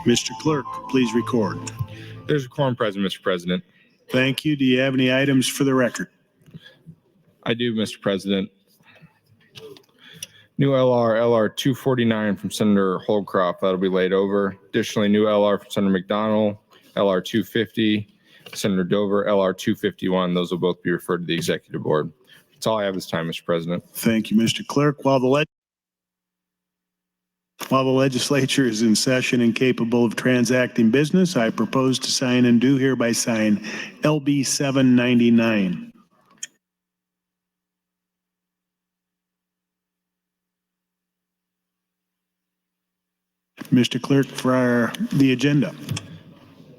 Mr. Clerk, please record. There's a quorum present, Mr. President. Thank you. Do you have any items for the record? I do, Mr. President. New LR 249 from Senator Holcroft, that'll be laid over. Additionally, new LR from Senator McDonald, LR 250, Senator Dover, LR 251. Those will both be referred to the executive board. That's all I have this time, Mr. President. Thank you, Mr. Clerk. While the legislature is in session and capable of transacting business, I propose to sign and do hereby sign LB 799. Mr. Clerk, for the agenda.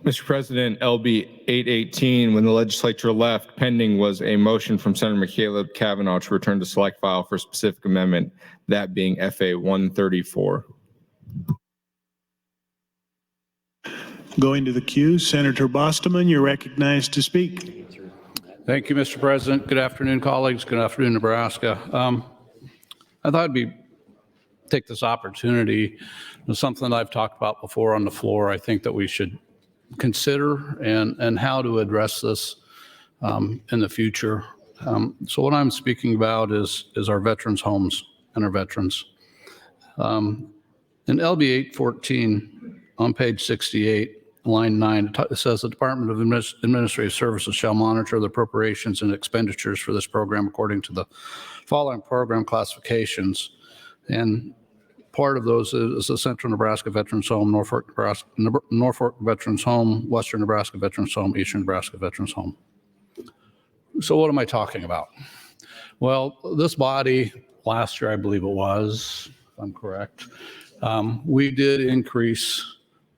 Mr. President, LB 818, when the legislature left, pending was a motion from Senator McCaleb Kavanaugh to return to select file for a specific amendment, that being FA 134. Going to the queue, Senator Bostoman, you're recognized to speak. Thank you, Mr. President. Good afternoon, colleagues. Good afternoon, Nebraska. I thought I'd take this opportunity. It's something that I've talked about before on the floor. I think that we should consider and how to address this in the future. So what I'm speaking about is our veterans' homes and our veterans. In LB 814 on page 68, line 9, it says the Department of Administrative Services shall monitor the appropriations and expenditures for this program according to the following program classifications. And part of those is the Central Nebraska Veterans Home, Norfolk Veterans Home, Western Nebraska Veterans Home, Eastern Nebraska Veterans Home. So what am I talking about? Well, this body, last year I believe it was, if I'm correct, we did increase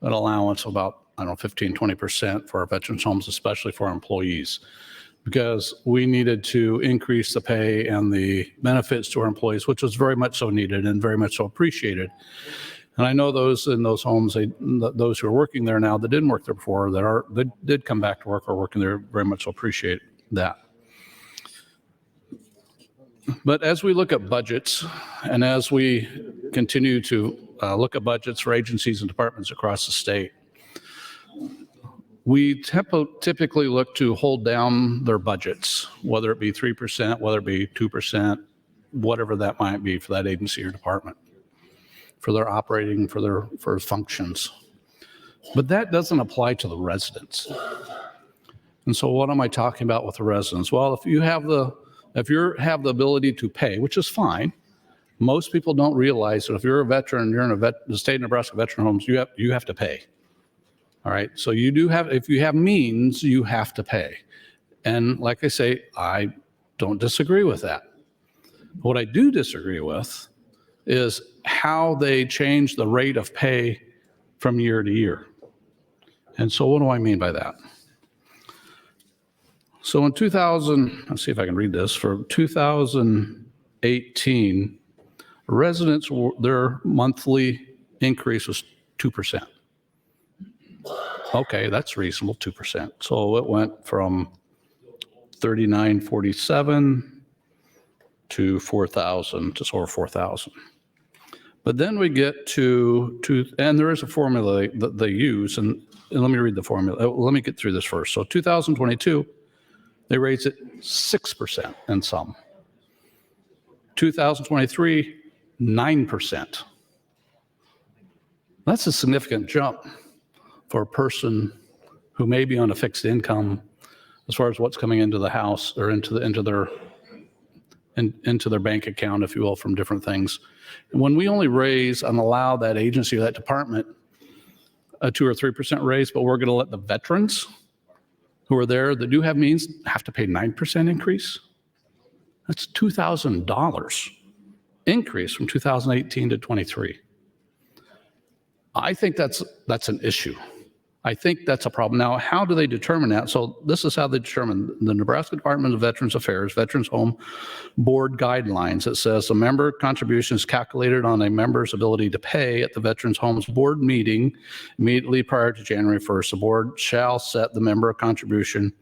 an allowance of about, 15, 20% for our veterans homes, especially for our employees, because we needed to increase the pay and the benefits to our employees, which was very much so needed and very much so appreciated. And I know those in those homes, those who are working there now that didn't work there before, that did come back to work or working there, very much so appreciate that. But as we look at budgets and as we continue to look at budgets for agencies and departments across the state, we typically look to hold down their budgets, whether it be 3%, whether it be 2%, whatever that might be for that agency or department, for their operating, for functions. But that doesn't apply to the residents. And so what am I talking about with the residents? Well, if you have the ability to pay, which is fine, most people don't realize that if you're a veteran, you're in the state of Nebraska veteran homes, you have to pay. All right, so you do have, if you have means, you have to pay. And like I say, I don't disagree with that. What I do disagree with is how they change the rate of pay from year to year. And so what do I mean by that? So in 2000, let's see if I can read this, for 2018, residents, their monthly increase was 2%. Okay, that's reasonable, 2%. So it went from $39.47 to $4,000, just over $4,000. But then we get to and there is a formula that they use, and let me read the formula. Let me get through this first. So 2022, they raised it 6% in some. 2023, 9%. That's a significant jump for a person who may be on a fixed income as far as what's coming into the house or into their bank account, if you will, from different things. And when we only raise and allow that agency or that department a 2 or 3% raise, but we're going to let the veterans who are there that do have means have to pay 9% increase, that's $2,000 increase from 2018 to 23. I think that's an issue. I think that's a problem. Now, how do they determine that? So this is how they determine. The Nebraska Department of Veterans Affairs, Veterans Home Board guidelines. It says the member contribution is calculated on a member's ability to pay at the Veterans Homes Board meeting immediately prior to January 1st. The board shall set the member contribution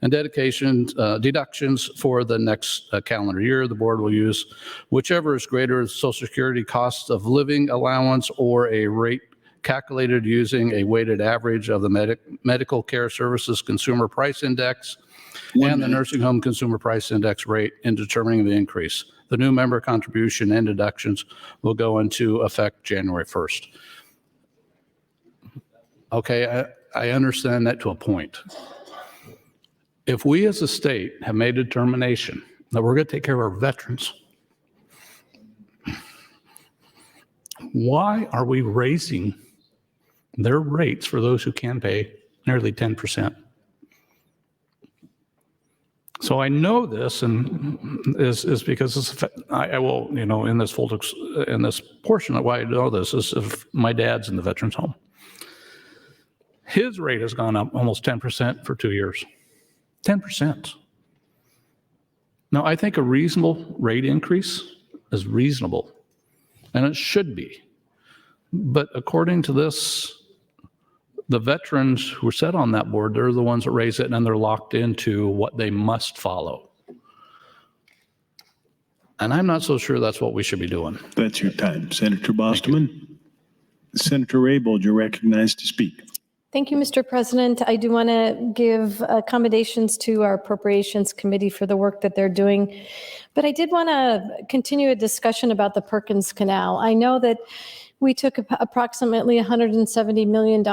and deductions for the next calendar year. The board will use whichever is greater, Social Security cost of living allowance or a rate calculated using a weighted average of the Medical Care Services Consumer Price Index and the Nursing Home Consumer Price Index rate in determining the increase. The new member contribution and deductions will go into effect January 1st. Okay, I understand that to a point. If we as a state have made a determination that we're going to take care of our veterans, why are we raising their rates for those who can pay nearly 10%? So I know this, and is because I will, in this in this portion of why I know this is if my dad's in the veterans home. His rate has gone up almost 10% for 2 years. 10%. Now, I think a reasonable rate increase is reasonable, and it should be. But according to this, the veterans who are set on that board, they're the ones that raise it, and they're locked into what they must follow. And I'm not so sure that's what we should be doing. That's your time. Senator Bosterman. Senator Raybold, you're recognized to speak. Thank you, Mr. President. I do want to give accommodations to our Appropriations Committee for the work that they're doing. But I did want to continue a discussion about the Perkins Canal. I know that we took approximately $170 million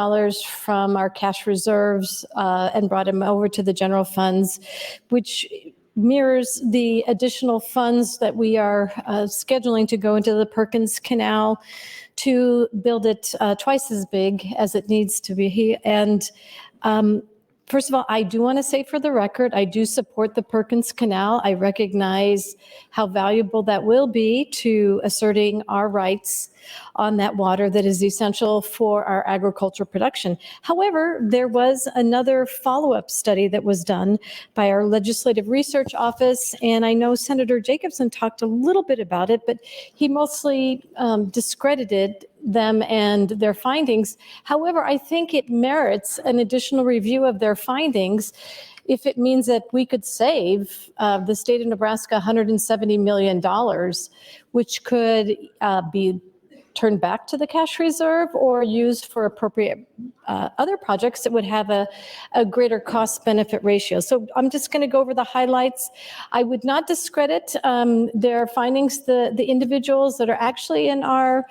from our cash reserves and brought them over to the general funds, which mirrors the additional funds that we are scheduling to go into the Perkins Canal to build it twice as big as it needs to be. And first of all, I do want to say for the record, I do support the Perkins Canal. I recognize how valuable that will be to asserting our rights on that water that is essential for our agricultural production. However, there was another follow-up study that was done by our Legislative Research Office, and I know Senator Jacobson talked a little bit about it, but he mostly discredited them and their findings. However, I think it merits an additional review of their findings if it means that we could save the state of Nebraska $170 million, which could be turned back to the cash reserve or used for appropriate other projects that would have a greater cost-benefit ratio. So I'm just going to go over the highlights. I would not discredit their findings. The individuals that are actually in our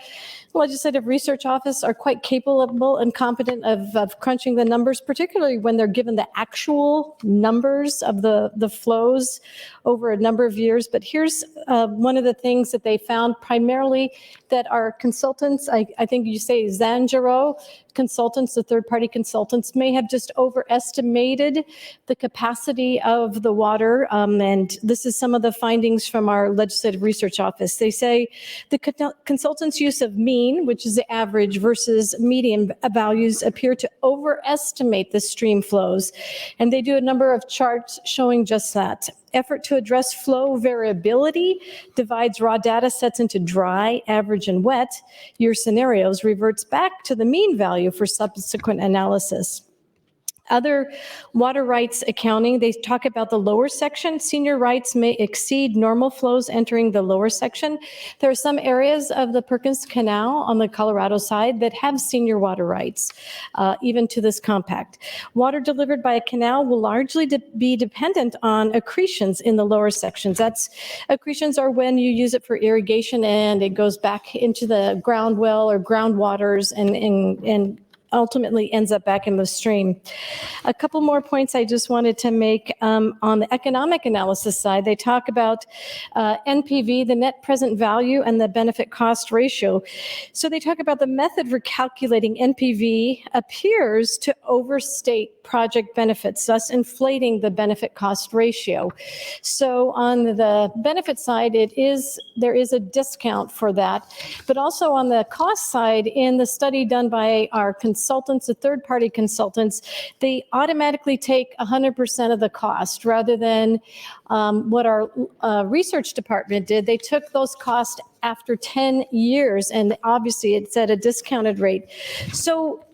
Legislative Research Office are quite capable and competent of crunching the numbers, particularly when they're given the actual numbers of the flows over a number of years. But here's one of the things that they found, primarily that our consultants, I think you say Zangaro consultants, the third-party consultants, may have just overestimated the capacity of the water. And this is some of the findings from our Legislative Research Office. They say the consultants' use of mean, which is the average, versus median values appear to overestimate the stream flows. And they do a number of charts showing just that. Effort to address flow variability divides raw data sets into dry, average, and wet. Your scenarios reverts back to the mean value for subsequent analysis. Other water rights accounting, they talk about the lower section. Senior rights may exceed normal flows entering the lower section. There are some areas of the Perkins Canal on the Colorado side that have senior water rights, even to this compact. Water delivered by a canal will largely be dependent on accretions in the lower sections. Accretions are when you use it for irrigation and it goes back into the ground well or groundwaters and ultimately ends up back in the stream. A couple more points I just wanted to make on the economic analysis side. They talk about NPV, the net present value, and the benefit cost ratio. So they talk about the method for calculating NPV appears to overstate project benefits, thus inflating the benefit cost ratio. So on the benefit side, there is a discount for that. But also on the cost side, in the study done by our consultants, the third-party consultants, they automatically take 100% of the cost rather than what our research department did. They took those costs after 10 years, and obviously it's at a discounted rate. So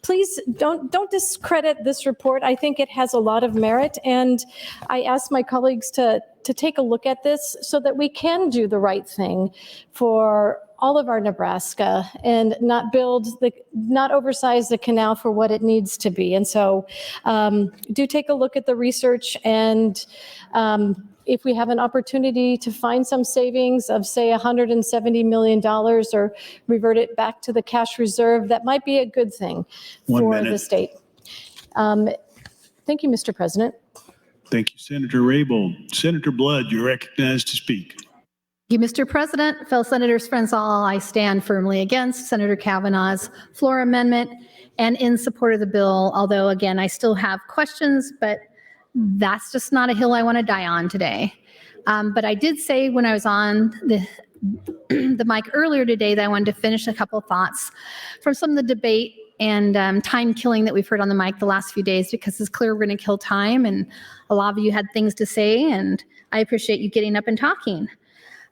please don't discredit this report. I think it has a lot of merit, and I ask my colleagues to take a look at this so that we can do the right thing for all of our Nebraska and not oversize the canal for what it needs to be. And so do take a look at the research, and if we have an opportunity to find some savings of, say, $170 million or revert it back to the cash reserve, that might be a good thing for the state. Thank you, Mr. President. Thank you, Senator Raybold. Senator Blood, you're recognized to speak. Thank you, Mr. President. Fellow senators, friends all, I stand firmly against Senator Kavanaugh's floor amendment and in support of the bill, although, again, I still have questions, but that's just not a hill I want to die on today. But I did say when I was on the mic earlier today that I wanted to finish a couple of thoughts from some of the debate and time killing that we've heard on the mic the last few days, because it's clear we're going to kill time, and a lot of you had things to say, and I appreciate you getting up and talking.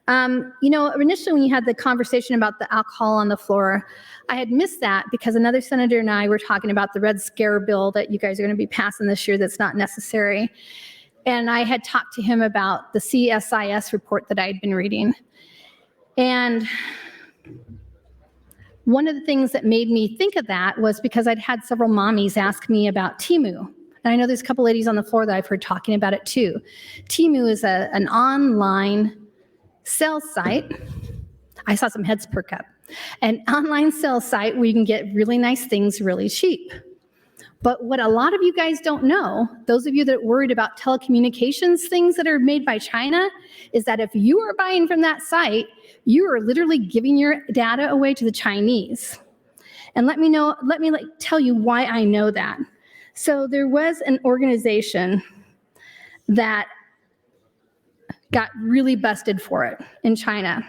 Initially when you had the conversation about the alcohol on the floor, I had missed that because another senator and I were talking about the Red Scare bill that you guys are going to be passing this year that's not necessary. And I had talked to him about the CSIS report that I had been reading. And one of the things that made me think of that was because I'd had several mommies ask me about Temu. And I know there's a couple ladies on the floor that I've heard talking about it too. Temu is an online sales site. I saw some heads perk up. An online sales site where you can get really nice things really cheap. But what a lot of you guys don't know, those of you that are worried about telecommunications things that are made by China, is that if you are buying from that site, you are literally giving your data away to the Chinese. And let me tell you why I know that. So there was an organization that got really busted for it in China.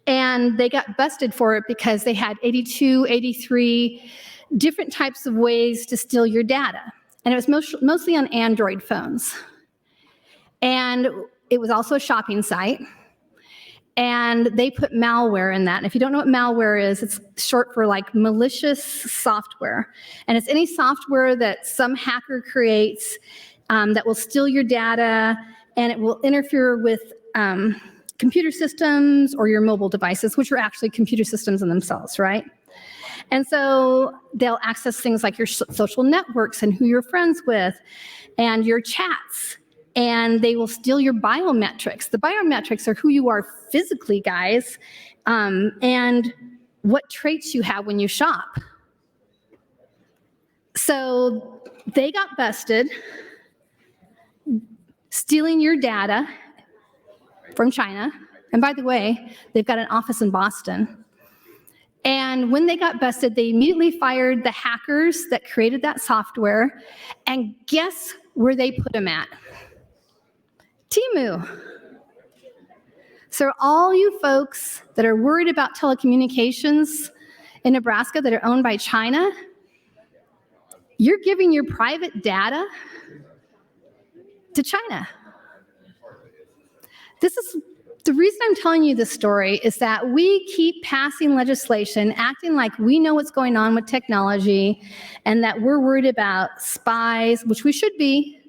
And they got busted for it because they had 83 different types of ways to steal your data. And it was mostly on Android phones. And it was also a shopping site. And they put malware in that. And if you don't know what malware is, it's short for like malicious software. And it's any software that some hacker creates that will steal your data, and it will interfere with computer systems or your mobile devices, which are actually computer systems in themselves, right? And so they'll access things like your social networks and who you're friends with and your chats. And they will steal your biometrics. The biometrics are who you are physically, guys, and what traits you have when you shop. So they got busted stealing your data from China. And by the way, they've got an office in Boston. And when they got busted, they immediately fired the hackers that created that software. And guess where they put them at? Temu. So all you folks that are worried about telecommunications in Nebraska that are owned by China, you're giving your private data to China. This is the reason I'm telling you this story, is that we keep passing legislation, acting like we know what's going on with technology, and that we're worried about spies, which we should be,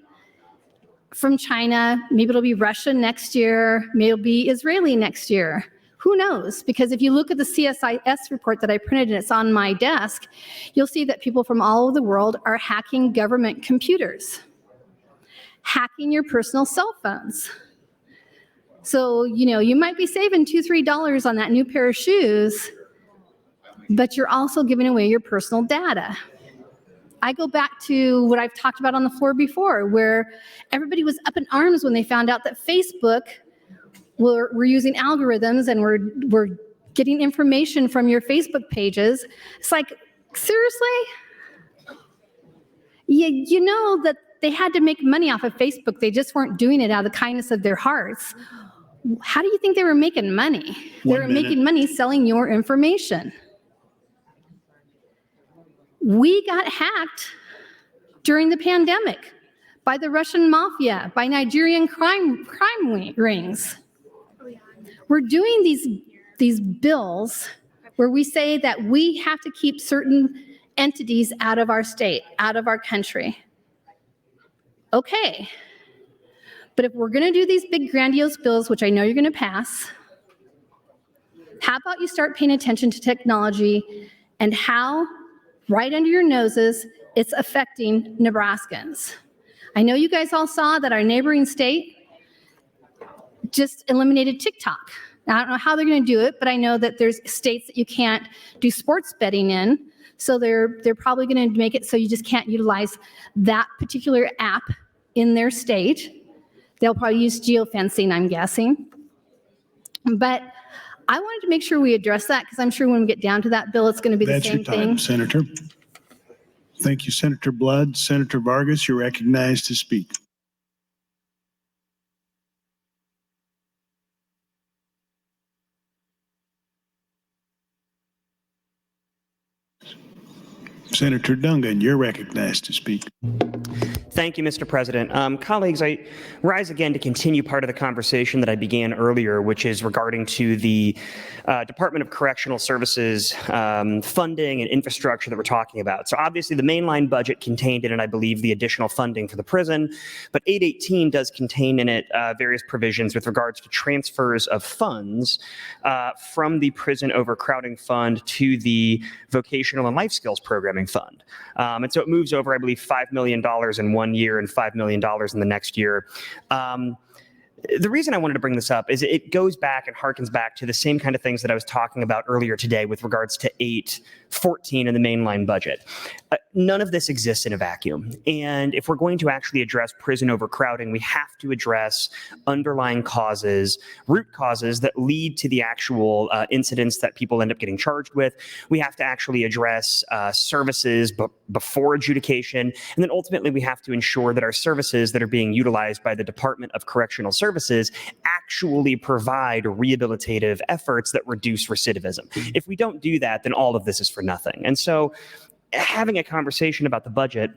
from China. Maybe it'll be Russia next year. Maybe it'll be Israeli next year. Who knows? Because if you look at the CSIS report that I printed and it's on my desk, you'll see that people from all over the world are hacking government computers, hacking your personal cell phones. So, you might be saving $2, $3 on that new pair of shoes, but you're also giving away your personal data. I go back to what I've talked about on the floor before, where everybody was up in arms when they found out that Facebook were using algorithms and were getting information from your Facebook pages. It's like, seriously? You know that they had to make money off of Facebook. They just weren't doing it out of the kindness of their hearts. How do you think they were making money? They were making money selling your information. We got hacked during the pandemic by the Russian mafia, by Nigerian crime rings. We're doing these bills where we say that we have to keep certain entities out of our state, out of our country. Okay. But if we're going to do these big grandiose bills, which I know you're going to pass, How about you start paying attention to technology and how, right under your noses, it's affecting Nebraskans? I know you guys all saw that our neighboring state just eliminated TikTok. Now, I don't know how they're going to do it, but I know that there's states that you can't do sports betting in. So they're probably going to make it so you just can't utilize that particular app in their state. They'll probably use geofencing, I'm guessing. But I wanted to make sure we address that because I'm sure when we get down to that bill, it's going to be the That's same your time, thing. Senator. Thank you, Senator Blood. Senator Vargas, you're recognized to speak. Senator Dungan, you're recognized to speak. Thank you, Mr. President. Colleagues, I rise again to continue part of the conversation that I began earlier, which is regarding to the Department of Correctional Services funding and infrastructure that we're talking about. So obviously the mainline budget contained in it, I believe, the additional funding for the prison, but 818 does contain in it various provisions with regards to transfers of funds from the Prison Overcrowding Fund to the Vocational and Life Skills Programming Fund. And so it moves over, I believe, $5 million in 1 year and $5 million in the next year. The reason I wanted to bring this up is it goes back and harkens back to the same kind of things that I was talking about earlier today with regards to 814 in the mainline budget. None of this exists in a vacuum. And if we're going to actually address prison overcrowding, we have to address underlying causes, root causes that lead to the actual incidents that people end up getting charged with. We have to actually address services before adjudication. And then ultimately, we have to ensure that our services that are being utilized by the Department of Correctional Services actually provide rehabilitative efforts that reduce recidivism. If we don't do that, then all of this is for nothing. And so having a conversation about the budget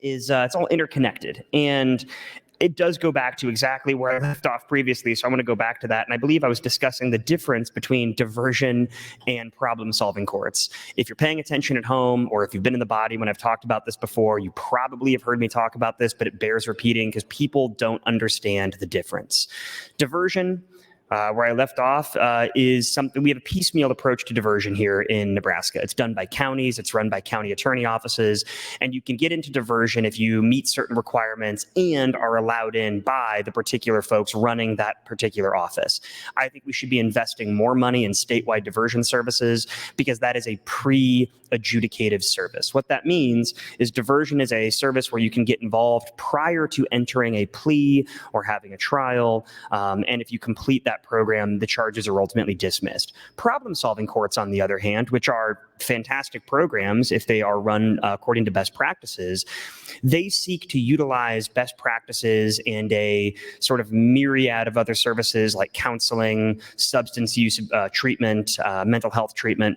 is it's all interconnected. And it does go back to exactly where I left off previously. So I want to go back to that. And I believe I was discussing the difference between diversion and problem-solving courts. If you're paying attention at home, or if you've been in the body when I've talked about this before, you probably have heard me talk about this, but it bears repeating because people don't understand the difference. Diversion, where I left off, is something, we have a piecemeal approach to diversion here in Nebraska. It's done by counties, it's run by county attorney offices, and you can get into diversion if you meet certain requirements and are allowed in by the particular folks running that particular office. I think we should be investing more money in statewide diversion services because that is a pre-adjudicative service. What that means is diversion is a service where you can get involved prior to entering a plea or having a trial, and if you complete that program, the charges are ultimately dismissed. Problem-solving courts, on the other hand, which are fantastic programs if they are run according to best practices, they seek to utilize best practices and a sort of myriad of other services like counseling, substance use treatment, mental health treatment,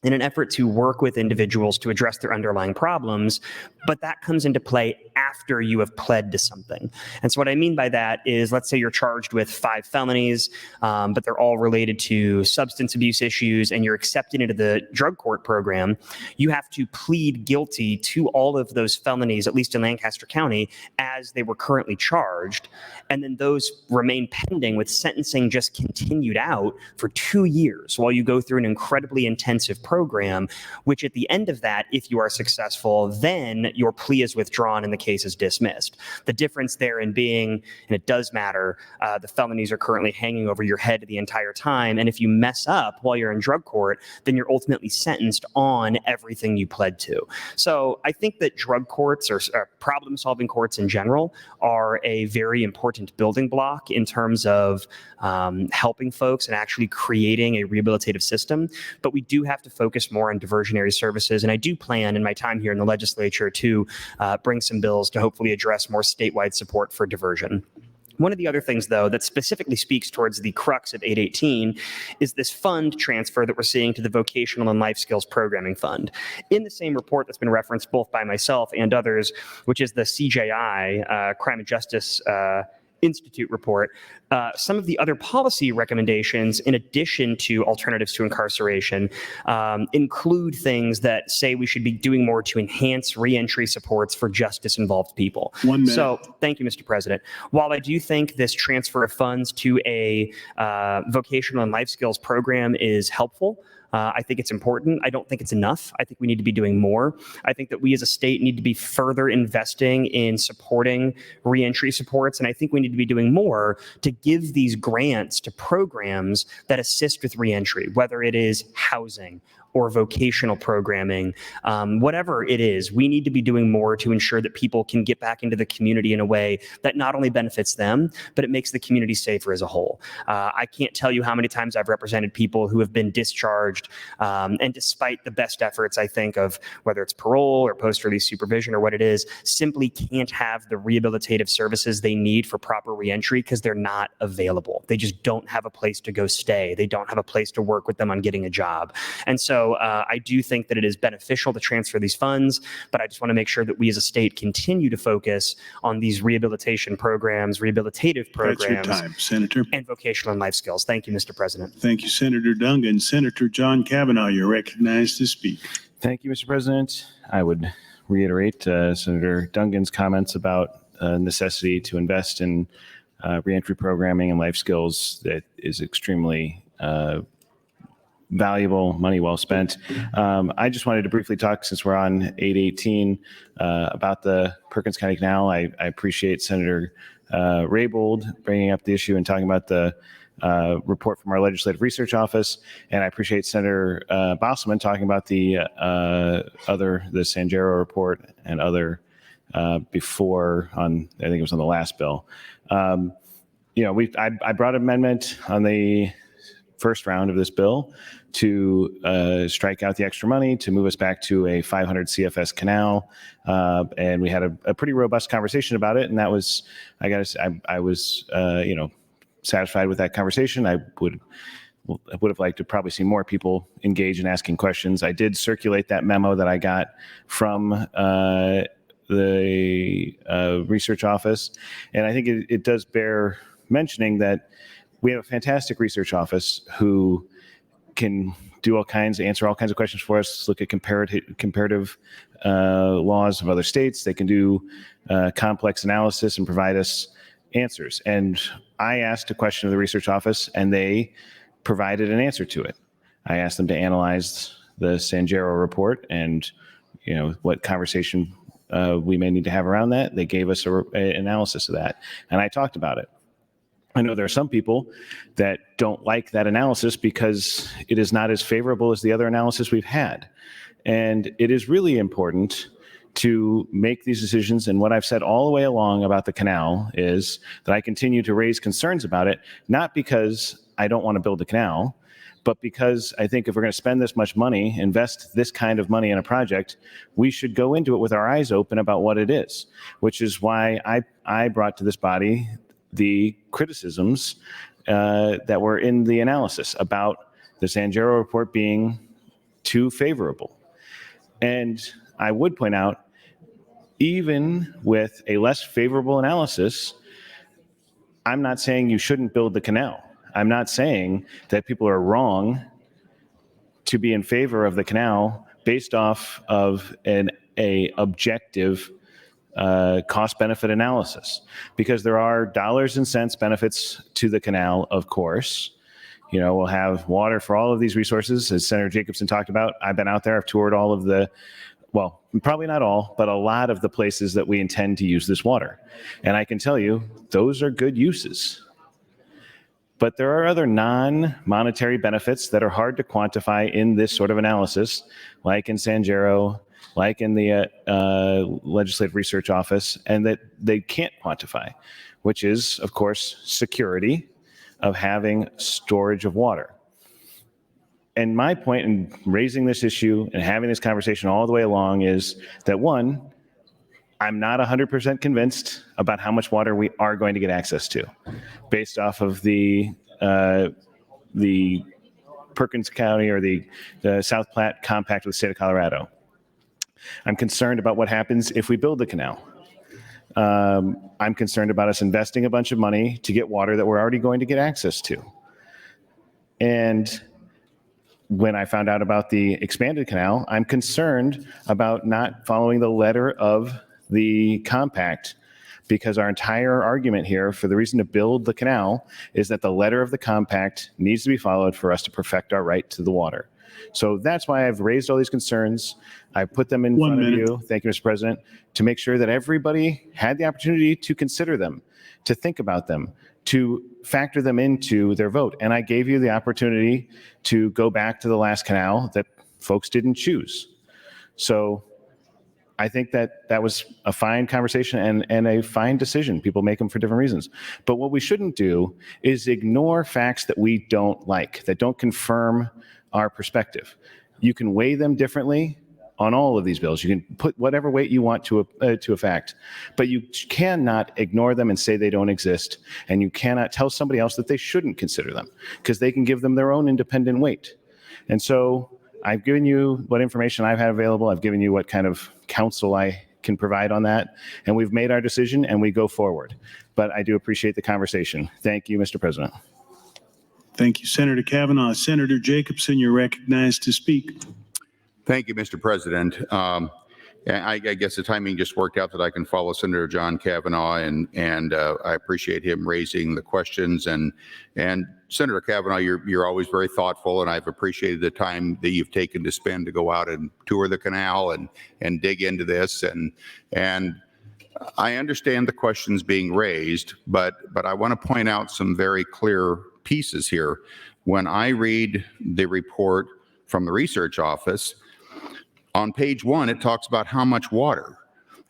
in an effort to work with individuals to address their underlying problems, but that comes into play after you have pled to something. And so what I mean by that is, let's say you're charged with 5 felonies, but they're all related to substance abuse issues, and you're accepted into the drug court program. You have to plead guilty to all of those felonies, at least in Lancaster County, as they were currently charged. And then those remain pending with sentencing just continued out for 2 years while you go through an incredibly intensive program, which at the end of that, if you are successful, then your plea is withdrawn and the case is dismissed. The difference therein being, and it does matter, the felonies are currently hanging over your head the entire time. And if you mess up while you're in drug court, then you're ultimately sentenced on everything you pled to. So I think that drug courts or problem-solving courts in general are a very important building block in terms of helping folks and actually creating a rehabilitative system. But we do have to focus more on diversionary services. And I do plan in my time here in the legislature to bring some bills to hopefully address more statewide support for diversion. One of the other things, though, that specifically speaks towards the crux of 818 is this fund transfer that we're seeing to the Vocational and Life Skills Programming Fund. In the same report that's been referenced both by myself and others, which is the CJI, Crime and Justice Institute report, some of the other policy recommendations, in addition to alternatives to incarceration, include things that say we should be doing more to enhance reentry supports for justice-involved people. 1 minute. So, thank you, Mr. President. While I do think this transfer of funds to a vocational and life skills program is helpful, I think it's important. I don't think it's enough. I think we need to be doing more. I think that we as a state need to be further investing in supporting reentry supports. And I think we need to be doing more to give these grants to programs that assist with reentry, whether it is housing or vocational programming, whatever it is. We need to be doing more to ensure that people can get back into the community in a way that not only benefits them, but it makes the community safer as a whole. I can't tell you how many times I've represented people who have been discharged, and despite the best efforts, I think, of whether it's parole or post-release supervision or what it is, simply can't have the rehabilitative services they need for proper reentry because they're not available. They just don't have a place to go stay. They don't have a place to work with them on getting a job. And so I do think that it is beneficial to transfer these funds, but I just want to make sure that we as a state continue to focus on these rehabilitation programs, rehabilitative That's your programs, time, Senator. and vocational and life skills. Thank you, Mr. President. Thank you, Senator Dungan. Senator John Kavanaugh, you're recognized to speak. Thank you, Mr. President. I would reiterate Senator Dungan's comments about necessity to invest in reentry programming and life skills. That is extremely valuable, money well spent. I just wanted to briefly talk, since we're on 818, about the Perkins County Canal. I appreciate Senator Raybold bringing up the issue and talking about the report from our Legislative Research Office, and I appreciate Senator Bosselman talking about the Sanjero report and other before on, I think it was on the last bill. I brought an amendment on the first round of this bill to strike out the extra money to move us back to a 500 CFS canal, and we had a pretty robust conversation about it. And that was, I was satisfied with that conversation. I would have liked to probably see more people engage in asking questions. I did circulate that memo that I got from the research office, and I think it does bear mentioning that we have a fantastic research office who can do answer all kinds of questions for us, look at comparative laws of other states. They can do complex analysis and provide us answers. And I asked a question of the research office, and they provided an answer to it. I asked them to analyze the Sanjero report and, what conversation we may need to have around that. They gave us an analysis of that, and I talked about it. I know there are some people that don't like that analysis because it is not as favorable as the other analysis we've had. And it is really important to make these decisions. And what I've said all the way along about the canal is that I continue to raise concerns about it, not because I don't want to build the canal, but because I think if we're going to spend this much money, invest this kind of money in a project, we should go into it with our eyes open about what it is, which is why I brought to this body the criticisms that were in the analysis about the Sanjero report being too favorable. And I would point out, even with a less favorable analysis, I'm not saying you shouldn't build the canal. I'm not saying that people are wrong to be in favor of the canal based off of an objective cost-benefit analysis, because there are dollars and cents benefits to the canal, of course. We'll have water for all of these resources, as Senator Jacobson talked about. I've been out there, I've toured all of well, probably not all, but a lot of the places that we intend to use this water. And I can tell you, those are good uses. But there are other non-monetary benefits that are hard to quantify in this sort of analysis, like in Sanjero, like in the Legislative Research Office, and that they can't quantify, which is, of course, security of having storage of water. And my point in raising this issue and having this conversation all the way along is that, one, I'm not 100% convinced about how much water we are going to get access to based off of the Perkins County or the South Platte Compact with the state of Colorado. I'm concerned about what happens if we build the canal. I'm concerned about us investing a bunch of money to get water that we're already going to get access to. And when I found out about the expanded canal, I'm concerned about not following the letter of the compact, because our entire argument here for the reason to build the canal is that the letter of the compact needs to be followed for us to perfect our right to the water. So that's why I've raised all these concerns. I put them in front of you, thank you, Mr. President, to make sure that everybody had the opportunity to consider them, to think about them, to factor them into their vote. And I gave you the opportunity to go back to the last canal that folks didn't choose. So I think that that was a fine conversation and a fine decision. People make them for different reasons. But what we shouldn't do is ignore facts that we don't like, that don't confirm our perspective. You can weigh them differently on all of these bills. You can put whatever weight you want to a fact, but you cannot ignore them and say they don't exist. And you cannot tell somebody else that they shouldn't consider them, because they can give them their own independent weight. And so I've given you what information I've had available. I've given you what kind of counsel I can provide on that. And we've made our decision and we go forward. But I do appreciate the conversation. Thank you, Mr. President. Thank you, Senator Kavanaugh. Senator Jacobson, you're recognized to speak. Thank you, Mr. President. I guess the timing just worked out that I can follow Senator John Kavanaugh, and I appreciate him raising the questions. And Senator Kavanaugh, you're always very thoughtful, and I've appreciated the time that you've taken to spend to go out and tour the canal and dig into this. And I understand the questions being raised, but I want to point out some very clear pieces here. When I read the report from the research office, on page 1, it talks about how much water.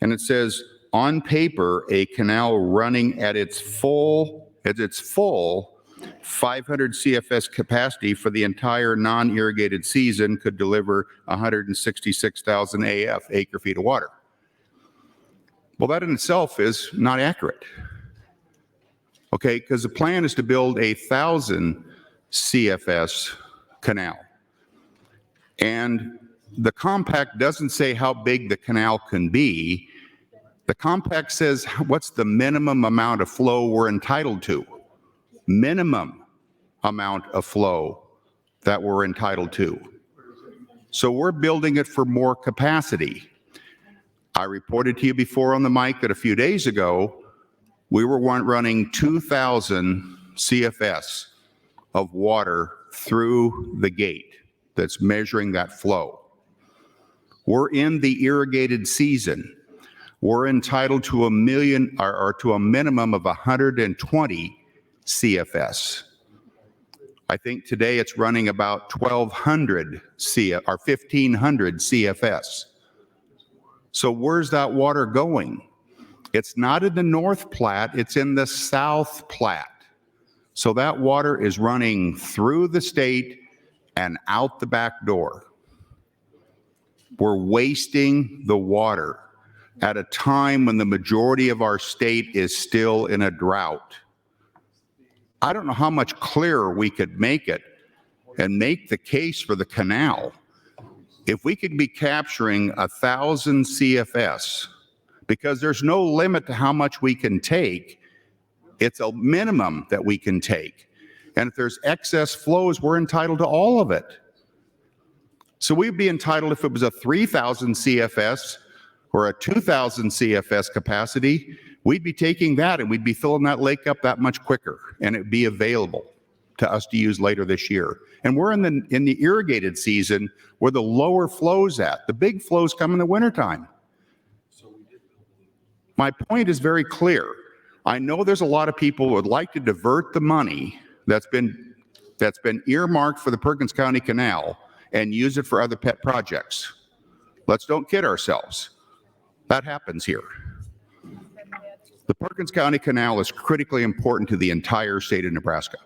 And it says, on paper, a canal running at its full 500 CFS capacity for the entire non-irrigated season could deliver 166,000 AF, acre feet of water. Well, that in itself is not accurate. Okay, because the plan is to build 1,000 CFS canal. And the compact doesn't say how big the canal can be. The compact says what's the minimum amount of flow we're entitled to. Minimum amount of flow that we're entitled to. So we're building it for more capacity. I reported to you before on the mic that a few days ago, we were running 2,000 CFS of water through the gate that's measuring that flow. We're in the irrigated season. We're entitled to a million or to a minimum of 120 CFS. I think today it's running about 1,200 or 1,500 CFS. So where's that water going? It's not in the North Platte, it's in the South Platte. So that water is running through the state and out the back door. We're wasting the water at a time when the majority of our state is still in a drought. I don't know how much clearer we could make it and make the case for the canal. If we could be capturing 1,000 CFS, because there's no limit to how much we can take, it's a minimum that we can take. And if there's excess flows, we're entitled to all of it. So we'd be entitled, if it was a 3,000 CFS or a 2,000 CFS capacity, we'd be taking that and we'd be filling that lake up that much quicker, and it'd be available to us to use later this year. And we're in the irrigated season where the lower flows at. The big flows come in the wintertime. My point is very clear. I know there's a lot of people who would like to divert the money that's been earmarked for the Perkins County Canal and use it for other pet projects. Let's don't kid ourselves. That happens here. The Perkins County Canal is critically important to the entire state of Nebraska.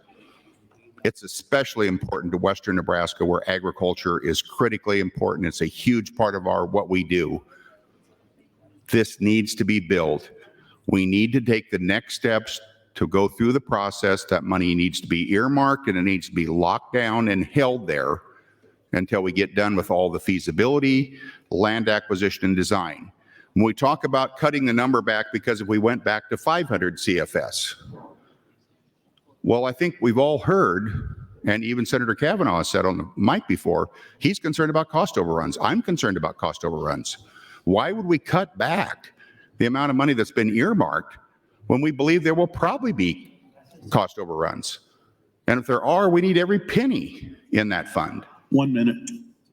It's especially important to western Nebraska, where agriculture is critically important. It's a huge part of what we do. This needs to be built. We need to take the next steps to go through the process. That money needs to be earmarked and it needs to be locked down and held there until we get done with all the feasibility, land acquisition, and design. When we talk about cutting the number back because if we went back to 500 CFS, well, I think we've all heard, and even Senator Kavanaugh has said on the mic before, he's concerned about cost overruns. I'm concerned about cost overruns. Why would we cut back the amount of money that's been earmarked when we believe there will probably be cost overruns? And if there are, we need every penny in that fund. 1 minute.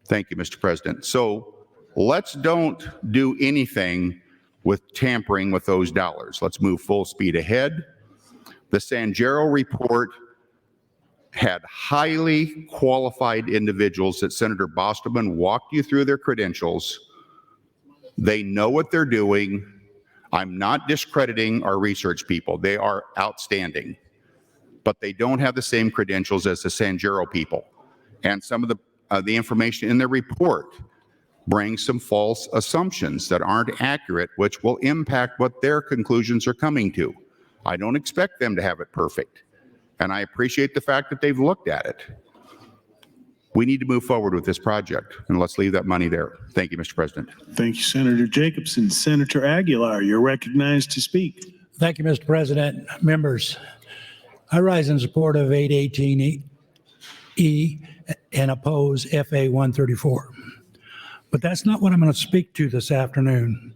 Thank you, Mr. President. So let's don't do anything with tampering with those dollars. Let's move full speed ahead. The Sanjero report had highly qualified individuals that Senator Bostelman walked you through their credentials. They know what they're doing. I'm not discrediting our research people. They are outstanding, but they don't have the same credentials as the Sanjero people. And some of the information in their report brings some false assumptions that aren't accurate, which will impact what their conclusions are coming to. I don't expect them to have it perfect, and I appreciate the fact that they've looked at it. We need to move forward with this project, and let's leave that money there. Thank you, Mr. President. Thank you, Senator Jacobson. Senator Aguilar, you're recognized to speak. Thank you, Mr. President. Members, I rise in support of 818E and oppose FA 134. But that's not what I'm going to speak to this afternoon.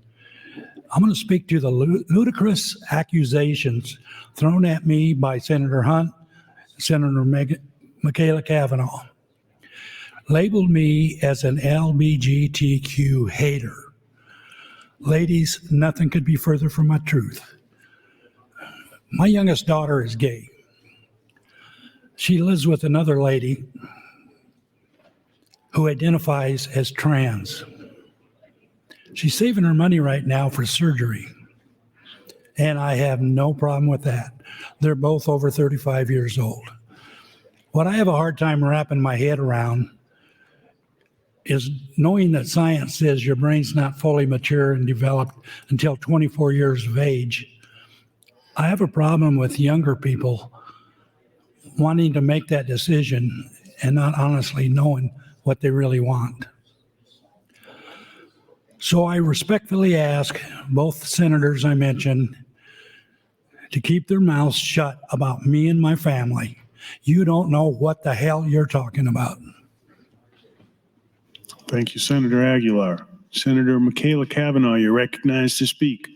I'm going to speak to the ludicrous accusations thrown at me by Senator Hunt, Senator Michaela Kavanaugh. Labeled me as an LGBTQ hater. Ladies, nothing could be further from my truth. My youngest daughter is gay. She lives with another lady who identifies as trans. She's saving her money right now for surgery, and I have no problem with that. They're both over 35 years old. What I have a hard time wrapping my head around is knowing that science says your brain's not fully mature and developed until 24 years of age. I have a problem with younger people wanting to make that decision and not honestly knowing what they really want. So I respectfully ask both senators I mentioned to keep their mouths shut about me and my family. You don't know what the hell you're talking about. Thank you, Senator Aguilar. Senator Michaela Kavanaugh, you're recognized to speak.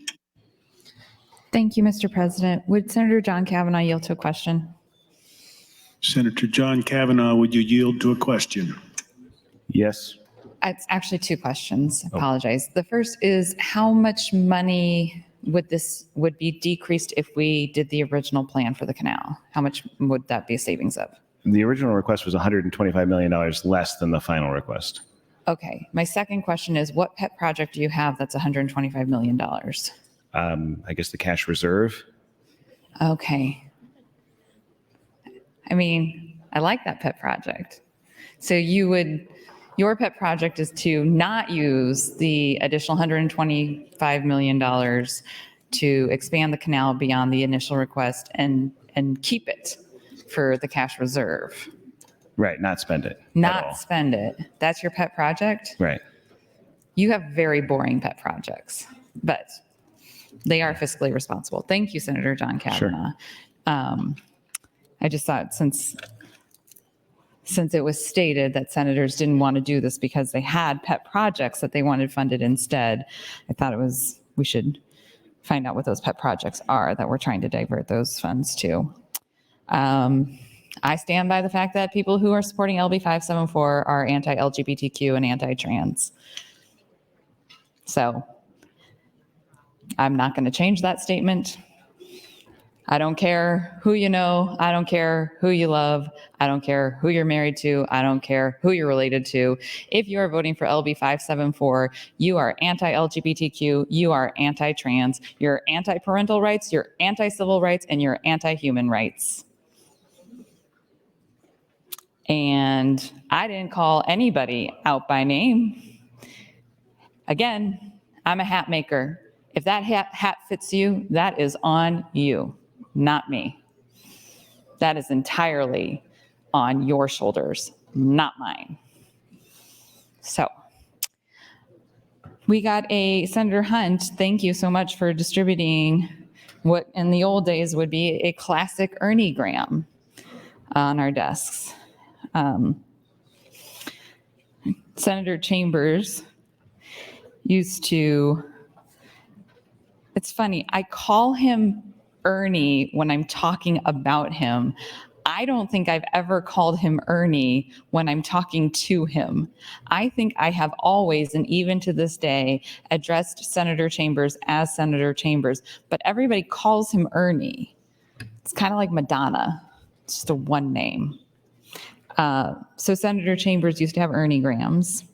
Thank you, Mr. President. Would Senator John Kavanaugh yield to a question? Senator John Kavanaugh, would you yield to a question? Yes. It's actually two questions. I apologize. The first is how much money would be decreased if we did the original plan for the canal? How much would that be a savings of? The original request was $125 million less than the final request. Okay. My second question is what pet project do you have that's $125 million? I guess the cash reserve. Okay. I mean, I like that pet project. So your pet project is to not use the additional $125 million to expand the canal beyond the initial request and keep it for the cash reserve. Right, not spend it. Not spend it. That's your pet project? Right. You have very boring pet projects, but they are fiscally responsible. Thank you, Senator John Kavanaugh. Sure. I just thought since it was stated that senators didn't want to do this because they had pet projects that they wanted funded instead, I thought we should find out what those pet projects are that we're trying to divert those funds to. I stand by the fact that people who are supporting LB 574 are anti-LGBTQ and anti-trans. So I'm not going to change that statement. I don't care who you know. I don't care who you love. I don't care who you're married to. I don't care who you're related to. If you are voting for LB 574, you are anti-LGBTQ, you are anti-trans, you're anti-parental rights, you're anti-civil rights, and you're anti-human rights. And I didn't call anybody out by name. Again, I'm a hat maker. If that hat fits you, that is on you, not me. That is entirely on your shoulders, not mine. So We got a Senator Hunt. Thank you so much for distributing what in the old days would be a classic Ernie Graham on our desks. Senator Chambers used to, it's funny, I call him Ernie when I'm talking about him. I don't think I've ever called him Ernie when I'm talking to him. I think I have always, and even to this day, addressed Senator Chambers as Senator Chambers, but everybody calls him Ernie. It's kind of like Madonna, it's just a one name. So Senator Chambers used to have Ernie Grahams.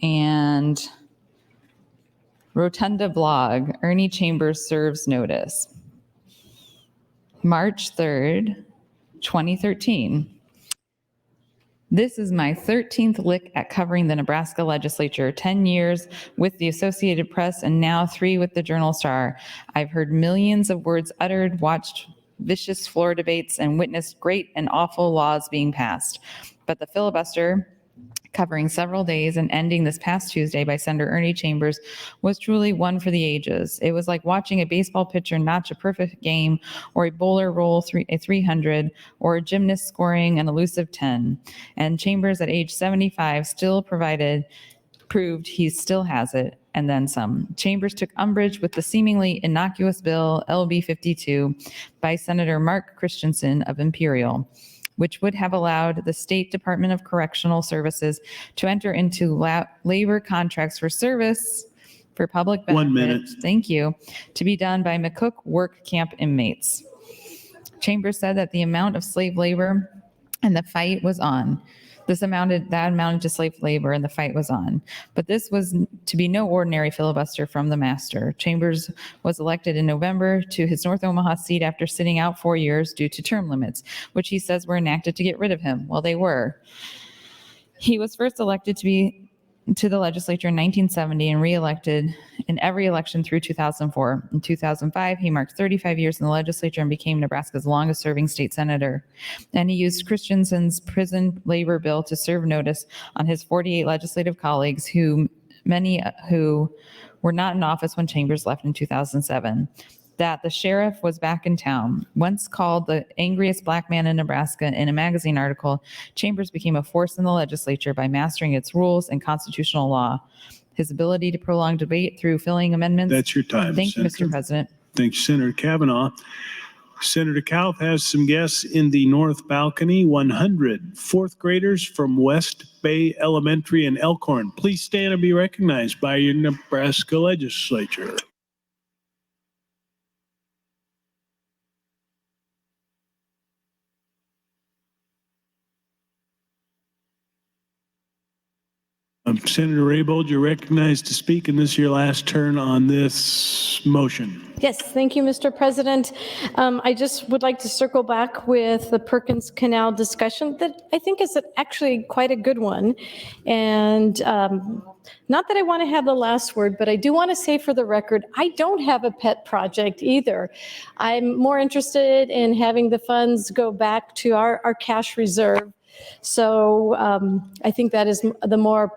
And Rotunda blog, Ernie Chambers serves notice. March 3rd, 2013. This is my 13th lick at covering the Nebraska Legislature, 10 years with the Associated Press and now 3 with the Journal-Star. I've heard millions of words uttered, watched vicious floor debates, and witnessed great and awful laws being passed. But the filibuster, covering several days and ending this past Tuesday by Senator Ernie Chambers, was truly one for the ages. It was like watching a baseball pitcher notch a perfect game, or a bowler roll a 300, or a gymnast scoring an elusive 10. And Chambers at age 75 still proved he still has it, and then some. Chambers took umbrage with the seemingly innocuous bill LB 52 by Senator Mark Christensen of Imperial, which would have allowed the State Department of Correctional Services to enter into labor contracts for service for public benefit. 1 minute. Thank you. To be done by McCook work camp inmates. Chambers said that the amount of slave labor and the fight was on. That amounted to slave labor and the fight was on. But this was to be no ordinary filibuster from the master. Chambers was elected in November to his North Omaha seat after sitting out 4 years due to term limits, which he says were enacted to get rid of him. Well, they were. He was first elected to the legislature in 1970 and re-elected in every election through 2004. In 2005, he marked 35 years in the legislature and became Nebraska's longest-serving state senator. And he used Christensen's prison labor bill to serve notice on his 48 legislative colleagues, many who were not in office when Chambers left in 2007. That the sheriff was back in town. Once called the angriest black man in Nebraska in a magazine article, Chambers became a force in the legislature by mastering its rules and constitutional law. His ability to prolong debate through filling amendments. That's your time, Thank you, Senator. Mr. President. Thank you, Senator Kavanaugh. Senator Kauth has some guests in the north balcony, 100 fourth graders from West Bay Elementary in Elkhorn. Please stand and be recognized by your Nebraska Legislature. Senator Raybold, you're recognized to speak, and this is your last turn on this motion. Yes, thank you, Mr. President. I just would like to circle back with the Perkins Canal discussion that I think is actually quite a good one. And not that I want to have the last word, but I do want to say for the record, I don't have a pet project either. I'm more interested in having the funds go back to our cash reserve. So I think that is the more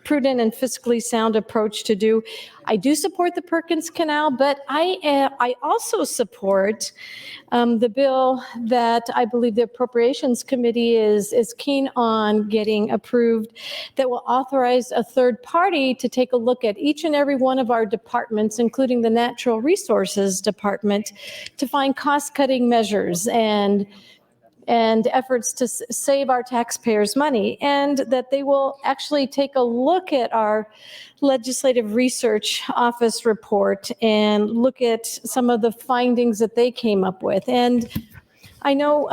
prudent and fiscally sound approach to do. I do support the Perkins Canal, but I also support the bill that I believe the Appropriations Committee is keen on getting approved, that will authorize a third party to take a look at each and every one of our departments, including the Natural Resources Department, to find cost-cutting measures and efforts to save our taxpayers' money, and that they will actually take a look at our Legislative Research Office report and look at some of the findings that they came up with. And I know,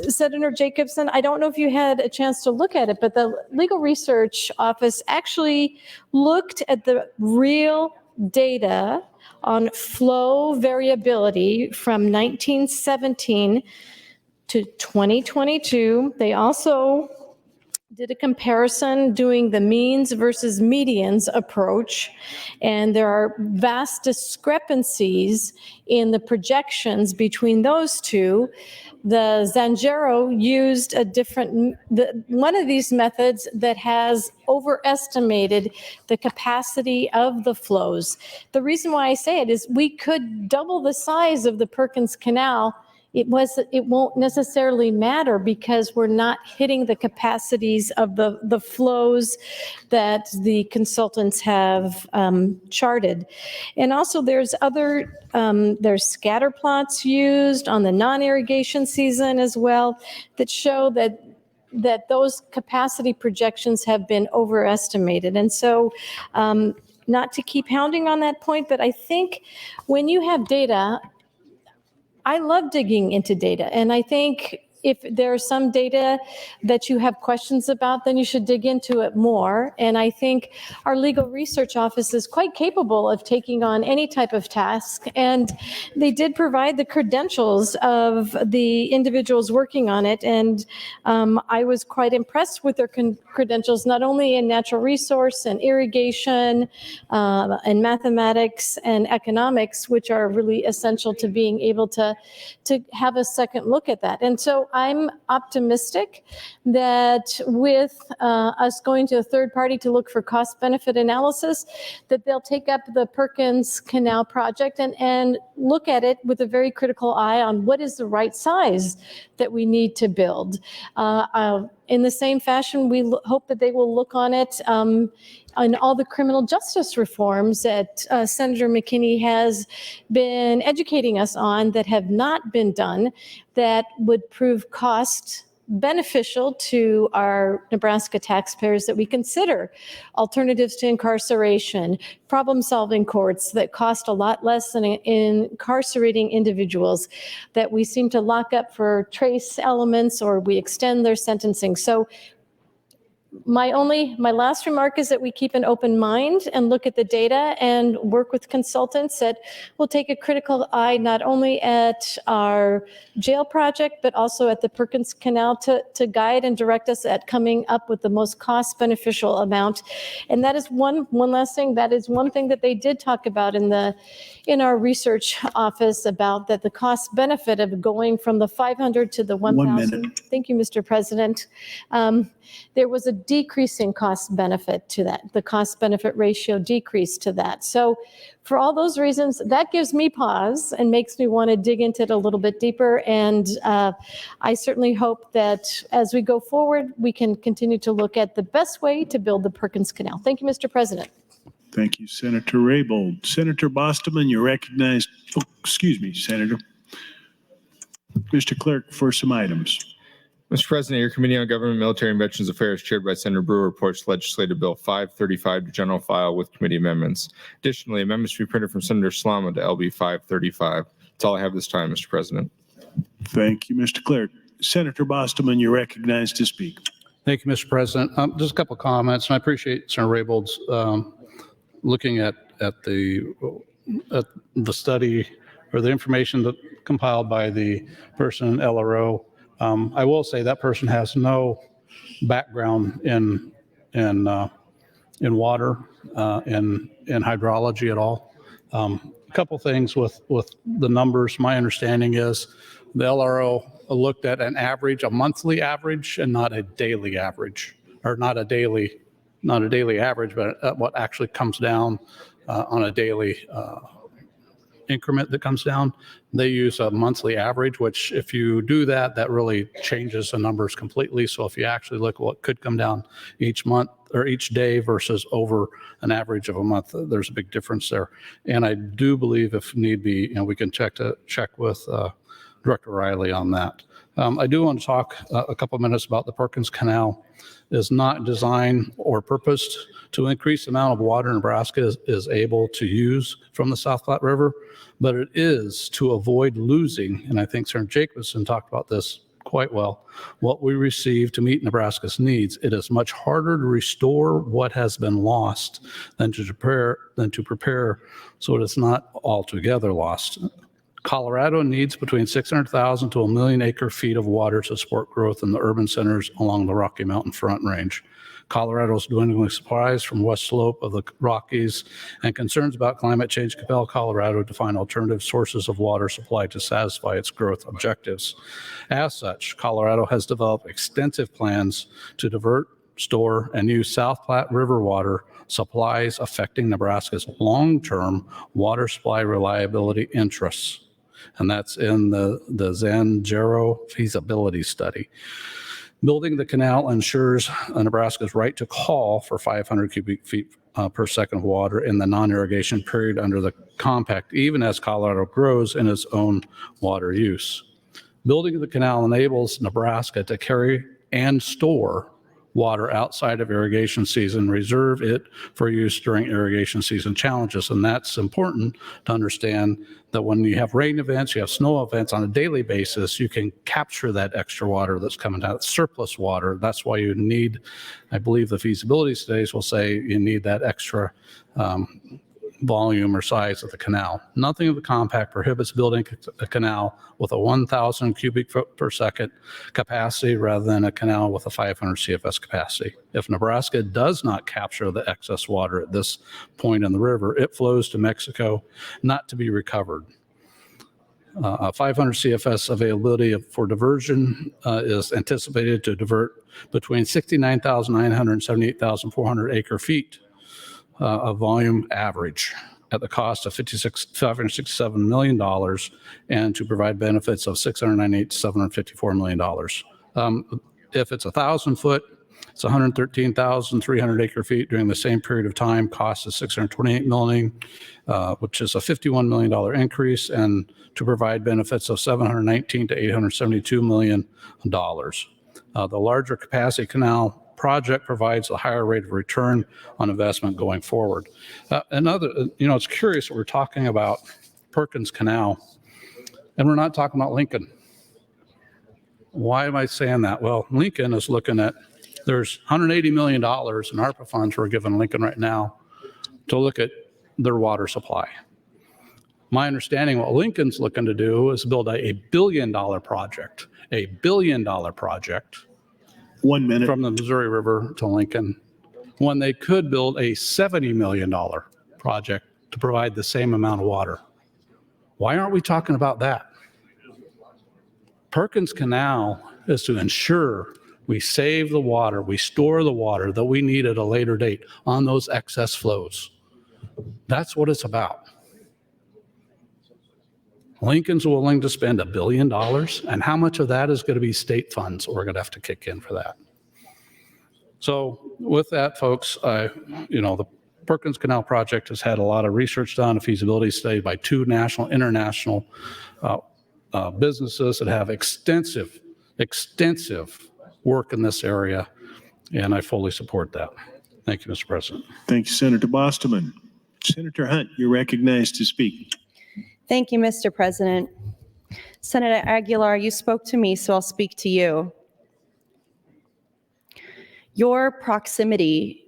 Senator Jacobson, I don't know if you had a chance to look at it, but the Legal Research Office actually looked at the real data on flow variability from 1917 to 2022. They also did a comparison doing the means versus medians approach, and there are vast discrepancies in the projections between those two. The Zangaro used a different, one of these methods that has overestimated the capacity of the flows. The reason why I say it is we could double the size of the Perkins Canal. It won't necessarily matter because we're not hitting the capacities of the flows that the consultants have charted. And also there's scatter plots used on the non-irrigation season as well that show that those capacity projections have been overestimated. And so not to keep hounding on that point, but I think when you have data, I love digging into data, and I think if there's some data that you have questions about, then you should dig into it more. And I think our legal research office is quite capable of taking on any type of task. And they did provide the credentials of the individuals working on it. And I was quite impressed with their credentials, not only in natural resource and irrigation and mathematics and economics, which are really essential to being able to have a second look at that. And so I'm optimistic that with us going to a third party to look for cost benefit analysis, that they'll take up the Perkins Canal project and look at it with a very critical eye on what is the right size that we need to build. In the same fashion, we hope that they will look on it on all the criminal justice reforms that Senator McKinney has been educating us on that have not been done, that would prove cost beneficial to our Nebraska taxpayers, that we consider alternatives to incarceration, problem-solving courts that cost a lot less than incarcerating individuals, that we seem to lock up for trace elements or we extend their sentencing. So my last remark is that we keep an open mind and look at the data and work with consultants that will take a critical eye not only at our jail project, but also at the Perkins Canal to guide and direct us at coming up with the most cost beneficial amount. And that is one last thing. That is one thing that they did talk about in our research office, about that the cost benefit of going from the 500 to the 1,000. 1 minute. Thank you, Mr. President. There was a decreasing cost benefit to that. The cost benefit ratio decreased to that. So for all those reasons, that gives me pause and makes me want to dig into it a little bit deeper. And I certainly hope that as we go forward, we can continue to look at the best way to build the Perkins Canal. Thank you, Mr. President. Thank you, Senator Raybold. Senator Bostoman, you're recognized. Oh, excuse me, Senator. Mr. Clerk, for some items. Mr. President, your Committee on Government, Military, and Veterans Affairs, chaired by Senator Brewer, reports Legislative Bill 535 to general file with committee amendments. Additionally, amendments to be printed from Senator Slama to LB 535. That's all I have this time, Mr. President. Thank you, Mr. Clerk. Senator Bostoman, you're recognized to speak. Thank you, Mr. President. Just a couple of comments, and I appreciate Senator Raybold's looking at the study or the information that compiled by the person in LRO. I will say that person has no background in water, in hydrology at all. A couple things with the numbers. My understanding is the LRO looked at an average, a monthly average, and not a daily average, or not a daily average, but what actually comes down on a daily increment that comes down. They use a monthly average, which if you do that, that really changes the numbers completely. So if you actually look at what could come down each month or each day versus over an average of a month, there's a big difference there. And I do believe if need be, we can check with Director Riley on that. I do want to talk a couple minutes about the Perkins Canal. Is not designed or purposed to increase the amount of water Nebraska is able to use from the South Platte River, but it is to avoid losing, and I think Senator Jacobson talked about this quite well, what we receive to meet Nebraska's needs. It is much harder to restore what has been lost than to prepare so it's not altogether lost. Colorado needs between 600,000 to 1 million acre feet of water to support growth in the urban centers along the Rocky Mountain Front Range. Colorado's dwindling supplies from west slope of the Rockies and concerns about climate change compel Colorado to find alternative sources of water supply to satisfy its growth objectives. As such, Colorado has developed extensive plans to divert, store, and use South Platte River water supplies affecting Nebraska's long-term water supply reliability interests. And that's in the Zanjero feasibility study. Building the canal ensures Nebraska's right to call for 500 cubic feet per second of water in the non-irrigation period under the compact, even as Colorado grows in its own water use. Building the canal enables Nebraska to carry and store water outside of irrigation season, reserve it for use during irrigation season challenges. And that's important to understand that when you have rain events, you have snow events on a daily basis, you can capture that extra water that's coming out, surplus water. That's why you need, I believe the feasibility studies will say you need that extra volume or size of the canal. Nothing of the compact prohibits building a canal with a 1,000 cubic foot per second capacity rather than a canal with a 500 CFS capacity. If Nebraska does not capture the excess water at this point in the river, it flows to Mexico, not to be recovered. 500 CFS availability for diversion is anticipated to divert between 69,900 and 78,400 acre feet of volume average at the cost of $567 million and to provide benefits of $698 to $754 million. If it's 1,000 foot, it's 113,300 acre feet during the same period of time, cost is $628 million, which is a $51 million increase, and to provide benefits of $719 to $872 million. The larger capacity canal project provides a higher rate of return on investment going forward. It's curious that we're talking about Perkins Canal and we're not talking about Lincoln. Why am I saying that? Well, Lincoln is looking at, there's $180 million in ARPA funds we're giving Lincoln right now to look at their water supply. My understanding, what Lincoln's looking to do is build a $1 billion project, $1 billion project 1 minute. from the Missouri River to Lincoln, when they could build a $70 million project to provide the same amount of water. Why aren't we talking about that? Perkins Canal is to ensure we save the water, we store the water that we need at a later date on those excess flows. That's what it's about. Lincoln's willing to spend $1 billion, and how much of that is going to be state funds we're going to have to kick in for that? So with that, folks, the Perkins Canal project has had a lot of research done, a feasibility study by 2 national, international businesses that have extensive work in this area, and I fully support that. Thank you, Mr. President. Thank you, Senator Bostoman. Senator Hunt, you're recognized to speak. Thank you, Mr. President. Senator Aguilar, you spoke to me, so I'll speak to you. Your proximity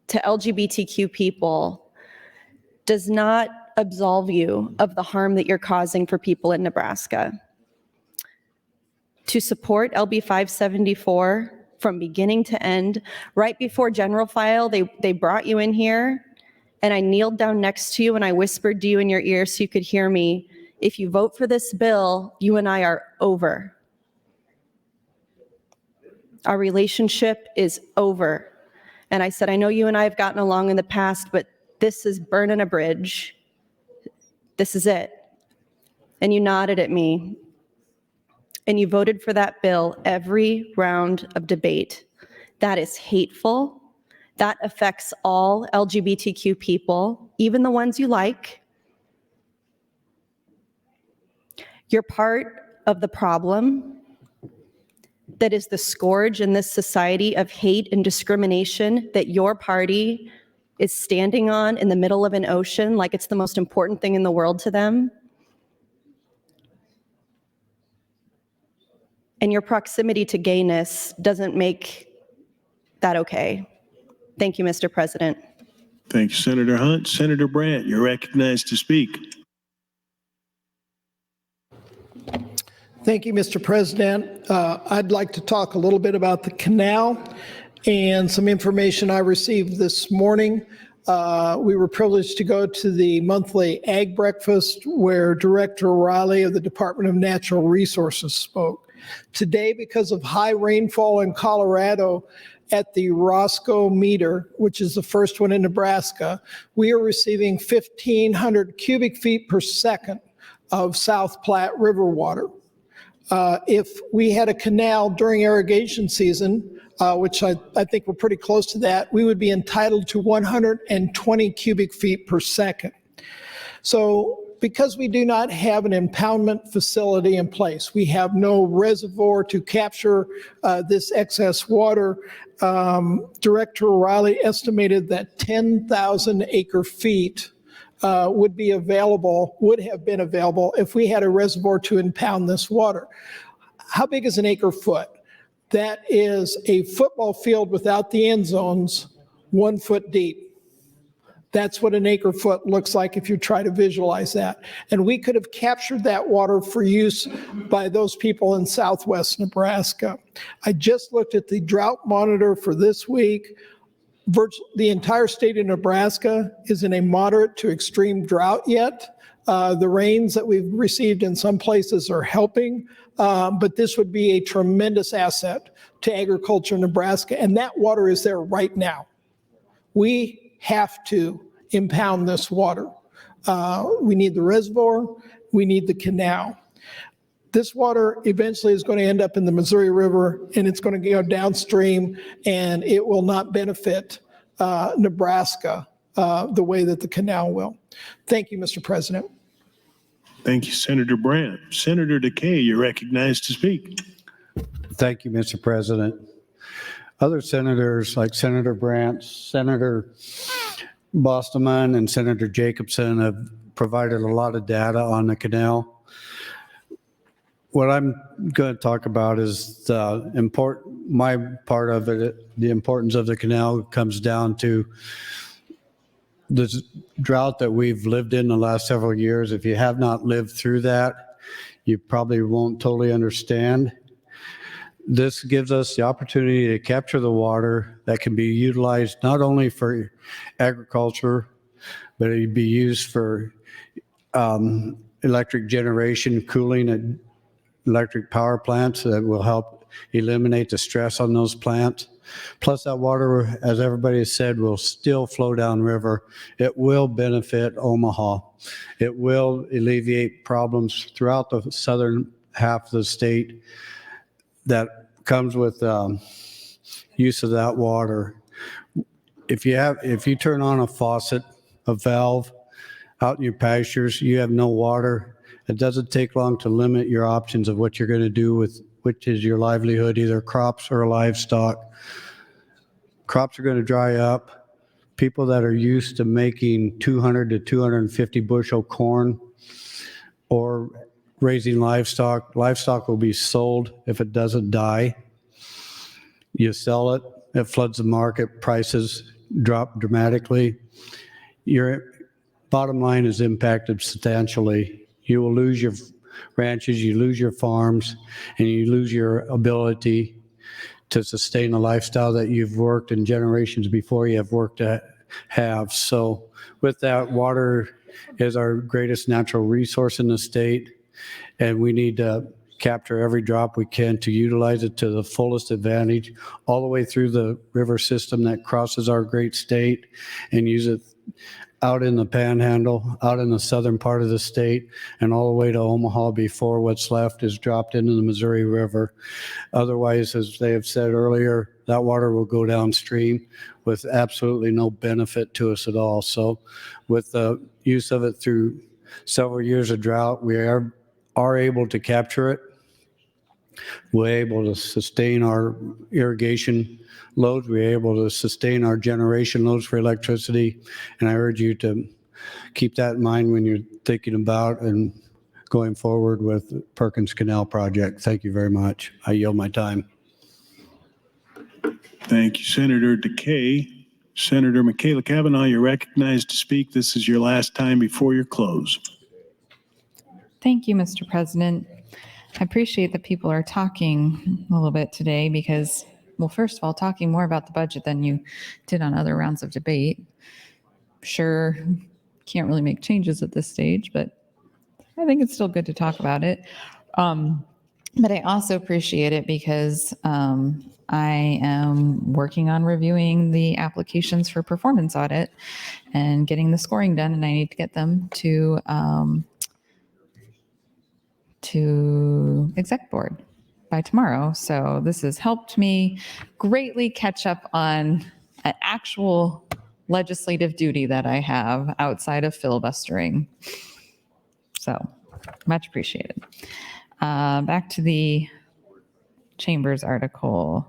to LGBTQ people does not absolve you of the harm that you're causing for people in Nebraska. To support LB 574 from beginning to end, right before general file, they brought you in here, and I kneeled down next to you and I whispered to you in your ear so you could hear me, if you vote for this bill, you and I are over. Our relationship is over. And I said, I know you and I have gotten along in the past, but this is burning a bridge. This is it. And you nodded at me. And you voted for that bill every round of debate. That is hateful. That affects all LGBTQ people, even the ones you like. You're part of the problem that is the scourge in this society of hate and discrimination that your party is standing on in the middle of an ocean like it's the most important thing in the world to them. And your proximity to gayness doesn't make that okay. Thank you, Mr. President. Thank you, Senator Hunt. Senator Brandt, you're recognized to speak. Thank you, Mr. President. I'd like to talk a little bit about the canal and some information I received this morning. We were privileged to go to the monthly Ag Breakfast where Director Riley of the Department of Natural Resources spoke. Today, because of high rainfall in Colorado at the Roscoe meter, which is the first one in Nebraska, we are receiving 1,500 cubic feet per second of South Platte River water. If we had a canal during irrigation season, which I think we're pretty close to that, we would be entitled to 120 cubic feet per second. So because we do not have an impoundment facility in place, we have no reservoir to capture this excess water, Director Riley estimated that 10,000 acre feet would have been available if we had a reservoir to impound this water. How big is an acre foot? That is a football field without the end zones, 1 foot deep. That's what an acre foot looks like if you try to visualize that. And we could have captured that water for use by those people in southwest Nebraska. I just looked at the drought monitor for this week. The entire state of Nebraska is in a moderate to extreme drought yet. The rains that we've received in some places are helping, but this would be a tremendous asset to agriculture in Nebraska, and that water is there right now. We have to impound this water. We need the reservoir, we need the canal. This water eventually is going to end up in the Missouri River, and it's going to go downstream, and it will not benefit Nebraska the way that the canal will. Thank you, Mr. President. Thank you, Senator Brandt. Senator Decay, you're recognized to speak. Thank you, Mr. President. Other senators like Senator Brandt, Senator Bostoman, and Senator Jacobson have provided a lot of data on the canal. What I'm going to talk about is my part of it. The importance of the canal comes down to the drought that we've lived in the last several years. If you have not lived through that, you probably won't totally understand. This gives us the opportunity to capture the water that can be utilized not only for agriculture, but it can be used for electric generation, cooling at electric power plants that will help eliminate the stress on those plants. Plus that water, as everybody has said, will still flow downriver. It will benefit Omaha. It will alleviate problems throughout the southern half of the state that comes with use of that water. If you turn on a faucet, a valve out in your pastures, you have no water. It doesn't take long to limit your options of what you're going to do with which is your livelihood, either crops or livestock. Crops are going to dry up. People that are used to making 200 to 250 bushel corn or raising livestock will be sold if it doesn't die. You sell it, it floods the market, prices drop dramatically. Your bottom line is impacted substantially. You will lose your ranches, you lose your farms, and you lose your ability to sustain a lifestyle that you've worked in generations before you have worked to have. So with that, water is our greatest natural resource in the state, and we need to capture every drop we can to utilize it to the fullest advantage all the way through the river system that crosses our great state, and use it out in the panhandle, out in the southern part of the state, and all the way to Omaha before what's left is dropped into the Missouri River. Otherwise, as they have said earlier, that water will go downstream with absolutely no benefit to us at all. So with the use of it through several years of drought, we are able to capture it. We're able to sustain our irrigation loads. We're able to sustain our generation loads for electricity. And I urge you to keep that in mind when you're thinking about and going forward with the Perkins Canal project. Thank you very much. I yield my time. Thank you, Senator Decay. Senator Michaela Cavanaugh, you're recognized to speak. This is your last time before your close. Thank you, Mr. President. I appreciate that people are talking a little bit today because, well, first of all, talking more about the budget than you did on other rounds of debate. Sure, can't really make changes at this stage, but I think it's still good to talk about it. But I also appreciate it because I am working on reviewing the applications for performance audit and getting the scoring done, and I need to get them to exec board by tomorrow. So this has helped me greatly catch up on an actual legislative duty that I have outside of filibustering. So much appreciated. Back to the Chambers article.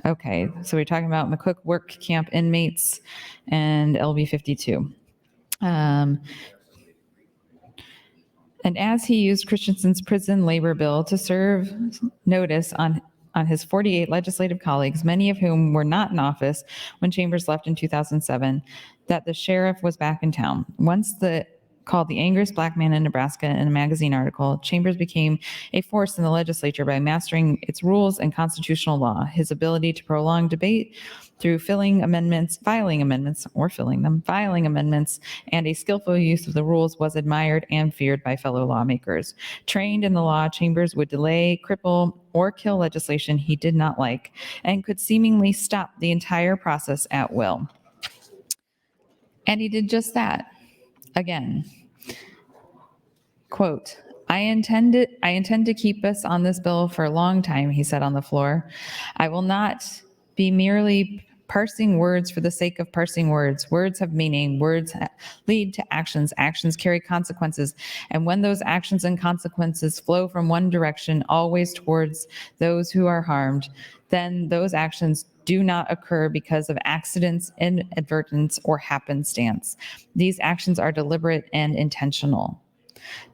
Okay, so we're talking about McCook work camp inmates and LB 52. And as he used Christensen's prison labor bill to serve notice on his 48 legislative colleagues, many of whom were not in office when Chambers left in 2007, that the sheriff was back in town. Once called the angriest black man in Nebraska in a magazine article, Chambers became a force in the legislature by mastering its rules and constitutional law. His ability to prolong debate through filing amendments, and a skillful use of the rules was admired and feared by fellow lawmakers. Trained in the law, Chambers would delay, cripple, or kill legislation he did not like, and could seemingly stop the entire process at will. And he did just that. Again, quote, I intend to keep us on this bill for a long time, he said on the floor. I will not be merely parsing words for the sake of parsing words. Words have meaning. Words lead to actions. Actions carry consequences. And when those actions and consequences flow from one direction, always towards those who are harmed, then those actions do not occur because of accidents, inadvertence, or happenstance. These actions are deliberate and intentional.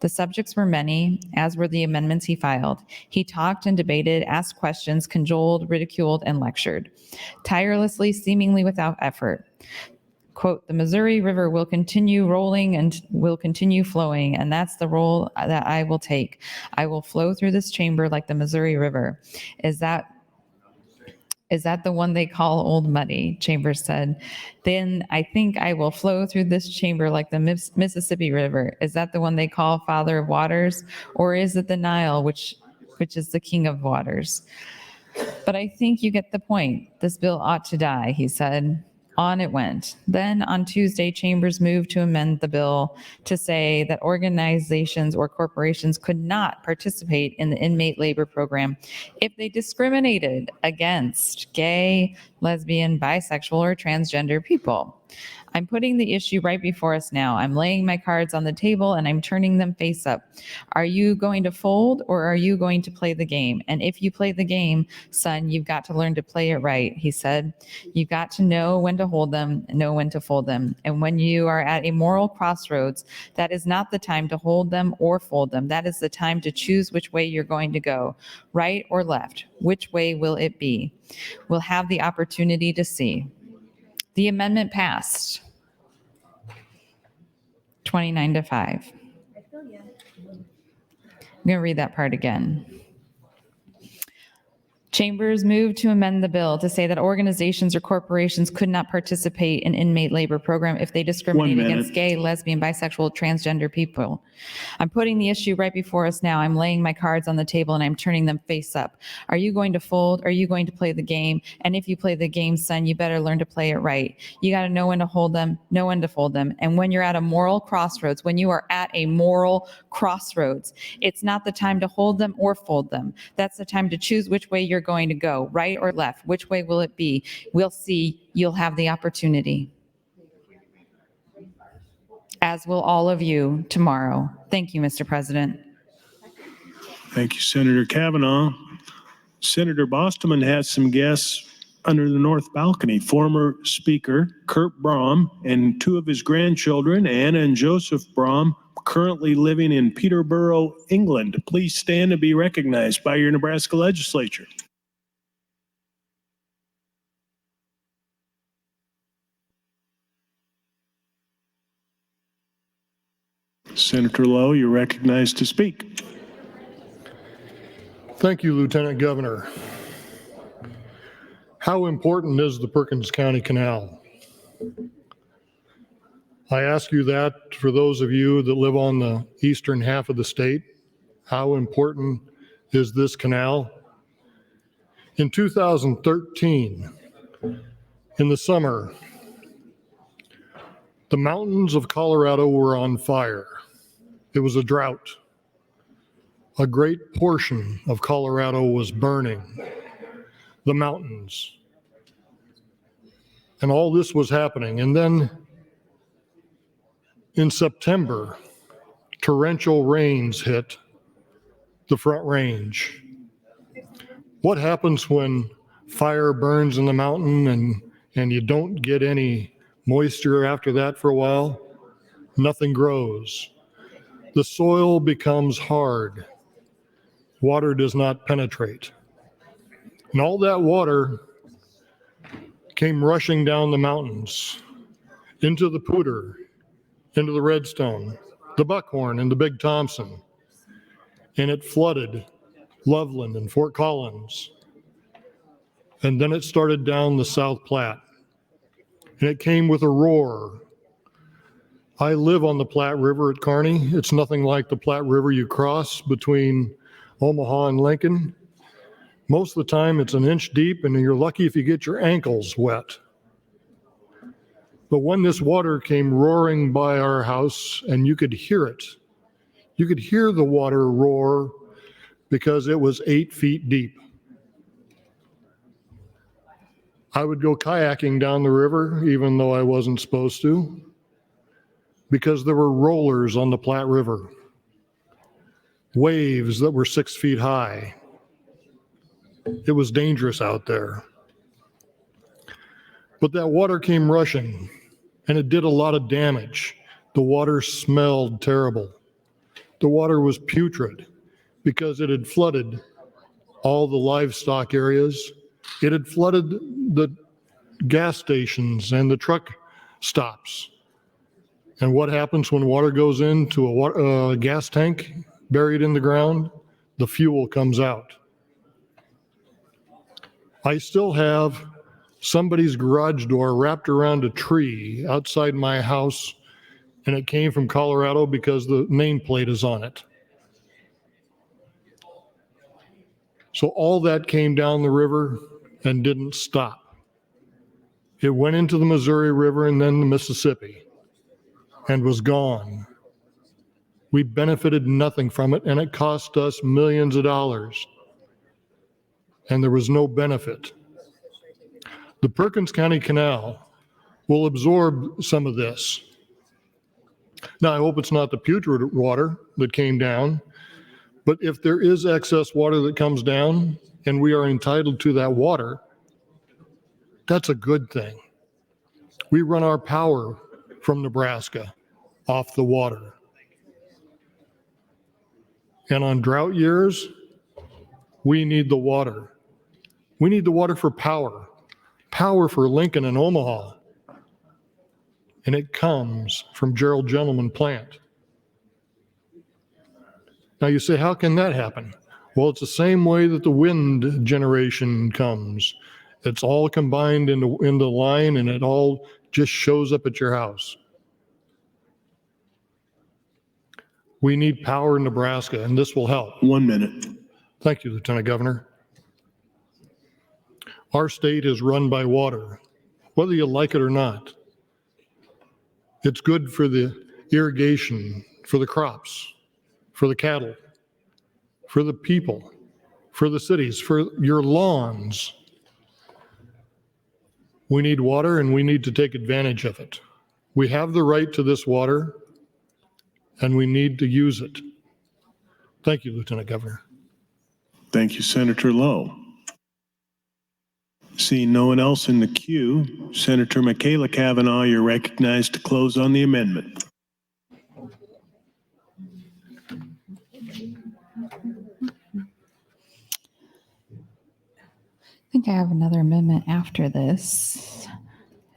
The subjects were many, as were the amendments he filed. He talked and debated, asked questions, cajoled, ridiculed, and lectured, tirelessly, seemingly without effort. Quote, the Missouri River will continue rolling and will continue flowing, and that's the role that I will take. I will flow through this chamber like the Missouri River. Is that the one they call Old Muddy? Chambers said. Then I think I will flow through this chamber like the Mississippi River. Is that the one they call Father of Waters? Or is it the Nile, which is the King of Waters? But I think you get the point. This bill ought to die, he said. On it went. Then on Tuesday, Chambers moved to amend the bill to say that organizations or corporations could not participate in the inmate labor program if they discriminated against gay, lesbian, bisexual, or transgender people. I'm putting the issue right before us now. I'm laying my cards on the table and I'm turning them face up. Are you going to fold or are you going to play the game? And if you play the game, son, you've got to learn to play it right, he said. You've got to know when to hold them, know when to fold them. And when you are at a moral crossroads, that is not the time to hold them or fold them. That is the time to choose which way you're going to go, right or left. Which way will it be? We'll have the opportunity to see. The amendment passed 29-5. I'm going to read that part again. Chambers moved to amend the bill to say that organizations or corporations could not participate in inmate labor program if they discriminate against gay, lesbian, bisexual, transgender people. I'm putting the issue right before us now. I'm laying my cards on the table and I'm turning them face up. Are you going to fold? Are you going to play the game? And if you play the game, son, you better learn to play it right. You got to know when to hold them, know when to fold them. And when you're at a moral crossroads, when you are at a moral crossroads, it's not the time to hold them or fold them. That's the time to choose which way you're going to go, right or left. Which way will it be? We'll see. You'll have the opportunity. As will all of you tomorrow. Thank you, Mr. President. Thank you, Senator Kavanaugh. Senator Bostoman has some guests under the north balcony. Former Speaker Kurt Braum and two of his grandchildren, Anna and Joseph Braum, currently living in Peterborough, England. Please stand and be recognized by your Nebraska Legislature. Senator Lowe, you're recognized to speak. Thank you, Lieutenant Governor. How important is the Perkins County Canal? I ask you that for those of you that live on the eastern half of the state. How important is this canal? In 2013, in the summer, the mountains of Colorado were on fire. It was a drought. A great portion of Colorado was burning. The mountains. And all this was happening. And then in September, torrential rains hit the Front Range. What happens when fire burns in the mountain and you don't get any moisture after that for a while? Nothing grows. The soil becomes hard. Water does not penetrate. And all that water came rushing down the mountains into the Poudre, into the Redstone, the Buckhorn, and the Big Thompson. And it flooded Loveland and Fort Collins. And then it started down the South Platte. And it came with a roar. I live on the Platte River at Kearney. It's nothing like the Platte River you cross between Omaha and Lincoln. Most of the time it's an inch deep and you're lucky if you get your ankles wet. But when this water came roaring by our house and you could hear it, you could hear the water roar because it was 8 feet deep. I would go kayaking down the river even though I wasn't supposed to because there were rollers on the Platte River. Waves that were 6 feet high. It was dangerous out there. But that water came rushing and it did a lot of damage. The water smelled terrible. The water was putrid because it had flooded all the livestock areas. It had flooded the gas stations and the truck stops. And what happens when water goes into a gas tank buried in the ground? The fuel comes out. I still have somebody's garage door wrapped around a tree outside my house, and it came from Colorado because the nameplate is on it. So all that came down the river and didn't stop. It went into the Missouri River and then the Mississippi and was gone. We benefited nothing from it, and it cost us millions of dollars. And there was no benefit. The Perkins County Canal will absorb some of this. Now, I hope it's not the putrid water that came down, but if there is excess water that comes down and we are entitled to that water, that's a good thing. We run our power from Nebraska off the water. And on drought years, we need the water. We need the water for power for Lincoln and Omaha. And it comes from Gerald Gentleman Plant. Now you say, how can that happen? Well, it's the same way that the wind generation comes. It's all combined into line and it all just shows up at your house. We need power in Nebraska, and this will help. 1 minute. Thank you, Lieutenant Governor. Our state is run by water, whether you like it or not. It's good for the irrigation, for the crops, for the cattle, for the people, for the cities, for your lawns. We need water and we need to take advantage of it. We have the right to this water and we need to use it. Thank you, Lieutenant Governor. Thank you, Senator Lowe. Seeing no one else in the queue, Senator Michaela Cavanaugh, you're recognized to close on the amendment. I think I have another amendment after this.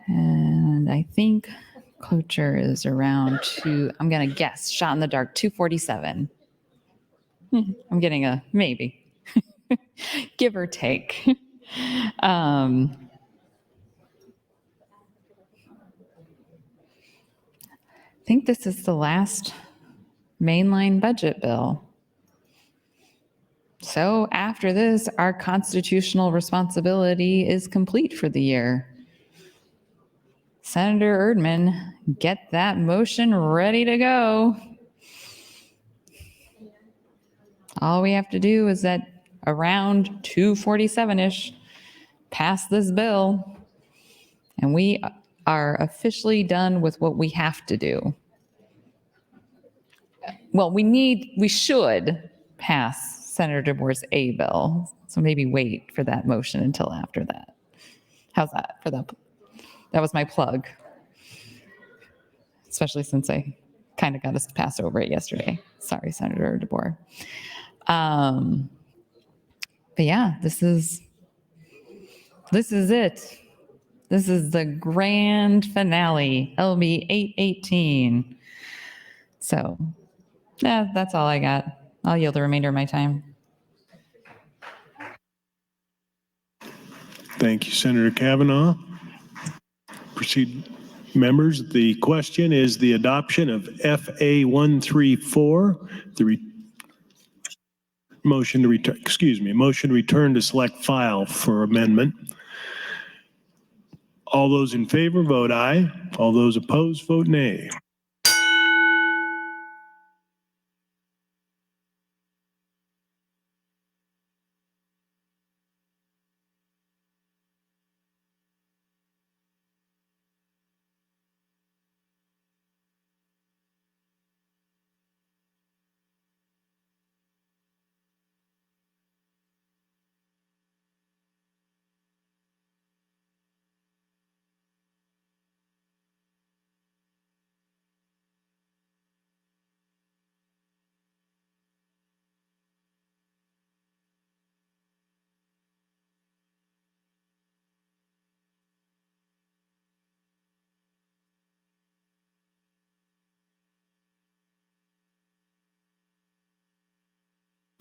And I think cloture is around I'm going to guess, shot in the dark, 247. I'm getting a maybe. give or take. I think this is the last mainline budget bill. So after this, our constitutional responsibility is complete for the year. Senator Erdman, get that motion ready to go. All we have to do is at around 2:47-ish, pass this bill, and we are officially done with what we have to do. Well, we should pass Senator DeBoer's A bill, so maybe wait for that motion until after that. How's that for that? That was my plug, especially since I kind of got us to pass over it yesterday. Sorry, Senator DeBoer. But yeah, this is it. This is the grand finale, LB 818. So yeah, that's all I got. I'll yield the remainder of my time. Thank you, Senator Kavanaugh. Proceed, members. The question is the adoption of FA 134, motion to return to select file for amendment. All those in favor vote aye. All those opposed vote nay.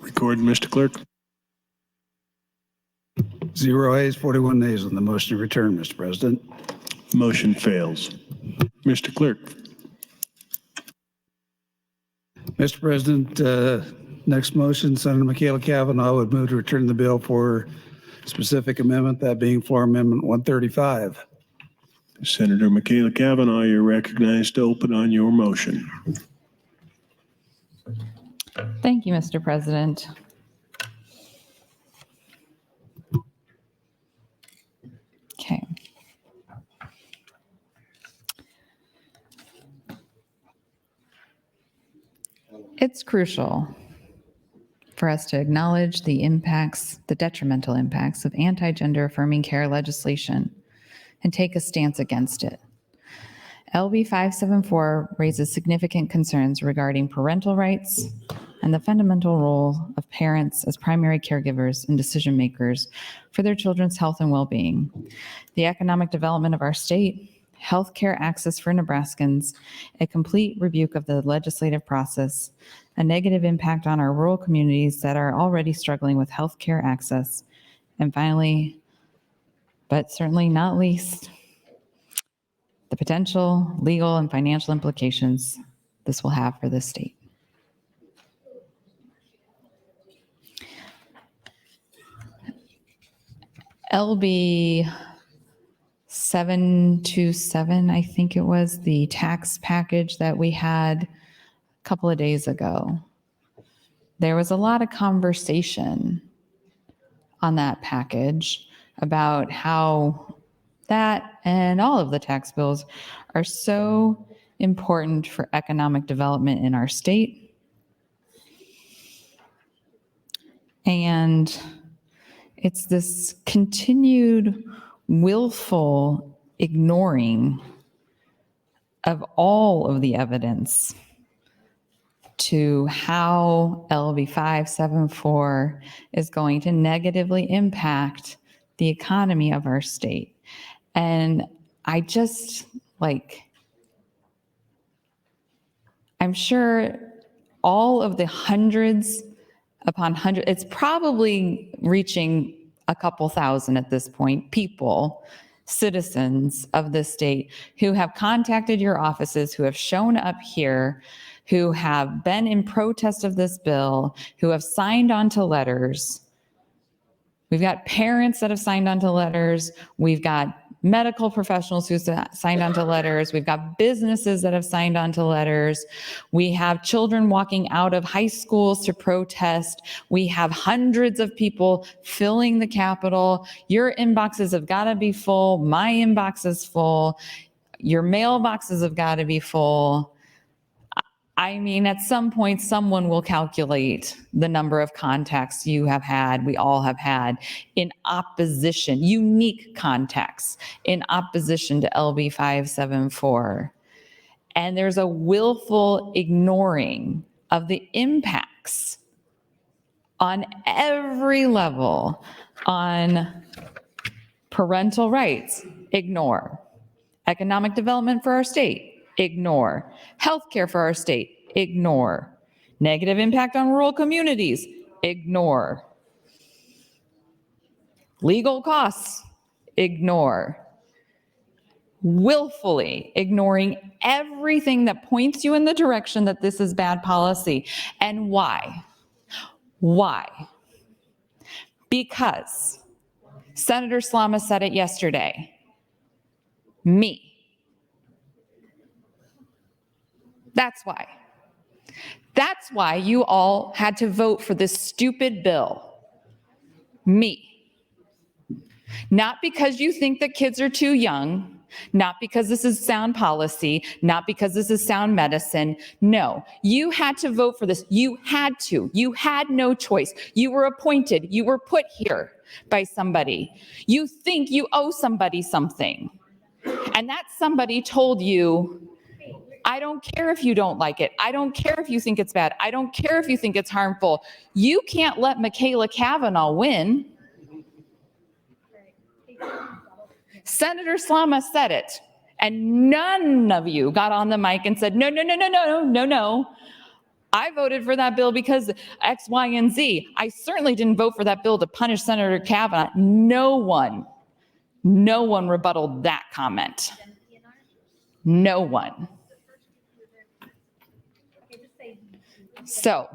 Record, Mr. Clerk. 0 ayes, 41 nays on the motion to return, Mr. President. Motion fails. Mr. Clerk. Mr. President, next motion, Senator Michaela Kavanaugh would move to return the bill for specific amendment, that being Floor Amendment 135. Senator Michaela Kavanaugh, you're recognized to open on your motion. Thank you, Mr. President. Okay. It's crucial for us to acknowledge the detrimental impacts of anti-gender affirming care legislation and take a stance against it. LB 574 raises significant concerns regarding parental rights and the fundamental role of parents as primary caregivers and decision makers for their children's health and well-being, the economic development of our state, healthcare access for Nebraskans, a complete rebuke of the legislative process, a negative impact on our rural communities that are already struggling with healthcare access, and finally, but certainly not least, the potential legal and financial implications this will have for this state. LB 727, I think it was, the tax package that we had a couple of days ago. There was a lot of conversation on that package about how that and all of the tax bills are so important for economic development in our state. And it's this continued willful ignoring of all of the evidence to how LB 574 is going to negatively impact the economy of our state. And I just, I'm sure all of the hundreds upon hundreds, it's probably reaching a couple thousand at this point, people, citizens of this state who have contacted your offices, who have shown up here, who have been in protest of this bill, who have signed on to letters. We've got parents that have signed on to letters. We've got medical professionals who signed on to letters. We've got businesses that have signed on to letters. We have children walking out of high schools to protest. We have hundreds of people filling the Capitol. Your inboxes have got to be full. My inbox is full. Your mailboxes have got to be full. I mean, at some point, someone will calculate the number of contacts you have had, we all have had, in opposition, unique contacts in opposition to LB 574. And there's a willful ignoring of the impacts on every level on parental rights, ignore. Economic development for our state, ignore. Healthcare for our state, ignore. Negative impact on rural communities, ignore. Legal costs, ignore. Willfully ignoring everything that points you in the direction that this is bad policy. And why? Why? Because Senator Slama said it yesterday. Me. That's why. That's why you all had to vote for this stupid bill. Me. Not because you think that kids are too young, not because this is sound policy, not because this is sound medicine. No, you had to vote for this. You had to. You had no choice. You were appointed. You were put here by somebody. You think you owe somebody something. And that somebody told you, I don't care if you don't like it. I don't care if you think it's bad. I don't care if you think it's harmful. You can't let Michaela Cavanaugh win. Senator Slama said it, and none of you got on the mic and said, no, no, no, no, no, no, no. I voted for that bill because X, Y, and Z. I certainly didn't vote for that bill to punish Senator Cavanaugh. No one rebutted that comment. No one. So,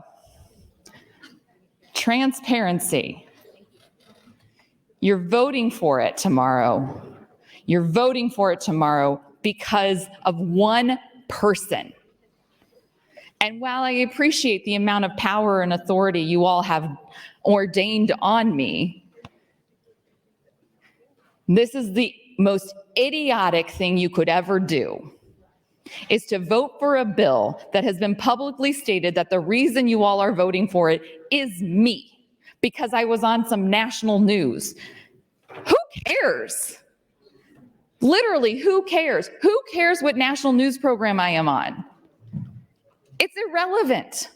transparency. You're voting for it tomorrow. You're voting for it tomorrow because of one person. And while I appreciate the amount of power and authority you all have ordained on me, this is the most idiotic thing you could ever do, is to vote for a bill that has been publicly stated that the reason you all are voting for it is me, because I was on some national news. Who cares? Literally, who cares? Who cares what national news program I am on? It's irrelevant.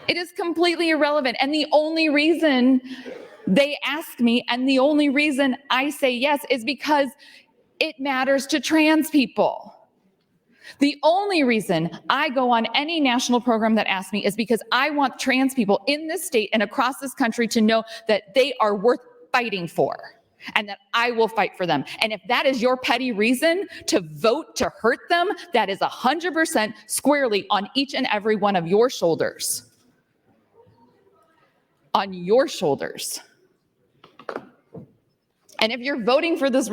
It is completely irrelevant. And the only reason they ask me and the only reason I say yes is because it matters to trans people. The only reason I go on any national program that asks me is because I want trans people in this state and across this country to know that they are worth fighting for and that I will fight for them. And if that is your petty reason to vote to hurt them, that is 100% squarely on each and every one of your shoulders. On your shoulders. And if you're voting for this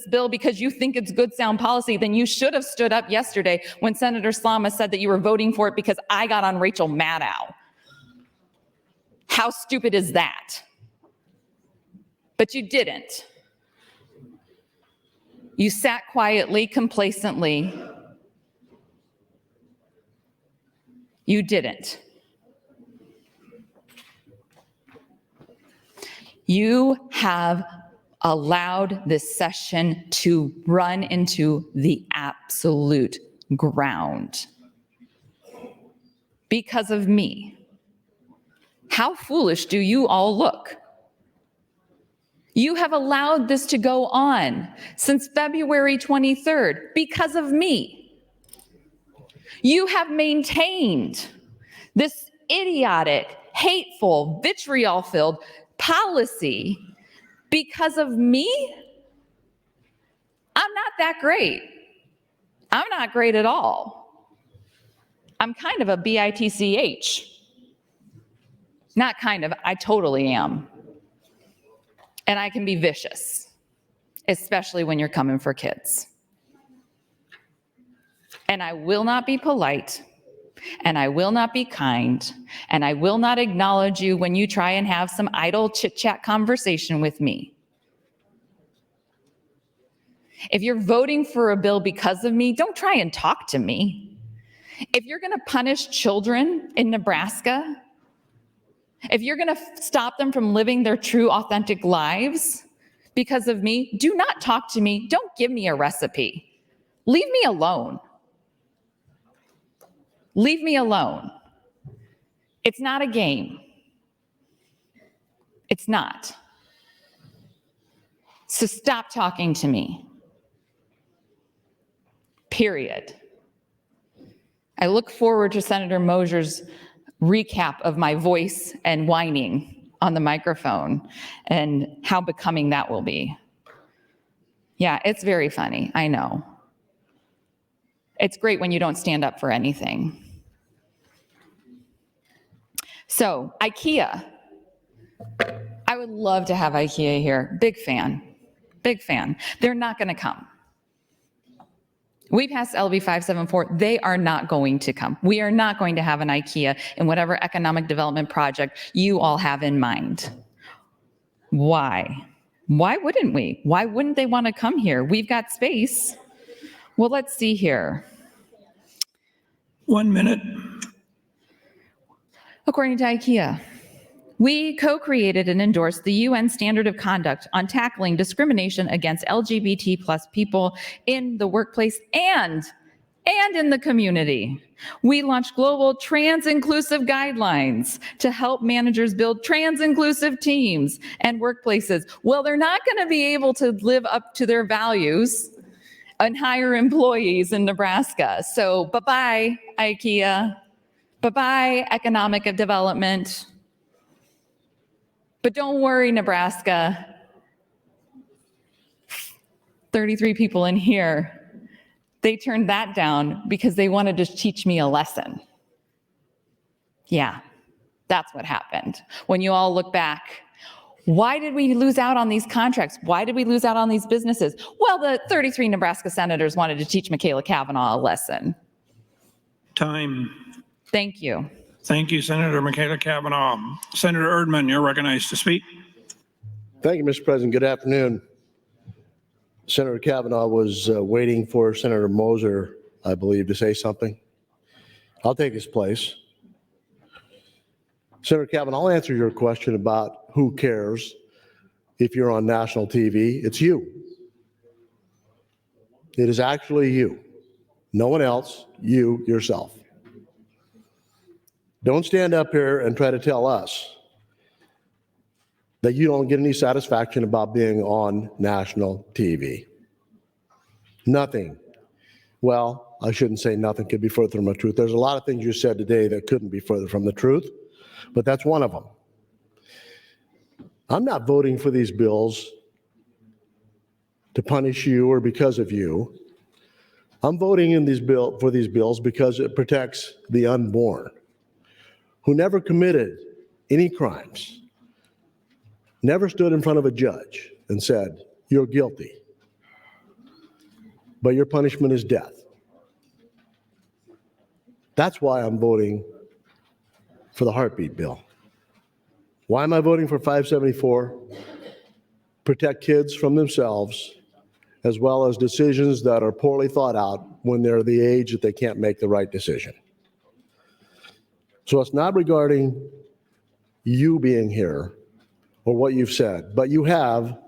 bill because you think it's good sound policy, then you should have stood up yesterday when Senator Slama said that you were voting for it because I got on Rachel Maddow. How stupid is that? But you didn't. You sat quietly, complacently. You didn't. You have allowed this session to run into the absolute ground because of me. How foolish do you all look? You have allowed this to go on since February 23rd because of me. You have maintained this idiotic, hateful, vitriol-filled policy because of me? I'm not that great. I'm not great at all. I'm kind of a bitch. Not kind of, I totally am. And I can be vicious, especially when you're coming for kids. And I will not be polite, and I will not be kind, and I will not acknowledge you when you try and have some idle chit-chat conversation with me. If you're voting for a bill because of me, don't try and talk to me. If you're going to punish children in Nebraska, if you're going to stop them from living their true, authentic lives because of me, do not talk to me. Don't give me a recipe. Leave me alone. Leave me alone. It's not a game. It's not. So stop talking to me. Period. I look forward to Senator Moser's recap of my voice and whining on the microphone and how becoming that will be. Yeah, it's very funny, I know. It's great when you don't stand up for anything. So, IKEA. I would love to have IKEA here. Big fan. Big fan. They're not going to come. We passed LB 574. They are not going to come. We are not going to have an IKEA in whatever economic development project you all have in mind. Why? Why wouldn't we? Why wouldn't they want to come here? We've got space. Well, let's see here. 1 minute. According to IKEA, we co-created and endorsed the UN Standard of Conduct on tackling discrimination against LGBT plus people in the workplace and in the community. We launched global trans-inclusive guidelines to help managers build trans-inclusive teams and workplaces. Well, they're not going to be able to live up to their values and hire employees in Nebraska. So bye-bye, IKEA. Bye-bye, economic development. But don't worry, Nebraska. 33 people in here, they turned that down because they wanted to teach me a lesson. Yeah, that's what happened. When you all look back, why did we lose out on these contracts? Why did we lose out on these businesses? Well, the 33 Nebraska senators wanted to teach Michaela Cavanaugh a lesson. Time. Thank you. Thank you, Senator Michaela Cavanaugh. Senator Erdman, you're recognized to speak. Thank you, Mr. President. Good afternoon. Senator Cavanaugh was waiting for Senator Moser, I believe, to say something. I'll take his place. Senator Cavanaugh, I'll answer your question about who cares if you're on national TV. It's you. It is actually you. No one else, you yourself. Don't stand up here and try to tell us that you don't get any satisfaction about being on national TV. Nothing. Well, I shouldn't say nothing could be further from the truth. There's a lot of things you said today that couldn't be further from the truth, but that's one of them. I'm not voting for these bills to punish you or because of you. I'm voting for these bills because it protects the unborn who never committed any crimes, never stood in front of a judge and said, "You're guilty, but your punishment is death." That's why I'm voting for the heartbeat bill. Why am I voting for 574? Protect kids from themselves, as well as decisions that are poorly thought out when they're the age that they can't make the right decision. So it's not regarding you being here or what you've said, but you have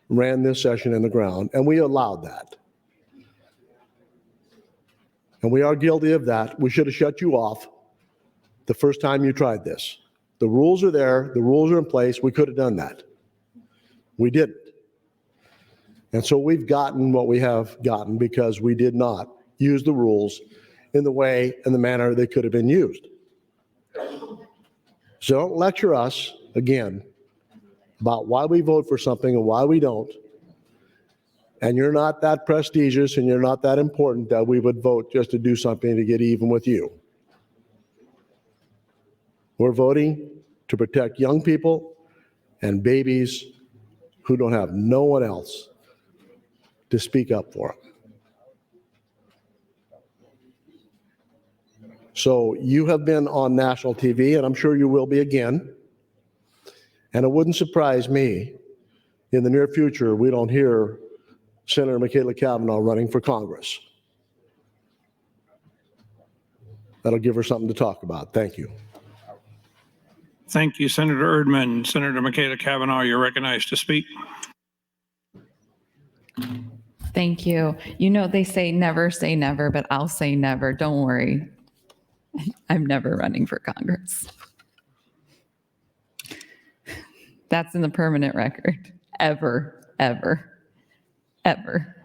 ran this session in the ground, and we allowed that. And we are guilty of that. We should have shut you off the first time you tried this. The rules are there. The rules are in place. We could have done that. We didn't. And so we've gotten what we have gotten because we did not use the rules in the way and the manner they could have been used. So don't lecture us again about why we vote for something and why we don't. And you're not that prestigious and you're not that important that we would vote just to do something to get even with you. We're voting to protect young people and babies who don't have no one else to speak up for them. So you have been on national TV, and I'm sure you will be again. And it wouldn't surprise me in the near future we don't hear Senator Michaela Cavanaugh running for Congress. That'll give her something to talk about. Thank you. Thank you, Senator Erdman. Senator Michaela Cavanaugh, you're recognized to speak. Thank you. You know, they say never, but I'll say never. Don't worry. I'm never running for Congress. That's in the permanent record. Ever, ever, ever.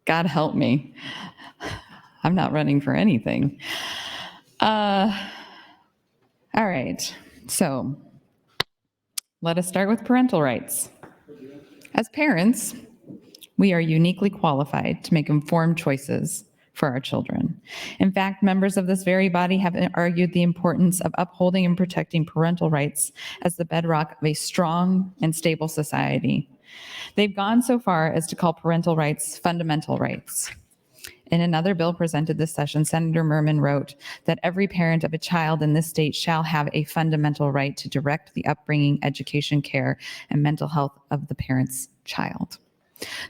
God help me. I'm not running for anything. All right. So let us start with parental rights. As parents, we are uniquely qualified to make informed choices for our children. In fact, members of this very body have argued the importance of upholding and protecting parental rights as the bedrock of a strong and stable society. They've gone so far as to call parental rights fundamental rights. In another bill presented this session, Senator Merman wrote that every parent of a child in this state shall have a fundamental right to direct the upbringing, education, care, and mental health of the parent's child.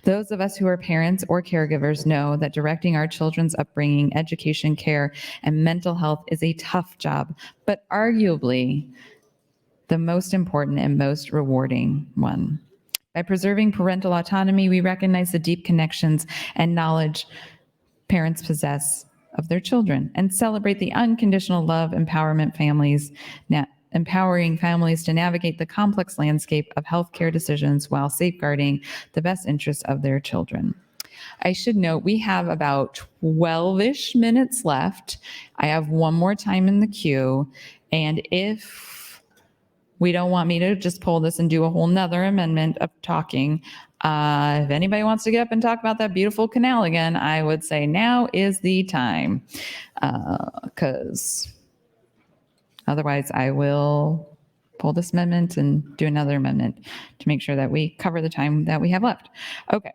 Those of us who are parents or caregivers know that directing our children's upbringing, education, care, and mental health is a tough job, but arguably the most important and most rewarding one. By preserving parental autonomy, we recognize the deep connections and knowledge parents possess of their children and celebrate the unconditional love, empowering families to navigate the complex landscape of healthcare decisions while safeguarding the best interests of their children. I should note we have about 12-ish minutes left. I have one more time in the queue, and if we don't want me to just pull this and do a whole nother amendment of talking, if anybody wants to get up and talk about that beautiful canal again, I would say now is the time, because otherwise I will pull this amendment and do another amendment to make sure that we cover the time that we have left. Okay.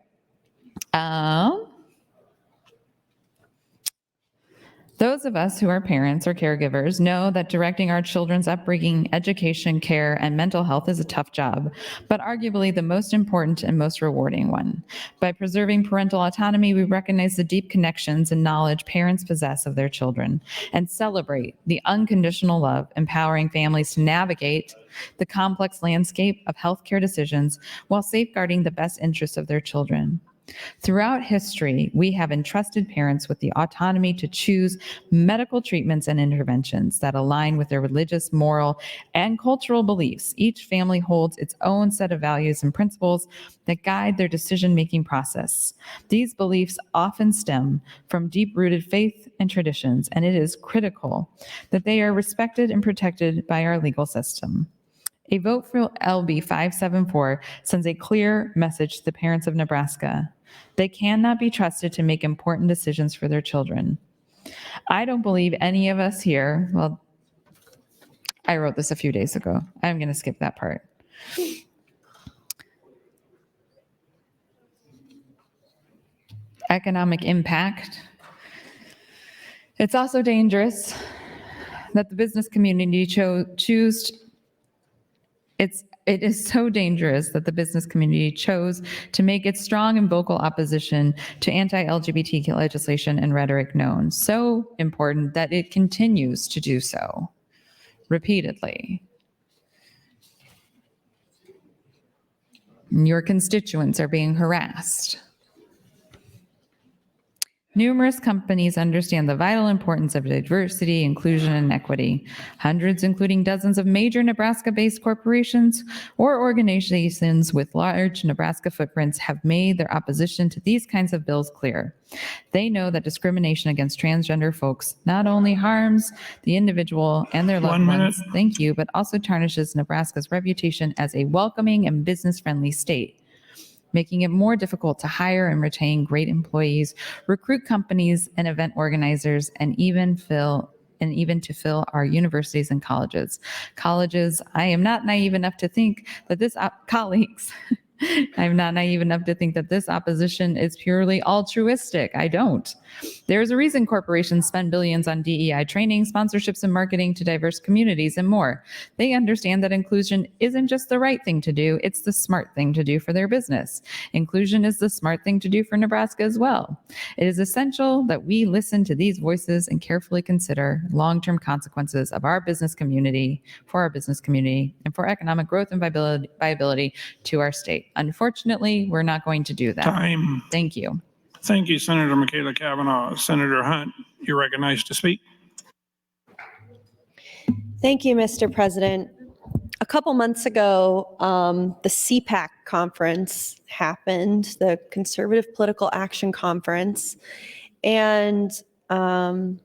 Those of us who are parents or caregivers know that directing our children's upbringing, education, care, and mental health is a tough job, but arguably the most important and most rewarding one. By preserving parental autonomy, we recognize the deep connections and knowledge parents possess of their children and celebrate the unconditional love, empowering families to navigate the complex landscape of healthcare decisions while safeguarding the best interests of their children. Throughout history, we have entrusted parents with the autonomy to choose medical treatments and interventions that align with their religious, moral, and cultural beliefs. Each family holds its own set of values and principles that guide their decision-making process. These beliefs often stem from deep-rooted faith and traditions, and it is critical that they are respected and protected by our legal system. A vote for LB 574 sends a clear message to the parents of Nebraska. They cannot be trusted to make important decisions for their children. I don't believe any of us here, well, I wrote this a few days ago. I'm going to skip that part. Economic impact. It's also dangerous that the business community It is so dangerous that the business community chose to make its strong and vocal opposition to anti-LGBT legislation and rhetoric known. So important that it continues to do so repeatedly. Your constituents are being harassed. Numerous companies understand the vital importance of diversity, inclusion, and equity. Hundreds, including dozens of major Nebraska-based corporations or organizations with large Nebraska footprints, have made their opposition to these kinds of bills clear. They know that discrimination against transgender folks not only harms the individual and their loved ones, thank you, but also tarnishes Nebraska's reputation as a welcoming and business-friendly state, making it more difficult to hire and retain great employees, recruit companies and event organizers, and even to fill our universities and colleges. I am not naive enough to think that I'm not naive enough to think that this opposition is purely altruistic. I don't. There's a reason corporations spend billions on DEI training, sponsorships, and marketing to diverse communities and more. They understand that inclusion isn't just the right thing to do, it's the smart thing to do for their business. Inclusion is the smart thing to do for Nebraska as well. It is essential that we listen to these voices and carefully consider long-term consequences of our business community, and for economic growth and viability to our state. Unfortunately, we're not going to do that. Time. Thank you. Thank you, Senator Michaela Cavanaugh. Senator Hunt, you're recognized to speak. Thank you, Mr. President. A couple months ago, the CPAC conference happened, the Conservative Political Action Conference, and I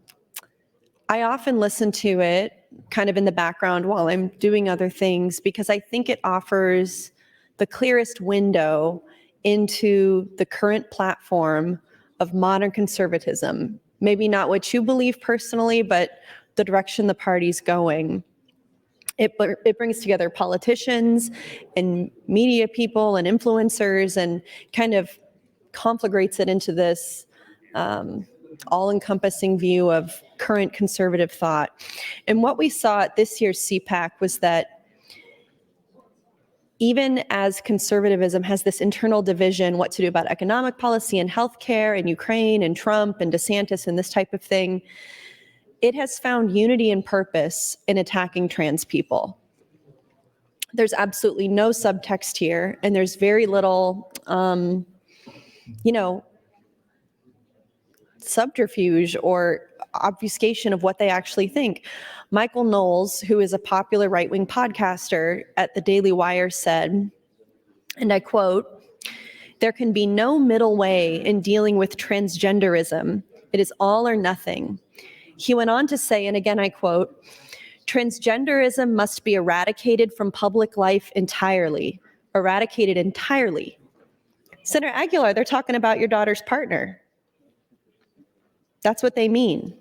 often listen to it kind of in the background while I'm doing other things because I think it offers the clearest window into the current platform of modern conservatism. Maybe not what you believe personally, but the direction the party's going. It brings together politicians and media people and influencers and kind of conflagrates it into this all-encompassing view of current conservative thought. And what we saw at this year's CPAC was that even as conservatism has this internal division, what to do about economic policy and healthcare and Ukraine and Trump and DeSantis and this type of thing, it has found unity and purpose in attacking trans people. There's absolutely no subtext here, and there's very little, subterfuge or obfuscation of what they actually think. Michael Knowles, who is a popular right-wing podcaster at the Daily Wire, said, and I quote, "There can be no middle way in dealing with transgenderism. It is all or nothing." He went on to say, and again I quote, "Transgenderism must be eradicated from public life entirely. Eradicated entirely." Senator Aguilar, they're talking about your daughter's partner. That's what they mean.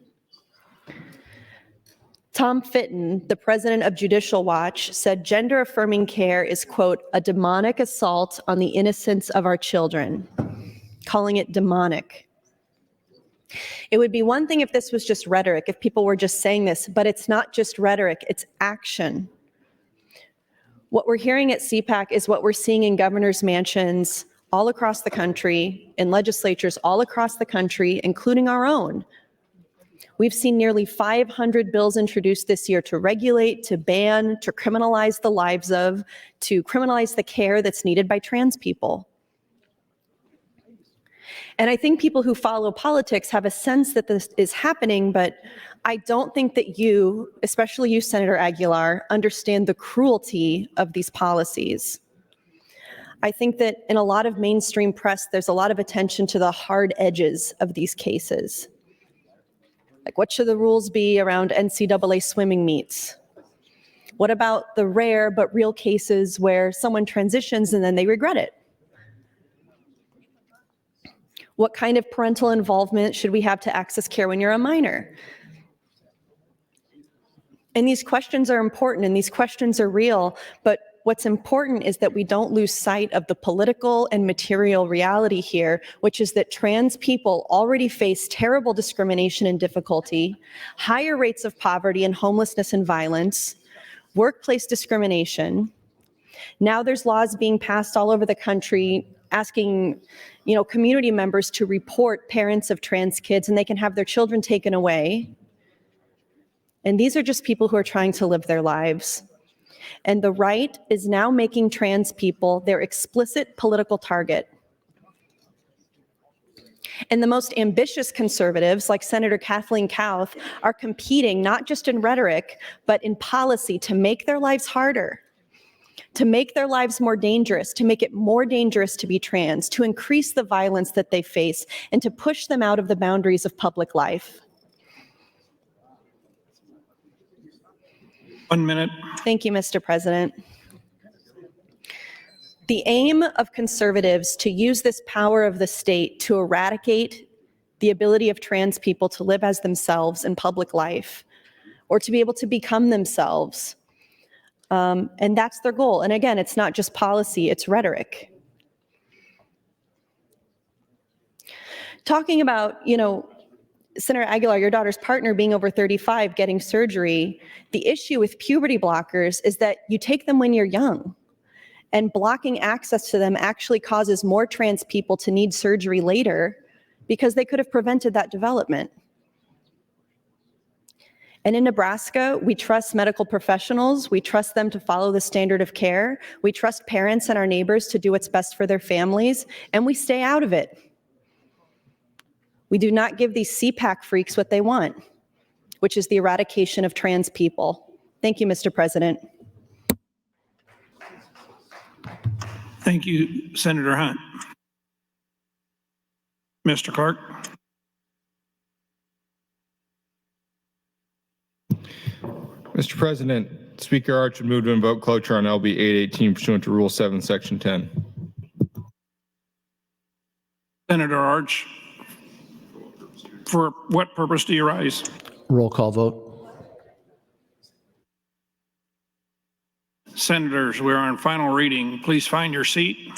Tom Fitton, the president of Judicial Watch, said gender-affirming care is, quote, "a demonic assault on the innocence of our children," calling it demonic. It would be one thing if this was just rhetoric, if people were just saying this, but it's not just rhetoric, it's action. What we're hearing at CPAC is what we're seeing in governors' mansions all across the country, in legislatures all across the country, including our own. We've seen nearly 500 bills introduced this year to regulate, to ban, to criminalize the lives of, to criminalize the care that's needed by trans people. And I think people who follow politics have a sense that this is happening, but I don't think that you, especially you, Senator Aguilar, understand the cruelty of these policies. I think that in a lot of mainstream press, there's a lot of attention to the hard edges of these cases. Like, what should the rules be around NCAA swimming meets? What about the rare but real cases where someone transitions and then they regret it? What kind of parental involvement should we have to access care when you're a minor? And these questions are important and these questions are real, but what's important is that we don't lose sight of the political and material reality here, which is that trans people already face terrible discrimination and difficulty, higher rates of poverty and homelessness and violence, workplace discrimination. Now there's laws being passed all over the country asking, community members to report parents of trans kids and they can have their children taken away. And these are just people who are trying to live their lives. And the right is now making trans people their explicit political target. And the most ambitious conservatives, like Senator Kathleen Kauth, are competing not just in rhetoric, but in policy to make their lives harder, to make their lives more dangerous, to make it more dangerous to be trans, to increase the violence that they face, and to push them out of the boundaries of public life. 1 minute. Thank you, Mr. President. The aim of conservatives to use this power of the state to eradicate the ability of trans people to live as themselves in public life or to be able to become themselves. And that's their goal. And again, it's not just policy, it's rhetoric. Talking about, Senator Aguilar, your daughter's partner being over 35, getting surgery, the issue with puberty blockers is that you take them when you're young. And blocking access to them actually causes more trans people to need surgery later because they could have prevented that development. And in Nebraska, we trust medical professionals. We trust them to follow the standard of care. We trust parents and our neighbors to do what's best for their families, and we stay out of it. We do not give these CPAC freaks what they want, which is the eradication of trans people. Thank you, Mr. President. Thank you, Senator Hunt. Mr. Clark. Mr. President, Speaker Arch would move to invoke cloture on LB 818 pursuant to Rule 7, Section 10. Senator Arch, for what purpose do you rise? Roll call vote. Senators, we're on final reading. Please find your seat.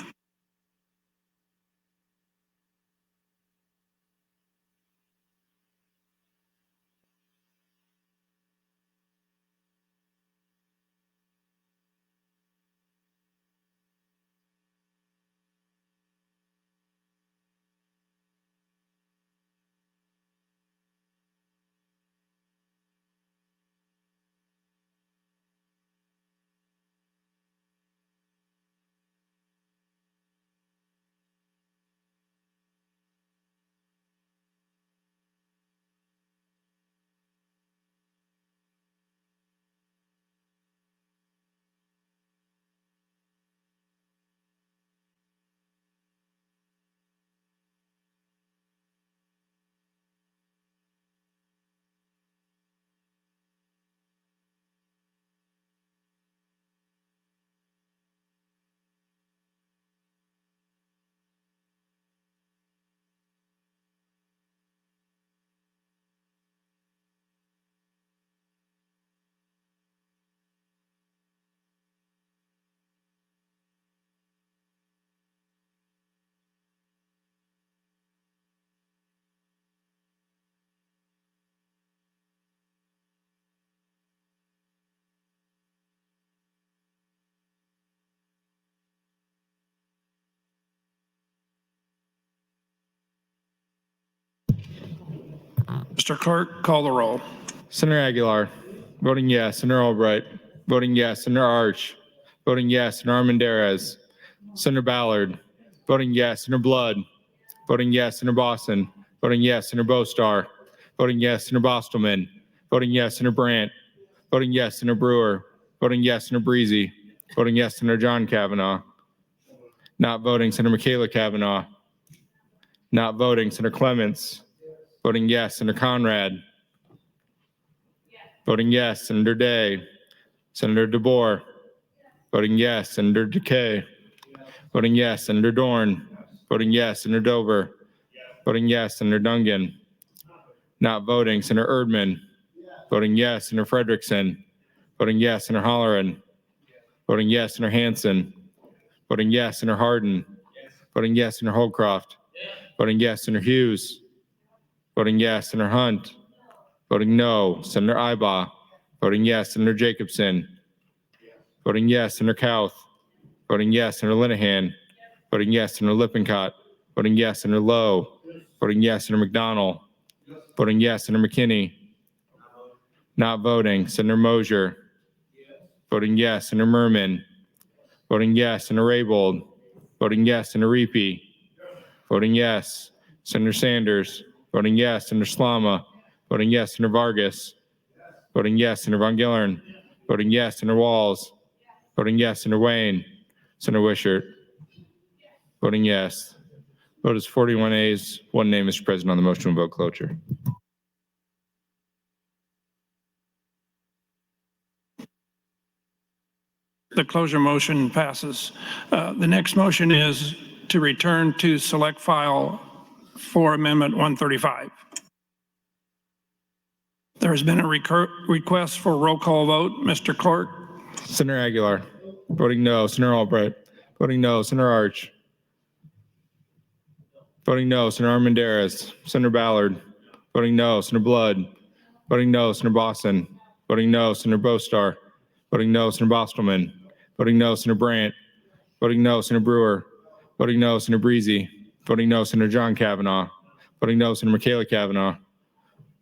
Mr. Clerk, call the roll. Senator Aguilar, voting yes. Senator Albright, voting yes. Senator Arch, voting yes. Senator Armendariz, Senator Ballard, voting yes. Senator Blood, voting yes. Senator Boston, voting yes. Senator Bostar, voting yes. Senator Bostelman, voting yes. Senator Brandt, voting yes. Senator Brewer, voting yes. Senator Breezy, voting yes. Senator John Kavanaugh, not voting. Senator Michaela Kavanaugh, not voting. Senator Clements, voting yes. Senator Conrad, voting yes. Senator Day, Senator DeBoer, voting yes. Senator DeKay, voting yes. Senator Dorn, voting yes. Senator Dover, voting yes. Senator Dungan, not voting. Senator Erdman, voting yes. Senator Frederickson, voting yes. Senator Holleran, voting yes. Senator Hansen, voting yes. Senator Hardin, voting yes. Senator Holcroft, voting yes. Senator Hughes, voting yes. Senator Hunt, voting no. Senator Ibaugh, voting yes. Senator Jacobson, voting yes. Senator Kauth, voting yes. Senator Linehan, voting yes. Senator Lippincott, voting yes. Senator Lowe, voting yes. Senator McDonald, voting yes. Senator McKinney, not voting. Senator Mosier, voting yes. Senator Merman, voting yes. Senator Raybold, voting yes. Senator Reapy, voting yes. Senator Sanders. Voting yes. Senator Slama. Voting yes. Senator Vargas. Voting yes. Senator Von Gillern. Voting yes. Senator Walls. Voting yes. Senator Wayne. Senator Wishart. Voting yes. Vote is 41 ayes, 1 nay, Mr. President, on the motion to invoke cloture. The closure motion passes. The next motion is to return to select file for Amendment 135. There has been a request for roll call vote. Mr. Clerk. Senator Aguilar. Voting no. Senator Albright. Voting no. Senator Arch. Voting no. Senator Armendariz. Senator Ballard. Voting no. Senator Blood. Voting no. Senator Boston. Voting no. Senator Bostar. Voting no. Senator Bostelman. Voting no. Senator Brandt. Voting no. Senator Brewer. Voting no. Senator Breezy. Voting no. Senator John Kavanaugh. Voting no. Senator Michaela Kavanaugh.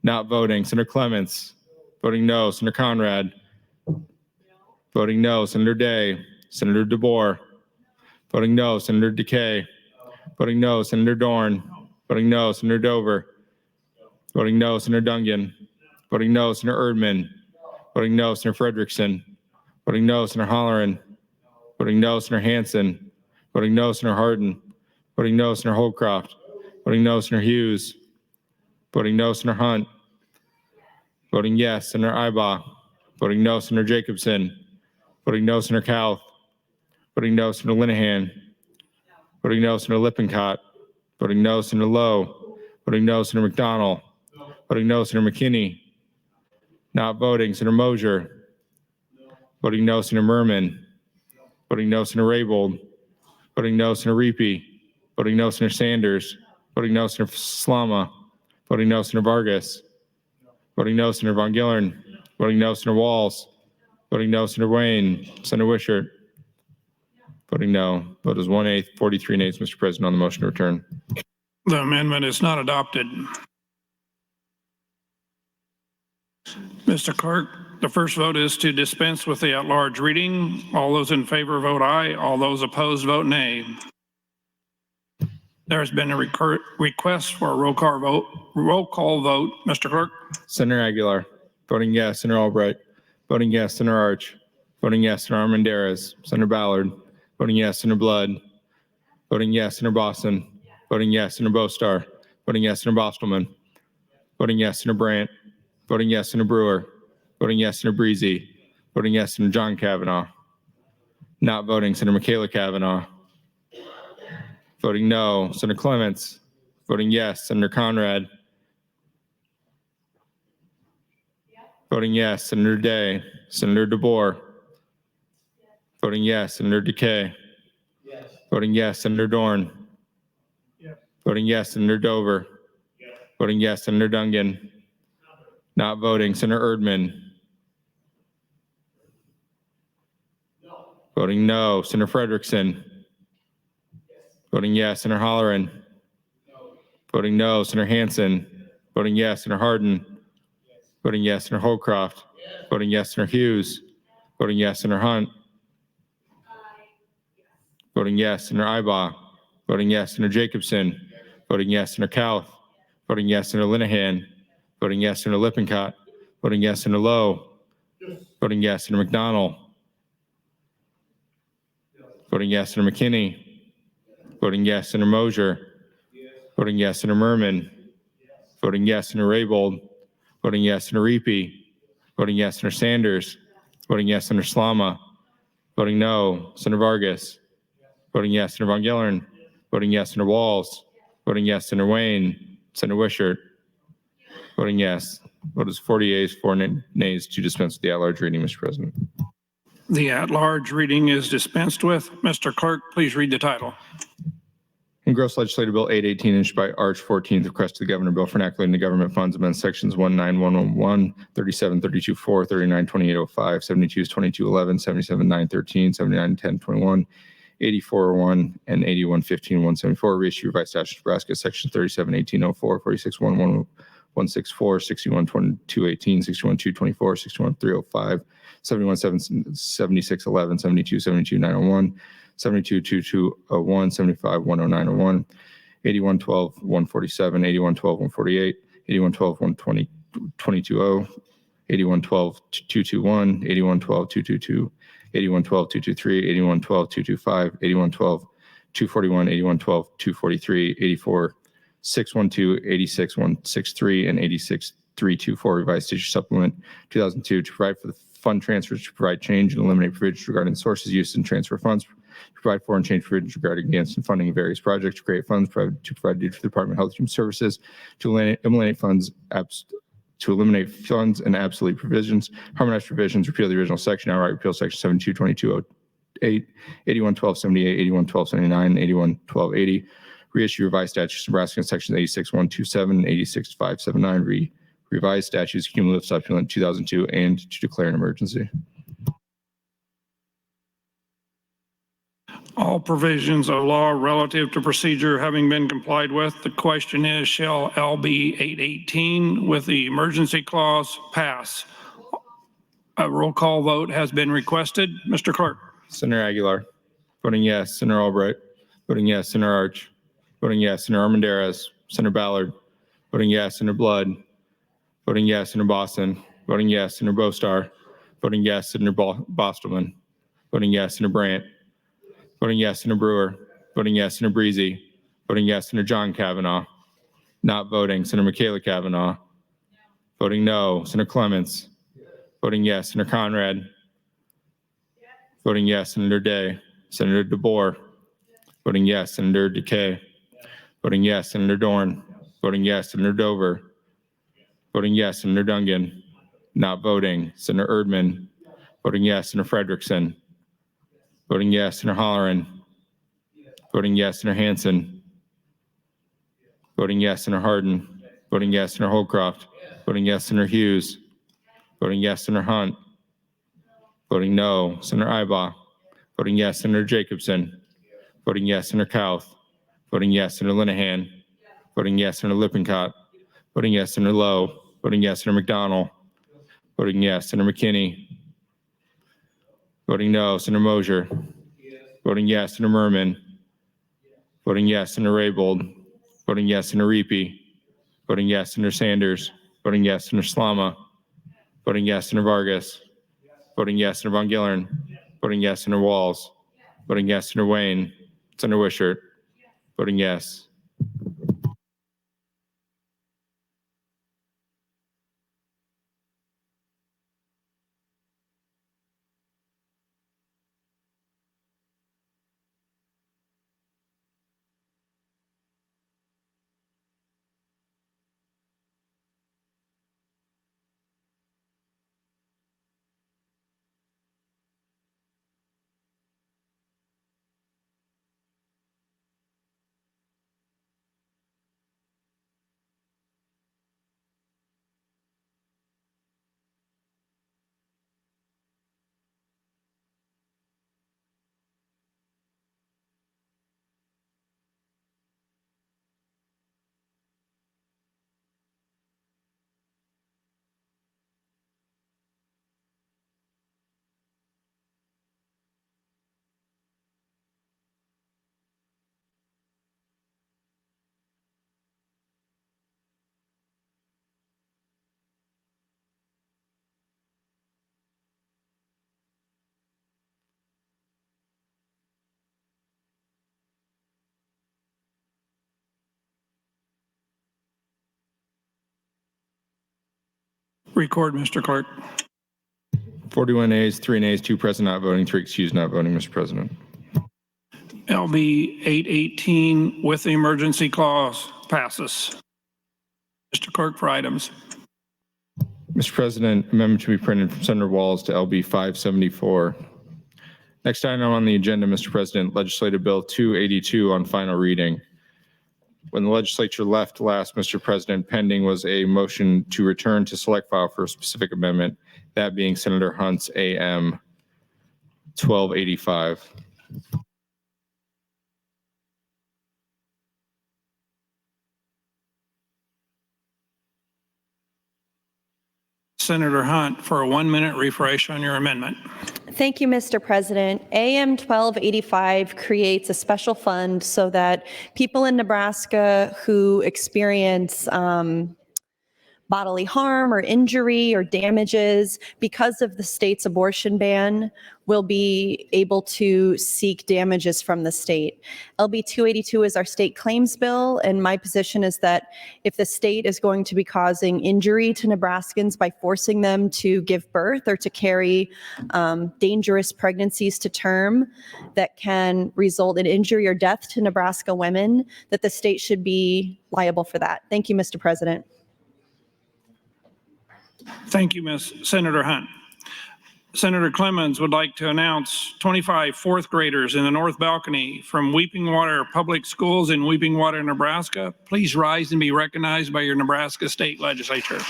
Not voting. Senator Clements. Voting no. Senator Conrad. Voting no. Senator Day. Senator DeBoer. Voting no. Senator DeKay. Voting no. Senator Dorn. Voting no. Senator Dover. Voting no. Senator Dungan. Voting no. Senator Erdman. Voting no. Senator Frederickson. Voting no. Senator Holleran. Voting no. Senator Hansen. Voting no. Senator Hardin. Voting no. Senator Holdcroft. Voting no. Senator Hughes. Voting no. Senator Hunt. Voting yes. Senator Ibaugh. Voting no. Senator Jacobson. Voting no. Senator Kauth. Voting no. Senator Linehan. Voting no. Senator Lippincott. Voting no. Senator Lowe. Voting no. Senator McDonald. Voting no. Senator McKinney. Not voting. Senator Mosier. Voting no. Senator Merman. Voting no. Senator Raybold. Voting no. Senator Reapy. Voting no. Senator Sanders. Voting no. Senator Slama. Voting no. Senator Vargas. Voting no. Senator Von Gillern. Voting no. Senator Walls. Voting no. Senator Wayne. Senator Wishart. Voting no. Vote is 1-8, 43 nays, Mr. President, on the motion to return. The amendment is not adopted. Mr. Clerk, the first vote is to dispense with the at-large reading. All those in favor vote aye. All those opposed vote nay. There has been a request for a roll call vote. Mr. Clerk. Senator Aguilar. Voting yes. Senator Albright. Voting yes. Senator Arch. Voting yes. Senator Armendariz. Senator Ballard. Voting yes. Senator Blood. Voting yes. Senator Boston. Voting yes. Senator Bostar. Voting yes. Senator Bostelman. Voting yes. Senator Brandt. Voting yes. Senator Brewer. Voting yes. Senator Breezy. Voting yes. Senator John Kavanaugh. Not voting. Senator Michaela Kavanaugh. Voting no. Senator Clements. Voting yes. Senator Conrad. Voting yes. Senator Day. Senator DeBoer. Voting yes. Senator DeKay. Voting yes. Senator Dorn. Voting yes. Senator Dover. Voting yes. Senator Dungan. Not voting. Senator Erdman. Voting no. Senator Frederickson. Voting yes. Senator Holleran. Voting no. Senator Hansen. Voting yes. Senator Hardin. Voting yes. Senator Holdcroft. Voting yes. Senator Hughes. Voting yes. Senator Hunt. Voting yes. Senator Ibaugh. Voting yes. Senator Jacobson. Voting yes. Senator Kauth. Voting yes. Senator Linehan. Voting yes. Senator Lippincott. Voting yes. Senator Lowe. Voting yes. Senator McDonald. Voting yes. Senator McKinney. Voting yes. Senator Mosier. Voting yes. Senator Merman. Voting yes. Senator Raybold. Voting yes. Senator Reapy. Voting yes. Senator Sanders. Voting yes. Senator Slama. Voting no. Senator Vargas. Voting yes. Senator Von Gillern. Voting yes. Senator Walls. Voting yes. Senator Wayne. Senator Wishart. Voting yes. Vote is 40 ayes, 4 nays to dispense with the at-large reading, Mr. President. The at-large reading is dispensed with. Mr. Clerk, please read the title. Engrossed Legislative Bill 818, introduced by Arch 14th, request to the Governor Bill for enacting the government funds amend sections 19111, 37224, 392805, 722211, 77913, 791021, 8401, and 8115-174. Reissue revised statutes Nebraska section 371804, 4611164, 612218, 61224, 61305, 717611, 727291, 722201, 7510901, 8112, 147, 8112, 148, 8112, 120, 220, 8112, 221, 8112, 222, 8112, 223, 8112, 225, 8112, 241, 8112, 243, 84, 612, 86, 163, and 86, 324 revised statute supplement 2002 to provide for the fund transfers, to provide change and eliminate provisions regarding sources, use, and transfer funds, to provide for and change provisions regarding grants and funding of various projects, to create funds, to provide due to the Department of Health and Human Services, to eliminate funds and obsolete provisions, harmonize provisions, repeal the original section, outright repeal section 722208, 811278, 811279, 811280, reissue revised statutes Nebraska sections 86127, 86579, revised statutes cumulative supplement 2002, and to declare an emergency. All provisions of law relative to procedure having been complied with, the question is, shall LB 818 with the emergency clause pass? A roll call vote has been requested. Mr. Clerk. Senator Aguilar. Voting yes. Senator Albright. Voting yes. Senator Arch. Voting yes. Senator Armendariz. Senator Ballard. Voting yes. Senator Blood. Voting yes. Senator Boston. Voting yes. Senator Bostar. Voting yes. Senator Bostelman. Voting yes. Senator Brandt. Voting yes. Senator Brewer. Voting yes. Senator Breezy. Voting yes. Senator John Kavanaugh. Not voting. Senator Michaela Kavanaugh. Voting no. Senator Clements. Voting yes. Senator Conrad. Voting yes. Senator Day. Senator DeBoer. Voting yes. Senator DeKay. Voting yes. Senator Dorn. Voting yes. Senator Dover. Voting yes. Senator Dungan. Not voting. Senator Erdman. Voting yes. Senator Frederickson. Voting yes. Senator Holleran. Voting yes. Senator Hansen. Voting yes. Senator Hardin. Voting yes. Senator Holcroft. Voting yes. Senator Hughes. Voting yes. Senator Hunt. Voting no. Senator Ibach. Voting yes. Senator Jacobson. Voting yes. Senator Kauth. Voting yes. Senator Linehan. Voting yes. Senator Lippincott. Voting yes. Senator Lowe. Voting yes. Senator McDonald. Voting yes. Senator McKinney. Voting no. Senator Mosier. Voting yes. Senator Merman. Voting yes. Senator Raybold. Voting yes. Senator Reapy. Voting yes. Senator Sanders. Voting yes. Senator Slama. Voting yes. Senator Vargas. Voting yes. Senator Von Gillern. Voting yes. Senator Walls. Voting yes. Senator Wayne. Senator Wishart. Voting yes. Record, Mr. Clerk. 41 ayes, 3 nays, 2 present not voting, 3 excused not voting, Mr. President. LB 818 with the emergency clause passes. Mr. Clerk for items. Mr. President, amendment to be printed from Senator Walls to LB 574. Next item on the agenda, Mr. President, Legislative Bill 282 on final reading. When the legislature left last, Mr. President, pending was a motion to return to select file for a specific amendment, that being Senator Hunt's AM 1285. Senator Hunt for a 1-minute refresh on your amendment. Thank you, Mr. President. AM 1285 creates a special fund so that people in Nebraska who experience bodily harm or injury or damages because of the state's abortion ban will be able to seek damages from the state. LB 282 is our state claims bill, and my position is that if the state is going to be causing injury to Nebraskans by forcing them to give birth or to carry dangerous pregnancies to term that can result in injury or death to Nebraska women, that the state should be liable for that. Thank you, Mr. President. Thank you, Ms. Senator Hunt. Senator Clemens would like to announce 25 fourth graders in the North Balcony from Weeping Water Public Schools in Weeping Water, Nebraska. Please rise and be recognized by your Nebraska State Legislature.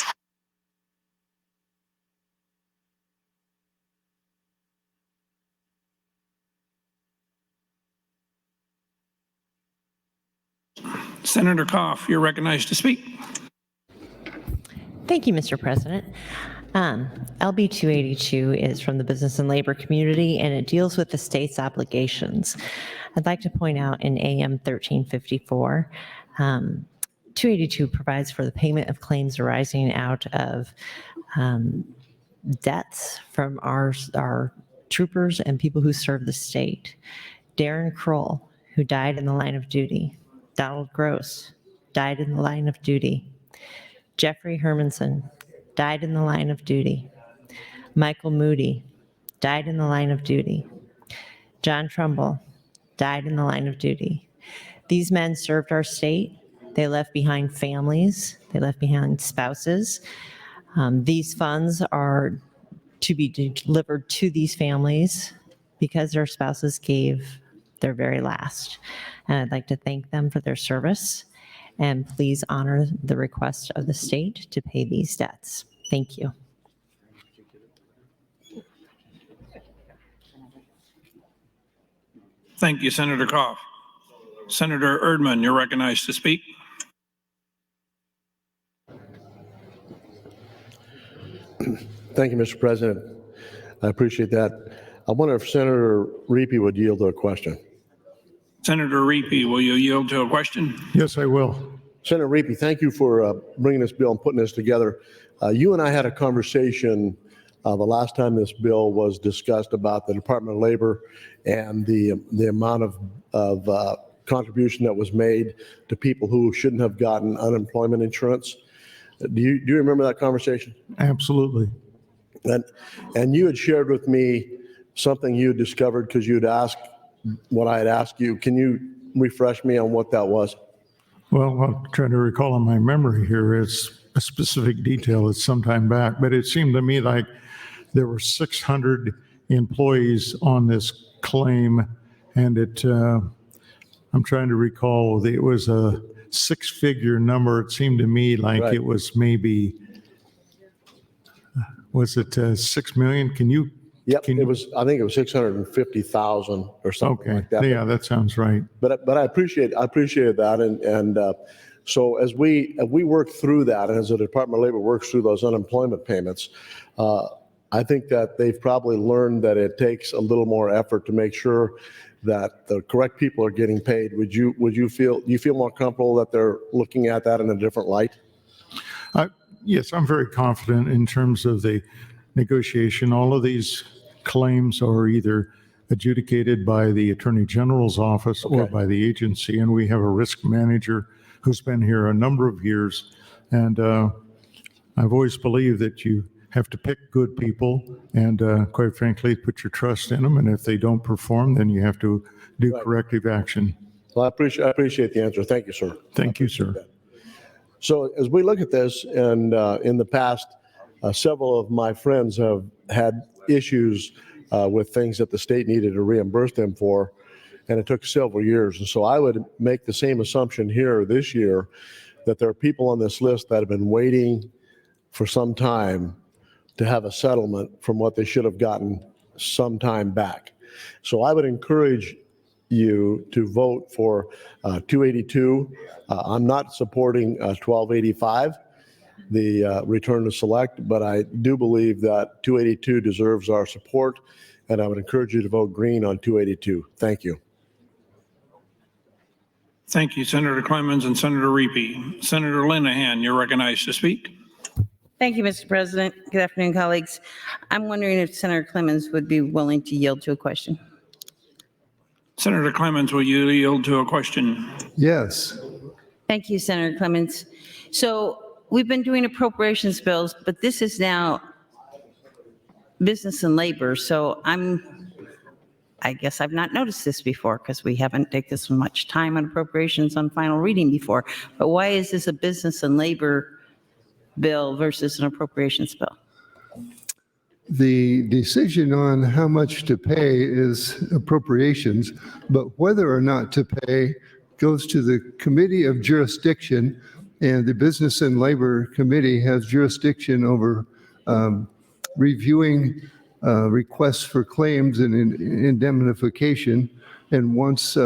Senator Koff, you're recognized to speak. Thank you, Mr. President. LB 282 is from the business and labor community, and it deals with the state's obligations. I'd like to point out in AM 1354, 282 provides for the payment of claims arising out of debts from our troopers and people who serve the state. Darren Kroll, who died in the line of duty. Donald Gross died in the line of duty. Jeffrey Hermanson died in the line of duty. Michael Moody died in the line of duty. John Trumbull died in the line of duty. These men served our state. They left behind families. They left behind spouses. These funds are to be delivered to these families because their spouses gave their very last. And I'd like to thank them for their service. And please honor the request of the state to pay these debts. Thank you. Thank you, Senator Koff. Senator Erdman, you're recognized to speak. Thank you, Mr. President. I appreciate that. I wonder if Senator Reapy would yield to a question. Senator Reapy, will you yield to a question? Yes, I will. Senator Reapy, thank you for bringing this bill and putting this together. You and I had a conversation the last time this bill was discussed about the Department of Labor and the amount of contribution that was made to people who shouldn't have gotten unemployment insurance. Do you remember that conversation? Absolutely. And you had shared with me something you had discovered because you had asked what I had asked you. Can you refresh me on what that was? Well, I'll try to recall in my memory here. It's a specific detail. It's some time back, but it seemed to me like there were 600 employees on this claim, and I'm trying to recall, it was a six-figure number. It seemed to me like It was maybe, was it 6 million? Can you? Yep, I think it was 650,000 or something like that. Yeah, that sounds right. But I appreciated that, and so as we work through that, and as the Department of Labor works through those unemployment payments, I think that they've probably learned that it takes a little more effort to make sure that the correct people are getting paid. Do you feel more comfortable that they're looking at that in a different light? Yes, I'm very confident in terms of the negotiation. All of these claims are either adjudicated by the Attorney General's office or by the agency, and we have a risk manager who's been here a number of years. And I've always believed that you have to pick good people and, quite frankly, put your trust in them. And if they don't perform, then you have to do corrective action. Well, I appreciate the answer. Thank you, sir. Thank you, sir. So as we look at this, and in the past, several of my friends have had issues with things that the state needed to reimburse them for, and it took several years. And so I would make the same assumption here this year, that there are people on this list that have been waiting for some time to have a settlement from what they should have gotten some time back. So I would encourage you to vote for 282. I'm not supporting 1285. the return to select, but I do believe that 282 deserves our support, and I would encourage you to vote green on 282. Thank you. Thank you, Senator Clemens and Senator Reapy. Senator Linehan, you're recognized to speak. Thank you, Mr. President. Good afternoon, colleagues. I'm wondering if Senator Clemens would be willing to yield to a question. Senator Clemens, will you yield to a question? Yes. Thank you, Senator Clemens. So we've been doing appropriations bills, but this is now business and labor. So I guess I've not noticed this before because we haven't taken this much time on appropriations on final reading before. But why is this a business and labor bill versus an appropriations bill? The decision on how much to pay is appropriations, but whether or not to pay goes to the Committee of Jurisdiction, and the Business and Labor Committee has jurisdiction over reviewing requests for claims and indemnification. And once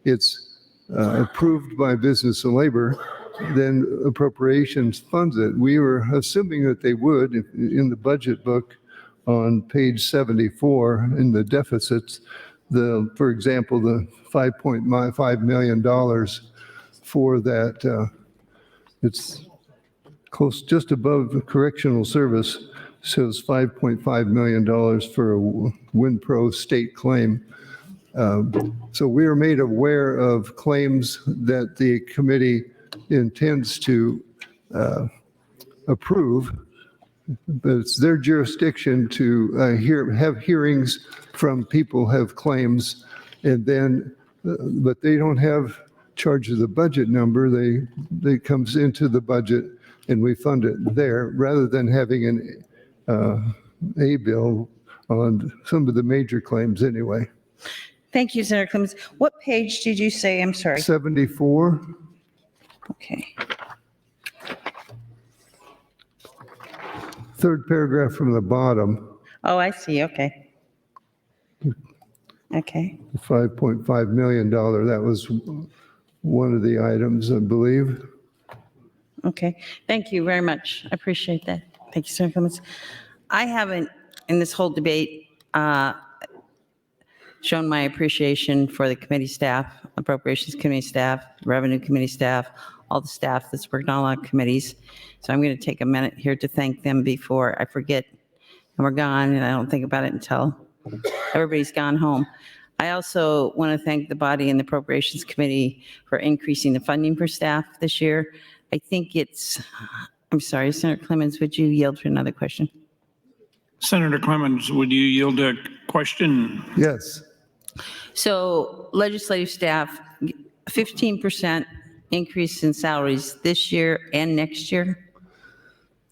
it's approved by Business and Labor, then appropriations funds it. We were assuming that they would in the budget book on page 74 in the deficits. For example, the $5.5 million for that, it's close, just above the correctional service, shows $5.5 million for a WinPro state claim. So we are made aware of claims that the committee intends to approve, but it's their jurisdiction to have hearings from people who have claims, and then, but they don't have charge of the budget number. They comes into the budget and we fund it there rather than having an a bill on some of the major claims anyway. Thank you, Senator Clemens. What page did you say? I'm sorry. 74. Okay. Third paragraph from the bottom. Oh, I see. Okay. Okay. $5.5 million. That was one of the items, I believe. Okay. Thank you very much. I appreciate that. Thank you, Senator Clemens. I haven't, in this whole debate, shown my appreciation for the committee staff, Appropriations Committee staff, Revenue Committee staff, all the staff that's worked on a lot of committees. So I'm going to take a minute here to thank them before I forget and we're gone and I don't think about it until everybody's gone home. I also want to thank the body and the Appropriations Committee for increasing the funding for staff this year. I think it's, I'm sorry, Senator Clemens, would you yield to another question? Senator Clemens, would you yield to a question? Yes. So legislative staff, 15% increase in salaries this year and next year?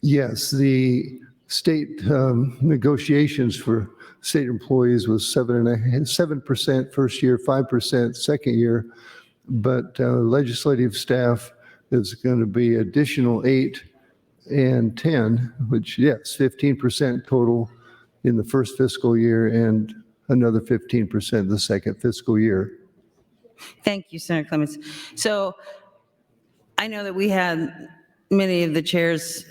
Yes, the state negotiations for state employees was 7% first year, 5% second year, but legislative staff is going to be additional 8 and 10, which yes, 15% total in the first fiscal year and another 15% the second fiscal year. Thank you, Senator Clemens. So I know that we had many of the chairs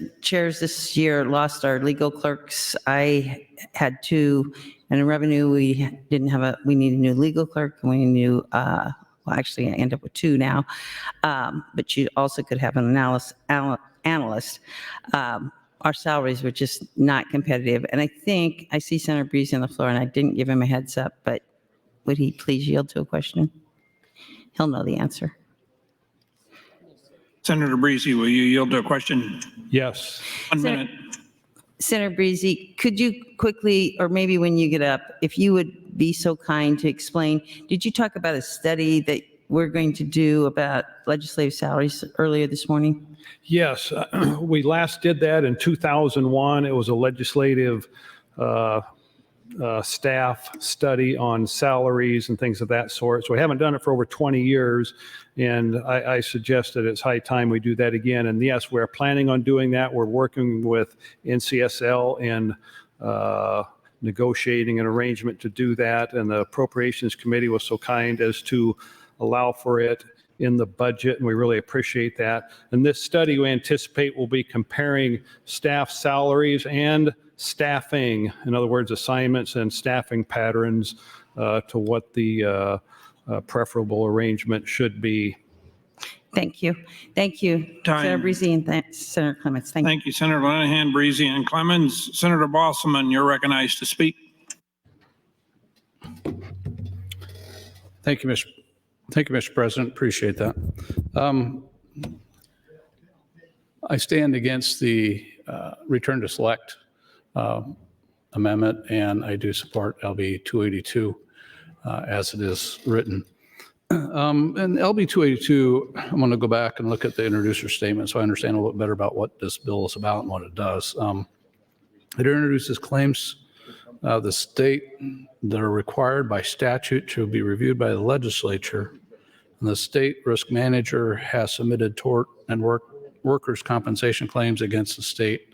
this year lost our legal clerks. I had 2, and in revenue we need a new legal clerk, and we knew, well, actually I end up with 2 now, but you also could have an analyst. Our salaries were just not competitive. And I think, I see Senator Breeze on the floor and I didn't give him a heads up, but would he please yield to a question? He'll know the answer. Senator Breezy, will you yield to a question? Yes. 1 minute. Senator Breezy, could you quickly, or maybe when you get up, if you would be so kind to explain, did you talk about a study that we're going to do about legislative salaries earlier this morning? Yes, we last did that in 2001. It was a legislative staff study on salaries and things of that sort. So we haven't done it for over 20 years. And I suggested it's high time we do that again. And yes, we're planning on doing that. We're working with NCSL and negotiating an arrangement to do that. And the Appropriations Committee was so kind as to allow for it. in the budget, and we really appreciate that. And this study we anticipate will be comparing staff salaries and staffing, in other words, assignments and staffing patterns to what the preferable arrangement should be. Thank you. Thank you, Senator Breezy and Senator Clements. Thank you. Thank you, Senator Linehan, Breezy, and Clemens. Senator Bosselman, you're recognized to speak. Thank you, Mr. President. Appreciate that. I stand against the return to select amendment, and I do support LB 282 as it is written. And LB 282, I'm going to go back and look at the introducer statement so I understand a little bit better about what this bill is about and what it does. It introduces claims of the state that are required by statute to be reviewed by the legislature. And the state risk manager has submitted tort and workers' compensation claims against the state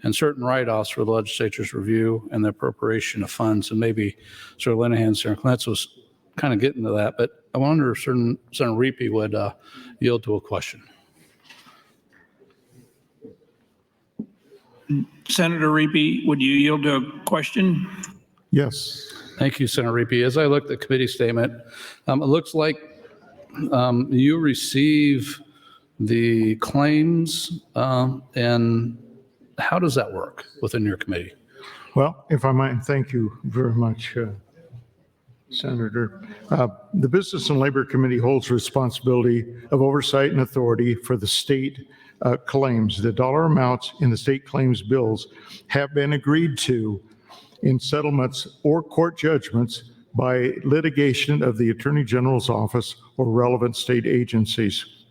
and certain write-offs for the legislature's review and the appropriation of funds. And maybe Senator Linehan, Senator Clements was kind of getting to that, but I wonder if Senator Reapy would yield to a question. Senator Reapy, would you yield to a question? Yes. Thank you, Senator Reapy. As I look at the committee statement, it looks like you receive the claims, and how does that work within your committee? Well, if I might, thank you very much, Senator. The Business and Labor Committee holds responsibility of oversight and authority for the state claims. The dollar amounts in the state claims bills have been agreed to in settlements or court judgments by litigation of the Attorney General's office or relevant state agencies.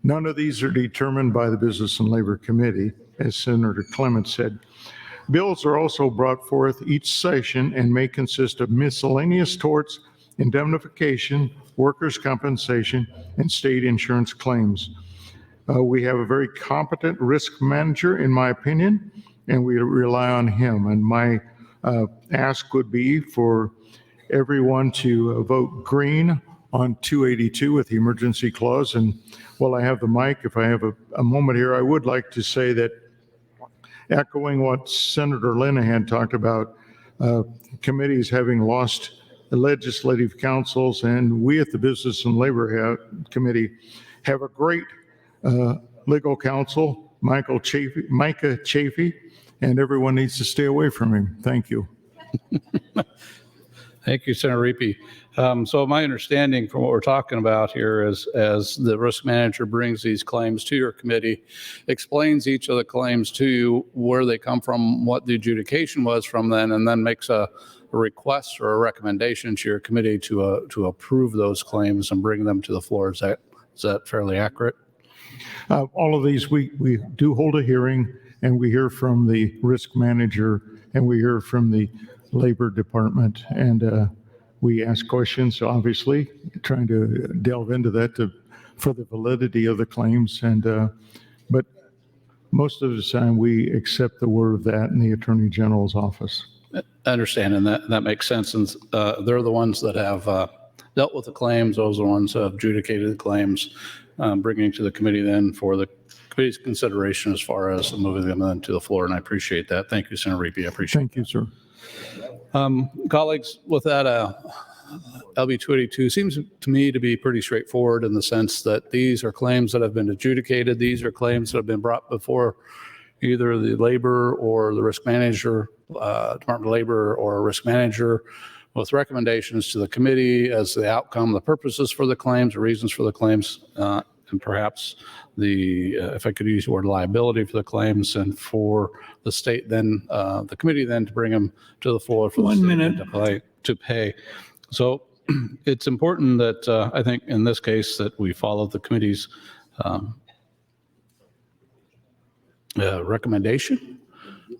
None of these are determined by the Business and Labor Committee, as Senator Clements said. Bills are also brought forth each session and may consist of miscellaneous torts, indemnification, workers' compensation, and state insurance claims. We have a very competent risk manager, in my opinion, and we rely on him. And my ask would be for everyone to vote green on 282 with the emergency clause. And while I have the mic, if I have a moment here, I would like to say that, echoing what Senator Linehan talked about, committees having lost legislative councils, and we at the Business and Labor Committee have a great legal counsel, Micah Chafee, and everyone needs to stay away from him. Thank you. Thank you, Senator Reapy. So my understanding from what we're talking about here is as the risk manager brings these claims to your committee, explains each of the claims to you, where they come from, what the adjudication was from then, and then makes a request or a recommendation to your committee to approve those claims and bring them to the floor. Is that fairly accurate? All of these, we do hold a hearing, and we hear from the risk manager, and we hear from the Labor Department, and we ask questions, obviously, trying to delve into that for the validity of the claims. And but most of the time, we accept the word of that in the Attorney General's office. I understand, and that makes sense. And they're the ones that have dealt with the claims. Those are the ones who have adjudicated the claims, bringing to the committee then for the committee's consideration as far as moving them then to the floor. And I appreciate that. Thank you, Senator Reapy. I appreciate it. Thank you, sir. Colleagues, with that, LB 282 seems to me to be pretty straightforward in the sense that these are claims that have been adjudicated. These are claims that have been brought before either the labor or the risk manager, Department of Labor or risk manager, with recommendations to the committee as the outcome, the purposes for the claims, the reasons for the claims, and perhaps the, if I could use the word, liability for the claims, and for the state then, the committee then to bring them to the floor for the state to pay. So it's important that I think in this case that we follow the committee's recommendation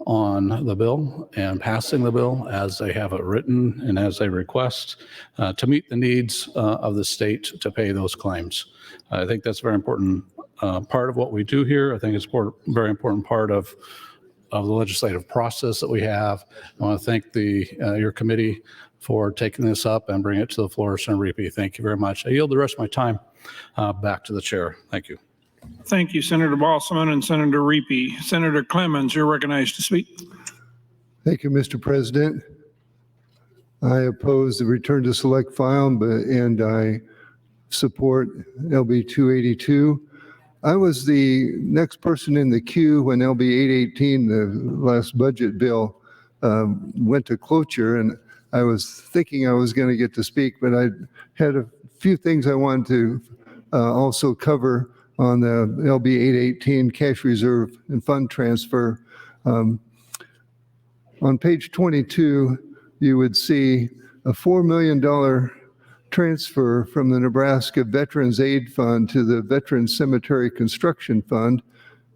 on the bill and passing the bill as they have it written and as they request to meet the needs of the state to pay those claims. I think that's a very important part of what we do here. I think it's a very important part of of the legislative process that we have. I want to thank your committee for taking this up and bringing it to the floor. Senator Reapy, thank you very much. I yield the rest of my time back to the chair. Thank you. Thank you, Senator Bosselman and Senator Reapy. Senator Clemens, you're recognized to speak. Thank you, Mr. President. I oppose the return to select file, and I support LB 282. I was the next person in the queue when LB 818, the last budget bill, went to cloture, and I was thinking I was going to get to speak, but I had a few things I wanted to also cover on the LB 818 cash reserve and fund transfer. On page 22, you would see a $4 million transfer from the Nebraska Veterans Aid Fund to the Veterans Cemetery Construction Fund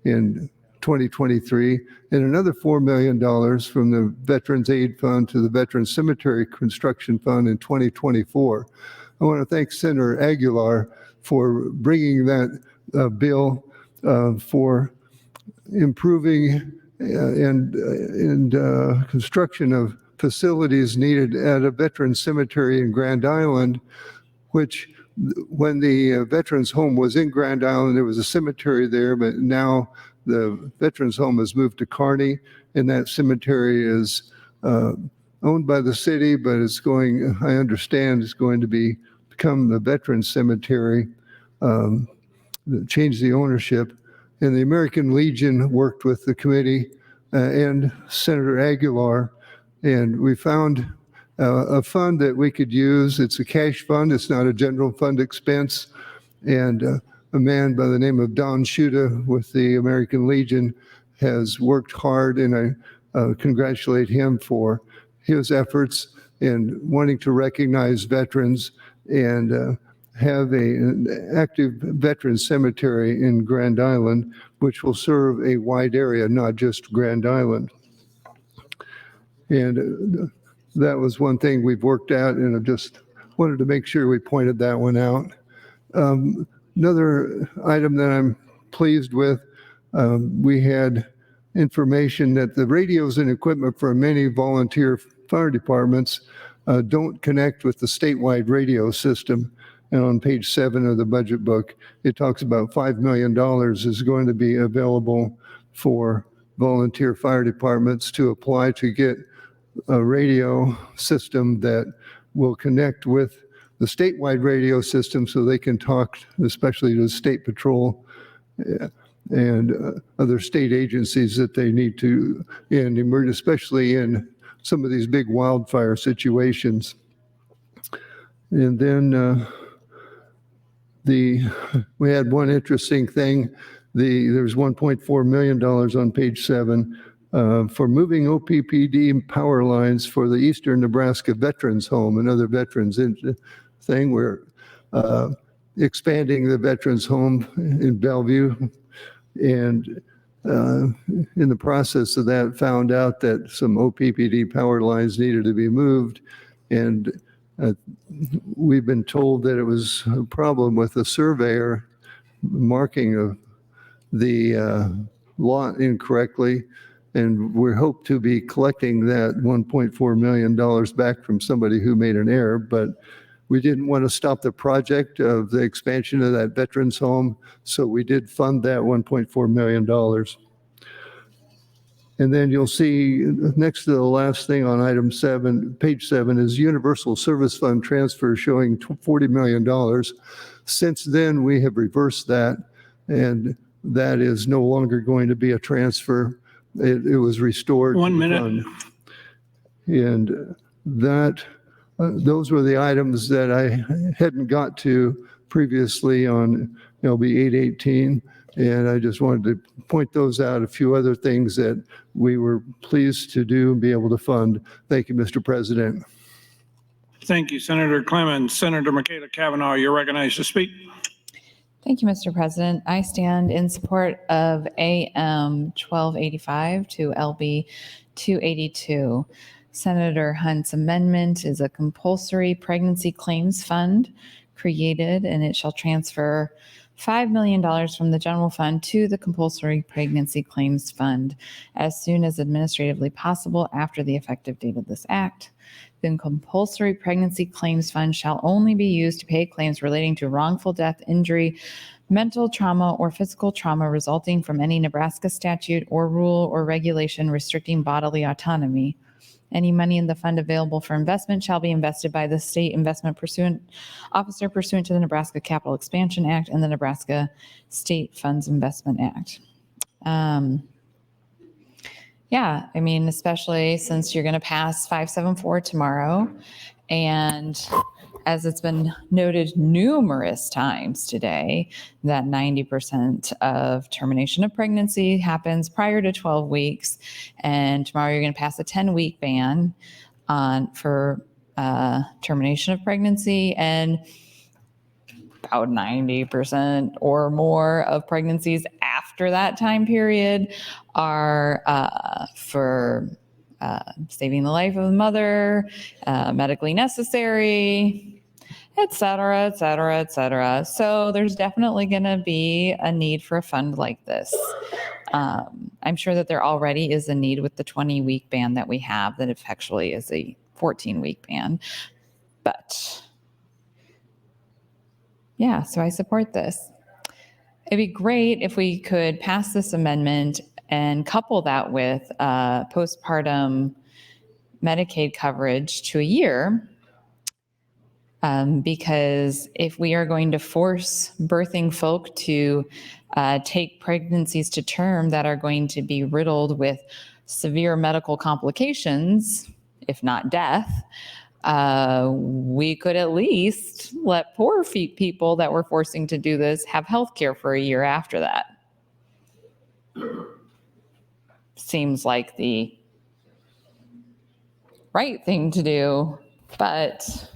in 2023, and another $4 million from the Veterans Aid Fund to the Veterans Cemetery Construction Fund in 2024. I want to thank Senator Aguilar for bringing that bill for improving and construction of facilities needed at a veterans cemetery in Grand Island, which when the veterans home was in Grand Island, there was a cemetery there, but now the veterans home has moved to Kearney, and that cemetery is owned by the city, but it's going, I understand, it's going to become the veterans cemetery, change the ownership. And the American Legion worked with the committee and Senator Aguilar, and we found a fund that we could use. It's a cash fund. It's not a general fund expense. And a man by the name of Don Shuda with the American Legion has worked hard, and I congratulate him for his efforts in wanting to recognize veterans and have an active veteran cemetery in Grand Island, which will serve a wide area, not just Grand Island. And that was one thing we've worked out, and I just wanted to make sure we pointed that one out. Another item that I'm pleased with, we had information that the radios and equipment for many volunteer fire departments don't connect with the statewide radio system. And on page 7 of the budget book, it talks about $5 million is going to be available for volunteer fire departments to apply to get a radio system that will connect with the statewide radio system so they can talk, especially to State Patrol and other state agencies that they need to, and emerge, especially in some of these big wildfire situations. And then we had one interesting thing. There's $1.4 million on page 7 for moving OPPD power lines for the Eastern Nebraska Veterans Home, another veterans thing. We're expanding the Veterans Home in Bellevue, and in the process of that, found out that some OPPD power lines needed to be moved, and we've been told that it was a problem with the surveyor marking of the lot incorrectly, and we hope to be collecting that $1.4 million back from somebody who made an error, but we didn't want to stop the project of the expansion of that veterans home, so we did fund that $1.4 million. And then you'll see next to the last thing on item 7, page 7, is Universal Service Fund transfer showing $40 million. Since then, we have reversed that, and that is no longer going to be a transfer. It was restored. 1 minute. And that those were the items that I hadn't got to previously on LB 818. And I just wanted to point those out, a few other things that we were pleased to do and be able to fund. Thank you, Mr. President. Thank you, Senator Clemens. Senator Michaela Cavanaugh, you're recognized to speak. Thank you, Mr. President. I stand in support of AM 1285 to LB 282. Senator Hunt's amendment is a compulsory pregnancy claims fund created, and it shall transfer $5 million from the general fund to the compulsory pregnancy claims fund as soon as administratively possible after the effective date of this act. The compulsory pregnancy claims fund shall only be used to pay claims relating to wrongful death, injury, mental trauma, or physical trauma resulting from any Nebraska statute or rule or regulation restricting bodily autonomy. Any money in the fund available for investment shall be invested by the state investment officer pursuant to the Nebraska Capital Expansion Act and the Nebraska State Funds Investment Act. Yeah, I mean, especially since you're going to pass 574 tomorrow. And as it's been noted numerous times today, that 90% of termination of pregnancy happens prior to 12 weeks. And tomorrow you're going to pass a 10-week ban for termination of pregnancy. And about 90% or more of pregnancies after that time period are for saving the life of the mother, medically necessary, et cetera, et cetera, et cetera. So there's definitely going to be a need for a fund like this. I'm sure that there already is a need with the 20-week ban that we have that effectually is a 14-week ban. But yeah, so I support this. It'd be great if we could pass this amendment and couple that with postpartum Medicaid coverage to a year. Because if we are going to force birthing folk to take pregnancies to term that are going to be riddled with severe medical complications, if not death, we could at least let poor people that we're forcing to do this have health care for a year after that. Seems like the right thing to do, but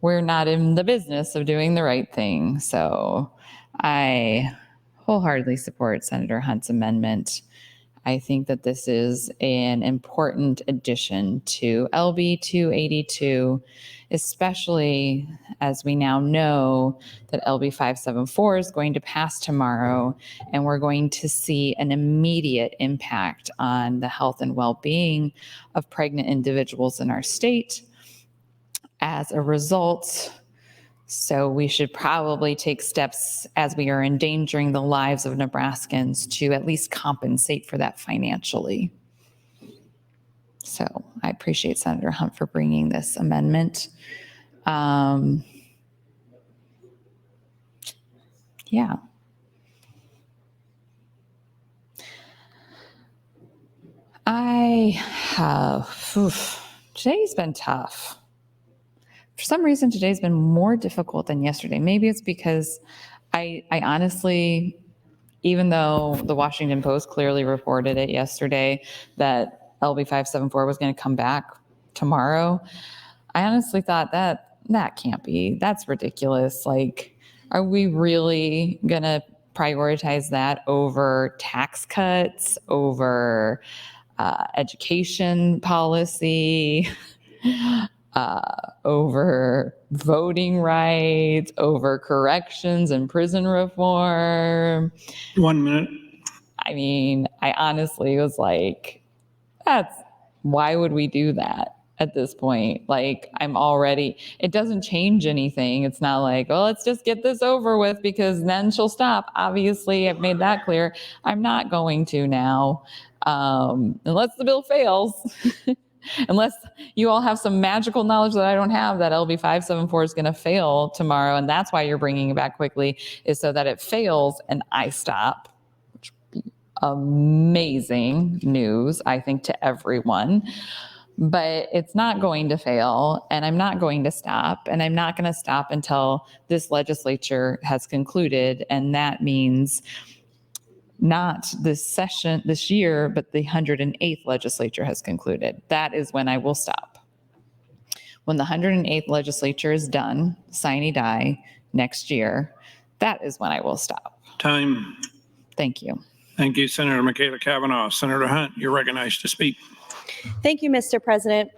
we're not in the business of doing the right thing. So I wholeheartedly support Senator Hunt's amendment. I think that this is an important addition to LB 282, especially as we now know that LB 574 is going to pass tomorrow, and we're going to see an immediate impact on the health and well-being of pregnant individuals in our state as a result. So we should probably take steps as we are endangering the lives of Nebraskans to at least compensate for that financially. So I appreciate Senator Hunt for bringing this amendment. Yeah. Today's been tough. For some reason, today's been more difficult than yesterday. Maybe it's because I honestly, even though the Washington Post clearly reported it yesterday that LB 574 was going to come back tomorrow, I honestly thought that can't be. That's ridiculous. Like, are we really going to prioritize that over tax cuts, over education policy? Over voting rights, over corrections and prison reform. 1 minute. I mean, I honestly was like, why would we do that at this point? Like, it doesn't change anything. It's not like, well, let's just get this over with because then she'll stop. Obviously, I've made that clear. I'm not going to now, unless the bill fails. Unless you all have some magical knowledge that I don't have, that LB 574 is going to fail tomorrow, and that's why you're bringing it back quickly, is so that it fails and I stop, which would be amazing news, I think, to everyone. But it's not going to fail, and I'm not going to stop, and I'm not going to stop until this legislature has concluded, and that means not this session, this year, but the 108th legislature has concluded. That is when I will stop. When the 108th legislature is done, sine die, next year, that is when I will stop. Time. Thank you. Thank you, Senator Michaela Cavanaugh. Senator Hunt, you're recognized to speak. Thank you, Mr. President.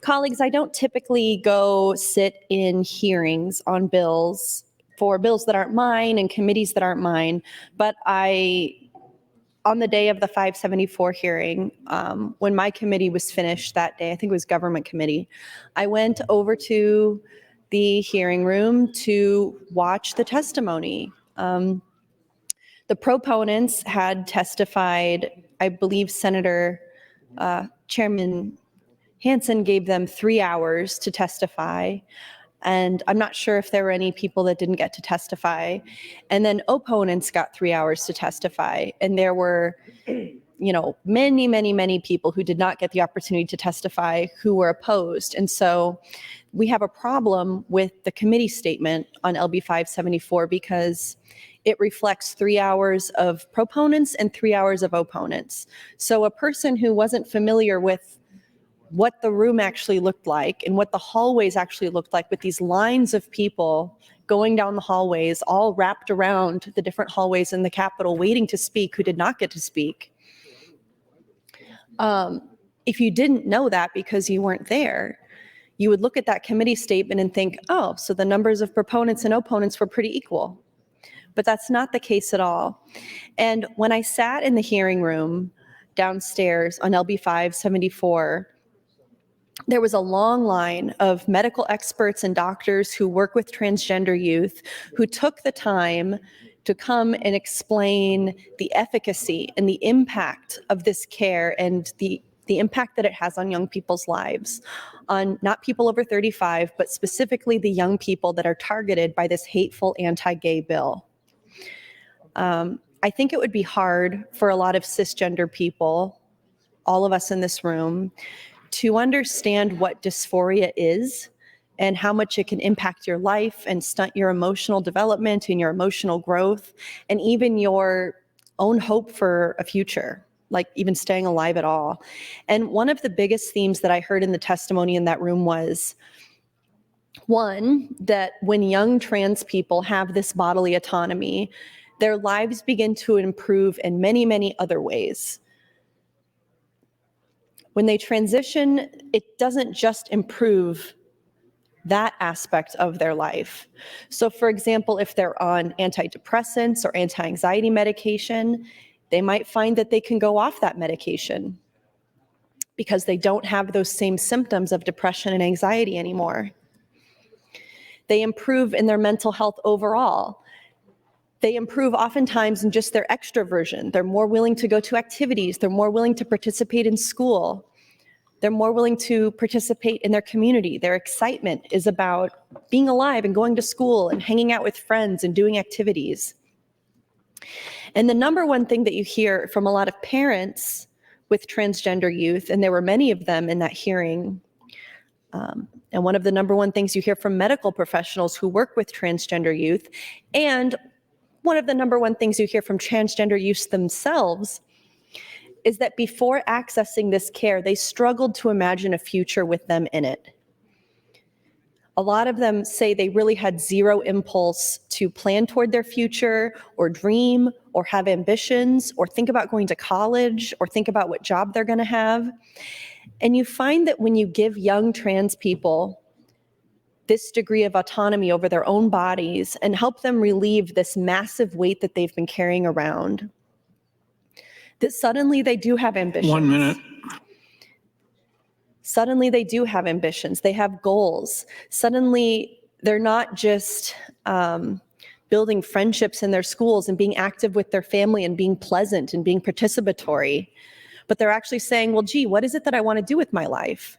Colleagues, I don't typically go sit in hearings on bills for bills that aren't mine and committees that aren't mine. But on the day of the 574 hearing, when my committee was finished that day, I think it was government committee, I went over to the hearing room to watch the testimony. The proponents had testified, I believe Senator Chairman Hansen gave them 3 hours to testify. And I'm not sure if there were any people that didn't get to testify. And then opponents got 3 hours to testify. And there were, many, many, many people who did not get the opportunity to testify who were opposed. And so we have a problem with the committee statement on LB 574 because it reflects 3 hours of proponents and 3 hours of opponents. So a person who wasn't familiar with what the room actually looked like and what the hallways actually looked like with these lines of people going down the hallways, all wrapped around the different hallways in the Capitol waiting to speak who did not get to speak. If you didn't know that because you weren't there, you would look at that committee statement and think, oh, so the numbers of proponents and opponents were pretty equal. But that's not the case at all. And when I sat in the hearing room downstairs on LB 574, there was a long line of medical experts and doctors who work with transgender youth who took the time to come and explain the efficacy and the impact of this care and the impact that it has on young people's lives, on not people over 35, but specifically the young people that are targeted by this hateful anti-gay bill. I think it would be hard for a lot of cisgender people, all of us in this room, to understand what dysphoria is and how much it can impact your life and stunt your emotional development and your emotional growth and even your own hope for a future, like even staying alive at all. And one of the biggest themes that I heard in the testimony in that room was, one, that when young trans people have this bodily autonomy, their lives begin to improve in many, many other ways. When they transition, it doesn't just improve that aspect of their life. So for example, if they're on antidepressants or anti-anxiety medication, they might find that they can go off that medication because they don't have those same symptoms of depression and anxiety anymore. They improve in their mental health overall. They improve oftentimes in just their extroversion. They're more willing to go to activities. They're more willing to participate in school. They're more willing to participate in their community. Their excitement is about being alive and going to school and hanging out with friends and doing activities. And the number one thing that you hear from a lot of parents with transgender youth, and there were many of them in that hearing, and one of the number one things you hear from medical professionals who work with transgender youth, and one of the number one things you hear from transgender youth themselves, is that before accessing this care, they struggled to imagine a future with them in it. A lot of them say they really had zero impulse to plan toward their future or dream or have ambitions or think about going to college or think about what job they're going to have. And you find that when you give young trans people this degree of autonomy over their own bodies and help them relieve this massive weight that they've been carrying around, that suddenly they do have ambitions. 1 minute. Suddenly they do have ambitions. They have goals. Suddenly they're not just building friendships in their schools and being active with their family and being pleasant and being participatory, but they're actually saying, well, gee, what is it that I want to do with my life?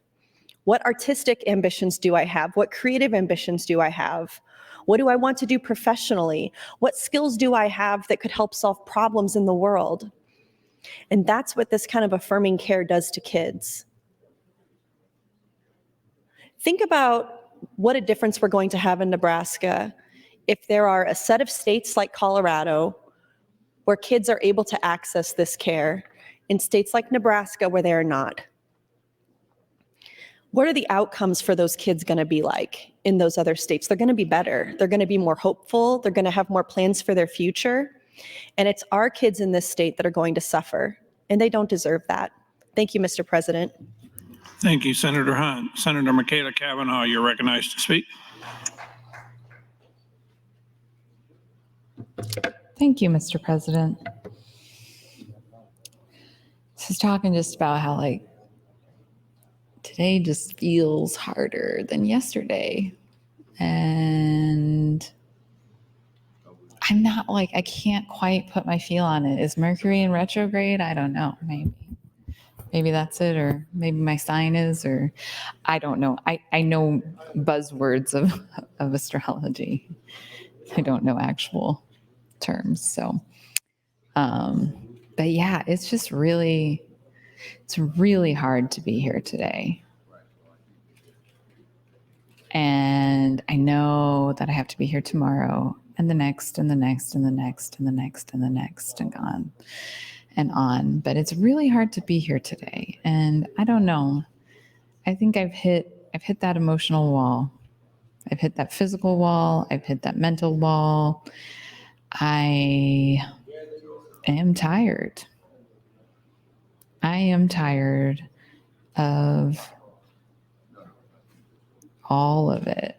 What artistic ambitions do I have? What creative ambitions do I have? What do I want to do professionally? What skills do I have that could help solve problems in the world? And that's what this kind of affirming care does to kids. Think about what a difference we're going to have in Nebraska if there are a set of states like Colorado where kids are able to access this care, in states like Nebraska where they are not. What are the outcomes for those kids going to be like in those other states? They're going to be better. They're going to be more hopeful. They're going to have more plans for their future. And it's our kids in this state that are going to suffer, and they don't deserve that. Thank you, Mr. President. Thank you, Senator Hunt. Senator Michaela Cavanaugh, you're recognized to speak. Thank you, Mr. President. This is talking just about how like today just feels harder than yesterday. And I'm not like, I can't quite put my feel on it. Is Mercury in retrograde? I don't know. Maybe that's it, or maybe my sign is, or I don't know. I know buzzwords of astrology. I don't know actual terms. So, but yeah, it's just really, it's really hard to be here today. And I know that I have to be here tomorrow and the next and the next and the next and the next and the next and on and on. But it's really hard to be here today. And I don't know. I think I've hit that emotional wall. I've hit that physical wall. I've hit that mental wall. I am tired. I am tired of all of it.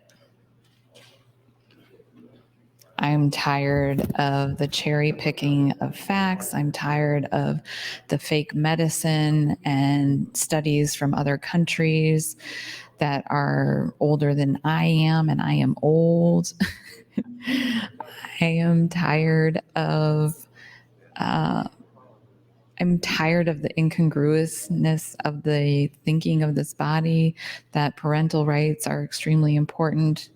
I'm tired of the cherry picking of facts. I'm tired of the fake medicine and studies from other countries that are older than I am, and I am old. I am tired of I'm tired of the incongruousness of the thinking of this body, that parental rights are extremely important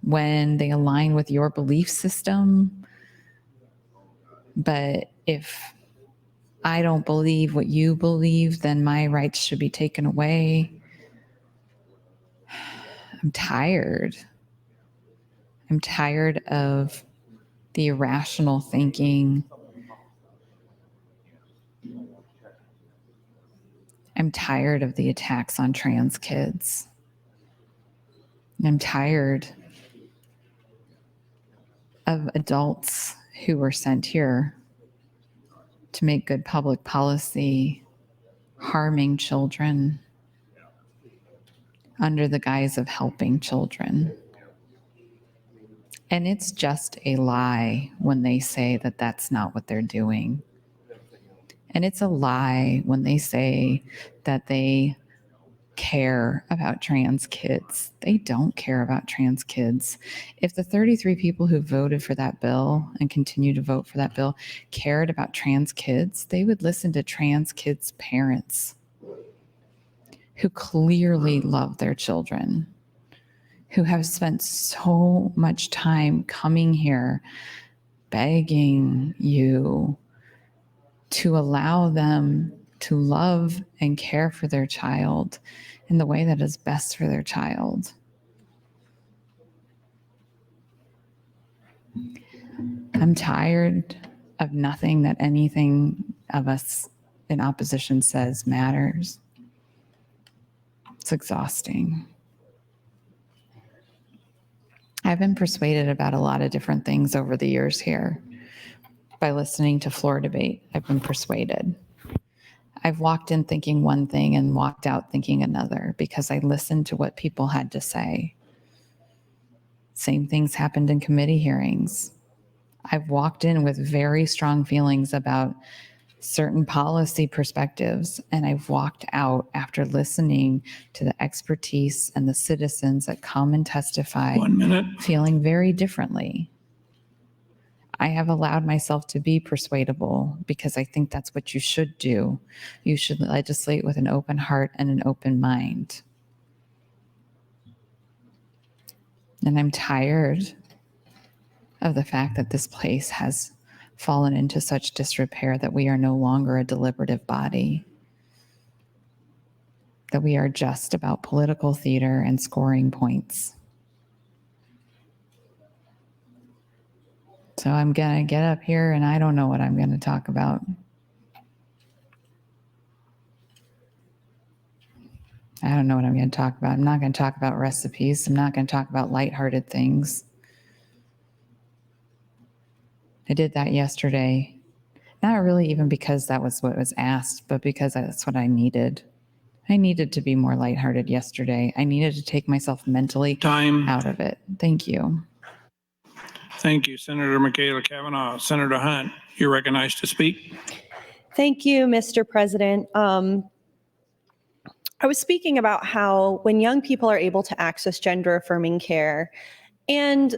when they align with your belief system. But if I don't believe what you believe, then my rights should be taken away. I'm tired. I'm tired of the irrational thinking. I'm tired of the attacks on trans kids. I'm tired of adults who were sent here to make good public policy, harming children under the guise of helping children. And it's just a lie when they say that that's not what they're doing. And it's a lie when they say that they care about trans kids. They don't care about trans kids. If the 33 people who voted for that bill and continue to vote for that bill cared about trans kids, they would listen to trans kids' parents who clearly love their children, who have spent so much time coming here begging you to allow them to love and care for their child in the way that is best for their child. I'm tired of nothing that anything of us in opposition says matters. It's exhausting. I've been persuaded about a lot of different things over the years here. By listening to floor debate, I've been persuaded. I've walked in thinking one thing and walked out thinking another because I listened to what people had to say. Same things happened in committee hearings. I've walked in with very strong feelings about certain policy perspectives, and I've walked out after listening to the expertise and the citizens that come and testify, 1 minute. feeling very differently. I have allowed myself to be persuadable because I think that's what you should do. You should legislate with an open heart and an open mind. And I'm tired of the fact that this place has fallen into such disrepair that we are no longer a deliberative body, that we are just about political theater and scoring points. So I'm going to get up here and I don't know what I'm going to talk about. I don't know what I'm going to talk about. I'm not going to talk about recipes. I'm not going to talk about lighthearted things. I did that yesterday. Not really even because that was what was asked, but because that's what I needed. I needed to be more lighthearted yesterday. I needed to take myself mentally out of it. Thank you. Thank you, Senator Michaela Cavanaugh. Senator Hunt, you're recognized to speak. Thank you, Mr. President. I was speaking about how when young people are able to access gender affirming care, and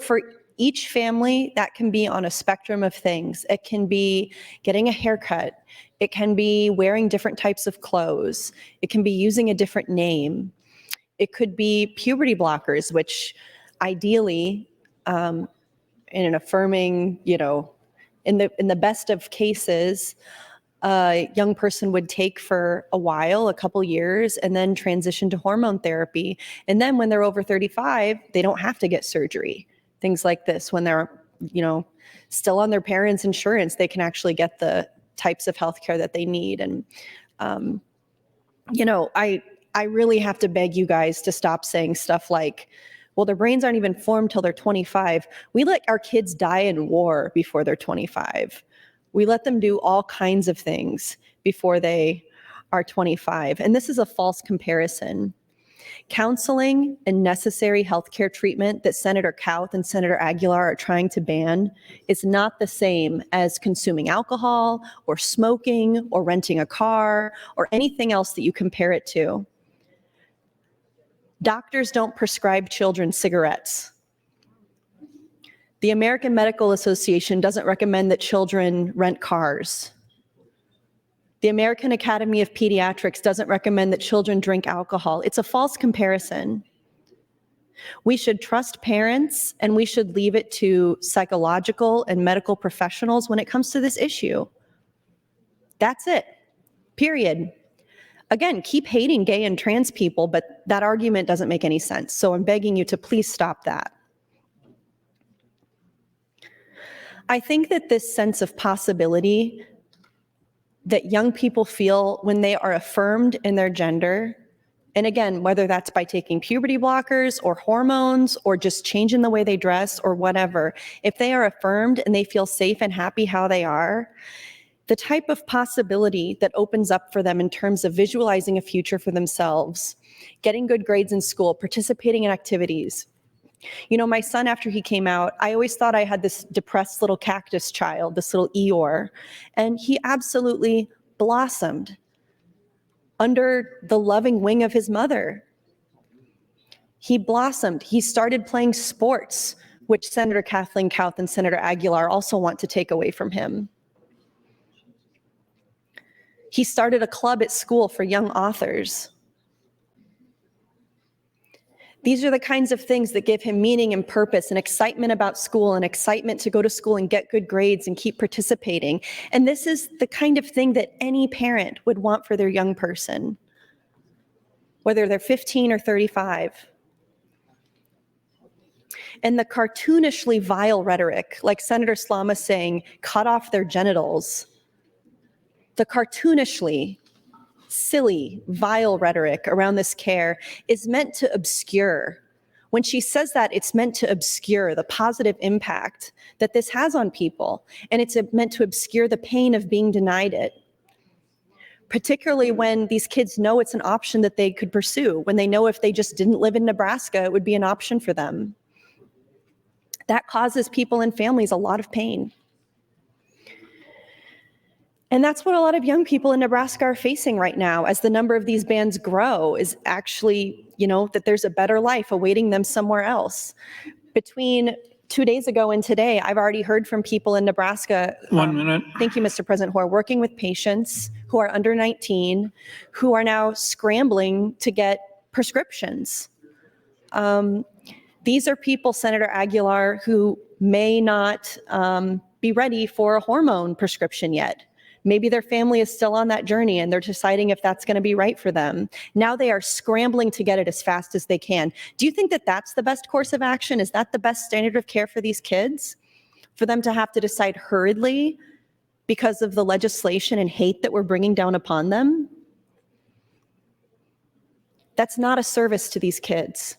for each family, that can be on a spectrum of things. It can be getting a haircut. It can be wearing different types of clothes. It can be using a different name. It could be puberty blockers, which ideally, in an affirming, in the best of cases, a young person would take for a while, a couple years, and then transition to hormone therapy. And then when they're over 35, they don't have to get surgery. Things like this, when they're, still on their parents' insurance, they can actually get the types of healthcare that they need. And, I really have to beg you guys to stop saying stuff like, well, their brains aren't even formed till they're 25. We let our kids die in war before they're 25. We let them do all kinds of things before they are 25. And this is a false comparison. Counseling and necessary healthcare treatment that Senator Kauth and Senator Aguilar are trying to ban is not the same as consuming alcohol or smoking or renting a car or anything else that you compare it to. Doctors don't prescribe children cigarettes. The American Medical Association doesn't recommend that children rent cars. The American Academy of Pediatrics doesn't recommend that children drink alcohol. It's a false comparison. We should trust parents, and we should leave it to psychological and medical professionals when it comes to this issue. That's it, period. Again, keep hating gay and trans people, but that argument doesn't make any sense. So I'm begging you to please stop that. I think that this sense of possibility that young people feel when they are affirmed in their gender, and again, whether that's by taking puberty blockers or hormones or just changing the way they dress or whatever, if they are affirmed and they feel safe and happy how they are, the type of possibility that opens up for them in terms of visualizing a future for themselves, getting good grades in school, participating in activities. My son, after he came out, I always thought I had this depressed little cactus child, this little Eeyore, and he absolutely blossomed under the loving wing of his mother. He blossomed. He started playing sports, which Senator Kathleen Kauth and Senator Aguilar also want to take away from him. He started a club at school for young authors. These are the kinds of things that give him meaning and purpose and excitement about school and excitement to go to school and get good grades and keep participating. And this is the kind of thing that any parent would want for their young person, whether they're 15 or 35. And the cartoonishly vile rhetoric, like Senator Slama saying, cut off their genitals, the cartoonishly silly, vile rhetoric around this care is meant to obscure. When she says that, it's meant to obscure the positive impact that this has on people, and it's meant to obscure the pain of being denied it, particularly when these kids know it's an option that they could pursue, when they know if they just didn't live in Nebraska, it would be an option for them. That causes people and families a lot of pain. And that's what a lot of young people in Nebraska are facing right now as the number of these bans grow, is actually, that there's a better life awaiting them somewhere else. Between 2 days ago and today, I've already heard from people in Nebraska. 1 minute. Thank you, Mr. President, who are working with patients who are under 19, who are now scrambling to get prescriptions. These are people, Senator Aguilar, who may not be ready for a hormone prescription yet. Maybe their family is still on that journey and they're deciding if that's going to be right for them. Now they are scrambling to get it as fast as they can. Do you think that that's the best course of action? Is that the best standard of care for these kids? For them to have to decide hurriedly because of the legislation and hate that we're bringing down upon them? That's not a service to these kids.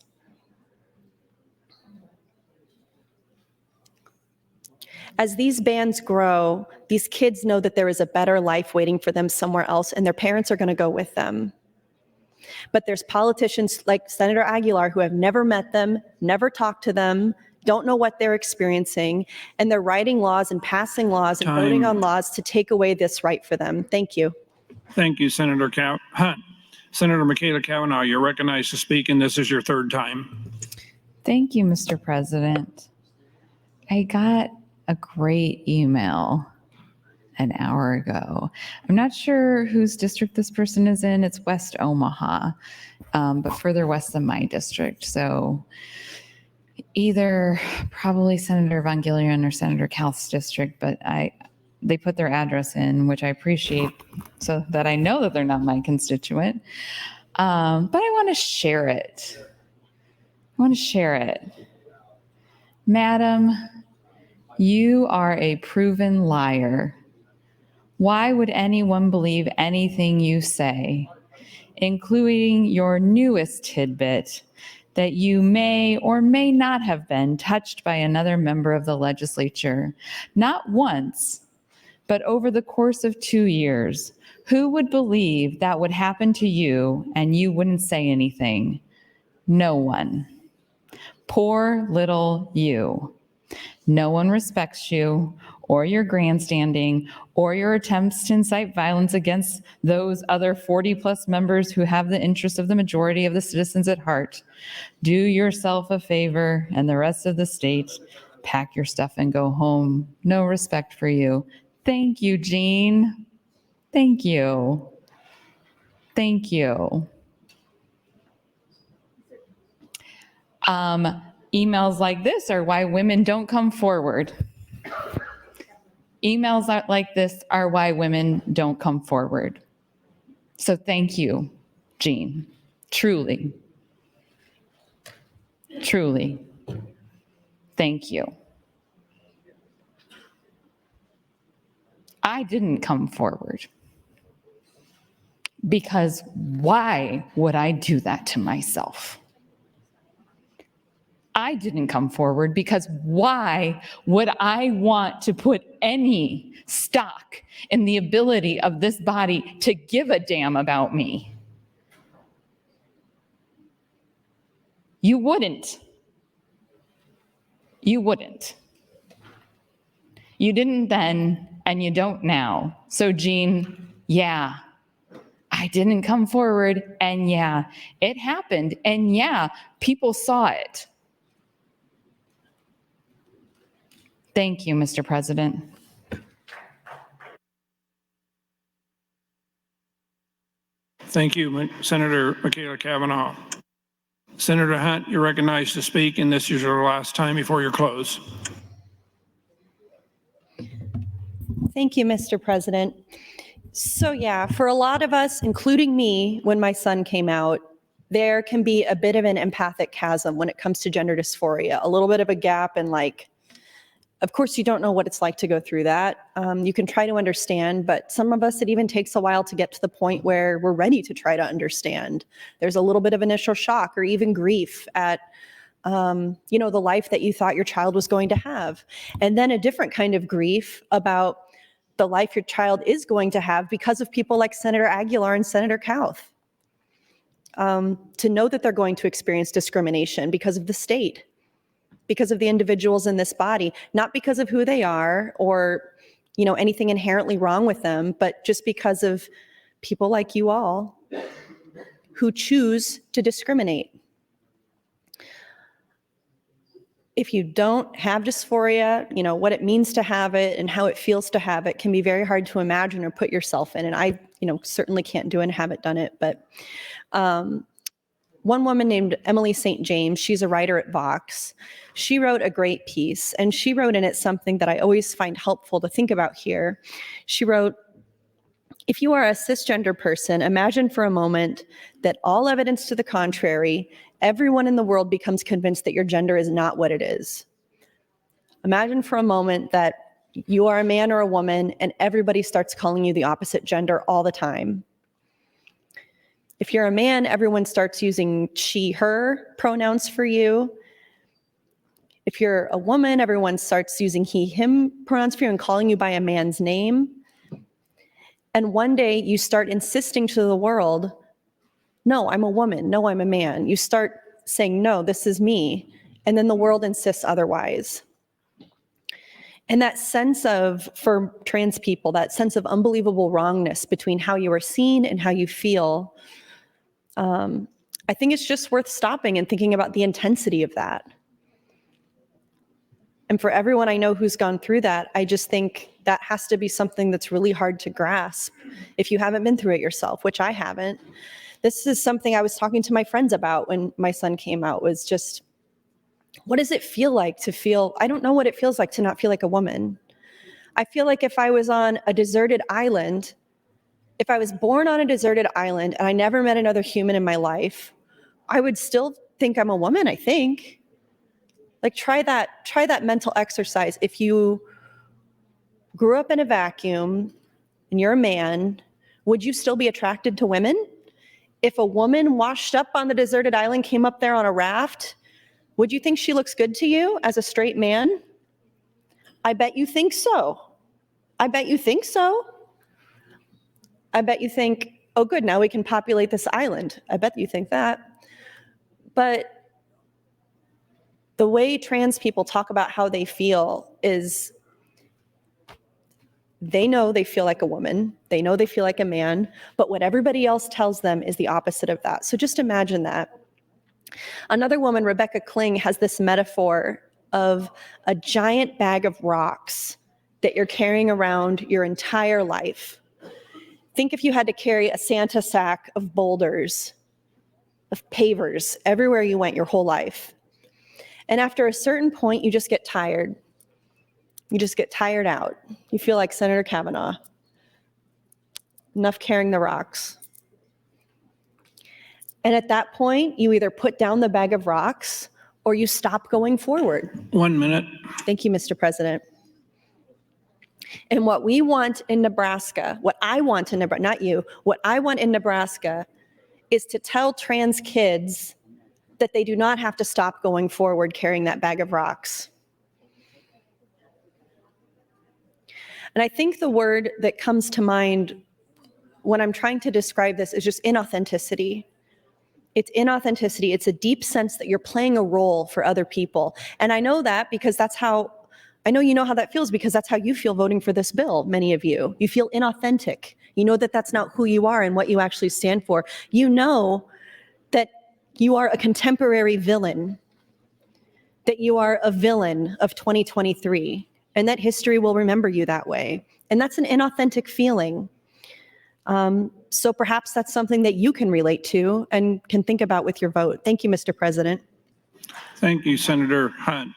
As these bans grow, these kids know that there is a better life waiting for them somewhere else, and their parents are going to go with them. But there's politicians like Senator Aguilar who have never met them, never talked to them, don't know what they're experiencing, and they're writing laws and passing laws and voting on laws to take away this right for them. Thank you. Thank you, Senator Hunt. Senator Michaela Cavanaugh, you're recognized to speak, and this is your third time. Thank you, Mr. President. I got a great email an hour ago. I'm not sure whose district this person is in. It's West Omaha, but further west than my district. So either probably Senator Von Gillian or Senator Kauth's district, but they put their address in, which I appreciate so that I know that they're not my constituent. But I want to share it. Madam, you are a proven liar. Why would anyone believe anything you say, including your newest tidbit that you may or may not have been touched by another member of the legislature? Not once, but over the course of 2 years. Who would believe that would happen to you and you wouldn't say anything? No one. Poor little you. No one respects you or your grandstanding or your attempts to incite violence against those other 40 plus members who have the interests of the majority of the citizens at heart. Do yourself a favor and the rest of the state. Pack your stuff and go home. No respect for you. Thank you, Jean. Thank you. Thank you. Emails like this are why women don't come forward. Emails like this are why women don't come forward. So thank you, Jean. Truly. Truly. Thank you. I didn't come forward because why would I do that to myself? I didn't come forward because why would I want to put any stock in the ability of this body to give a damn about me? You wouldn't. You wouldn't. You didn't then, and you don't now. So, Jean, yeah, I didn't come forward, and yeah, it happened, and yeah, people saw it. Thank you, Mr. President. Thank you, Senator Michaela Cavanaugh. Senator Hunt, you're recognized to speak, and this is your last time before your close. Thank you, Mr. President. So yeah, for a lot of us, including me, when my son came out, there can be a bit of an empathic chasm when it comes to gender dysphoria, a little bit of a gap in like, of course, you don't know what it's like to go through that. You can try to understand, but some of us, it even takes a while to get to the point where we're ready to try to understand. There's a little bit of initial shock or even grief at, the life that you thought your child was going to have. And then a different kind of grief about the life your child is going to have because of people like Senator Aguilar and Senator Kauth. To know that they're going to experience discrimination because of the state, because of the individuals in this body, not because of who they are or, anything inherently wrong with them, but just because of people like you all who choose to discriminate. If you don't have dysphoria, what it means to have it and how it feels to have it can be very hard to imagine or put yourself in. And I, certainly can't do it and haven't done it, but one woman named Emily St. James, she's a writer at Vox. She wrote a great piece, and she wrote in it something that I always find helpful to think about here. She wrote, if you are a cisgender person, imagine for a moment that all evidence to the contrary, everyone in the world becomes convinced that your gender is not what it is. Imagine for a moment that you are a man or a woman, and everybody starts calling you the opposite gender all the time. If you're a man, everyone starts using she, her pronouns for you. If you're a woman, everyone starts using he, him pronouns for you and calling you by a man's name. And one day you start insisting to the world, no, I'm a woman. No, I'm a man. You start saying, no, this is me. and then the world insists otherwise. And that sense of, for trans people, that sense of unbelievable wrongness between how you are seen and how you feel, I think it's just worth stopping and thinking about the intensity of that. And for everyone I know who's gone through that, I just think that has to be something that's really hard to grasp if you haven't been through it yourself, which I haven't. This is something I was talking to my friends about when my son came out, was just, what does it feel like to feel, I don't know what it feels like to not feel like a woman. I feel like if I was on a deserted island, if I was born on a deserted island and I never met another human in my life, I would still think I'm a woman, I think. Like try that mental exercise. If you grew up in a vacuum and you're a man, would you still be attracted to women? If a woman washed up on the deserted island came up there on a raft, would you think she looks good to you as a straight man? I bet you think so. I bet you think so. I bet you think, oh good, now we can populate this island. I bet you think that. But the way trans people talk about how they feel is, they know they feel like a woman, they know they feel like a man, but what everybody else tells them is the opposite of that. So just imagine that. Another woman, Rebecca Kling, has this metaphor of a giant bag of rocks that you're carrying around your entire life. Think if you had to carry a Santa sack of boulders, of pavers, everywhere you went your whole life. And after a certain point, you just get tired. You just get tired out. You feel like Senator Kavanaugh. Enough carrying the rocks. And at that point, you either put down the bag of rocks or you stop going forward. 1 minute. Thank you, Mr. President. And what we want in Nebraska, what I want in Nebraska, not you, what I want in Nebraska is to tell trans kids that they do not have to stop going forward carrying that bag of rocks. And I think the word that comes to mind when I'm trying to describe this is just inauthenticity. It's inauthenticity. It's a deep sense that you're playing a role for other people. And I know that because that's how, I know you know how that feels because that's how you feel voting for this bill, many of you. You feel inauthentic. You know that that's not who you are and what you actually stand for. You know that you are a contemporary villain, that you are a villain of 2023, and that history will remember you that way. And that's an inauthentic feeling. So perhaps that's something that you can relate to and can think about with your vote. Thank you, Mr. President. Thank you, Senator Hunt.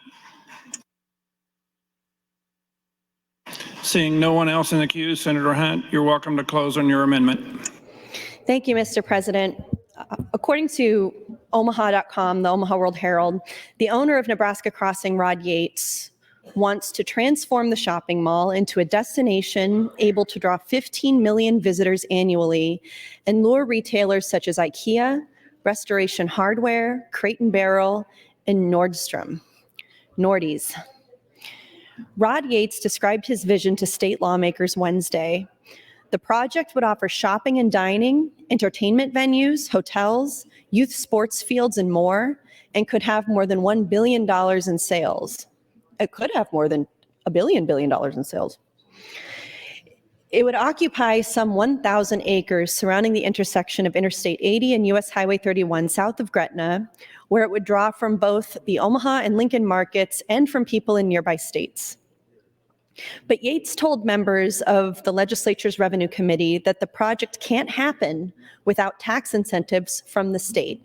Seeing no one else in the queue, Senator Hunt, you're welcome to close on your amendment. Thank you, Mr. President. According to Omaha.com, the Omaha World Herald, the owner of Nebraska Crossing, Rod Yates, wants to transform the shopping mall into a destination able to draw 15 million visitors annually and lure retailers such as IKEA, Restoration Hardware, Crate & Barrel, and Nordstrom. Nordy's. Rod Yates described his vision to state lawmakers Wednesday. The project would offer shopping and dining, entertainment venues, hotels, youth sports fields, and more, and could have more than $1 billion in sales. It could have more than $1 billion in sales. It would occupy some 1,000 acres surrounding the intersection of Interstate 80 and US Highway 31 south of Gretna, where it would draw from both the Omaha and Lincoln markets and from people in nearby states. But Yates told members of the legislature's Revenue Committee that the project can't happen without tax incentives from the state.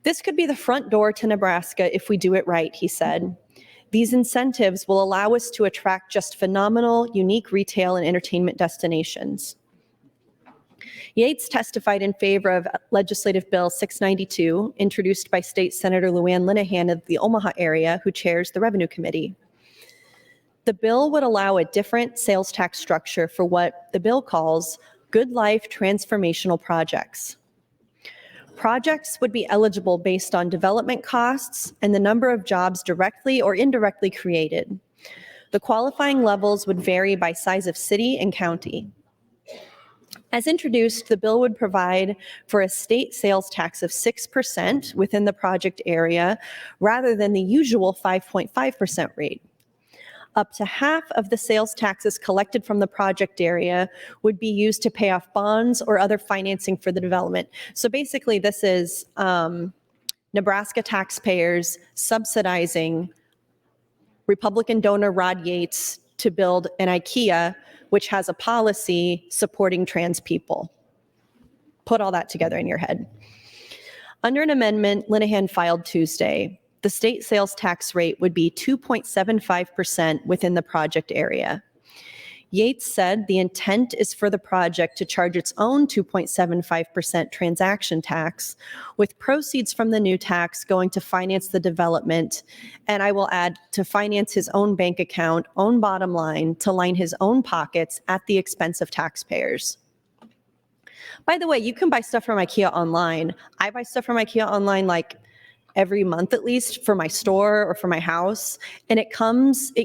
This could be the front door to Nebraska if we do it right, he said. These incentives will allow us to attract just phenomenal, unique retail and entertainment destinations. Yates testified in favor of Legislative Bill 692, introduced by State Senator Luann Linehan of the Omaha area, who chairs the Revenue Committee. The bill would allow a different sales tax structure for what the bill calls good life transformational projects. Projects would be eligible based on development costs and the number of jobs directly or indirectly created. The qualifying levels would vary by size of city and county. As introduced, the bill would provide for a state sales tax of 6% within the project area rather than the usual 5.5% rate. Up to half of the sales taxes collected from the project area would be used to pay off bonds or other financing for the development. So basically, this is Nebraska taxpayers subsidizing Republican donor Rod Yates to build an IKEA, which has a policy supporting trans people. Put all that together in your head. Under an amendment Linehan filed Tuesday, the state sales tax rate would be 2.75% within the project area. Yates said the intent is for the project to charge its own 2.75% transaction tax, with proceeds from the new tax going to finance the development, and I will add, to finance his own bank account, own bottom line, to line his own pockets at the expense of taxpayers. By the way, you can buy stuff from IKEA online. I buy stuff from IKEA online like every month at least for my store or for my house. And it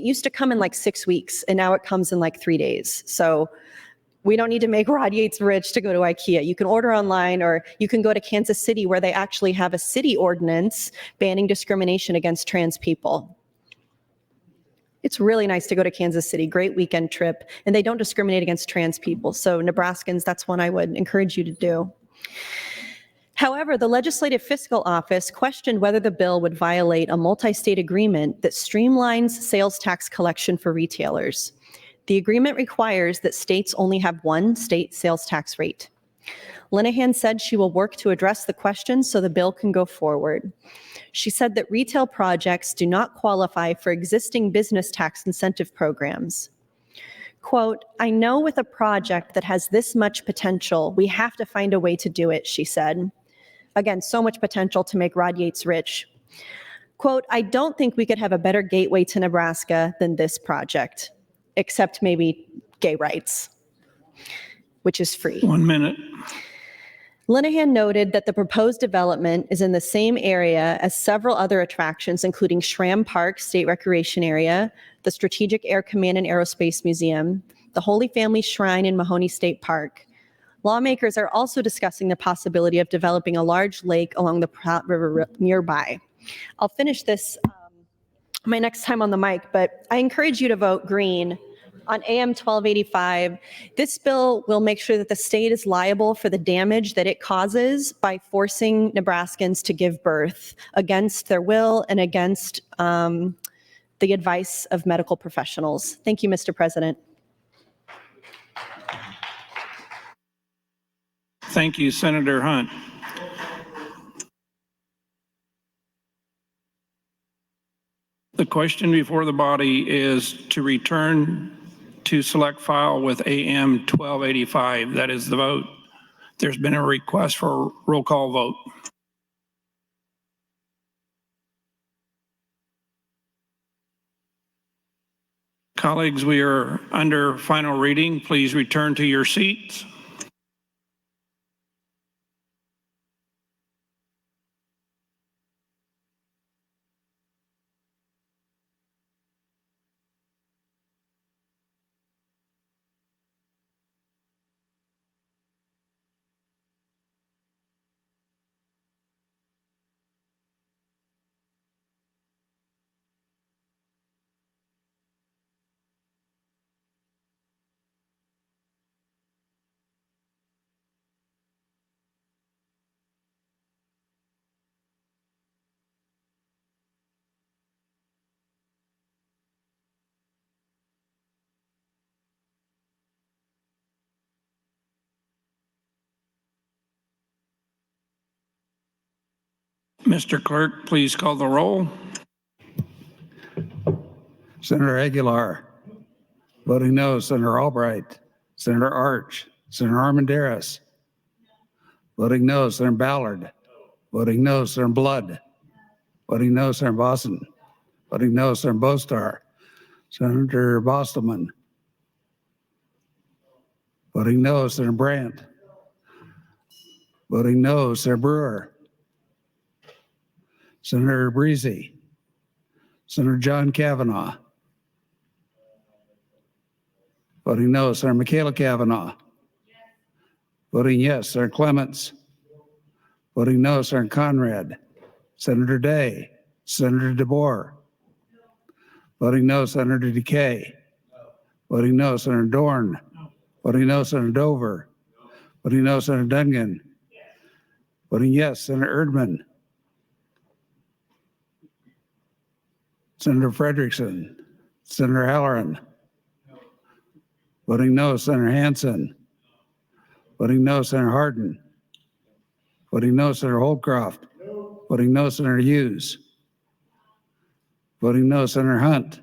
used to come in like 6 weeks, and now it comes in like 3 days. So we don't need to make Rod Yates rich to go to IKEA. You can order online, or you can go to Kansas City, where they actually have a city ordinance banning discrimination against trans people. It's really nice to go to Kansas City, great weekend trip, and they don't discriminate against trans people. So Nebraskans, that's one I would encourage you to do. However, the Legislative Fiscal Office questioned whether the bill would violate a multi-state agreement that streamlines sales tax collection for retailers. The agreement requires that states only have one state sales tax rate. Linehan said she will work to address the question so the bill can go forward. She said that retail projects do not qualify for existing business tax incentive programs. Quote, "I know with a project that has this much potential, we have to find a way to do it," she said. Again, so much potential to make Rod Yates rich. Quote, "I don't think we could have a better gateway to Nebraska than this project, except maybe gay rights, which is free." 1 minute. Linehan noted that the proposed development is in the same area as several other attractions, including Schramm Park State Recreation Area, the Strategic Air Command and Aerospace Museum, the Holy Family Shrine in Mahoney State Park. Lawmakers are also discussing the possibility of developing a large lake along the Platte River nearby. I'll finish this my next time on the mic, but I encourage you to vote green on AM 1285. This bill will make sure that the state is liable for the damage that it causes by forcing Nebraskans to give birth against their will and against the advice of medical professionals. Thank you, Mr. President. Thank you, Senator Hunt. The question before the body is to return to select file with AM 1285. That is the vote. There's been a request for a roll call vote. Colleagues, we are under final reading. Please return to your seats. Mr. Clerk, please call the roll. Senator Aguilar. Voting no, Senator Albright. Senator Arch. Senator Armendariz. Voting no, Senator Ballard. Voting no, Senator Blood. Voting no, Senator Boston. Voting no, Senator Bostar. Senator Bostelman. Voting no, Senator Brandt. Voting no, Senator Brewer. Senator Breezy. Senator John Kavanaugh. Voting no, Senator Michaela Kavanaugh. Voting yes, Senator Clements. Voting no, Senator Conrad. Senator Day. Senator DeBoer. Voting no, Senator Decay. Voting no, Senator Dorn. Voting no, Senator Dover. Voting no, Senator Dungan. Voting yes, Senator Erdman. Senator Frederickson. Senator Halloran. Voting no, Senator Hansen. Voting no, Senator Hardin. Voting no, Senator Holdcroft. Voting no, Senator Hughes. Voting no, Senator Hunt.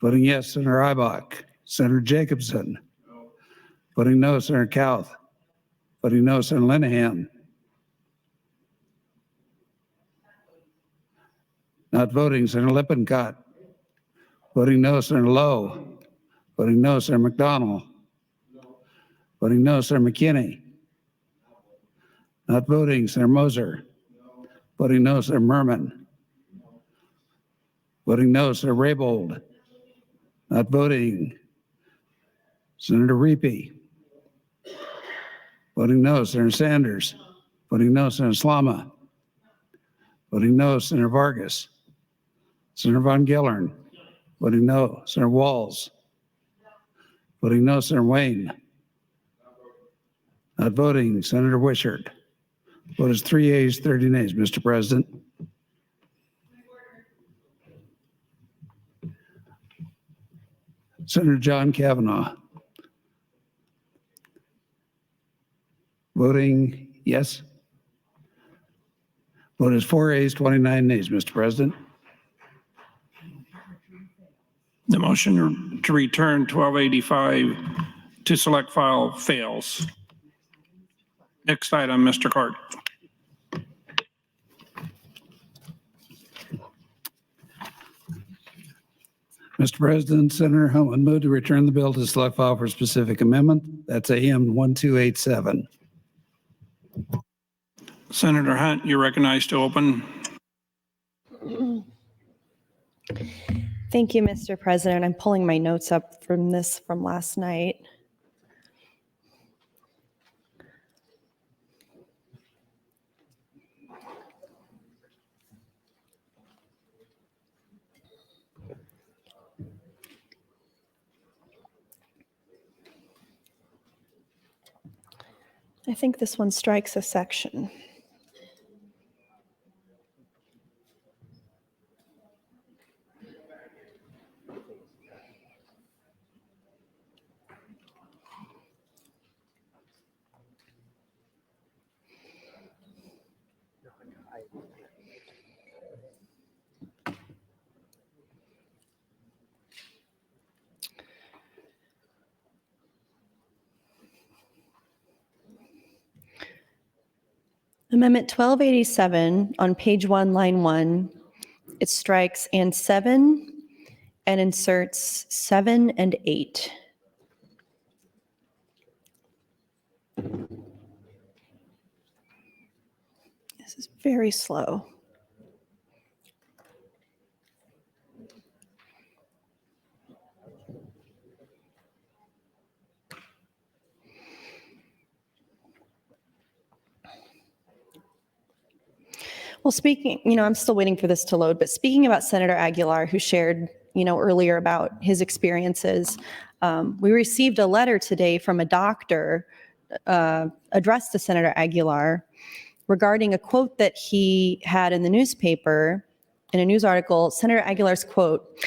Voting yes, Senator Ibach. Senator Jacobson. Voting no, Senator Kauth. Voting no, Senator Linehan. Not voting, Senator Lippincott. Voting no, Senator Lowe. Voting no, Senator McDonald. Voting no, Senator McKinney. Not voting, Senator Moser. Voting no, Senator Merman. Voting no, Senator Raybold. Not voting, Senator Reapy. Voting no, Senator Sanders. Voting no, Senator Slama. Voting no, Senator Vargas. Senator Von Gillern. Voting no, Senator Walls. Voting no, Senator Wayne. Not voting, Senator Wishart. Vote is 3 yeas, 30 nays, Mr. President. Senator John Kavanaugh. Voting yes. Vote is 4 yeas, 29 nays, Mr. President. The motion to return 1285 to select file fails. Next item, Mr. Clark. Mr. President, Senator Hunt would move to return the bill to select file for specific amendment. That's AM 1287. Senator Hunt, you're recognized to open. Thank you, Mr. President. I'm pulling my notes up from last night. I think this one strikes a section. Amendment 1287 on page 1, line 1, it strikes and 7 and inserts 7 and 8. This is very slow. Well, speaking, I'm still waiting for this to load, but speaking about Senator Aguilar, who shared, earlier about his experiences, we received a letter today from a doctor addressed to Senator Aguilar regarding a quote that he had in the newspaper, in a news article. Senator Aguilar's quote,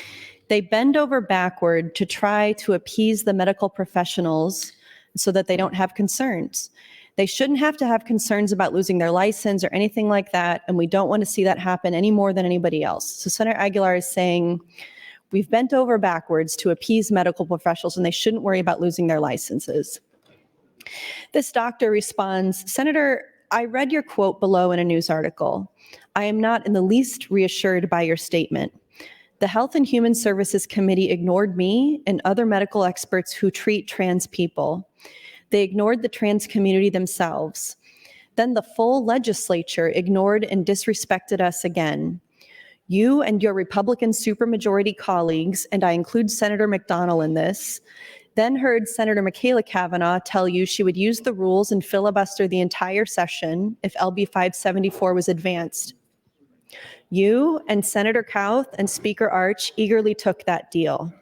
"They bend over backward to try to appease the medical professionals so that they don't have concerns. They shouldn't have to have concerns about losing their license or anything like that, and we don't want to see that happen any more than anybody else." So Senator Aguilar is saying, we've bent over backwards to appease medical professionals, and they shouldn't worry about losing their licenses. This doctor responds, "Senator, I read your quote below in a news article. I am not in the least reassured by your statement. The Health and Human Services Committee ignored me and other medical experts who treat trans people. They ignored the trans community themselves. Then the full legislature ignored and disrespected us again. You and your Republican supermajority colleagues, and I include Senator McDonald in this, then heard Senator Michaela Cavanaugh tell you she would use the rules and filibuster the entire session if LB 574 was advanced. You and Senator Kauth and Speaker Arch eagerly took that deal.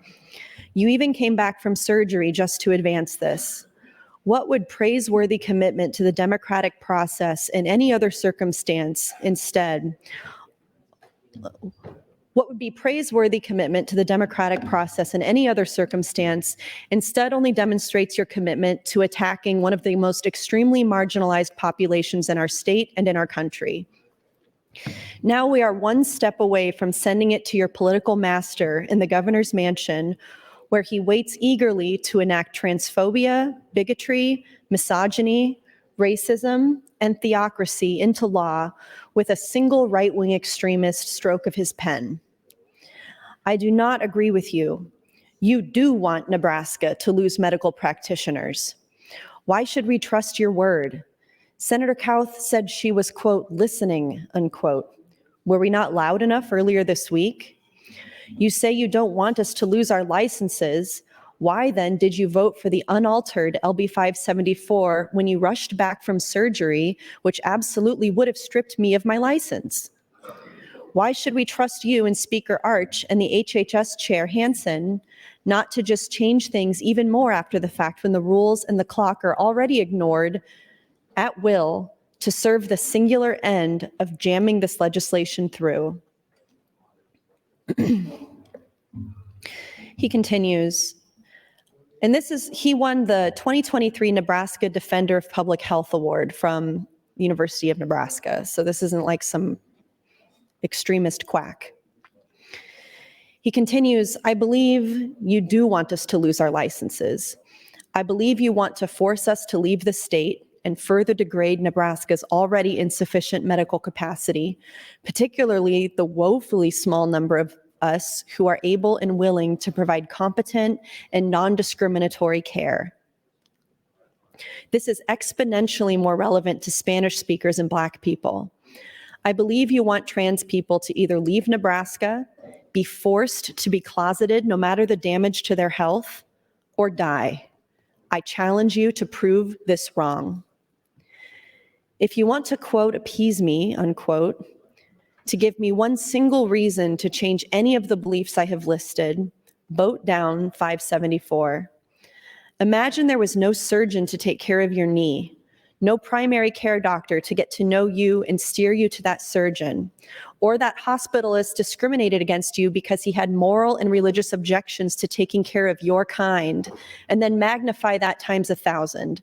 You even came back from surgery just to advance this. What would praiseworthy commitment to the democratic process in any other circumstance instead? What would be praiseworthy commitment to the democratic process in any other circumstance instead only demonstrates your commitment to attacking one of the most extremely marginalized populations in our state and in our country. Now we are one step away from sending it to your political master in the governor's mansion, where he waits eagerly to enact transphobia, bigotry, misogyny, racism, and theocracy into law with a single right-wing extremist stroke of his pen. I do not agree with you. You do want Nebraska to lose medical practitioners. Why should we trust your word? Senator Kauth said she was, quote, listening, unquote. Were we not loud enough earlier this week? You say you don't want us to lose our licenses. Why then did you vote for the unaltered LB 574 when you rushed back from surgery, which absolutely would have stripped me of my license? Why should we trust you and Speaker Arch and the HHS Chair Hansen not to just change things even more after the fact when the rules and the clock are already ignored at will to serve the singular end of jamming this legislation through? He continues, and he won the 2023 Nebraska Defender of Public Health Award from University of Nebraska. So this isn't like some extremist quack. He continues, I believe you do want us to lose our licenses. I believe you want to force us to leave the state and further degrade Nebraska's already insufficient medical capacity, particularly the woefully small number of us who are able and willing to provide competent and non-discriminatory care. This is exponentially more relevant to Spanish speakers and Black people. I believe you want trans people to either leave Nebraska, be forced to be closeted no matter the damage to their health, or die. I challenge you to prove this wrong. If you want to, quote, appease me, unquote, to give me one single reason to change any of the beliefs I have listed, vote down 574. Imagine there was no surgeon to take care of your knee, no primary care doctor to get to know you and steer you to that surgeon, or that hospitalist discriminated against you because he had moral and religious objections to taking care of your kind, and then magnify that times 1,000.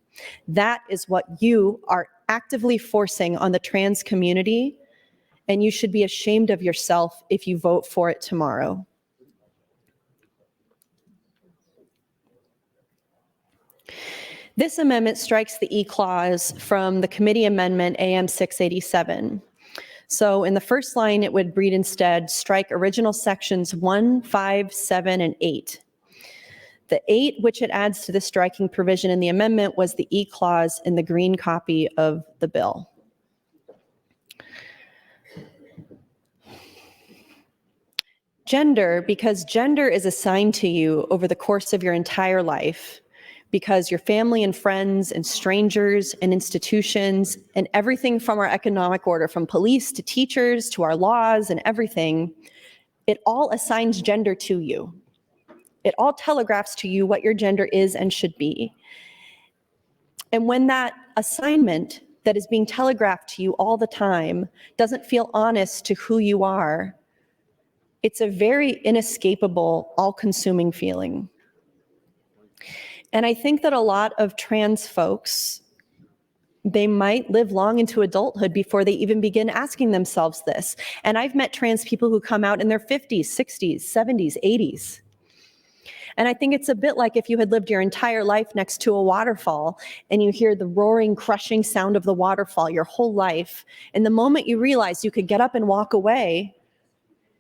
That is what you are actively forcing on the trans community, and you should be ashamed of yourself if you vote for it tomorrow. This amendment strikes the E clause from the committee amendment AM 687. So in the first line, it would read instead, strike original sections 1, 5, 7, and 8. The 8, which it adds to the striking provision in the amendment, was the E clause in the green copy of the bill. Gender, because gender is assigned to you over the course of your entire life, because your family and friends and strangers and institutions and everything from our economic order, from police to teachers to our laws and everything, it all assigns gender to you. It all telegraphs to you what your gender is and should be. And when that assignment that is being telegraphed to you all the time doesn't feel honest to who you are, it's a very inescapable, all-consuming feeling. And I think that a lot of trans folks, they might live long into adulthood before they even begin asking themselves this. And I've met trans people who come out in their 50s, 60s, 70s, 80s. And I think it's a bit like if you had lived your entire life next to a waterfall and you hear the roaring, crushing sound of the waterfall your whole life, and the moment you realize you could get up and walk away,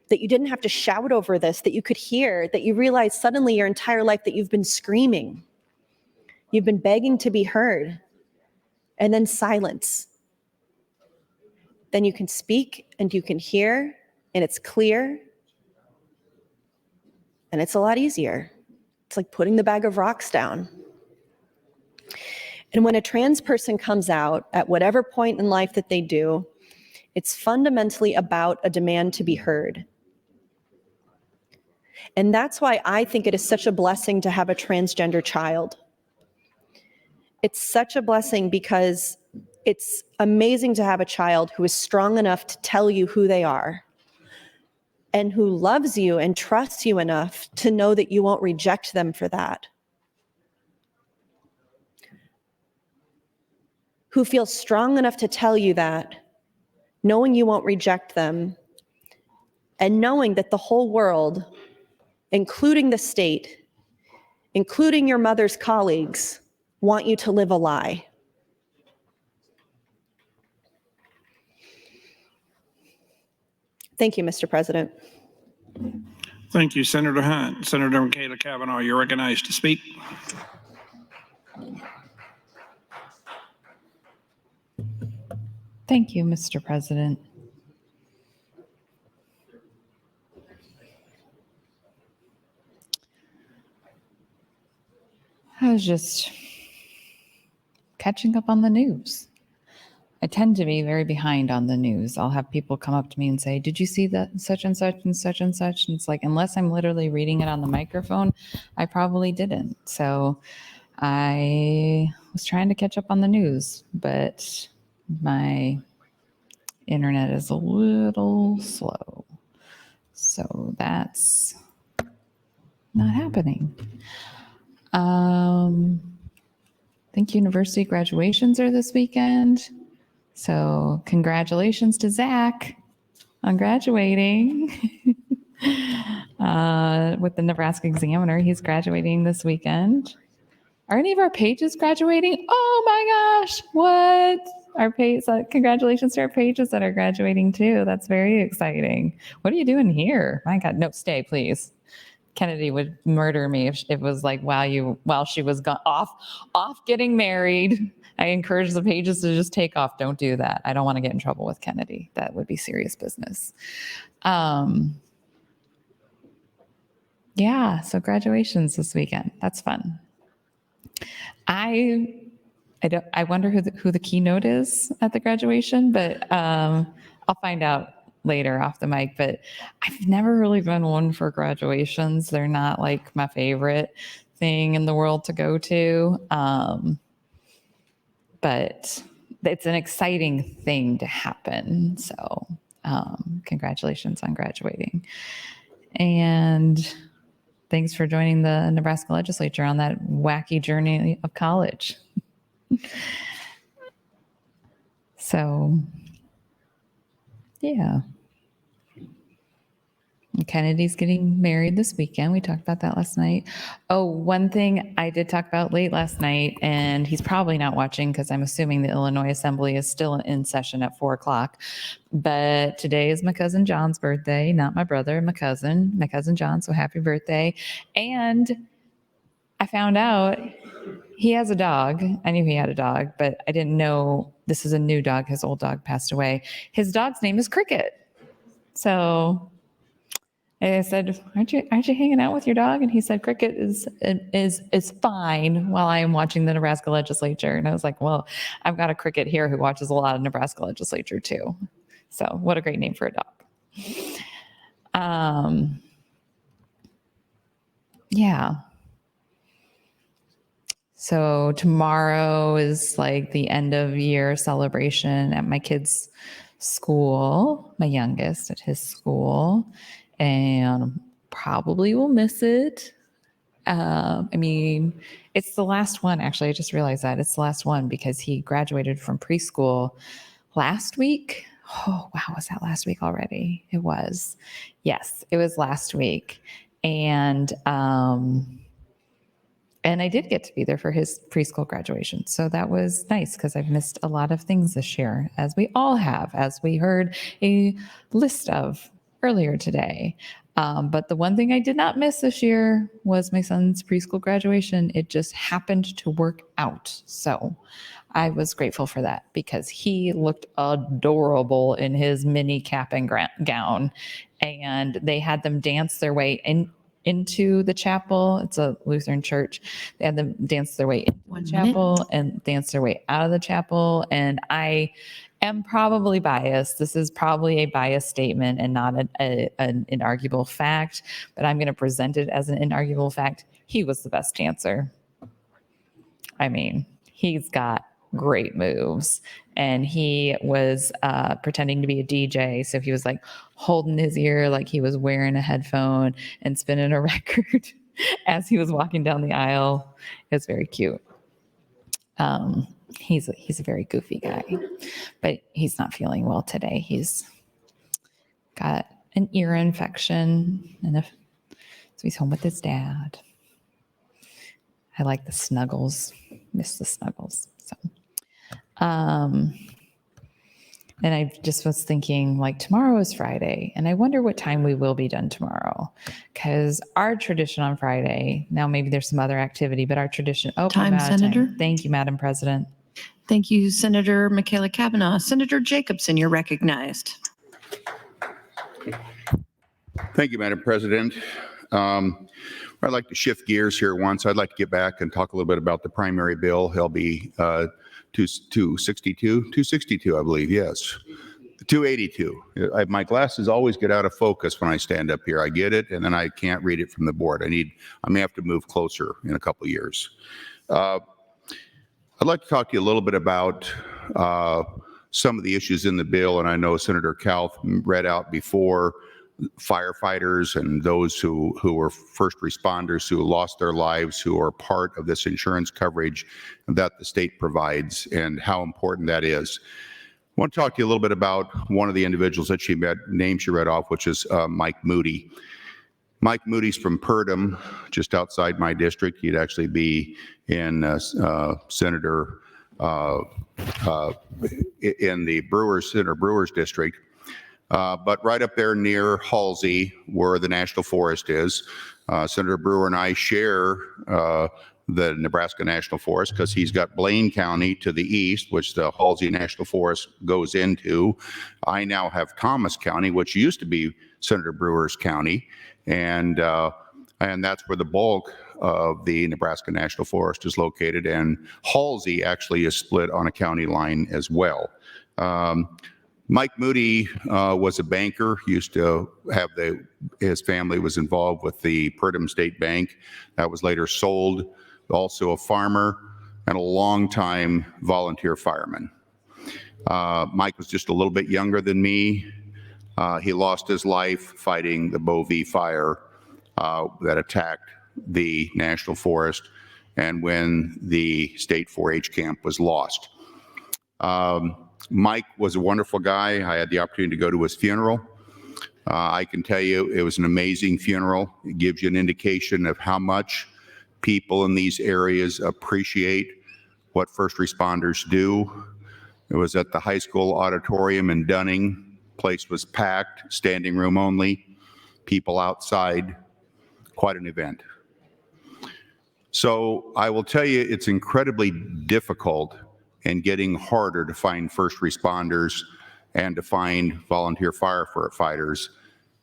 that you didn't have to shout over this, that you could hear, that you realize suddenly your entire life that you've been screaming. You've been begging to be heard, and then silence. Then you can speak and you can hear, and it's clear, and it's a lot easier. It's like putting the bag of rocks down. And when a trans person comes out at whatever point in life that they do, it's fundamentally about a demand to be heard. And that's why I think it is such a blessing to have a transgender child. It's such a blessing because it's amazing to have a child who is strong enough to tell you who they are and who loves you and trusts you enough to know that you won't reject them for that. Who feels strong enough to tell you that, knowing you won't reject them, and knowing that the whole world, including the state, including your mother's colleagues, want you to live a lie. Thank you, Mr. President. Thank you, Senator Hunt. Senator Michaela Cavanaugh, you're recognized to speak. Thank you, Mr. President. I was just catching up on the news. I tend to be very behind on the news. I'll have people come up to me and say, did you see that such and such and such and such? And it's like, unless I'm literally reading it on the microphone, I probably didn't. So I was trying to catch up on the news, but my internet is a little slow. So that's not happening. I think university graduations are this weekend. So congratulations to Zach on graduating with the Nebraska Examiner. He's graduating this weekend. Are any of our pages graduating? Oh my gosh, what? Our page, congratulations to our pages that are graduating too. That's very exciting. What are you doing here? My God, no, stay, please. Kennedy would murder me if it was like while she was off getting married. I encourage the pages to just take off. Don't do that. I don't want to get in trouble with Kennedy. That would be serious business. Yeah, so graduations this weekend. That's fun. I wonder who the keynote is at the graduation, but I'll find out later off the mic. But I've never really been one for graduations. They're not like my favorite thing in the world to go to. But it's an exciting thing to happen. So congratulations on graduating. And thanks for joining the Nebraska Legislature on that wacky journey of college. So, yeah. Kennedy's getting married this weekend. We talked about that last night. Oh, one thing I did talk about late last night, and he's probably not watching because I'm assuming the Illinois Assembly is still in session at 4:00. But today is my cousin John's birthday, not my brother, my cousin John. So happy birthday. And I found out he has a dog. I knew he had a dog, but I didn't know this is a new dog. His old dog passed away. His dog's name is Cricket. So I said, aren't you hanging out with your dog? And he said, Cricket is fine while I am watching the Nebraska Legislature. And I was like, well, I've got a Cricket here who watches a lot of Nebraska Legislature too. So what a great name for a dog. Yeah. So tomorrow is like the end of year celebration at my kid's school, my youngest at his school, and probably will miss it. I mean, it's the last one. Actually, I just realized that it's the last one because he graduated from preschool last week. Oh, wow. Was that last week already? It was. Yes, it was last week. And I did get to be there for his preschool graduation. So that was nice because I've missed a lot of things this year, as we all have, as we heard a list of earlier today. But the one thing I did not miss this year was my son's preschool graduation. It just happened to work out. So I was grateful for that because he looked adorable in his mini cap and gown. And they had them dance their way into the chapel. It's a Lutheran church. They had them dance their way into the chapel and dance their way out of the chapel. And I am probably biased. This is probably a biased statement and not an inarguable fact, but I'm going to present it as an inarguable fact. He was the best dancer. I mean, he's got great moves, and he was pretending to be a DJ. So he was like holding his ear like he was wearing a headphone and spinning a record as he was walking down the aisle. It's very cute. He's a very goofy guy, but he's not feeling well today. He's got an ear infection, and so he's home with his dad. I like the snuggles, miss the snuggles. So, and I just was thinking, like, tomorrow is Friday, and I wonder what time we will be done tomorrow, because our tradition on Friday, now maybe there's some other activity, but our tradition. Oh, Time, Senator. Thank you, Madam President. Thank you, Senator Michaela Kavanaugh. Senator Jacobson, you're recognized. Thank you, Madam President. I'd like to shift gears here once. I'd like to get back and talk a little bit about the primary bill, LB 262, I believe, yes. 282. My glasses always get out of focus when I stand up here. I get it, and then I can't read it from the board. I may have to move closer in a couple of years. I'd like to talk to you a little bit about some of the issues in the bill, and I know Senator Kauth read out before firefighters and those who were first responders who lost their lives, who are part of this insurance coverage that the state provides, and how important that is. I want to talk to you a little bit about one of the individuals that name she read off, which is Mike Moody. Mike Moody's from Purdom, just outside my district. He'd actually be in Senator in the Senator Brewer's district. But right up there near Halsey, where the National Forest is, Senator Brewer and I share the Nebraska National Forest because he's got Blaine County to the east, which the Halsey National Forest goes into. I now have Thomas County, which used to be Senator Brewer's county, and that's where the bulk of the Nebraska National Forest is located. And Halsey actually is split on a county line as well. Mike Moody was a banker. He used to have his family was involved with the Purdom State Bank. That was later sold. Also a farmer and a longtime volunteer fireman. Mike was just a little bit younger than me. He lost his life fighting the Bow V fire that attacked the National Forest, and when the state 4-H camp was lost. Mike was a wonderful guy. I had the opportunity to go to his funeral. I can tell you it was an amazing funeral. It gives you an indication of how much people in these areas appreciate what first responders do. It was at the high school auditorium in Dunning. Place was packed, standing room only, people outside. Quite an event. So I will tell you, it's incredibly difficult and getting harder to find first responders and to find volunteer firefighters.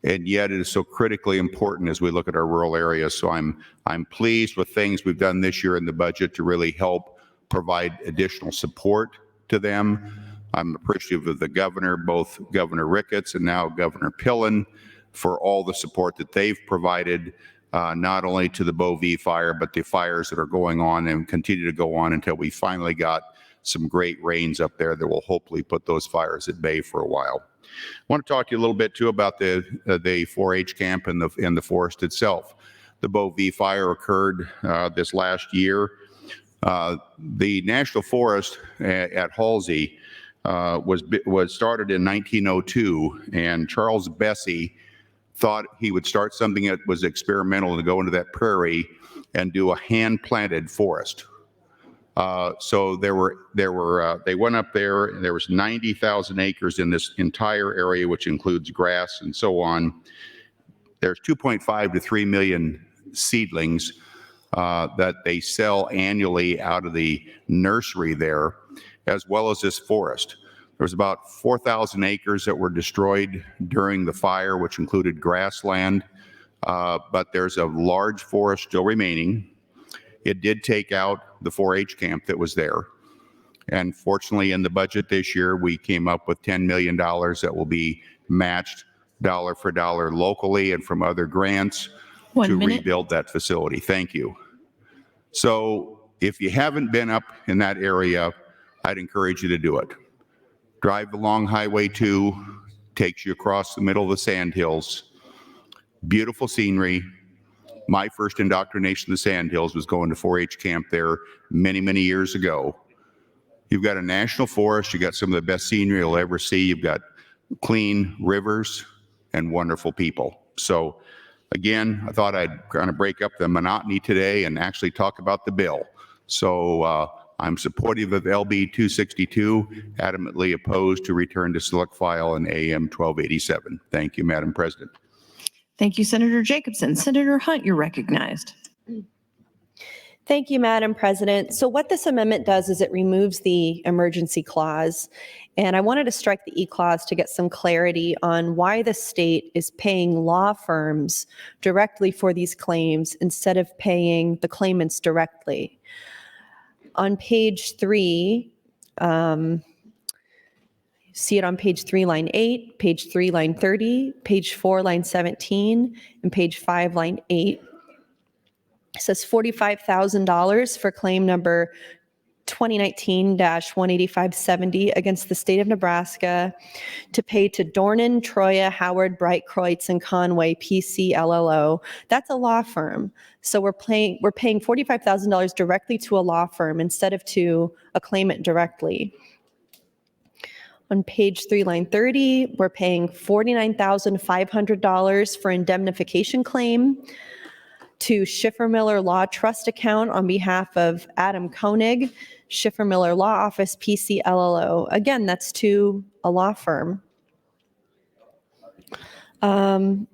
And yet it is so critically important as we look at our rural areas. So I'm pleased with things we've done this year in the budget to really help provide additional support to them. I'm appreciative of the governor, both Governor Ricketts and now Governor Pillen, for all the support that they've provided, not only to the Bow V fire, but the fires that are going on and continue to go on until we finally got some great rains up there that will hopefully put those fires at bay for a while. I want to talk to you a little bit too about the 4-H camp and the forest itself. The Bow V fire occurred this last year. The National Forest at Halsey was started in 1902, and Charles Bessie thought he would start something that was experimental to go into that prairie and do a hand-planted forest. So they went up there, and there was 90,000 acres in this entire area, which includes grass and so on. There's 2.5 to 3 million seedlings that they sell annually out of the nursery there, as well as this forest. There was about 4,000 acres that were destroyed during the fire, which included grassland. but there's a large forest still remaining. It did take out the 4-H camp that was there. And fortunately, in the budget this year, we came up with $10 million that will be matched dollar for dollar locally and from other grants to rebuild that facility. Thank you. So if you haven't been up in that area, I'd encourage you to do it. Drive along Highway 2, takes you across the middle of the sandhills. Beautiful scenery. My first indoctrination in the sandhills was going to 4-H camp there many, many years ago. You've got a national forest. You've got some of the best scenery you'll ever see. You've got clean rivers and wonderful people. So again, I thought I'd kind of break up the monotony today and actually talk about the bill. So I'm supportive of LB 262, adamantly opposed to return to select file in AM 1287. Thank you, Madam President. Thank you, Senator Jacobson. Senator Hunt, you're recognized. Thank you, Madam President. So what this amendment does is it removes the emergency clause. And I wanted to strike the E clause to get some clarity on why the state is paying law firms directly for these claims instead of paying the claimants directly. On page 3, see it on page 3, line 8, page 3, line 30, page 4, line 17, and page 5, line 8. It says $45,000 for claim number 2019-18570 against the state of Nebraska to pay to Dornan, Troya, Howard, Bright, Kreutz, and Conway, PC, LLO. That's a law firm. So we're paying $45,000 directly to a law firm instead of to a claimant directly. On page 3, line 30, we're paying $49,500 for indemnification claim to Schiffer-Miller Law Trust account on behalf of Adam Koenig, Schiffer-Miller Law Office, PC, LLO. Again, that's to a law firm. On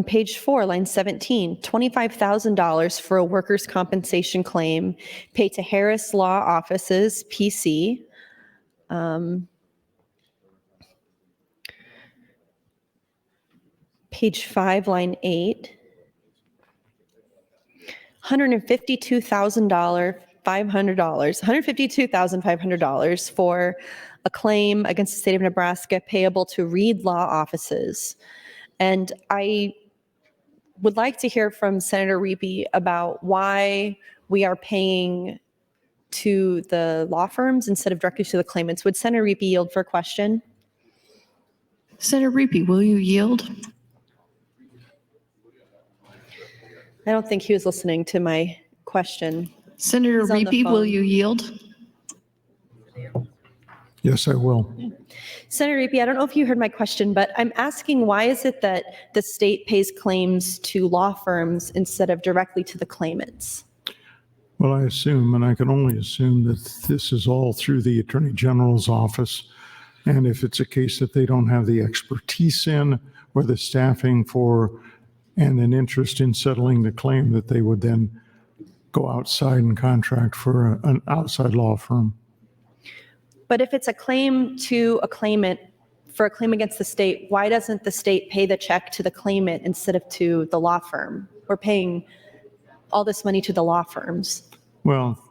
page 4, line 17, $25,000 for a workers' compensation claim paid to Harris Law Offices, PC. Page 5, line 8, $152,500 for a claim against the state of Nebraska payable to Reed Law Offices. And I would like to hear from Senator Reapy about why we are paying to the law firms instead of directly to the claimants. Would Senator Reapy yield for a question? Senator Reapy, will you yield? I don't think he was listening to my question. Senator Reapy, will you yield? Yes, I will. Senator Reapy, I don't know if you heard my question, but I'm asking why is it that the state pays claims to law firms instead of directly to the claimants? Well, I assume, and I can only assume, that this is all through the Attorney General's office. And if it's a case that they don't have the expertise in or the staffing for and an interest in settling the claim, that they would then go outside and contract for an outside law firm. But if it's a claim to a claimant for a claim against the state, why doesn't the state pay the check to the claimant instead of to the law firm? We're paying all this money to the law firms. Well,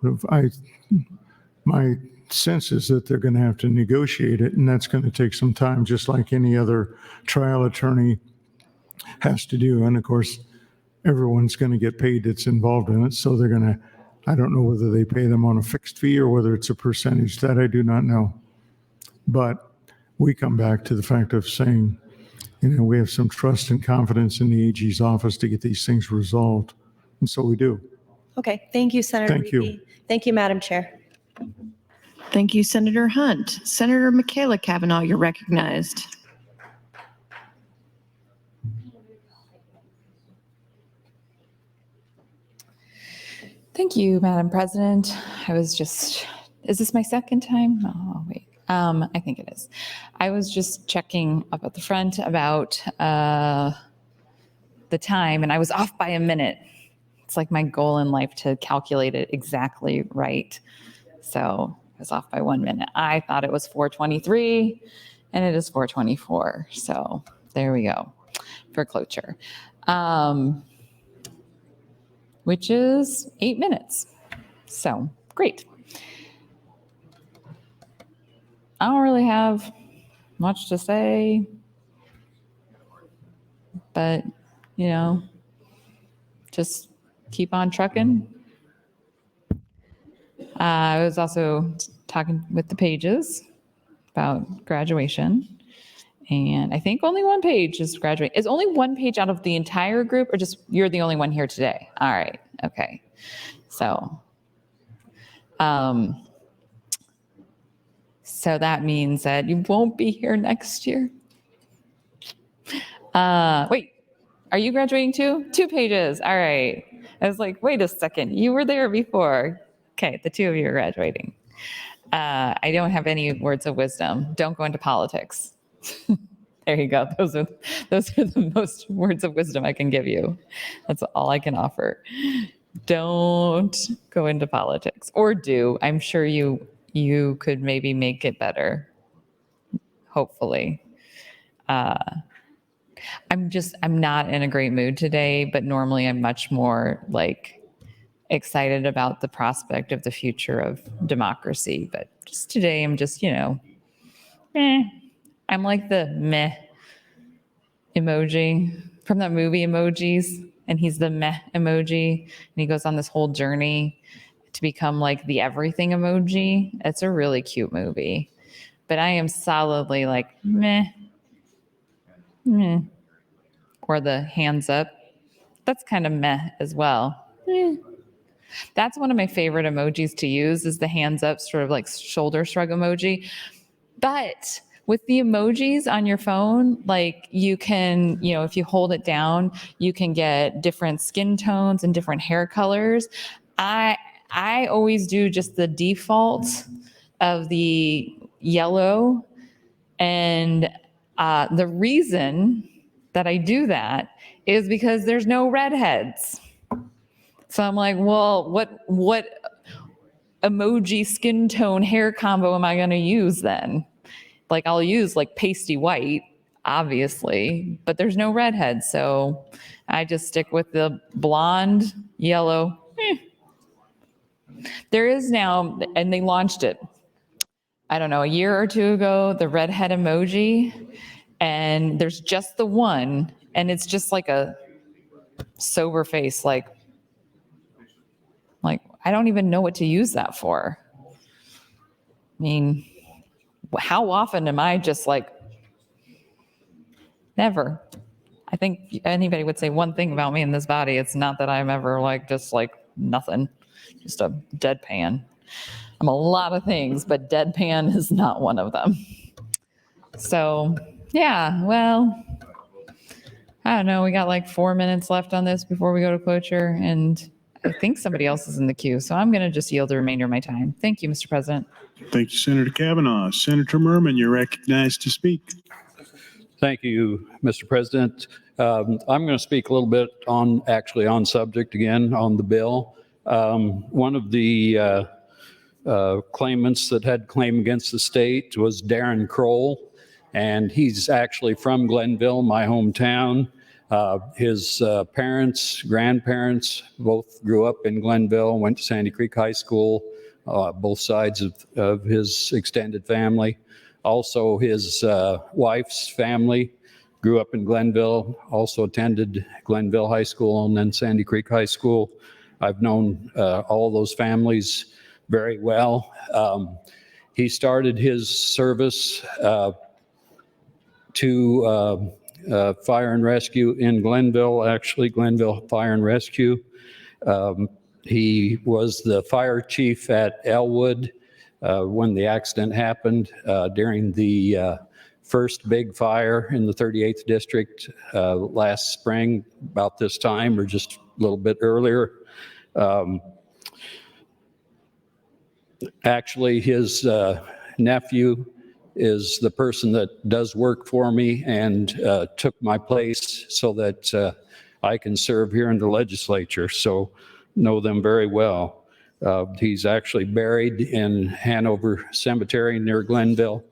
my sense is that they're going to have to negotiate it, and that's going to take some time, just like any other trial attorney has to do. And of course, everyone's going to get paid that's involved in it. So they're going to, I don't know whether they pay them on a fixed fee or whether it's a percentage. That I do not know. But we come back to the fact of saying, we have some trust and confidence in the AG's office to get these things resolved. And so we do. Okay, thank you, Senator Thank you. Reapy. Thank you, Madam Chair. Thank you, Senator Hunt. Senator Michaela Cavanaugh, you're recognized. Thank you, Madam President. is this my second time? Oh, wait. I think it is. I was just checking up at the front about the time, and I was off by a minute. It's like my goal in life to calculate it exactly right. So I was off by 1 minute. I thought it was 4:23, and it is 4:24. So There we go, for cloture, which is 8 minutes. So great. I don't really have much to say, but, you know, just keep on trucking. I was also talking with the Pages about graduation, and I think only one page is graduate. Is only one page out of the entire group, or just you're the only one here today? All right, okay. So, so that means that you won't be here next year. Wait, are you graduating too? 2 pages, all right. I was like, wait a second, you were there before. Okay, the 2 of you are graduating. I don't have any words of wisdom. Don't go into politics. There you go. Those are the most words of wisdom I can give you. That's all I can offer. Don't go into politics, or do. I'm sure you could maybe make it better. Hopefully. I'm not in a great mood today, but normally I'm much more like excited about the prospect of the future of democracy. But just today I'm just, I'm like the meh emoji from that movie Emojis, and he's the meh emoji, and he goes on this whole journey to become like the everything emoji. It's a really cute movie, but I am solidly like meh. Or the hands up. That's kind of meh as well. That's one of my favorite emojis to use, is the hands up, sort of like shoulder shrug emoji. But with the emojis on your phone, like you can, if you hold it down, you can get different skin tones and different hair colors. I always do just the default of the yellow. And the reason that I do that is because there's no redheads. So I'm like, well, what emoji skin tone hair combo am I going to use then? Like I'll use like pasty white, obviously, but there's no redhead. So I just stick with the blonde, yellow. There is now, and they launched it, I don't know, a year or 2 ago, the redhead emoji. And there's just the one, and it's just like a sober face, like I don't even know what to use that for. I mean, how often am I just like, never. I think anybody would say one thing about me in this body, it's not that I'm ever like, just like nothing, just a deadpan. I'm a lot of things, but deadpan is not one of them. So yeah, well, I don't know. We got like 4 minutes left on this before we go to cloture, and I think somebody else is in the queue. So I'm going to just yield the remainder of my time. Thank you, Mr. President. Thank you, Senator Kavanaugh. Senator Merman, you're recognized to speak. Thank you, Mr. President. I'm going to speak a little bit on subject again on the bill. One of the claimants that had claim against the state was Darren Kroll, and he's actually from Glenville, my hometown. His parents, grandparents, both grew up in Glenville, went to Sandy Creek High School, both sides of his extended family. Also, his wife's family grew up in Glenville, also attended Glenville High School and then Sandy Creek High School. I've known all those families very well. He started his service to Fire and Rescue in Glenville, actually Glenville Fire and Rescue. He was the fire chief at Elwood when the accident happened during the first big fire in the 38th District last spring, about this time or just a little bit earlier. Actually, his nephew is the person that does work for me and took my place so that I can serve here in the legislature, so know them very well. He's actually buried in Hanover Cemetery near Glenville.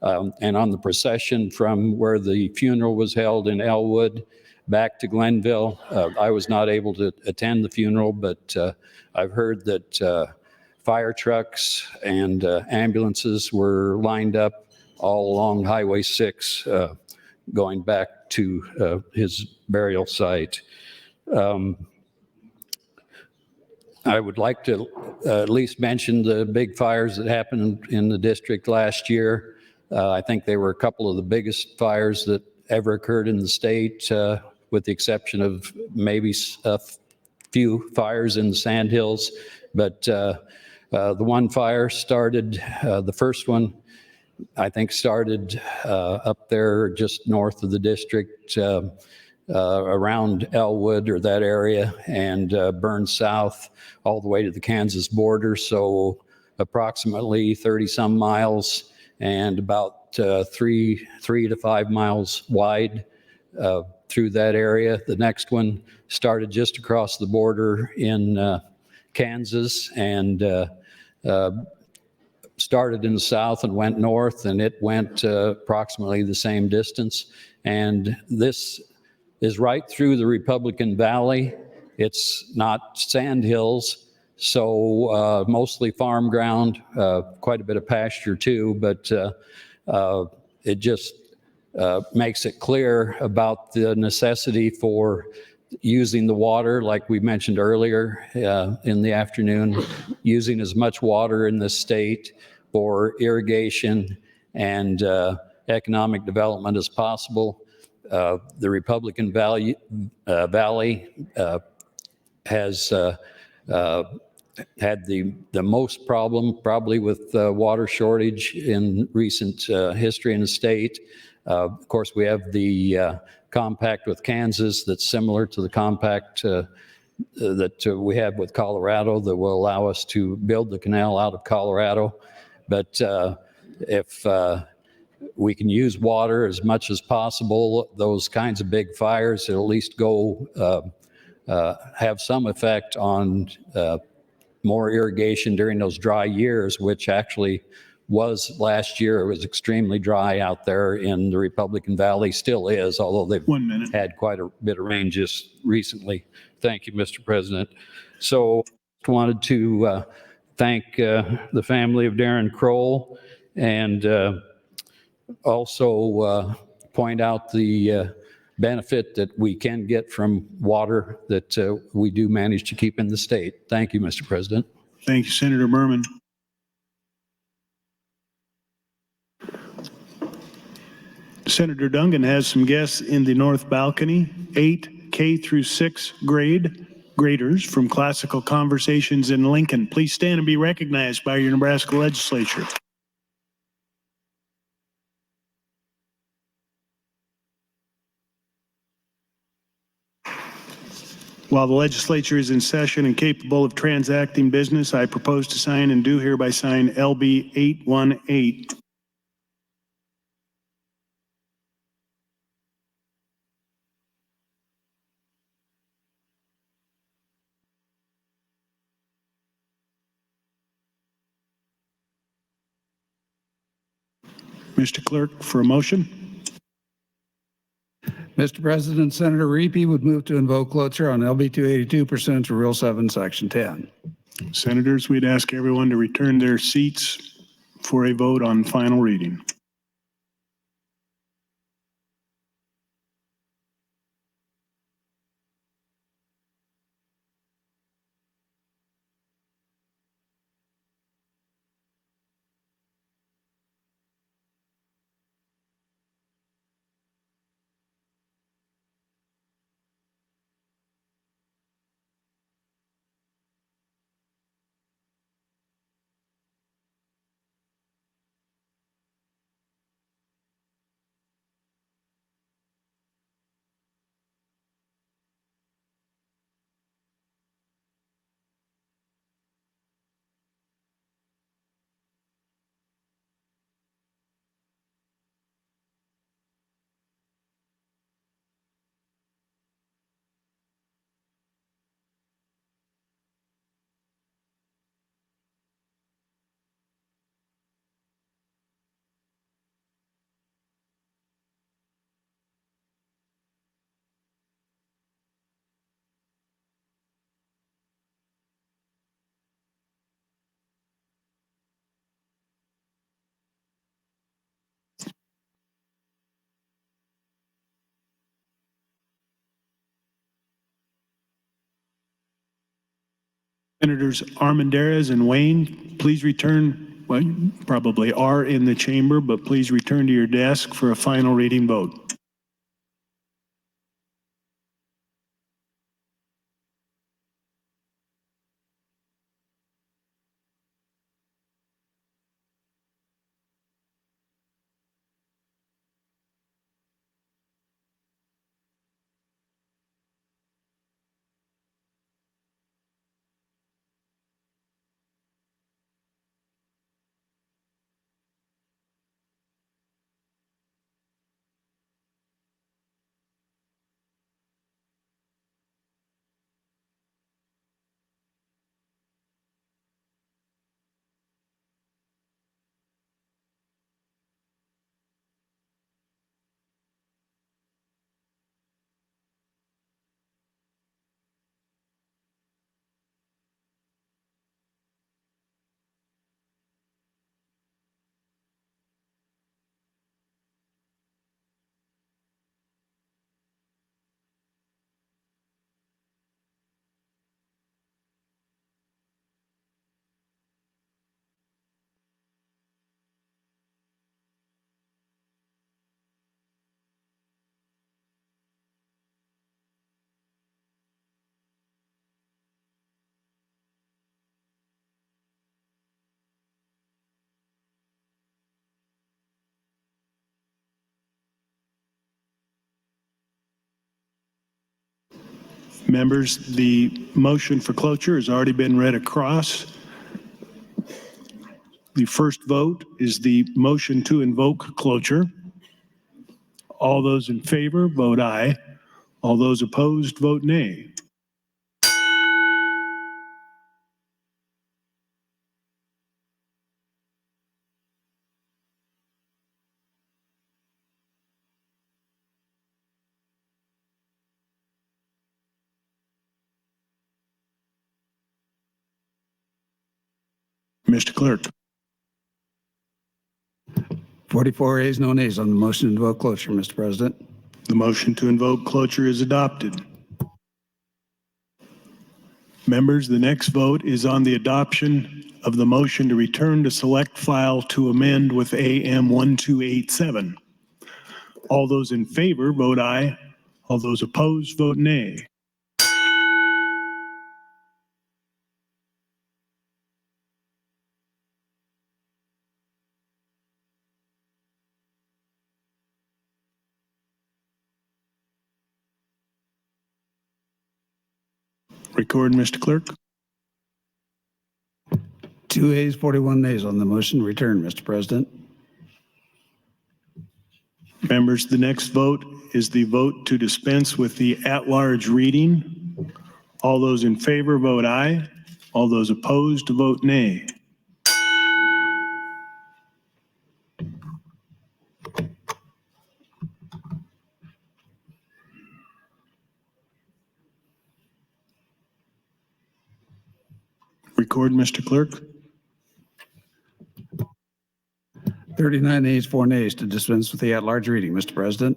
And on the procession from where the funeral was held in Elwood back to Glenville, I was not able to attend the funeral, but I've heard that fire trucks and ambulances were lined up all along Highway 6 going back to his burial site. I would like to at least mention the big fires that happened in the district last year. I think they were a couple of the biggest fires that ever occurred in the state, with the exception of maybe a few fires in the Sandhills. But the one fire started, the first one, I think started up there just north of the district, around Elwood or that area, and burned south all the way to the Kansas border. So approximately 30 some miles and about 3 to 5 miles wide through that area. The next one started just across the border in Kansas and started in the south and went north, and it went approximately the same distance. And this is right through the Republican Valley. It's not sand hills, so mostly farm ground, quite a bit of pasture too, but it just makes it clear about the necessity for using the water, like we mentioned earlier in the afternoon, using as much water in the state for irrigation and economic development as possible. The Republican Valley has had the most problem probably with water shortage in recent history in the state. Of course, we have the compact with Kansas that's similar to the compact that we have with Colorado that will allow us to build the canal out of Colorado. But if we can use water as much as possible, those kinds of big fires at least go have some effect on more irrigation during those dry years, which actually was last year. It was extremely dry out there in the Republican Valley, still is, although they've had quite a bit of rain just recently. Thank you, Mr. President. So wanted to thank the family of Darren Kroll and also point out the benefit that we can get from water that we do manage to keep in the state. Thank you, Mr. President. Thank you, Senator Berman. Senator Dungan has some guests in the north balcony, 8 K through 6 graders from Classical Conversations in Lincoln. Please stand and be recognized by your Nebraska Legislature. While the legislature is in session and capable of transacting business, I propose to sign and do hereby sign LB 818. Mr. Clerk, for a motion. Mr. President, Senator Reapy would move to invoke cloture on LB 282 pursuant to Rule 7, Section 10. Senators, we'd ask everyone to return their seats for a vote on final reading. Senators Armendariz and Wayne, please return, well, you probably are in the chamber, but please return to your desk for a final reading vote. Members, the motion for cloture has already been read across. The first vote is the motion to invoke cloture. All those in favor, vote aye. All those opposed, vote nay. Mr. Clerk. 44 ayes, no nays on the motion to invoke cloture, Mr. President. The motion to invoke cloture is adopted. Members, the next vote is on the adoption of the motion to return to select file to amend with AM 1287. All those in favor, vote aye. All those opposed, vote nay. Record, Mr. Clerk. 2 ayes, 41 nays on the motion to return, Mr. President. Members, the next vote is the vote to dispense with the at-large reading. All those in favor, vote aye. All those opposed, vote nay. Record, Mr. Clerk. 39 ayes, 4 nays to dispense with the at-large reading, Mr. President.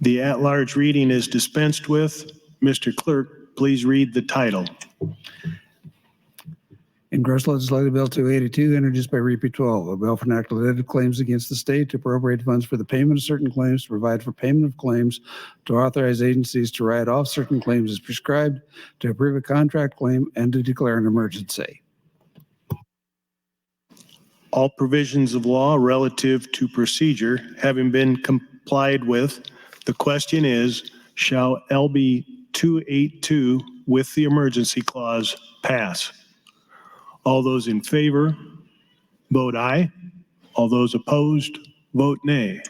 The at-large reading is dispensed with. Mr. Clerk, please read the title. Engrossed Legislative Bill 282, introduced by Repeat 12, a bill for an act related to claims against the state to appropriate funds for the payment of certain claims, to provide for payment of claims, to authorize agencies to write off certain claims as prescribed, to approve a contract claim, and to declare an emergency. All provisions of law relative to procedure having been complied with, the question is, shall LB 282 with the emergency clause pass? All those in favor, vote aye. All those opposed, vote nay.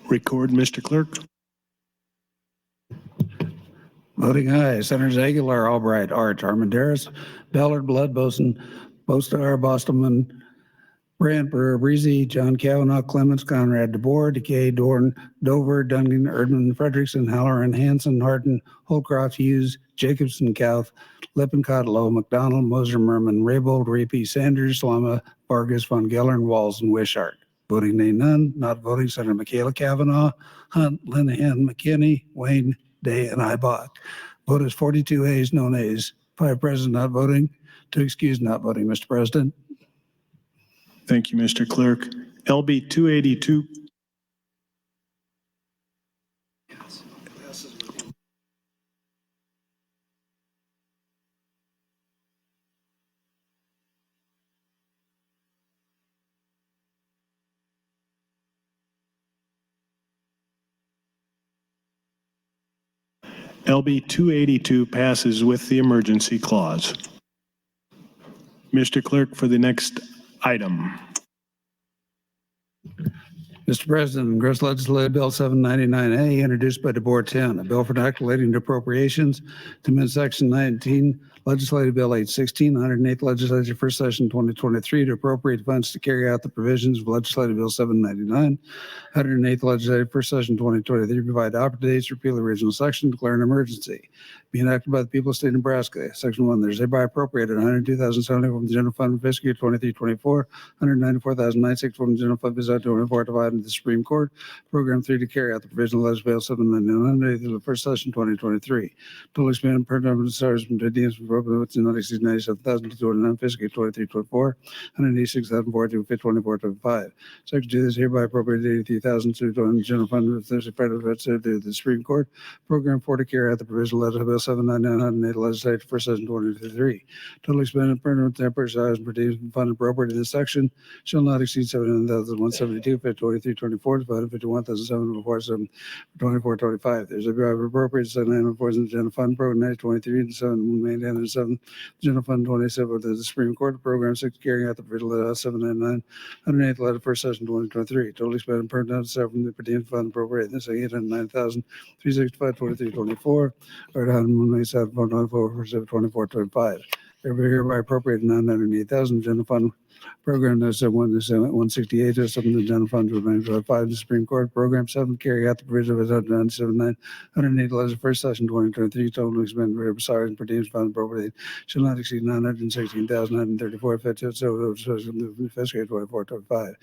Record, Mr. Clerk. Voting aye. Senators Aguilar, Albright, Arch, Armandaris, Ballard, Blood, Boson, Bostar, Bostelman, Brandt, Brewer, Breezy, John Kavanaugh, Clements, Conrad, DeBoer, Decay, Dorn, Dover, Duncan, Erdman, Frederickson, Halloran, Hanson, Harden, Holcroft, Hughes, Jacobson, Kauth, Lippincott, Lowe, McDonald, Moser, Merman, Raybold, Rapey, Sanders, Lama, Vargas, Von Gellern, Walls, and Wishart. Voting nay, none. Not voting, Senator Michaela Kavanaugh, Hunt, Linehan, McKinney, Wayne, Day, and Ibach. Vote is 42 ayes, no nays. 5 present not voting. 2 excused not voting, Mr. President. Thank you, Mr. Clerk. LB 282. LB 282 passes with the emergency clause. Mr. Clerk, for the next item. Mr. President, Congress Legislative Bill 799A, introduced by DeBoer 10, a bill for act relating to appropriations to amend Section 19, Legislative Bill 816, 108th Legislature, first session 2023, to appropriate funds to carry out the provisions of Legislative Bill 799, 108th Legislative, first session 2023, provide opportunities, repeal the original section, declare an emergency. Be enacted by the people of the state of Nebraska. Section 1, there's hereby appropriated $102,070 from the general fund for fiscal year 23-24, $194,964 from the general fund for 24 divided to the Supreme Court. Program 3 to carry out the provision of Legislative Bill 799 through the first session 2023. Total expended per number of stars from the DMs appropriate within not exceed 97,209 fiscal year 23-24, 186,424 Section 2 is hereby appropriated 83,000 to the general fund of the Supreme Court. Program 4 to carry out the provision of Legislative Bill 799 Legislature first session 2023. Total expended per number of temporary stars per DMs fund appropriated in this section shall not exceed 7,172 for 23-24, divided 51,747 for 24-25. There's a appropriated 794 in the general fund program 23 and 7 maintained and 7 general fund 27 to the Supreme Court. Program 6 carrying out the provision of 799 108th letter first session 2023. Total expended per number from the per diem fund appropriated this 809,365 23-24 or 197.94 for 24-25. Hereby appropriated 908,000 general fund program that's 168 or something the general fund to 5 the Supreme Court. Program 7 carry out the provision of 179 108 letters first session 2023. Total expended salaries and per diem fund appropriated shall not exceed 916,934 fiscal year 24-25.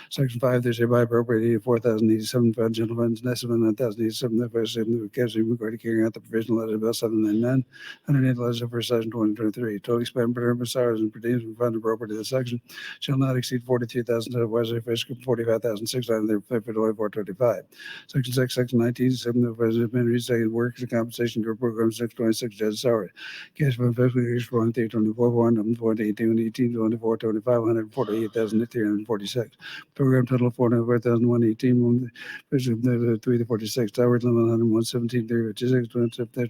Section 5, there's hereby appropriated 84,087 for general funds, and 79,087 for the regard to carrying out the provision of letter bill 799 108 letters of first session 2023. Total expended per salaries and per diem fund appropriated to the section shall not exceed 43,000 Wesley fiscal 45,600 for 24-25. Section 6, Section 19, 7 of President Ministry saying workers and compensation to program 626 judge salary. Cash fund fiscal years 23-24, 142 and 18, 24-25, 148,346. Program total 404,118, fiscal 3-46, salary limit 117, 356,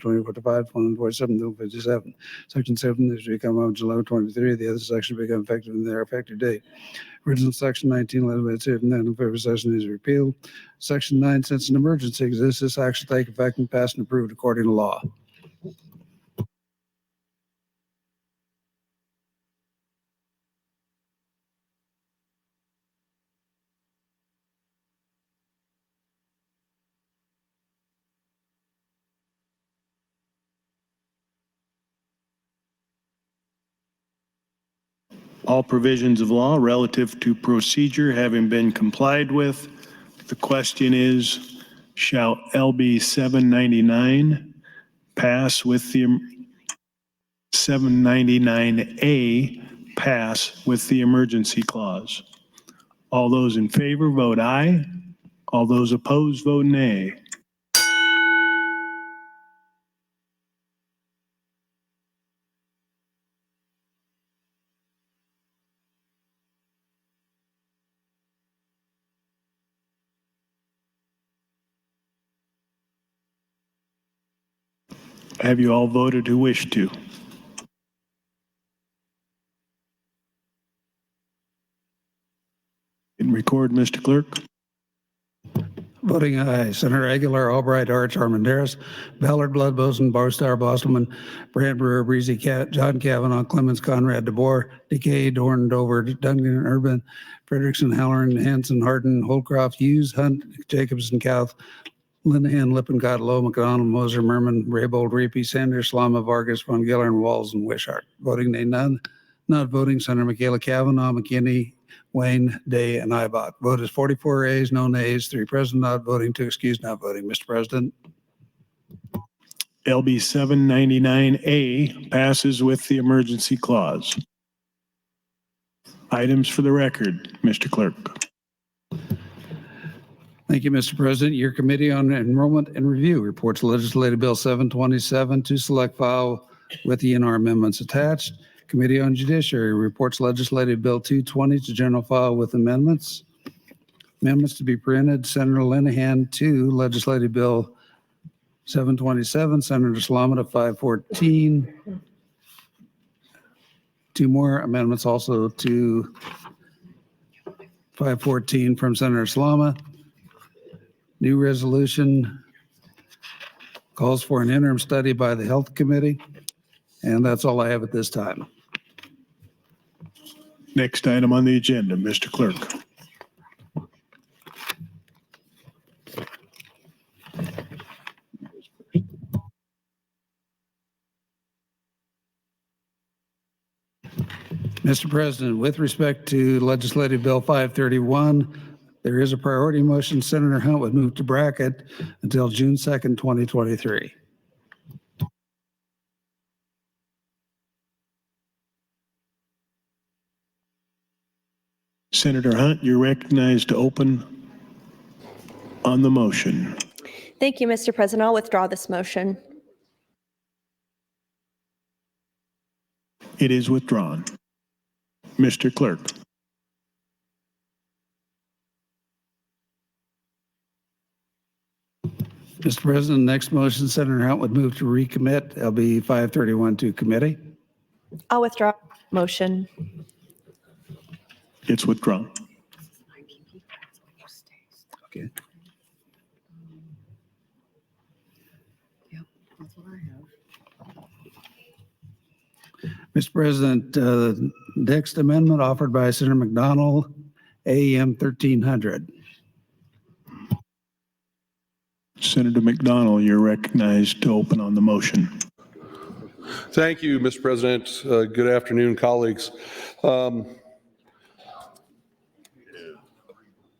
24-25, 147, 57. Section 7 is to become on July 23. The other section become effective in their effective date. Original Section 19, and then in favor session is repealed. Section 9, since an emergency exists, this action take effect and passed and approved according to law. All provisions of law relative to procedure having been complied with, the question is, shall LB 799 pass with the 799A pass with the emergency clause? All those in favor vote aye. All those opposed vote nay. Have you all voted who wish to? And record, Mr. Clerk. Voting aye. Senator Aguilar, Albright, Arch, Armandaris, Ballard, Bloodboson, Barstar, Bostelman, Brand Brewer, Breezy, John Kavanaugh, Clemens, Conrad, DeBoer, Decay, Dorn, Dover, Duncan, Urban, Frederickson, Halloran, Hanson, Hardin, Holcroft, Hughes, Hunt, Jacobson, South, Linehan, Lippincott, Lowe, McDonald, Moser, Merman, Raybold, Reapy, Sanders, Slama, Vargas, Von Gillern, Walls, and Wishart. Voting nay, none. Not voting, Senator Michaela Cavanaugh, McKinney, Wayne, Day, and Ibach. Vote is 44 ayes, no nays, 3 present not voting, 2 excused not voting. Mr. President. LB 799A passes with the emergency clause. Items for the record, Mr. Clerk. Thank you, Mr. President. Your Committee on Enrollment and Review reports Legislative Bill 727 to select file with ENR amendments attached. Committee on Judiciary reports Legislative Bill 220 to general file with amendments. Amendments to be printed. Senator Linehan to Legislative Bill 727. Senator Slama to 514. 2 more amendments also to 514 from Senator Slama. New resolution calls for an interim study by the Health Committee. And that's all I have at this time. Next item on the agenda, Mr. Clerk. Mr. President, with respect to Legislative Bill 531, there is a priority motion. Senator Hunt would move to bracket until June 2nd, 2023. Senator Hunt, you're recognized to open on the motion. Thank you, Mr. President. I'll withdraw this motion. It is withdrawn. Mr. Clerk. Mr. President, next motion, Senator Hunt would move to recommit LB 531 to committee. I'll withdraw motion. It's withdrawn. Okay. Mr. President, next amendment offered by Senator McDonald, AM 1300. Senator McDonald, you're recognized to open on the motion. Thank you, Mr. President. Good afternoon, colleagues.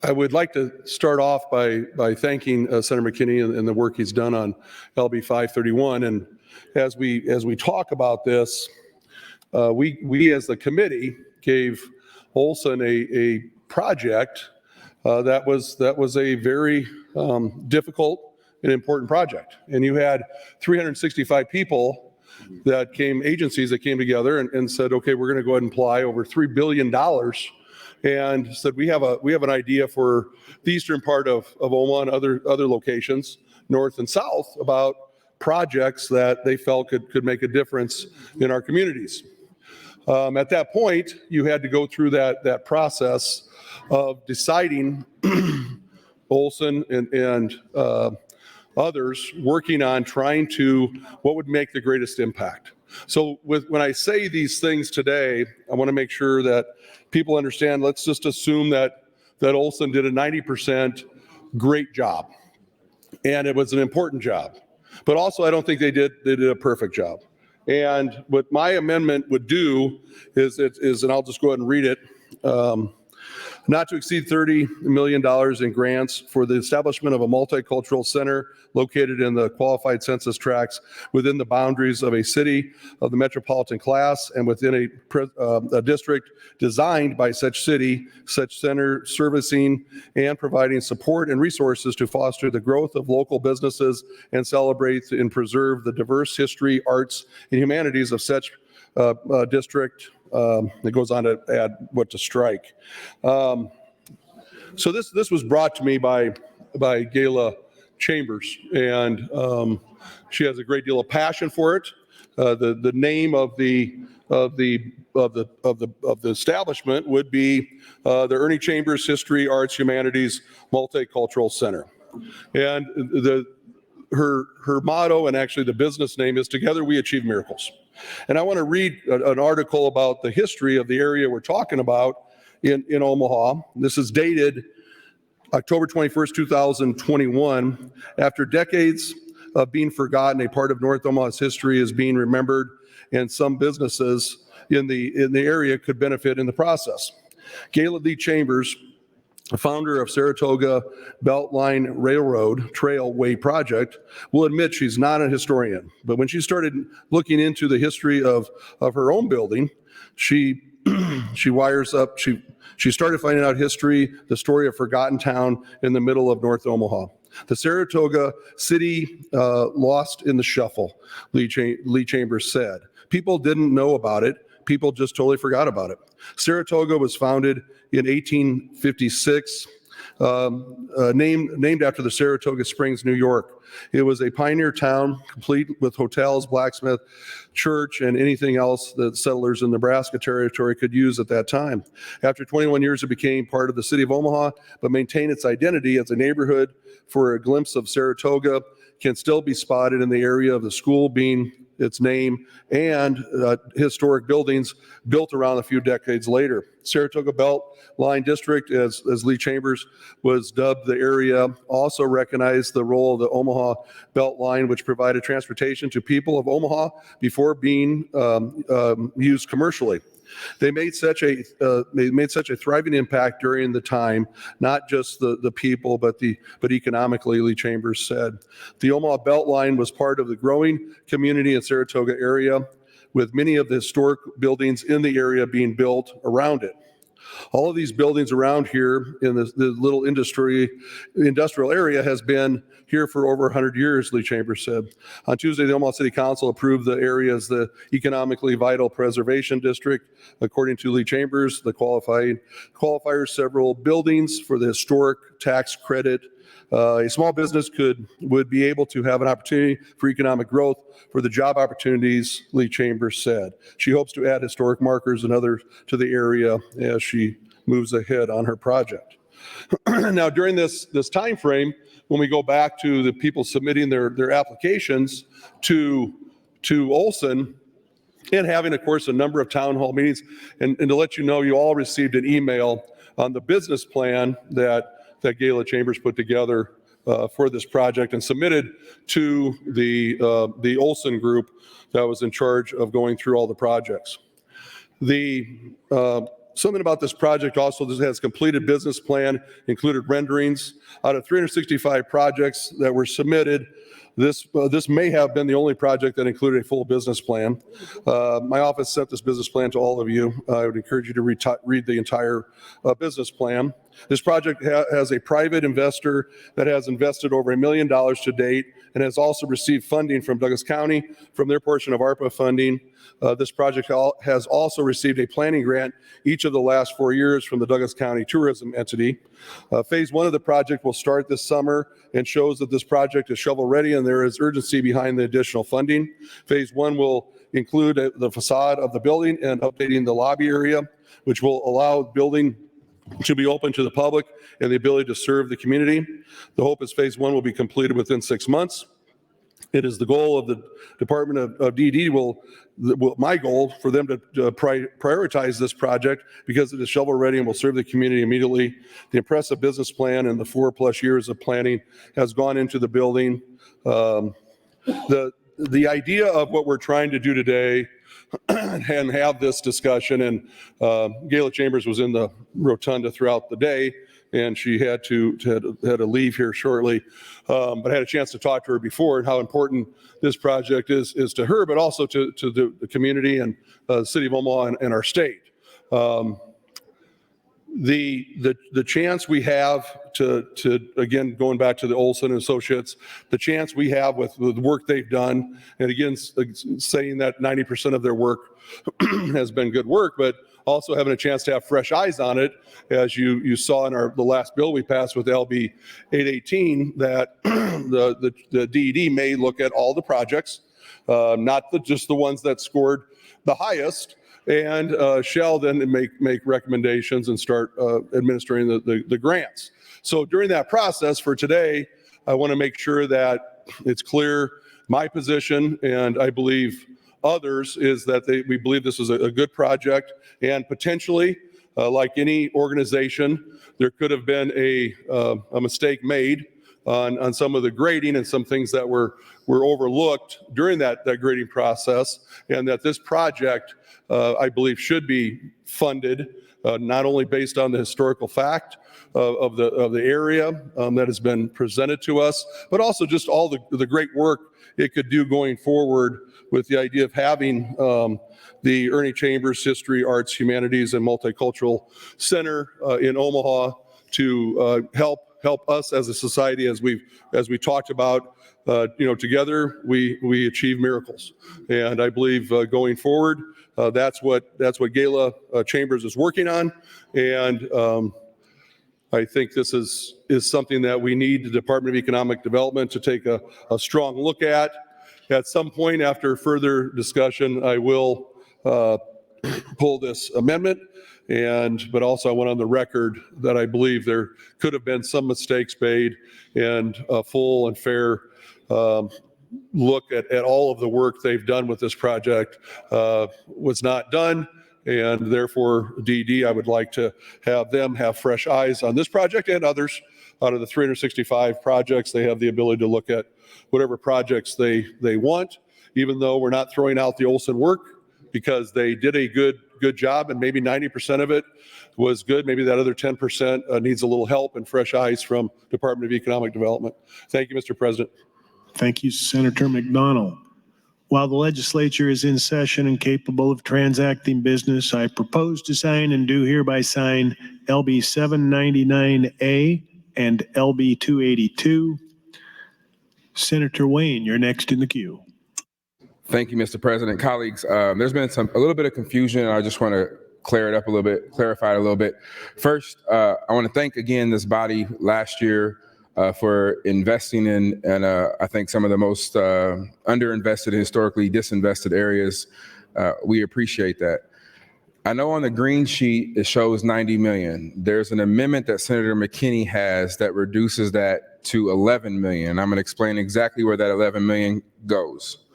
I would like to start off by thanking Senator McKinney and the work he's done on LB 531. And as we talk about this, we as the committee gave Olson a project that was a very difficult and important project. And you had 365 people agencies that came together and said, okay, we're going to go ahead and apply over $3 billion, and said we have an idea for the eastern part of Omaha and other locations, north and south, about projects that they felt could make a difference in our communities. At that point, you had to go through that process of deciding Olson and others working on trying to what would make the greatest impact. So when I say these things today, I want to make sure that people understand. Let's just assume that Olson did a 90% great job, and it was an important job. But also, I don't think they did a perfect job. And what my amendment would do is, and I'll just go ahead and read it. Not to exceed $30 million in grants for the establishment of a multicultural center located in the qualified census tracts within the boundaries of a city of the metropolitan class and within a district designed by such city, such center servicing and providing support and resources to foster the growth of local businesses and celebrate and preserve the diverse history, arts, and humanities of such district. It goes on to add what to strike. So this was brought to me by Gayla Chambers, and she has a great deal of passion for it. The name of the establishment would be the Ernie Chambers History, Arts, Humanities Multicultural Center. And her motto, and actually the business name, is Together We Achieve Miracles. And I want to read an article about the history of the area we're talking about in Omaha. This is dated October 21st, 2021. After decades of being forgotten, a part of North Omaha's history is being remembered, and some businesses in the area could benefit in the process. Gayla Lee Chambers, founder of Saratoga Beltline Railroad Trailway Project, will admit she's not a historian, but when she started looking into the history of her own building, she started finding out history, the story of forgotten town in the middle of North Omaha. The Saratoga city lost in the shuffle, Lee Chambers said. People didn't know about it. People just totally forgot about it. Saratoga was founded in 1856, named after the Saratoga Springs, New York. It was a pioneer town, complete with hotels, blacksmith, church, and anything else that settlers in Nebraska territory could use at that time. After 21 years, it became part of the city of Omaha, but maintained its identity as a neighborhood. For a glimpse of Saratoga can still be spotted in the area of the school being its name and historic buildings built around a few decades later. Saratoga Beltline District, as Lee Chambers was dubbed the area, also recognized the role of the Omaha Beltline, which provided transportation to people of Omaha before being used commercially. They made such a thriving impact during the time, not just the people, but economically, Lee Chambers said. The Omaha Beltline was part of the growing community in Saratoga area, with many of the historic buildings in the area being built around it. All of these buildings around here in the little industrial area has been here for over 100 years, Lee Chambers said. On Tuesday, the Omaha City Council approved the area as the economically vital preservation district. According to Lee Chambers, the qualifiers several buildings for the historic tax credit. A small business would be able to have an opportunity for economic growth for the job opportunities, Lee Chambers said. She hopes to add historic markers and others to the area as she moves ahead on her project. Now, during this time frame, when we go back to the people submitting their applications to Olson, and having, of course, a number of town hall meetings, and to let you know, you all received an email on the business plan that Gayla Chambers put together for this project and submitted to the Olson group that was in charge of going through all the projects. Something about this project also, this has completed business plan, included renderings. Out of 365 projects that were submitted, this may have been the only project that included a full business plan. My office sent this business plan to all of you. I would encourage you to read the entire business plan. This project has a private investor that has invested over $1 million to date and has also received funding from Douglas County from their portion of ARPA funding. This project has also received a planning grant each of the last 4 years from the Douglas County Tourism Entity. Phase 1 of the project will start this summer and shows that this project is shovel ready and there is urgency behind the additional funding. Phase 1 will include the facade of the building and updating the lobby area, which will allow the building to be open to the public and the ability to serve the community. The hope is phase 1 will be completed within 6 months. It is the goal of the Department of DD my goal for them to prioritize this project because it is shovel ready and will serve the community immediately. The impressive business plan and the 4+ years of planning has gone into the building. The idea of what we're trying to do today and have this discussion, and Gayla Chambers was in the rotunda throughout the day, and she had to leave here shortly, but I had a chance to talk to her before and how important this project is to her, but also to the community and the city of Omaha and our state. The chance we have to again, going back to the Olson Associates, the chance we have with the work they've done, and again, saying that 90% of their work has been good work, but also having a chance to have fresh eyes on it, as you saw in the last bill we passed with LB 818, that the DED may look at all the projects, not just the ones that scored the highest, and shall then make recommendations and start administering the grants. So during that process for today, I want to make sure that it's clear my position, and I believe others, is that we believe this is a good project, and potentially, like any organization, there could have been a mistake made on some of the grading and some things that were overlooked during that grading process, and that this project, I believe, should be funded, not only based on the historical fact of the area that has been presented to us, but also just all the great work it could do going forward with the idea of having the Ernie Chambers History, Arts, Humanities, and Multicultural Center in Omaha to help us as a society, as we talked about. Together we achieve miracles, and I believe going forward, that's what Gala Chambers is working on, and I think this is something that we need the Department of Economic Development to take a strong look at. At some point after further discussion, I will pull this amendment, but also I want on the record that I believe there could have been some mistakes made, and a full and fair look at all of the work they've done with this project was not done. And therefore, DD, I would like to have them have fresh eyes on this project and others. Out of the 365 projects, they have the ability to look at whatever projects they want, even though we're not throwing out the Olson work, because they did a good job, and maybe 90% of it was good. Maybe that other 10% needs a little help and fresh eyes from Department of Economic Development. Thank you, Mr. President. Thank you, Senator McDonald. While the legislature is in session and capable of transacting business, I propose to sign and do hereby sign LB 799A and LB 282. Senator Wayne, you're next in the queue. Thank you, Mr. President. Colleagues, there's been a little bit of confusion, and I just want to clear it up a little bit, clarify it a little bit. First, I want to thank again this body last year for investing in, and I think some of the most underinvested, historically disinvested areas. We appreciate that. I know on the green sheet, it shows 90 million. There's an amendment that Senator McKinney has that reduces that to 11 million. I'm going to explain exactly where that 11 million goes.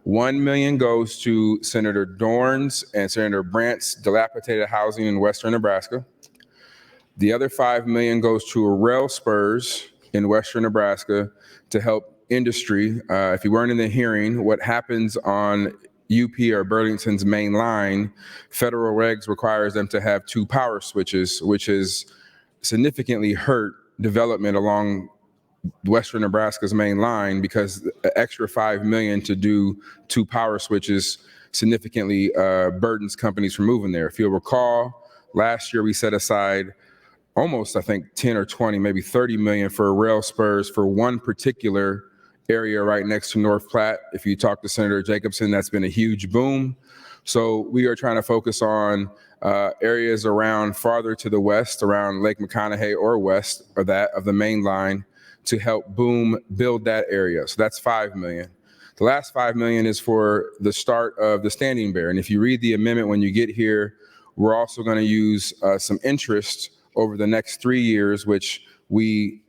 1 million goes to Senator Dorn's and Senator Brandt's dilapidated housing in western Nebraska. The other 5 million goes to rail spurs in western Nebraska to help industry. If you weren't in the hearing, what happens on UP or Burlington's main line, federal regs requires them to have 2 power switches, which has significantly hurt development along western Nebraska's main line, because the extra 5 million to do 2 power switches significantly burdens companies from moving there. If you'll recall, last year we set aside almost, I think, 10 or 20, maybe 30 million for rail spurs for one particular area right next to North Platte. If you talk to Senator Jacobson, that's been a huge boom. So we are trying to focus on areas around farther to the west, around Lake McConaughey or west of that, of the main line, to help build that area. So that's 5 million. The last 5 million is for the start of the Standing Bear. And if you read the amendment when you get here, we're also going to use some interest over the next 3 years, which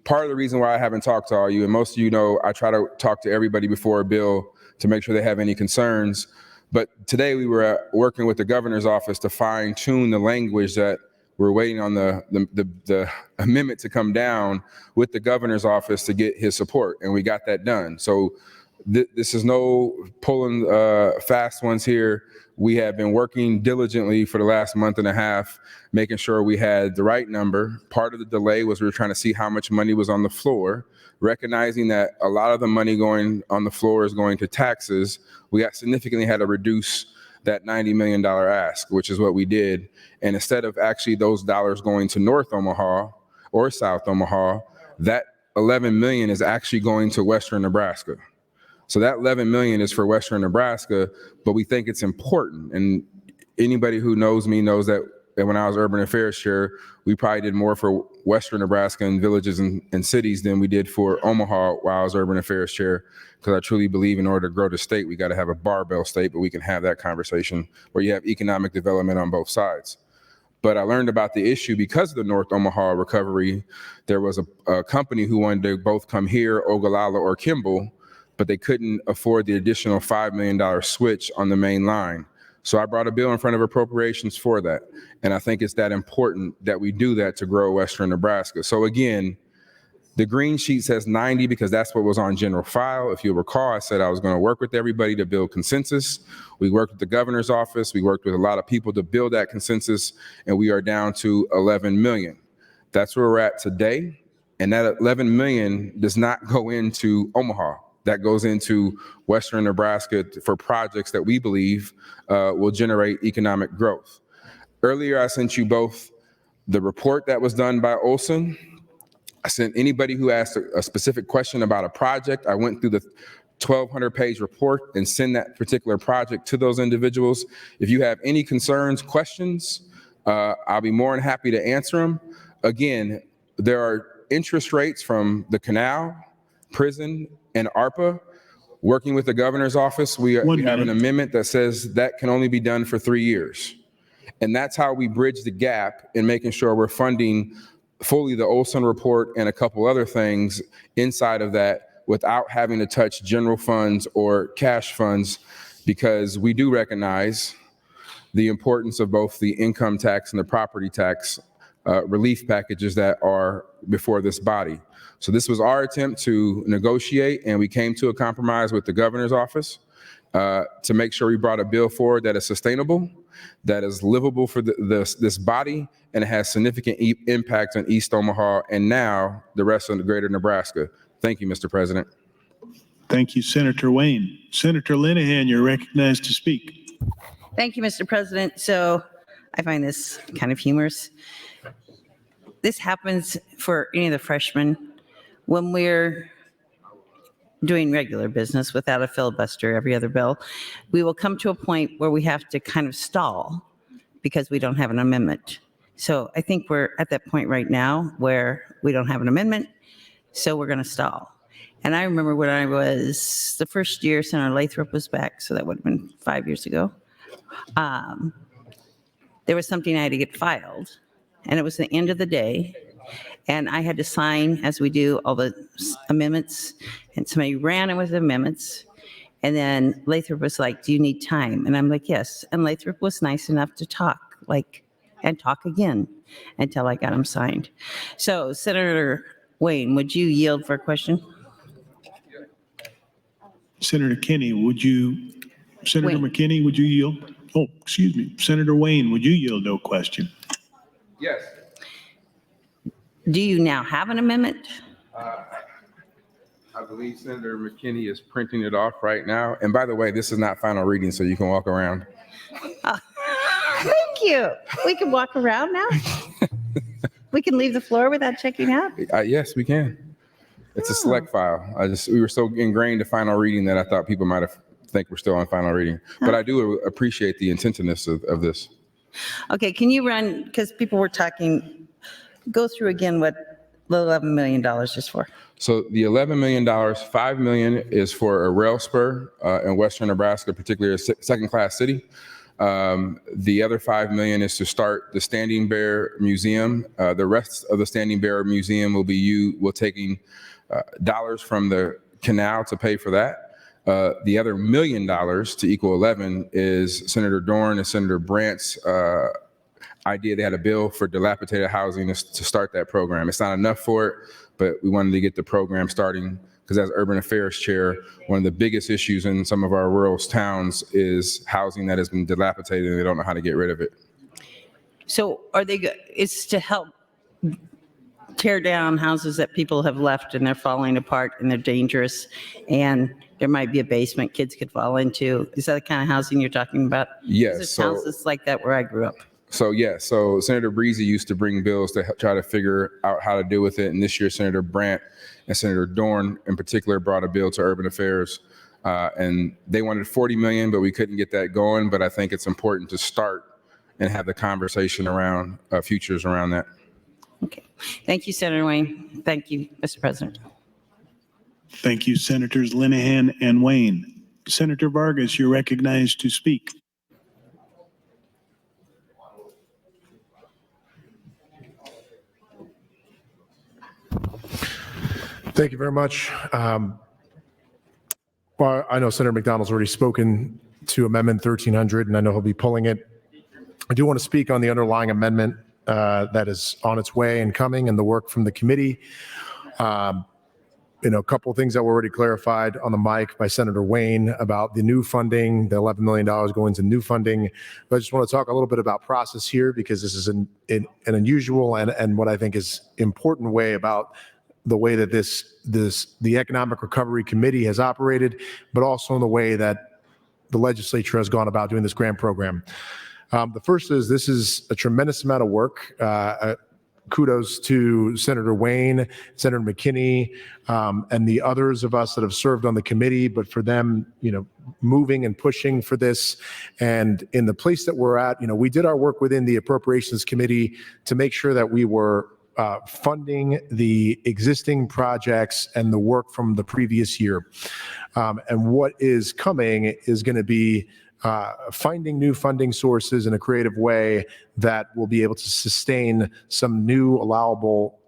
part of the reason why I haven't talked to all you, and most of you know, I try to talk to everybody before a bill to make sure they have any concerns. But today we were working with the governor's office to fine tune the language that we're waiting on the amendment to come down with the governor's office to get his support. And we got that done. So this is no pulling fast ones here. We have been working diligently for the last month and a half, making sure we had the right number. Part of the delay was we were trying to see how much money was on the floor, recognizing that a lot of the money going on the floor is going to taxes. We significantly had to reduce that $90 million ask, which is what we did. And instead of actually those dollars going to North Omaha or South Omaha, that 11 million is actually going to western Nebraska. So that 11 million is for western Nebraska, but we think it's important. And anybody who knows me knows that when I was urban affairs chair, we probably did more for western Nebraska and villages and cities than we did for Omaha while I was urban affairs chair, because I truly believe in order to grow the state, we got to have a barbell state, but we can have that conversation where you have economic development on both sides. But I learned about the issue because of the North Omaha recovery. There was a company who wanted to both come here, Ogallala or Kimball, but they couldn't afford the additional $5 million switch on the main line. So I brought a bill in front of appropriations for that. And I think it's that important that we do that to grow Western Nebraska. So again, the green sheet says 90 because that's what was on general file. If you recall, I said I was going to work with everybody to build consensus. We worked with the governor's office. We worked with a lot of people to build that consensus, and we are down to 11 million. That's where we're at today. And that 11 million does not go into Omaha. That goes into Western Nebraska for projects that we believe will generate economic growth. Earlier, I sent you both the report that was done by Olson. I sent anybody who asked a specific question about a project. I went through the 1,200-page report and send that particular project to those individuals. If you have any concerns, questions, I'll be more than happy to answer them. Again, there are interest rates from the canal, prison, and ARPA. Working with the governor's office, we have an amendment that says that can only be done for 3 years. And that's how we bridge the gap in making sure we're funding fully the Olson report and a couple other things inside of that without having to touch general funds or cash funds, because we do recognize the importance of both the income tax and the property tax relief packages that are before this body. So this was our attempt to negotiate, and we came to a compromise with the governor's office to make sure we brought a bill forward that is sustainable, that is livable for this body, and it has significant impact on East Omaha and now the rest of the greater Nebraska. Thank you, Mr. President. Thank you, Senator Wayne. Senator Linehan, you're recognized to speak. Thank you, Mr. President. So I find this kind of humorous. This happens for any of the freshmen when we're doing regular business without a filibuster every other bill. We will come to a point where we have to kind of stall because we don't have an amendment. So I think we're at that point right now where we don't have an amendment, so we're going to stall. And I remember when I was the first year Senator Lathrop was back, so that would have been 5 years ago. There was something I had to get filed, and it was the end of the day, and I had to sign, as we do, all the amendments, and somebody ran in with the amendments, and then Lathrop was like, do you need time? And I'm like, yes. And Lathrop was nice enough to talk, and talk again until I got him signed. So Senator Wayne, would you yield for a question? Senator McKinney, would you yield? Oh, excuse me. Senator Wayne, would you yield no question? Yes. Do you now have an amendment? I believe Senator McKinney is printing it off right now. And by the way, this is not final reading, so you can walk around. Thank you. We can walk around now? We can leave the floor without checking out? Yes, we can. It's a select file. We were so ingrained to final reading that I thought people might have think we're still on final reading. But I do appreciate the intentiveness of this. Okay, can you run, because people were talking, go through again what the $11 million is for. So the $11 million, $5 million is for a rail spur in Western Nebraska, particularly a second-class city. The other $5 million is to start the Standing Bear Museum. The rest of the Standing Bear Museum will be taking dollars from the canal to pay for that. The other $1 million to equal 11 is Senator Dorn and Senator Brandt's idea. They had a bill for dilapidated housing to start that program. It's not enough for it, but we wanted to get the program starting because as Urban Affairs Chair, one of the biggest issues in some of our rural towns is housing that has been dilapidated and they don't know how to get rid of it. So it's to help tear down houses that people have left and they're falling apart and they're dangerous and there might be a basement kids could fall into. Is that the kind of housing you're talking about? Yes. There's houses like that where I grew up. So Senator Breezy used to bring bills to try to figure out how to deal with it. And this year, Senator Brandt and Senator Dorn in particular brought a bill to Urban Affairs. And they wanted 40 million, but we couldn't get that going. But I think it's important to start and have the conversation around futures around that. Okay. Thank you, Senator Wayne. Thank you, Mr. President. Thank you, Senators Linehan and Wayne. Senator Vargas, you're recognized to speak. Thank you very much. Well, I know Senator McDonald's already spoken to Amendment 1300, and I know he'll be pulling it. I do want to speak on the underlying amendment that is on its way and coming, and the work from the committee. A couple of things that were already clarified on the mic by Senator Wayne about the new funding, the $11 million going to new funding. But I just want to talk a little bit about process here, because this is an unusual and what I think is important way about the way that the Economic Recovery Committee has operated, but also in the way that the legislature has gone about doing this grant program. The first is, this is a tremendous amount of work. Kudos to Senator Wayne, Senator McKinney, and the others of us that have served on the committee, but for them, moving and pushing for this. And in the place that we're at, we did our work within the Appropriations Committee to make sure that we were funding the existing projects and the work from the previous year. And what is coming is going to be finding new funding sources in a creative way that will be able to sustain some new allowable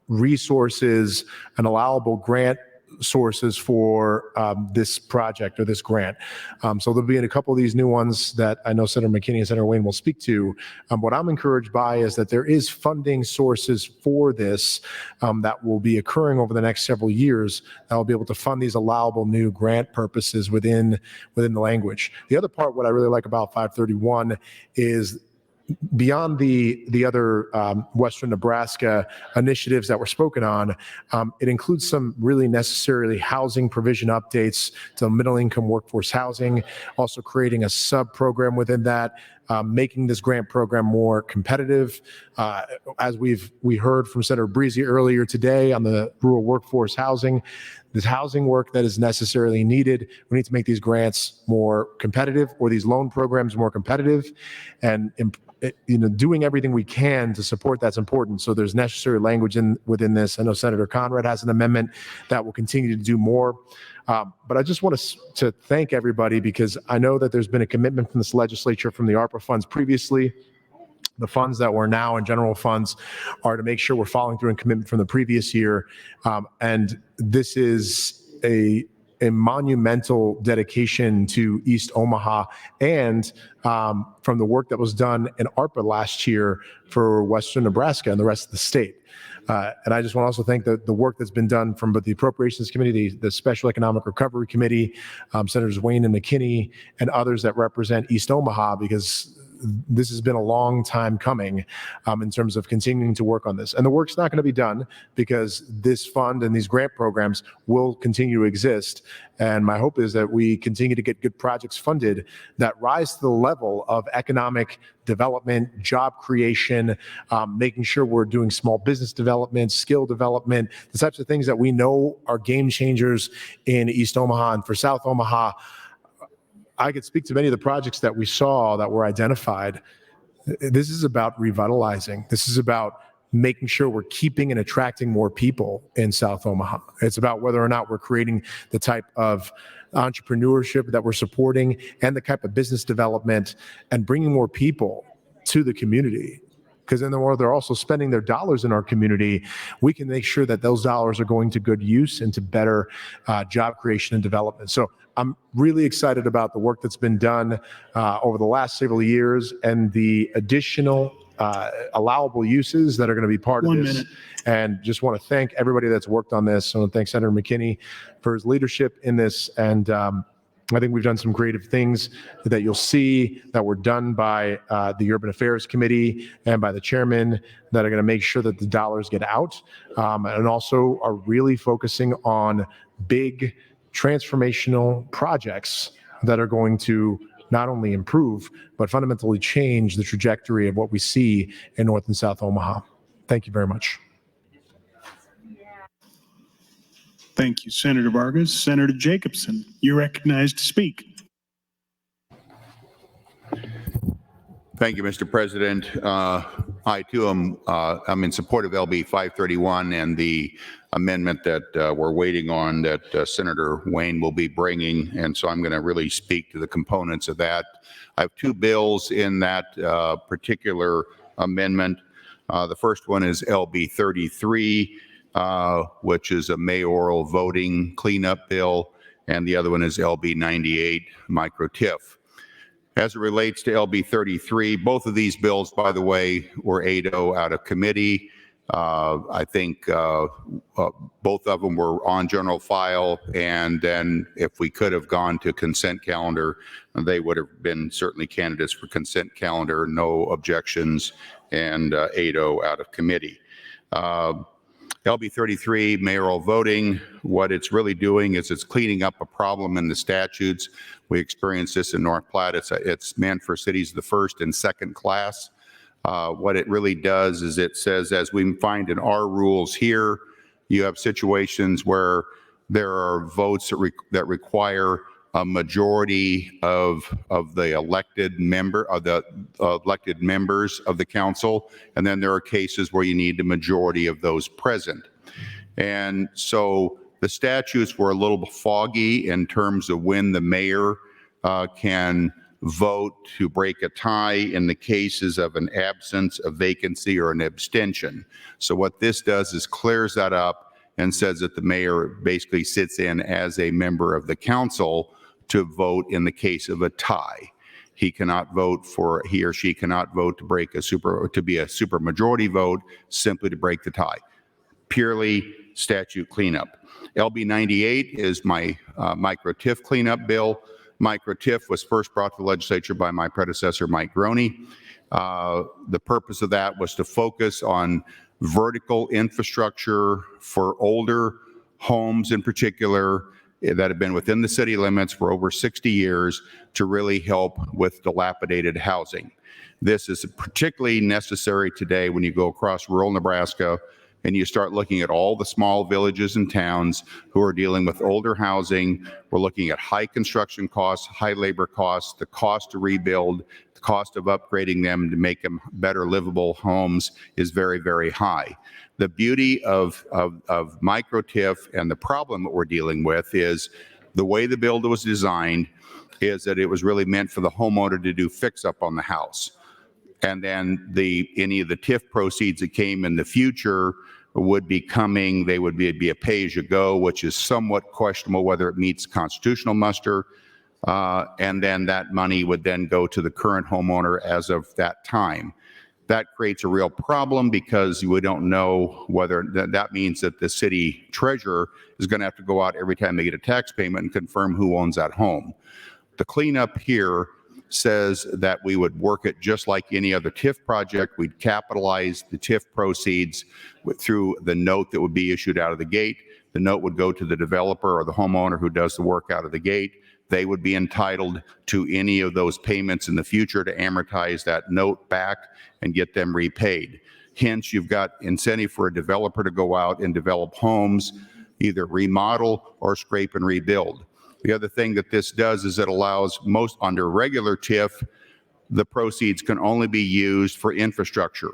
resources and allowable grant sources for this project or this grant. So there'll be a couple of these new ones that I know Senator McKinney and Senator Wayne will speak to. What I'm encouraged by is that there is funding sources for this that will be occurring over the next several years that will be able to fund these allowable new grant purposes within the language. The other part, what I really like about 531 is beyond the other Western Nebraska initiatives that were spoken on, it includes some really necessarily housing provision updates to middle income workforce housing, also creating a sub program within that, making this grant program more competitive. As we heard from Senator Breezy earlier today on the rural workforce housing, this housing work that is necessarily needed, we need to make these grants more competitive, or these loan programs more competitive, and doing everything we can to support that's important. So there's necessary language within this. I know Senator Conrad has an amendment that will continue to do more. But I just want to thank everybody, because I know that there's been a commitment from this legislature from the ARPA funds previously. The funds that were now in general funds are to make sure we're following through on commitment from the previous year. And this is a monumental dedication to East Omaha, and from the work that was done in ARPA last year for Western Nebraska and the rest of the state. And I just want to also thank the work that's been done from both the Appropriations Committee, the Special Economic Recovery Committee, Senators Wayne and McKinney, and others that represent East Omaha, because this has been a long time coming in terms of continuing to work on this. And the work's not going to be done, because this fund and these grant programs will continue to exist. And my hope is that we continue to get good projects funded that rise to the level of economic development, job creation, making sure we're doing small business development, skill development, the types of things that we know are game changers in East Omaha and for South Omaha. I could speak to many of the projects that we saw that were identified. This is about revitalizing. This is about making sure we're keeping and attracting more people in South Omaha. It's about whether or not we're creating the type of entrepreneurship that we're supporting and the type of business development and bringing more people to the community. Because in the world, they're also spending their dollars in our community, we can make sure that those dollars are going to good use and to better job creation and development. So I'm really excited about the work that's been done over the last several years and the additional allowable uses that are going to be part of this. And just want to thank everybody that's worked on this. I want to thank Senator McKinney for his leadership in this. And I think we've done some creative things that you'll see that were done by the Urban Affairs Committee and by the chairman that are going to make sure that the dollars get out, and also are really focusing on big transformational projects that are going to not only improve, but fundamentally change the trajectory of what we see in North and South Omaha. Thank you very much. Thank you, Senator Vargas. Senator Jacobson, you're recognized to speak. Thank you, Mr. President. I too I'm in support of LB 531 and the amendment that we're waiting on that Senator Wayne will be bringing. And so I'm going to really speak to the components of that. I have two bills in that particular amendment. The first one is LB 33. which is a mayoral voting cleanup bill, and the other one is LB 98 micro TIF. As it relates to LB 33, both of these bills, by the way, were 8-0 out of committee. I think both of them were on general file, and then if we could have gone to consent calendar, they would have been certainly candidates for consent calendar, no objections, and 8-0 out of committee. LB 33, mayoral voting, what it's really doing is it's cleaning up a problem in the statutes. We experienced this in North Platte. It's meant for cities of the first and second class. What it really does is it says, as we find in our rules here, you have situations where there are votes that require a majority of the elected members of the council, and then there are cases where you need a majority of those present. And so the statutes were a little foggy in terms of when the mayor can vote to break a tie in the cases of an absence, a vacancy, or an abstention. So what this does is clears that up and says that the mayor basically sits in as a member of the council to vote in the case of a tie. He or she cannot vote to be a supermajority vote, simply to break the tie. Purely statute cleanup. LB 98 is my micro TIF cleanup bill. Micro TIF was first brought to the legislature by my predecessor, Mike Groney. The purpose of that was to focus on vertical infrastructure for older homes in particular that have been within the city limits for over 60 years to really help with dilapidated housing. This is particularly necessary today when you go across rural Nebraska and you start looking at all the small villages and towns who are dealing with older housing. We're looking at high construction costs, high labor costs, the cost to rebuild, the cost of upgrading them to make them better livable homes is very, very high. The beauty of micro TIF and the problem that we're dealing with is the way the bill was designed is that it was really meant for the homeowner to do fix up on the house. And then any of the TIF proceeds that came in the future would be coming, they would be a pay-as-you-go, which is somewhat questionable whether it meets constitutional muster. And then that money would then go to the current homeowner as of that time. That creates a real problem because we don't know whether that means that the city treasurer is going to have to go out every time they get a tax payment and confirm who owns that home. The cleanup here says that we would work it just like any other TIF project. We'd capitalize the TIF proceeds through the note that would be issued out of the gate. The note would go to the developer or the homeowner who does the work out of the gate. They would be entitled to any of those payments in the future to amortize that note back and get them repaid. Hence, you've got incentive for a developer to go out and develop homes, either remodel or scrape and rebuild. The other thing that this does is it allows most under regular TIF, the proceeds can only be used for infrastructure.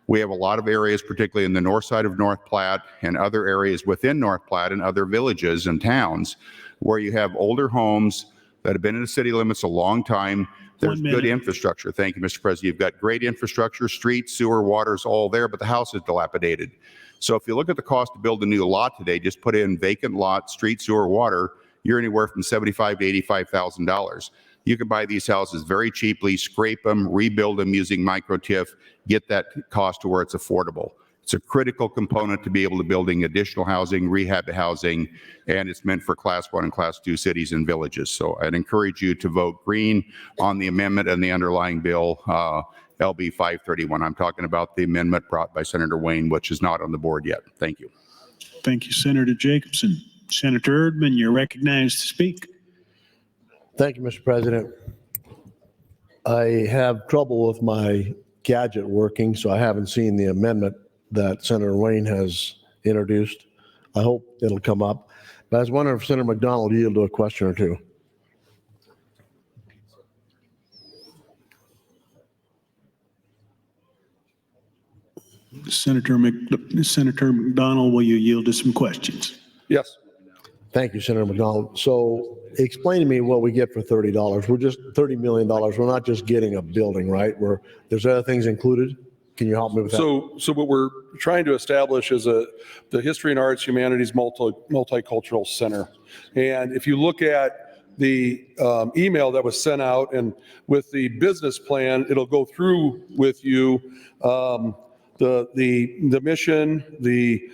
We have a lot of areas, particularly in the north side of North Platte and other areas within North Platte and other villages and towns where you have older homes that have been in the city limits a long time. There's good infrastructure. Thank you, Mr. President. You've got great infrastructure, streets, sewer, water's all there, but the house is dilapidated. So if you look at the cost to build a new lot today, just put in vacant lot, street, sewer, water, you're anywhere from $75,000 to $85,000. You can buy these houses very cheaply, scrape them, rebuild them using micro TIF, get that cost to where it's affordable. It's a critical component to be able to building additional housing, rehab housing, and it's meant for Class 1 and Class 2 cities and villages. So I'd encourage you to vote green on the amendment and the underlying bill, LB 531. I'm talking about the amendment brought by Senator Wayne, which is not on the board yet. Thank you. Thank you, Senator Jacobson. Senator Erdman, you're recognized to speak. Thank you, Mr. President. I have trouble with my gadget working, so I haven't seen the amendment that Senator Wayne has introduced. I hope it'll come up. But I was wondering if Senator McDonald yield to a question or two. Senator McDonald, will you yield to some questions? Yes. Thank you, Senator McDonald. So explain to me what we get for $30. We're just $30 million. We're not just getting a building, right? There's other things included? Can you help me with that? So what we're trying to establish is the History and Arts Humanities Multicultural Center. And if you look at the email that was sent out, and with the business plan, it'll go through with you the mission, the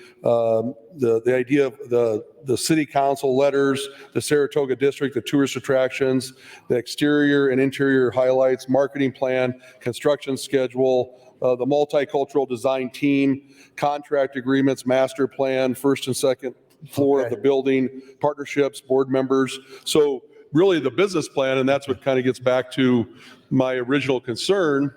idea of the city council letters, the Saratoga district, the tourist attractions, the exterior and interior highlights, marketing plan, construction schedule, the multicultural design team, contract agreements, master plan, first and second floor of the building, partnerships, board members. So really the business plan, and that's what kind of gets back to my original concern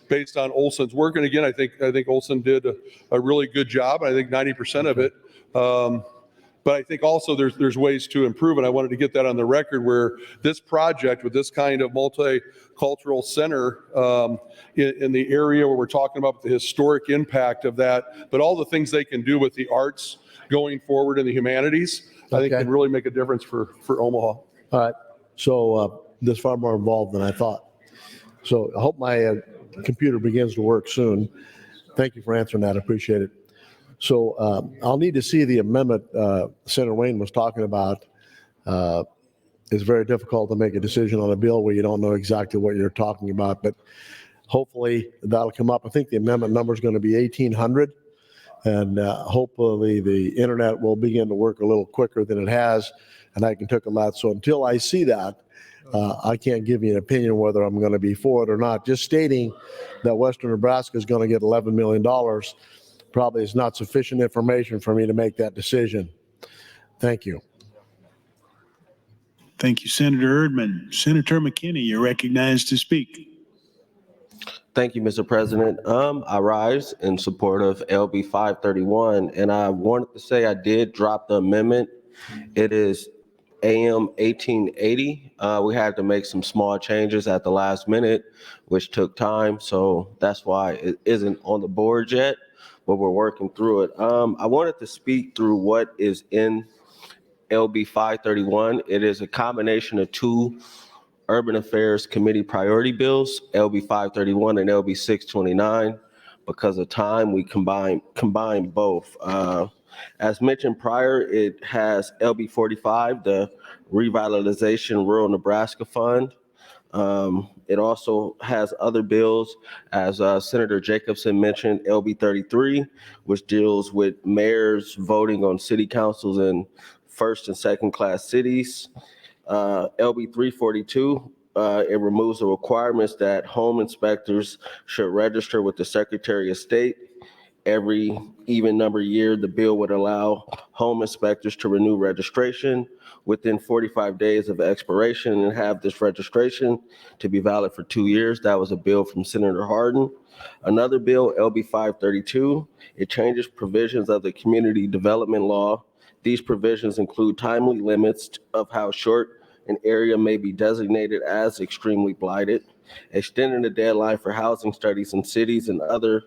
based on Olson's work. And again, I think Olson did a really good job. I think 90% of it. But I think also there's ways to improve, and I wanted to get that on the record, where this project with this kind of multicultural center in the area where we're talking about the historic impact of that, but all the things they can do with the arts going forward in the humanities, I think can really make a difference for Omaha. All right. So this is far more involved than I thought. So I hope my computer begins to work soon. Thank you for answering that. I appreciate it. So I'll need to see the amendment Senator Wayne was talking about. It's very difficult to make a decision on a bill where you don't know exactly what you're talking about, but hopefully that'll come up. I think the amendment number is going to be 1,800, and hopefully the internet will begin to work a little quicker than it has, and I can take a lot. So until I see that, I can't give you an opinion whether I'm going to be for it or not. Just stating that Western Nebraska is going to get $11 million probably is not sufficient information for me to make that decision. Thank you. Thank you, Senator Erdman. Senator McKinney, you're recognized to speak. Thank you, Mr. President. I rise in support of LB 531, and I wanted to say I did drop the amendment. It is AM 1880. We had to make some small changes at the last minute, which took time, so that's why it isn't on the board yet, but we're working through it. I wanted to speak through what is in LB 531. It is a combination of two Urban Affairs Committee priority bills, LB 531 and LB 629. Because of time, we combine both. As mentioned prior, it has LB 45, the Revitalization Rural Nebraska Fund. It also has other bills, as Senator Jacobson mentioned, LB 33, which deals with mayors voting on city councils in first and second class cities. LB 342, it removes the requirements that home inspectors should register with the Secretary of State. Every even number year, the bill would allow home inspectors to renew registration within 45 days of expiration and have this registration to be valid for 2 years. That was a bill from Senator Hardin. Another bill, LB 532, it changes provisions of the community development law. These provisions include timely limits of how short an area may be designated as extremely blighted, extending the deadline for housing studies in cities and others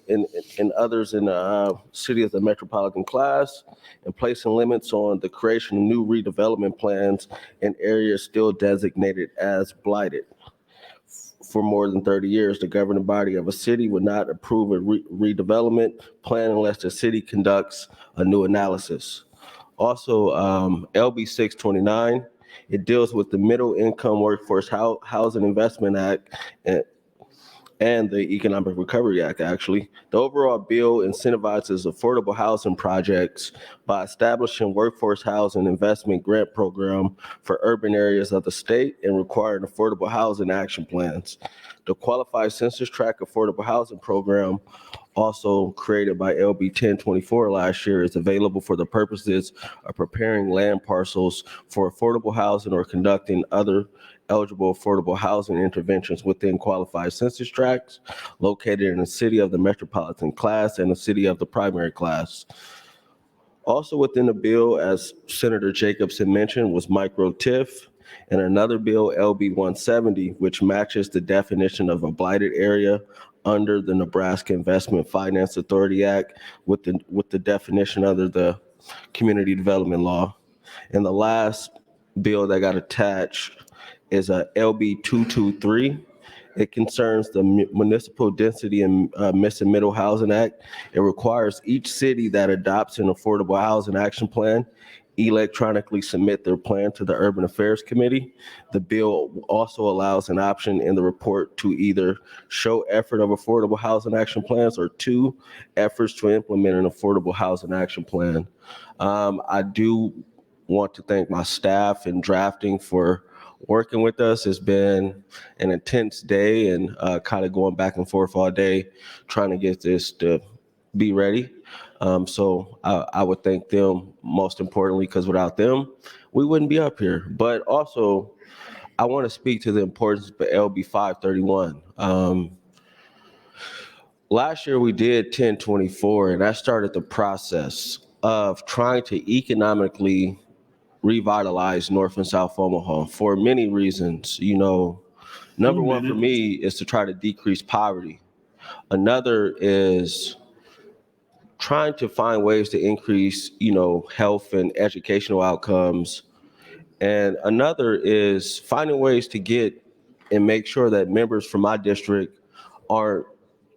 in the city of the metropolitan class, and placing limits on the creation of new redevelopment plans in areas still designated as blighted. For more than 30 years, the governing body of a city would not approve a redevelopment plan unless the city conducts a new analysis. Also, LB 629, it deals with the Middle Income Workforce Housing Investment Act and the Economic Recovery Act, actually. The overall bill incentivizes affordable housing projects by establishing workforce housing investment grant program for urban areas of the state and requiring affordable housing action plans. The Qualified Census Tract Affordable Housing Program, also created by LB 1024 last year, is available for the purposes of preparing land parcels for affordable housing or conducting other eligible affordable housing interventions within qualified census tracts located in the city of the metropolitan class and the city of the primary class. Also within the bill, as Senator Jacobson mentioned, was micro TIF, and another bill, LB 170, which matches the definition of a blighted area under the Nebraska Investment Finance Authority Act with the definition under the community development law. And the last bill that got attached is a LB 223. It concerns the Municipal Density and Missing Middle Housing Act. It requires each city that adopts an affordable housing action plan electronically submit their plan to the Urban Affairs Committee. The bill also allows an option in the report to either show effort of affordable housing action plans or 2, efforts to implement an affordable housing action plan. I do want to thank my staff in drafting for working with us. It's been an intense day and kind of going back and forth all day trying to get this to be ready. So I would thank them most importantly, because without them, we wouldn't be up here. But also, I want to speak to the importance of LB 531. Last year we did 1024, and that started the process of trying to economically revitalize North and South Omaha for many reasons. You know, number one for me is to try to decrease poverty. Another is trying to find ways to increase, you know, health and educational outcomes. And another is finding ways to get and make sure that members from my district aren't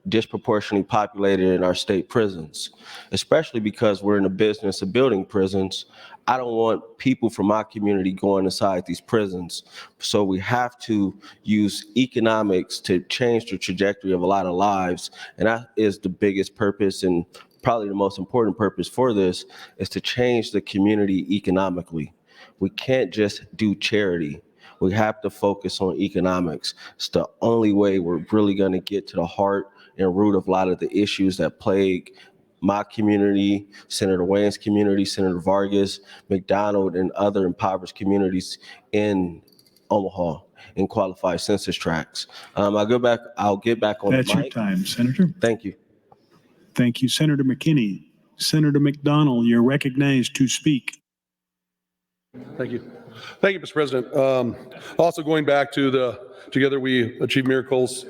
disproportionately populated in our state prisons, especially because we're in the business of building prisons. I don't want people from my community going inside these prisons. So we have to use economics to change the trajectory of a lot of lives. And that is the biggest purpose, and probably the most important purpose for this is to change the community economically. We can't just do charity. We have to focus on economics. It's the only way we're really going to get to the heart and root of a lot of the issues that plague my community, Senator Wayne's community, Senator Vargas, McDonald, and other impoverished communities in Omaha in qualified census tracts. I'll get back on That's the mic. your time, Senator. Thank you. Thank you, Senator McKinney. Senator McDonald, you're recognized to speak. Thank you. Thank you, Mr. President. Also going back to the Together We Achieve Miracles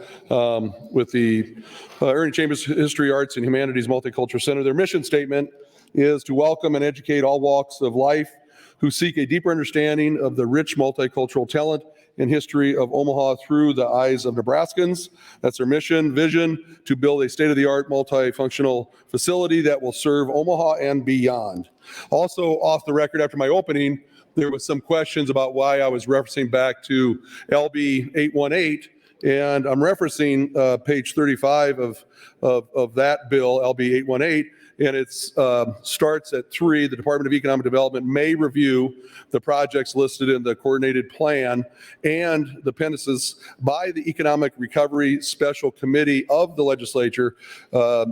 with the Ernie Chambers History, Arts, and Humanities Multicultural Center. Their mission statement is to welcome and educate all walks of life who seek a deeper understanding of the rich multicultural talent and history of Omaha through the eyes of Nebraskans. That's their mission, vision, to build a state-of-the-art multifunctional facility that will serve Omaha and beyond. Also, off the record, after my opening, there was some questions about why I was referencing back to LB 818, and I'm referencing page 35 of that bill, LB 818, and it starts at 3. The Department of Economic Development may review the projects listed in the coordinated plan and the appendices by the Economic Recovery Special Committee of the Legislature,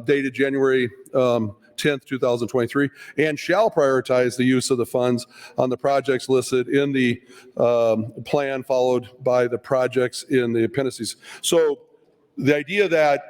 dated January 10th, 2023, and shall prioritize the use of the funds on the projects listed in the plan, followed by the projects in the appendices. So the idea that,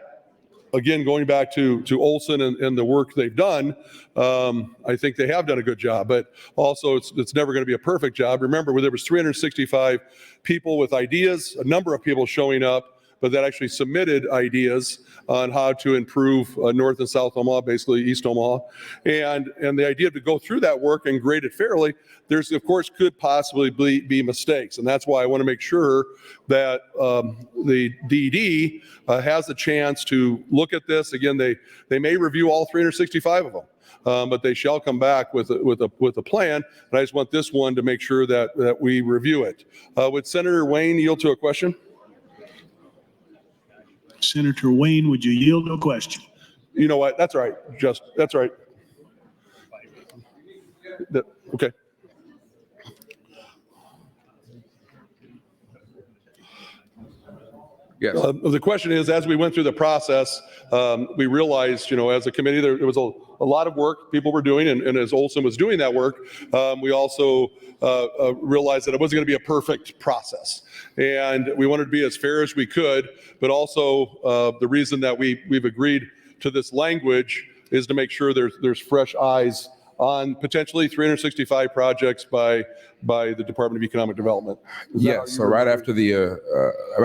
again, going back to Olson and the work they've done, I think they have done a good job, but also it's never going to be a perfect job. Remember, there was 365 people with ideas, a number of people showing up, but that actually submitted ideas on how to improve North and South Omaha, basically East Omaha. And the idea to go through that work and grade it fairly, there's, of course, could possibly be mistakes. And that's why I want to make sure that the DD has a chance to look at this. Again, they may review all 365 of them. But they shall come back with a plan. And I just want this one to make sure that we review it. Would Senator Wayne yield to a question? Senator Wayne, would you yield to a question? You know what? That's right. That's right. Okay. Yes. The question is, as we went through the process, we realized, as a committee, there was a lot of work people were doing, and as Olson was doing that work, we also realized that it wasn't going to be a perfect process. And we wanted to be as fair as we could, but also the reason that we've agreed to this language is to make sure there's fresh eyes on potentially 365 projects by the Department of Economic Development. Yes. So right after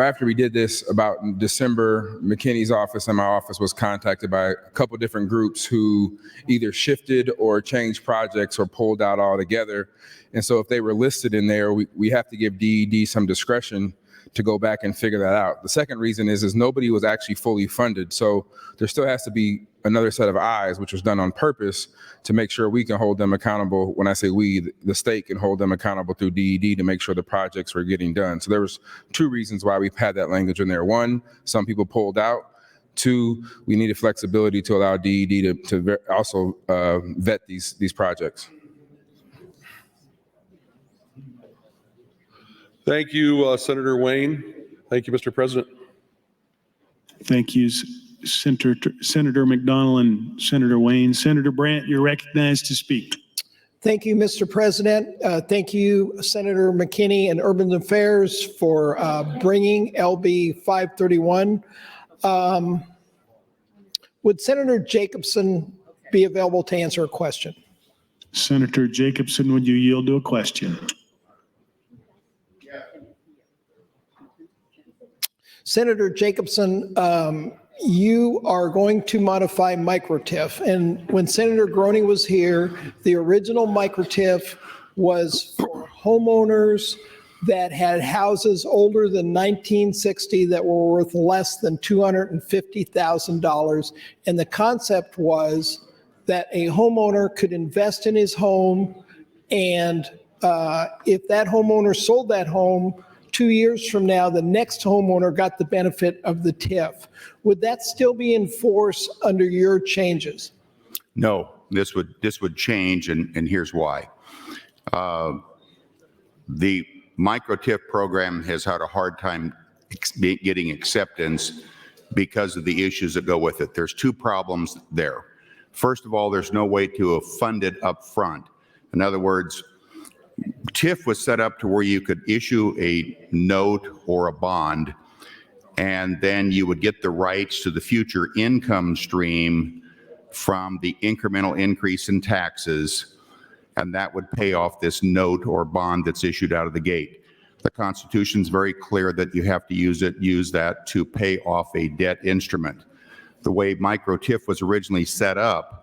after we did this, about in December, McKinney's office and my office was contacted by a couple different groups who either shifted or changed projects or pulled out altogether. And so if they were listed in there, we have to give DED some discretion to go back and figure that out. The second reason is nobody was actually fully funded. So there still has to be another set of eyes, which was done on purpose to make sure we can hold them accountable. When I say we, the state can hold them accountable through DED to make sure the projects were getting done. So there was two reasons why we've had that language in there. One, some people pulled out. Two, we needed flexibility to allow DED to also vet these projects. Thank you, Senator Wayne. Thank you, Mr. President. Thank you, Senator McDonald and Senator Wayne. Senator Brandt, you're recognized to speak. Thank you, Mr. President. Thank you, Senator McKinney and Urban Affairs for bringing LB 531. Would Senator Jacobson be available to answer a question? Senator Jacobson, would you yield to a question? Senator Jacobson, you are going to modify micro-TIF. And when Senator Groney was here, the original micro-TIF was for homeowners that had houses older than 1960 that were worth less than $250,000. And the concept was that a homeowner could invest in his home, and if that homeowner sold that home 2 years from now, the next homeowner got the benefit of the TIF. Would that still be in force under your changes? No, this would change, and here's why. The micro TIF program has had a hard time getting acceptance because of the issues that go with it. There's two problems there. First of all, there's no way to fund it up front. In other words, TIF was set up to where you could issue a note or a bond, and then you would get the rights to the future income stream from the incremental increase in taxes, and that would pay off this note or bond that's issued out of the gate. The Constitution is very clear that you have to use that to pay off a debt instrument. The way micro TIF was originally set up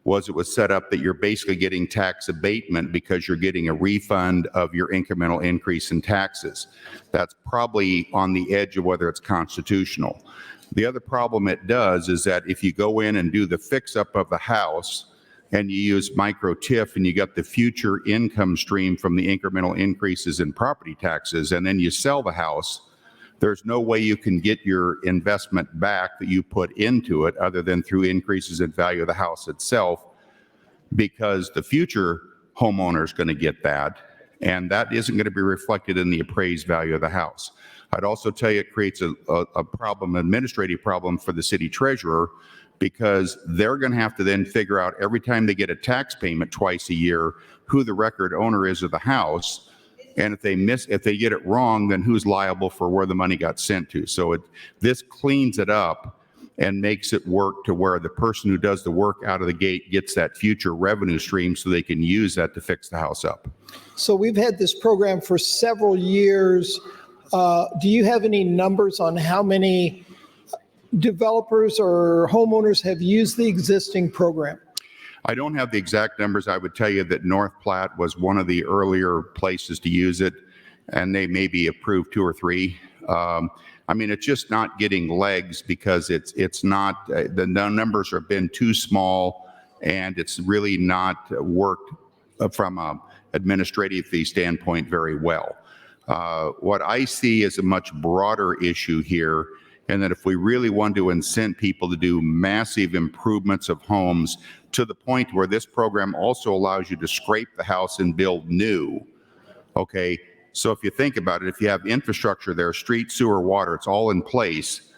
was it was set up that you're basically getting tax abatement because you're getting a refund of your incremental increase in taxes. That's probably on the edge of whether it's constitutional. The other problem it does is that if you go in and do the fix up of the house and you use micro TIF and you got the future income stream from the incremental increases in property taxes, and then you sell the house, there's no way you can get your investment back that you put into it other than through increases in value of the house itself, because the future homeowner is going to get that, and that isn't going to be reflected in the appraised value of the house. I'd also tell you it creates a problem, administrative problem for the city treasurer, because they're going to have to then figure out every time they get a tax payment twice a year who the record owner is of the house. And if they get it wrong, then who's liable for where the money got sent to? So this cleans it up and makes it work to where the person who does the work out of the gate gets that future revenue stream so they can use that to fix the house up. So we've had this program for several years. Do you have any numbers on how many developers or homeowners have used the existing program? I don't have the exact numbers. I would tell you that North Platte was one of the earlier places to use it, and they maybe approved 2 or 3. I mean, it's just not getting legs because it's not, the numbers have been too small, and it's really not worked from an administrative fee standpoint very well. What I see is a much broader issue here, and that if we really want to incent people to do massive improvements of homes to the point where this program also allows you to scrape the house and build new, okay? So if you think about it, if you have infrastructure there, street, sewer, water, it's all in place,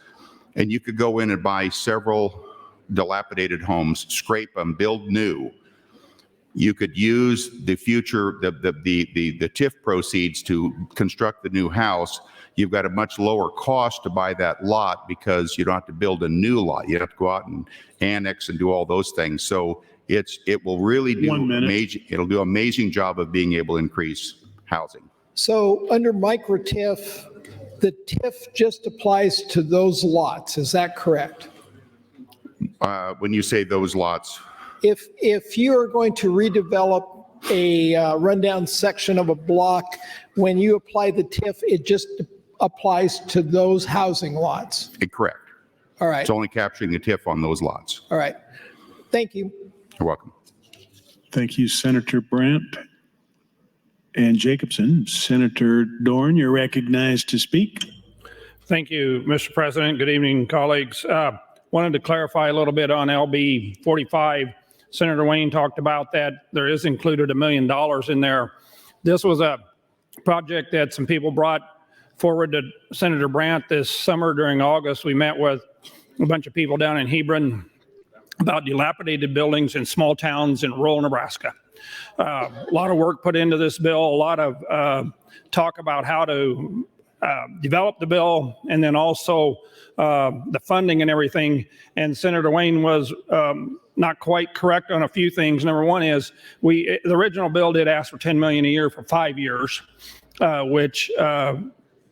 and you could go in and buy several dilapidated homes, scrape them, build new. You could use the future, the TIF proceeds to construct the new house. You've got a much lower cost to buy that lot because you don't have to build a new lot. You have to go out and annex and do all those things. So It will really do 1 minute. it'll do an amazing job of being able to increase housing. So under micro TIF, the TIF just applies to those lots, is that correct? When you say those lots, If you are going to redevelop a rundown section of a block, when you apply the TIF, it just applies to those housing lots. correct. All right, It's only capturing the TIF on those lots. all right. Thank you. You're welcome. Thank you, Senator Brandt and Jacobson. Senator Dorn, you're recognized to speak. Thank you, Mr. President. Good evening, colleagues. Wanted to clarify a little bit on LB 45. Senator Wayne talked about that. There is included $1 million in there. This was a project that some people brought forward to Senator Brandt this summer during August. We met with a bunch of people down in Hebron about dilapidated buildings in small towns in rural Nebraska. A lot of work put into this bill, a lot of talk about how to develop the bill, and then also the funding and everything. And Senator Wayne was not quite correct on a few things. Number one is the original bill did ask for $10 million a year for 5 years, which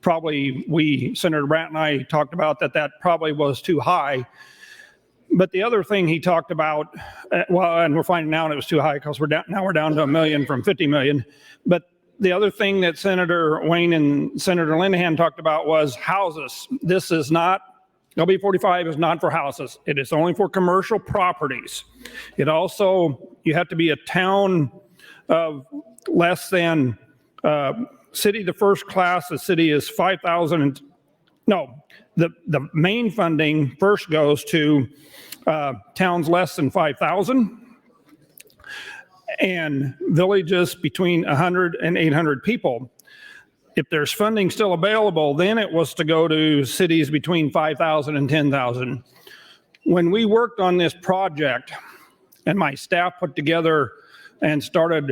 probably Senator Brandt and I talked about that probably was too high. But the other thing he talked about, and we're finding out it was too high because we're down to $1 million from $50 million. But the other thing that Senator Wayne and Senator Linehan talked about was houses. This is not, LB 45 is not for houses. It is only for commercial properties. It also, you have to be a town of less than, city the first class, the city is 5,000. No, the main funding first goes to towns less than 5,000 and villages between 100 and 800 people. If there's funding still available, then it was to go to cities between 5,000 and 10,000. When we worked on this project and my staff put together and started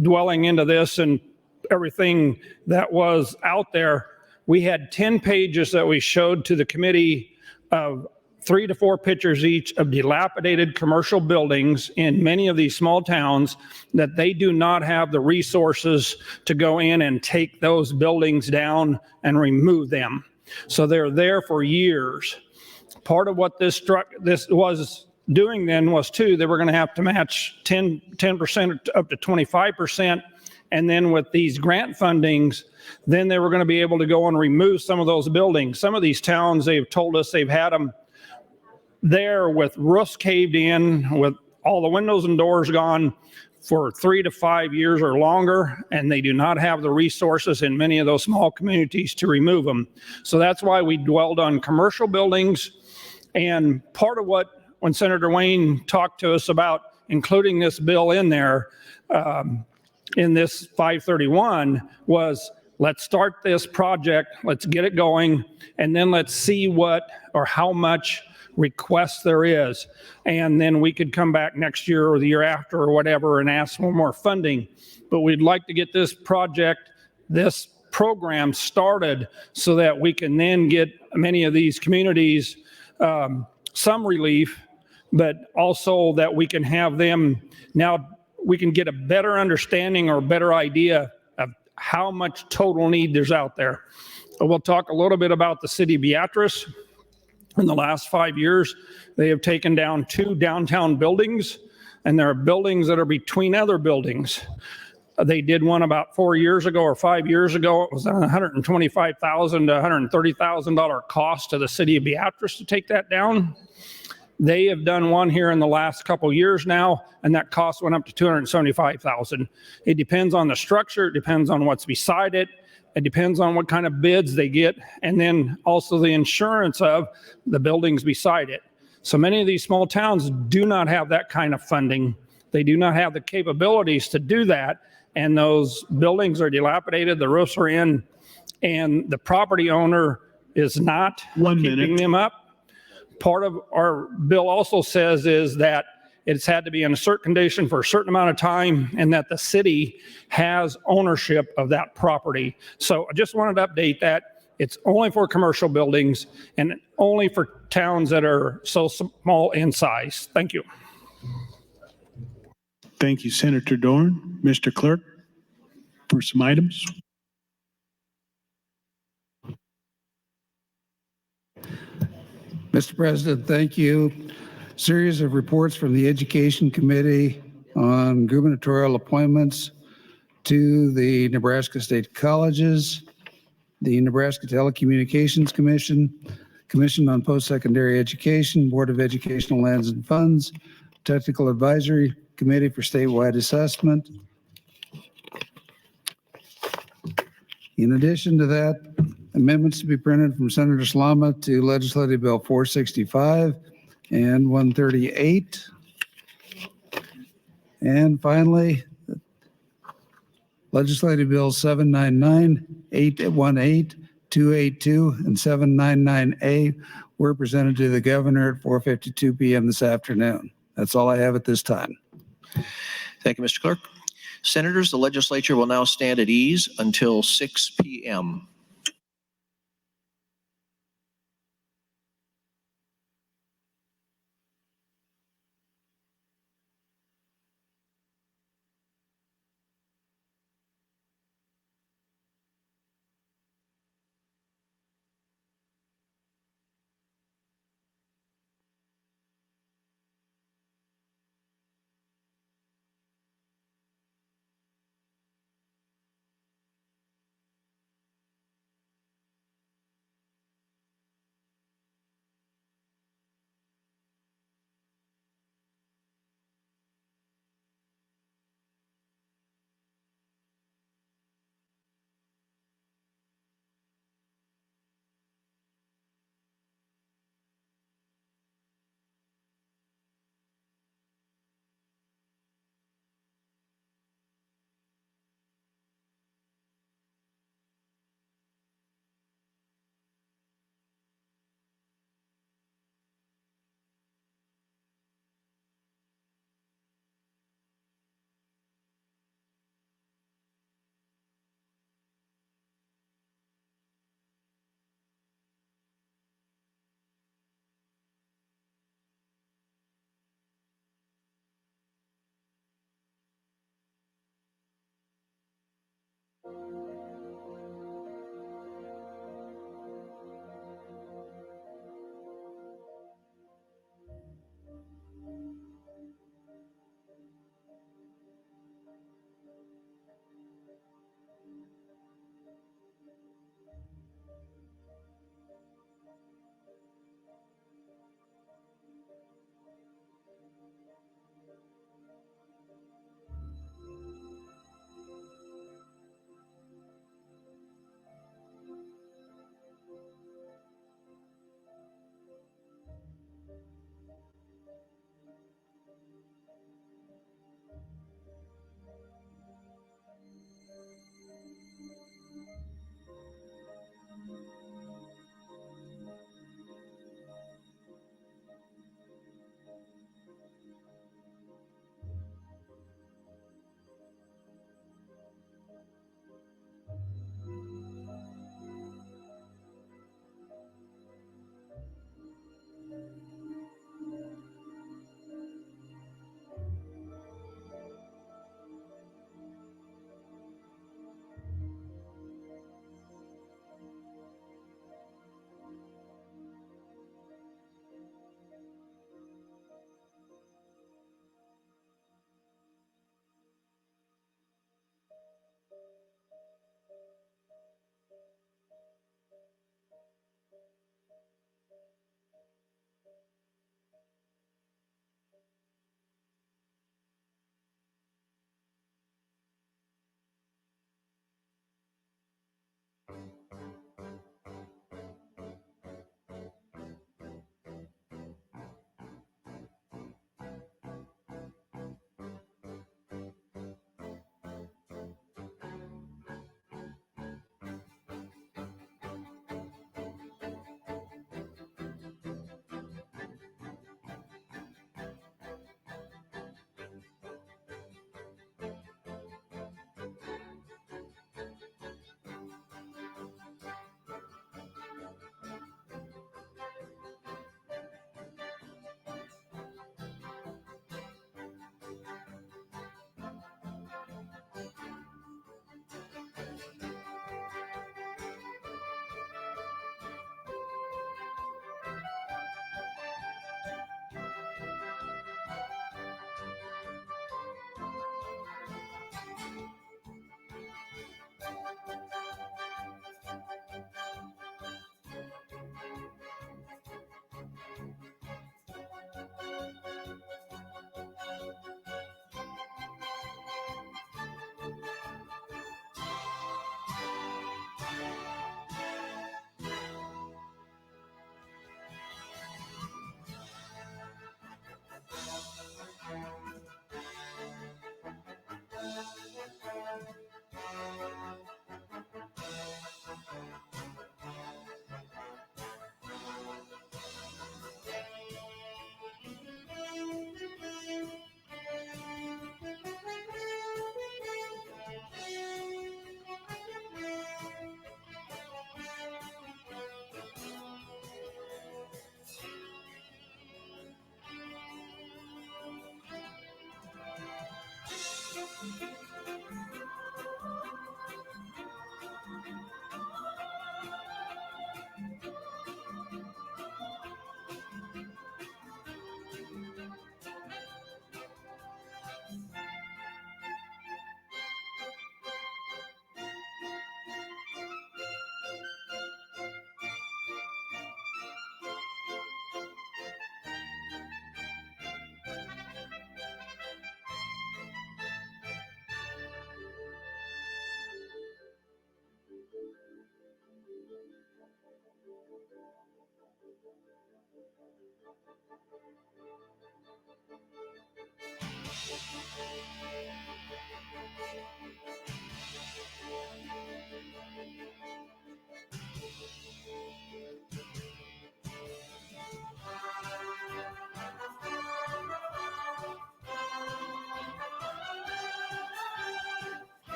dwelling into this and everything that was out there, we had 10 pages that we showed to the committee of 3 to 4 pictures each of dilapidated commercial buildings in many of these small towns that they do not have the resources to go in and take those buildings down and remove them. So they're there for years. Part of what this was doing then was too, they were going to have to match 10% up to 25%. And then with these grant fundings, then they were going to be able to go and remove some of those buildings. Some of these towns, they've told us they've had them there with roofs caved in, with all the windows and doors gone for 3 to 5 years or longer, and they do not have the resources in many of those small communities to remove them. So that's why we dwelled on commercial buildings. And part of what, when Senator Wayne talked to us about including this bill in there, in this 531, was let's start this project, let's get it going, and then let's see what or how much requests there is. And then we could come back next year or the year after or whatever and ask for more funding. But we'd like to get this project, this program started so that we can then get many of these communities some relief, but also that we can have them, now we can get a better understanding or a better idea of how much total need there's out there. We'll talk a little bit about the city of Beatrice. In the last 5 years, they have taken down 2 downtown buildings, and there are buildings that are between other buildings. They did one about 4 years ago or 5 years ago. It was a $125,000 to $130,000 cost to the city of Beatrice to take that down. They have done one here in the last couple years now, and that cost went up to $275,000. It depends on the structure, it depends on what's beside it. It depends on what kind of bids they get, and then also the insurance of the buildings beside it. So many of these small towns do not have that kind of funding. They do not have the capabilities to do that, and those buildings are dilapidated, the roofs are in, and the property owner is not keeping them up. Part of our bill also says is that it's had to be in a certain condition for a certain amount of time, and that the city has ownership of that property. So I just wanted to update that. It's only for commercial buildings and only for towns that are so small in size. Thank you. Thank you, Senator Dorn. Mr. Clerk, for some items. Mr. President, thank you. Series of reports from the Education Committee on gubernatorial appointments to the Nebraska State Colleges, the Nebraska Telecommunications Commission, Commission on Post-Secondary Education, Board of Educational Lands and Funds, Technical Advisory Committee for Statewide Assessment. In addition to that, amendments to be printed from Senator Slama to Legislative Bill 465 and 138. And finally, Legislative Bills 799, 818, 282, and 799A were presented to the governor at 4:52 p.m. this afternoon. That's all I have at this time. Thank you, Mr. Clerk. Senators, the legislature will now stand at ease until 6 p.m.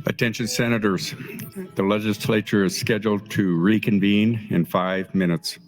Attention senators, the legislature is scheduled to reconvene in 5 minutes.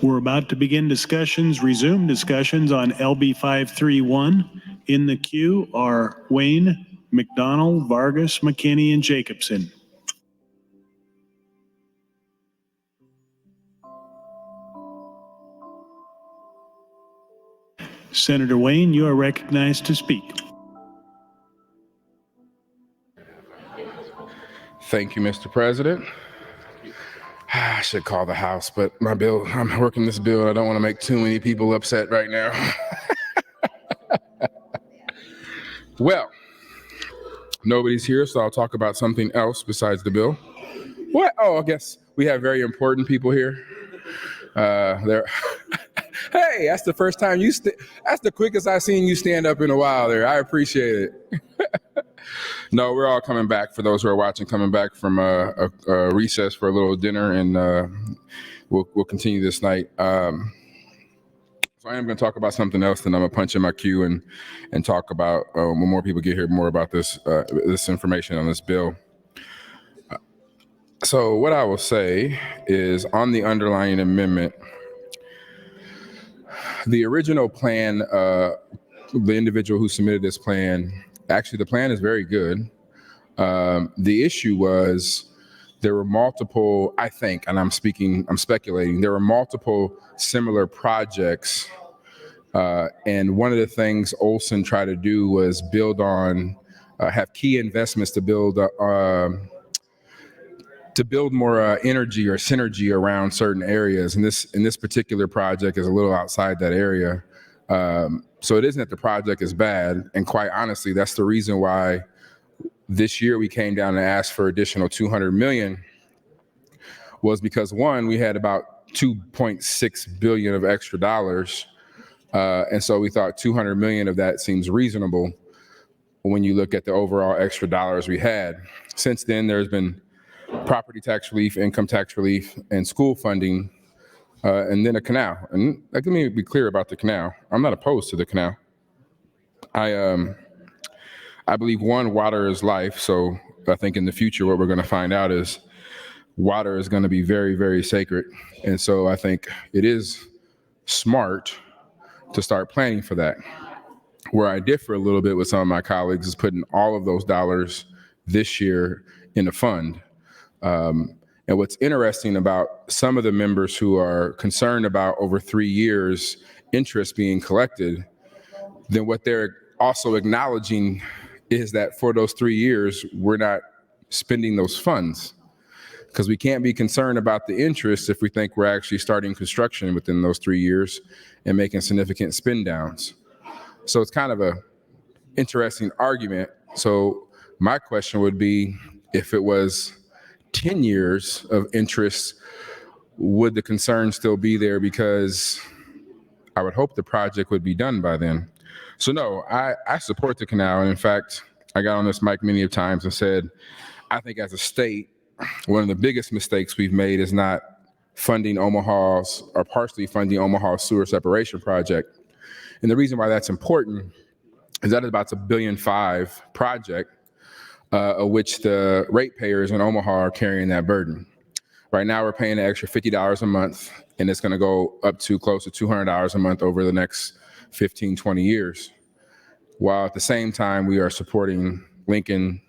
We're about to begin resume discussions on LB 531. In the queue are Wayne, McDonald, Vargas, McKinney, and Jacobson. Senator Wayne, you are recognized to speak. Thank you, Mr. President. I should call the House, but I'm working this bill. I don't want to make too many people upset right now. Well, nobody's here, so I'll talk about something else besides the bill. What? Oh, I guess we have very important people here. Hey, that's the first time that's the quickest I've seen you stand up in a while there. I appreciate it. No, we're all coming back. For those who are watching, coming back from a recess for a little dinner, and we'll continue this night. So I am going to talk about something else, then I'm going to punch in my cue and talk about, when more people get here, more about this information on this bill. So what I will say is, on the underlying amendment, the original plan, the individual who submitted this plan, actually the plan is very good. The issue was there were multiple, I think, and I'm speculating, there were multiple similar projects. And one of the things Olson tried to do was build on, have key investments to build more energy or synergy around certain areas. And this particular project is a little outside that area. So it isn't that the project is bad. And quite honestly, that's the reason why this year we came down and asked for additional $200 million, was because, one, we had about $2.6 billion of extra dollars. And so we thought $200 million of that seems reasonable when you look at the overall extra dollars we had. Since then, there's been property tax relief, income tax relief, and school funding, and then a canal. And let me be clear about the canal. I'm not opposed to the canal. I believe, one, water is life. So I think in the future, what we're going to find out is water is going to be very, very sacred. And so I think it is smart to start planning for that. Where I differ a little bit with some of my colleagues is putting all of those dollars this year in a fund. And what's interesting about some of the members who are concerned about over 3 years interest being collected, then what they're also acknowledging is that for those 3 years, we're not spending those funds, because we can't be concerned about the interest if we think we're actually starting construction within those 3 years and making significant spend downs. So it's kind of a interesting argument. So my question would be, if it was 10 years of interest, would the concern still be there? Because I would hope the project would be done by then. So no, I support the canal. And in fact, I got on this mic many of times and said, I think as a state, one of the biggest mistakes we've made is not funding Omaha's, or partially funding Omaha's sewer separation project. And the reason why that's important is that it's about $1.5 billion project, of which the ratepayers in Omaha are carrying that burden. Right now, we're paying an extra $50 a month, and it's going to go up to close to $200 a month over the next 15, 20 years. while at the same time we are supporting Lincoln,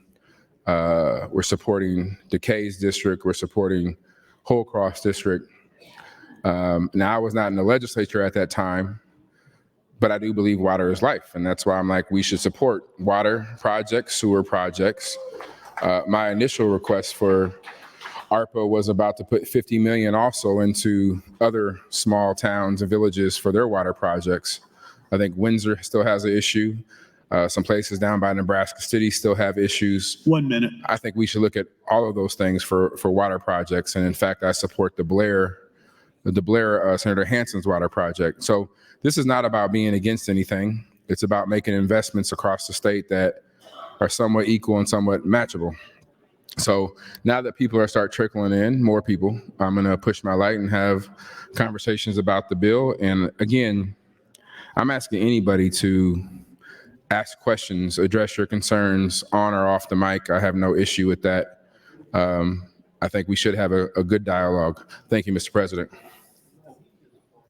we're supporting DeKay's district, we're supporting Whole Cross district. Now, I was not in the legislature at that time, but I do believe water is life. And that's why I'm like, we should support water projects, sewer projects. My initial request for ARPA was about to put 50 million also into other small towns and villages for their water projects. I think Windsor still has an issue. Some places down by Nebraska City still have issues. 1 minute. I think we should look at all of those things for water projects. And in fact, I support the Blair Senator Hansen's water project. So this is not about being against anything. It's about making investments across the state that are somewhat equal and somewhat matchable. So now that people are start trickling in, more people, I'm going to push my light and have conversations about the bill. And again, I'm asking anybody to ask questions, address your concerns on or off the mic. I have no issue with that. I think we should have a good dialogue. Thank you, Mr. President.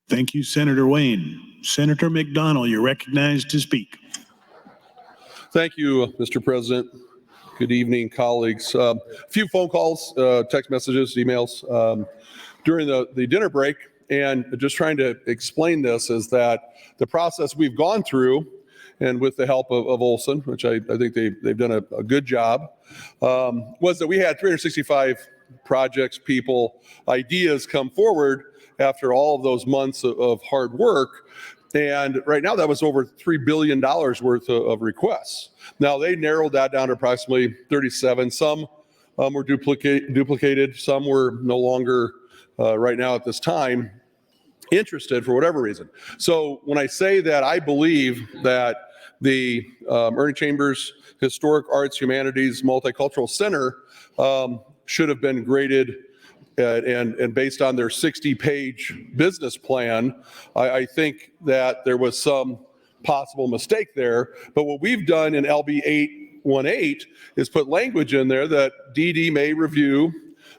Thank you, Senator Wayne. Senator McDonald, you're recognized to speak. Thank you, Mr. President. Good evening, colleagues. A few phone calls, text messages, emails during the dinner break, and just trying to explain this is that the process we've gone through, and with the help of Olson, which I think they've done a good job, was that we had 365 projects, people, ideas come forward after all of those months of hard work. And right now that was over $3 billion worth of requests. Now they narrowed that down to approximately 37. Some were duplicated. Some were no longer right now at this time interested for whatever reason. So when I say that, I believe that the Ernie Chambers Historic Arts, Humanities, Multicultural Center should have been graded and based on their 60-page business plan. I think that there was some possible mistake there. But what we've done in LB 818 is put language in there that DD may review,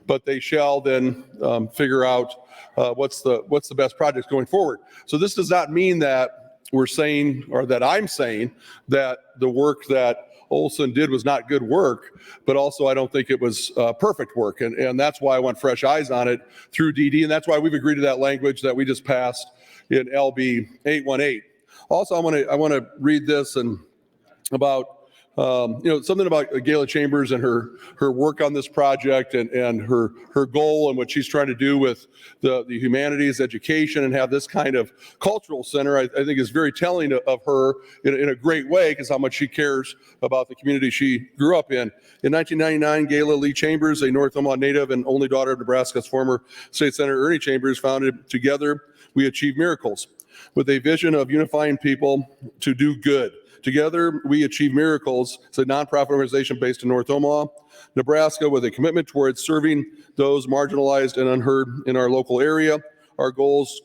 but they shall then figure out what's the best projects going forward. So this does not mean that we're saying, or that I'm saying, that the work that Olson did was not good work, but also I don't think it was perfect work. And that's why I want fresh eyes on it through DD. And that's why we've agreed to that language that we just passed in LB 818. Also, I want to read this and about something about Gayla Chambers and her work on this project and her goal and what she's trying to do with the humanities education and have this kind of cultural center. I think is very telling of her in a great way, because how much she cares about the community she grew up in. In 1999, Gayla Lee Chambers, a North Omaha native and only daughter of Nebraska's former state senator Ernie Chambers, founded Together We Achieve Miracles, with a vision of unifying people to do good. Together We Achieve Miracles is a nonprofit organization based in North Omaha, Nebraska, with a commitment towards serving those marginalized and unheard in our local area. Our goals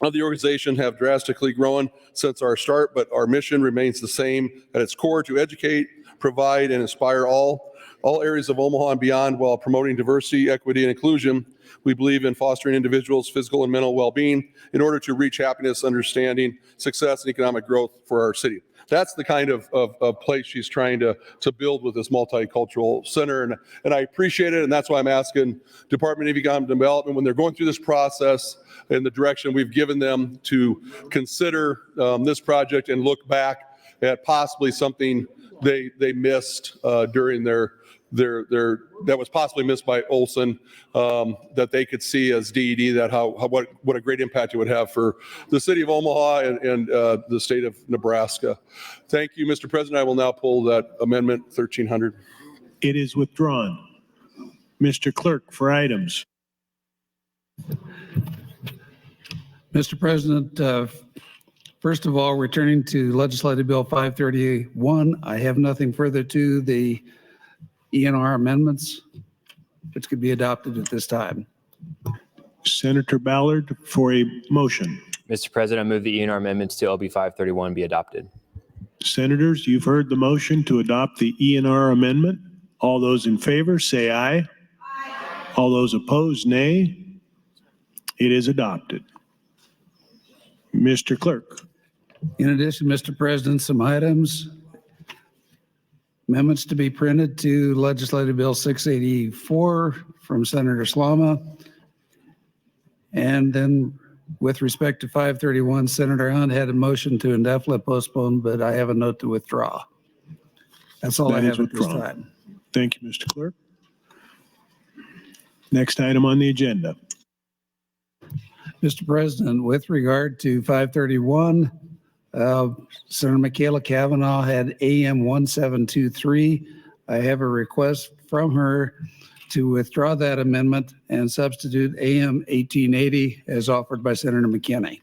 of the organization have drastically grown since our start, but our mission remains the same at its core: to educate, provide, and inspire all areas of Omaha and beyond, while promoting diversity, equity, and inclusion. We believe in fostering individuals' physical and mental well-being in order to reach happiness, understanding, success, and economic growth for our city. That's the kind of place she's trying to build with this multicultural center. And I appreciate it. And that's why I'm asking Department of Economic Development, when they're going through this process in the direction we've given them, to consider this project and look back at possibly something they missed during their that was possibly missed by Olson, that they could see as DED, that what a great impact it would have for the city of Omaha and the state of Nebraska. Thank you, Mr. President. I will now pull that amendment 1300. It is withdrawn. Mr. Clerk, for items. Mr. President, first of all, returning to Legislative Bill 531, I have nothing further to the ENR amendments, which could be adopted at this time. Senator Ballard for a motion. Mr. President, I move the ENR amendments to LB 531 be adopted. Senators, you've heard the motion to adopt the ENR amendment. All those in favor say aye. Aye. All those opposed, nay. It is adopted. Mr. Clerk. In addition, Mr. President, some items, amendments to be printed to Legislative Bill 684 from Senator Slama. And then with respect to 531, Senator Hunt had a motion to indefinitely postpone, but I have a note to withdraw. That's all I That is have at this withdrawn. time. Thank you, Mr. Clerk. Next item on the agenda. Mr. President, with regard to 531, Senator Michaela Cavanaugh had AM 1723. I have a request from her to withdraw that amendment and substitute AM 1880 as offered by Senator McKinney.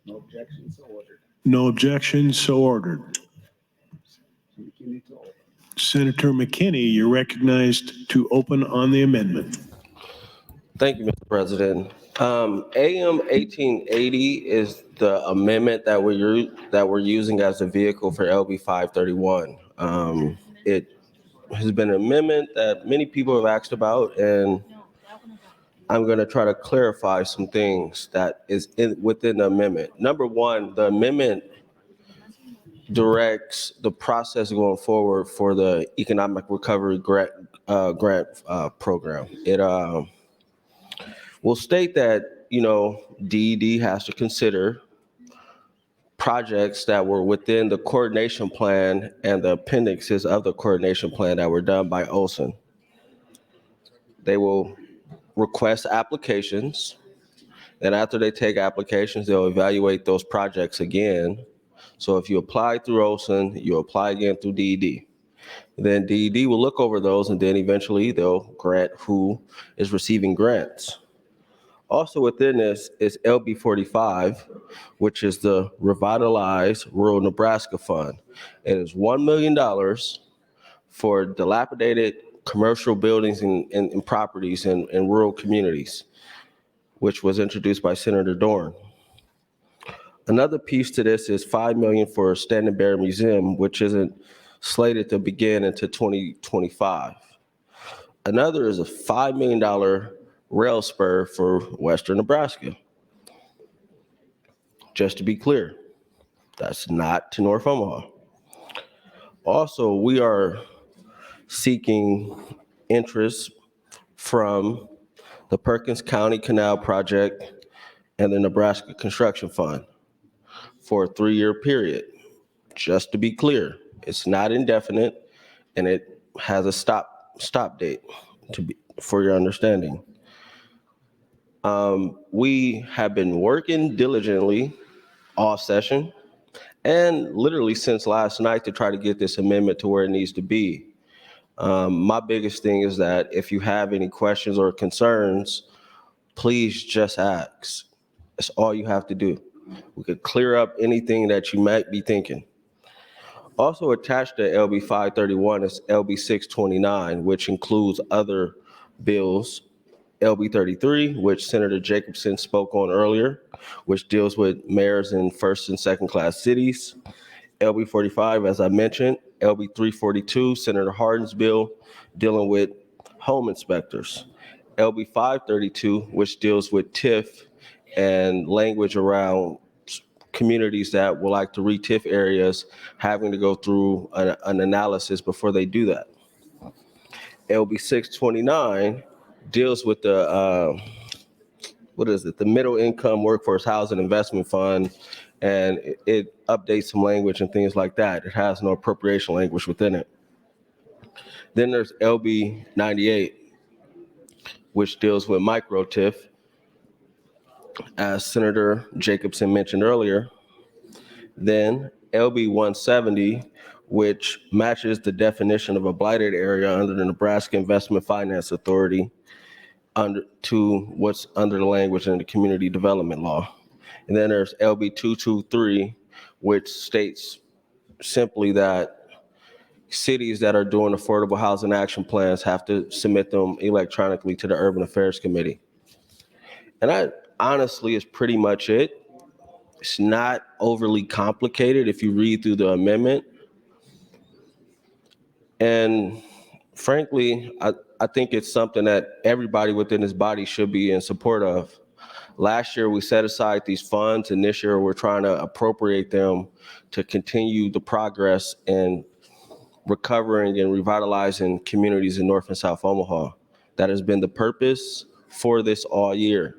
No objection, so ordered. No objection, so ordered. Senator McKinney, you're recognized to open on the amendment. Thank you, Mr. President. AM 1880 is the amendment that we're using as a vehicle for LB 531. It has been an amendment that many people have asked about, and I'm going to try to clarify some things that is within the amendment. Number one, the amendment directs the process going forward for the economic recovery grant program. It will state that, DED has to consider projects that were within the coordination plan and the appendixes of the coordination plan that were done by Olson. They will request applications, and after they take applications, they'll evaluate those projects again. So if you apply through Olson, you apply again through DED. Then DED will look over those, and then eventually they'll grant who is receiving grants. Also within this is LB 45, which is the Revitalize Rural Nebraska Fund. It is $1 million for dilapidated commercial buildings and properties in rural communities, which was introduced by Senator Dorn. Another piece to this is $5 million for Standing Bear Museum, which isn't slated to begin until 2025. Another is a $5 million rail spur for Western Nebraska. Just to be clear, that's not to North Omaha. Also, we are seeking interest from the Perkins County Canal Project and the Nebraska Construction Fund for a 3-year period. Just to be clear, it's not indefinite, and it has a stop date for your understanding. We have been working diligently all session and literally since last night to try to get this amendment to where it needs to be. My biggest thing is that if you have any questions or concerns, please just ask. That's all you have to do. We could clear up anything that you might be thinking. Also attached to LB 531 is LB 629, which includes other bills. LB 33, which Senator Jacobson spoke on earlier, which deals with mayors in first and second class cities. LB 45, as I mentioned, LB 342, Senator Hardin's bill dealing with home inspectors. LB 532, which deals with TIF and language around communities that would like to re-TIF areas having to go through an analysis before they do that. LB 629 deals with the, the Middle Income Workforce Housing Investment Fund, and it updates some language and things like that. It has no appropriation language within it. Then there's LB 98, which deals with micro TIF, as Senator Jacobson mentioned earlier. Then LB 170, which matches the definition of a blighted area under the Nebraska Investment Finance Authority to what's under the language in the community development law. And then there's LB 223, which states simply that cities that are doing affordable housing action plans have to submit them electronically to the Urban Affairs Committee. And that honestly is pretty much it. It's not overly complicated if you read through the amendment. And frankly, I think it's something that everybody within this body should be in support of. Last year, we set aside these funds, and this year we're trying to appropriate them to continue the progress in recovering and revitalizing communities in North and South Omaha. That has been the purpose for this all year.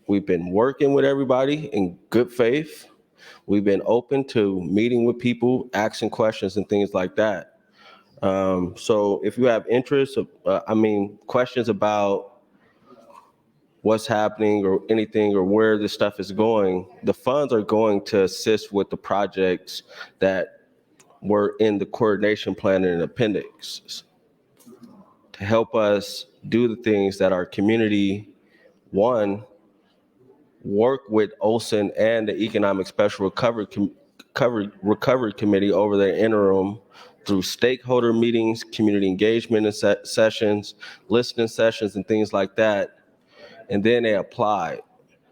We've been working with everybody in good faith. We've been open to meeting with people, asking questions and things like that. So if you have interest, questions about what's happening or anything or where this stuff is going, the funds are going to assist with the projects that were in the coordination plan and appendix to help us do the things that our community, one, work with Olson and the Economic Special Recovery Committee over their interim through stakeholder meetings, community engagement and sessions, listening sessions, and things like that. And then they applied.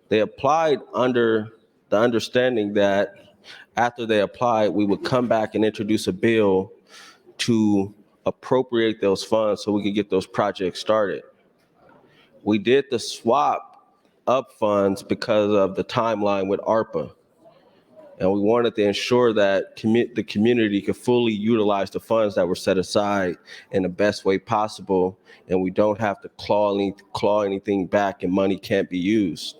They applied under the understanding that after they applied, we would come back and introduce a bill to appropriate those funds so we could get those projects started. We did the swap of funds because of the timeline with ARPA. And we wanted to ensure that the community could fully utilize the funds that were set aside in the best way possible, and we don't have to claw anything back and money can't be used.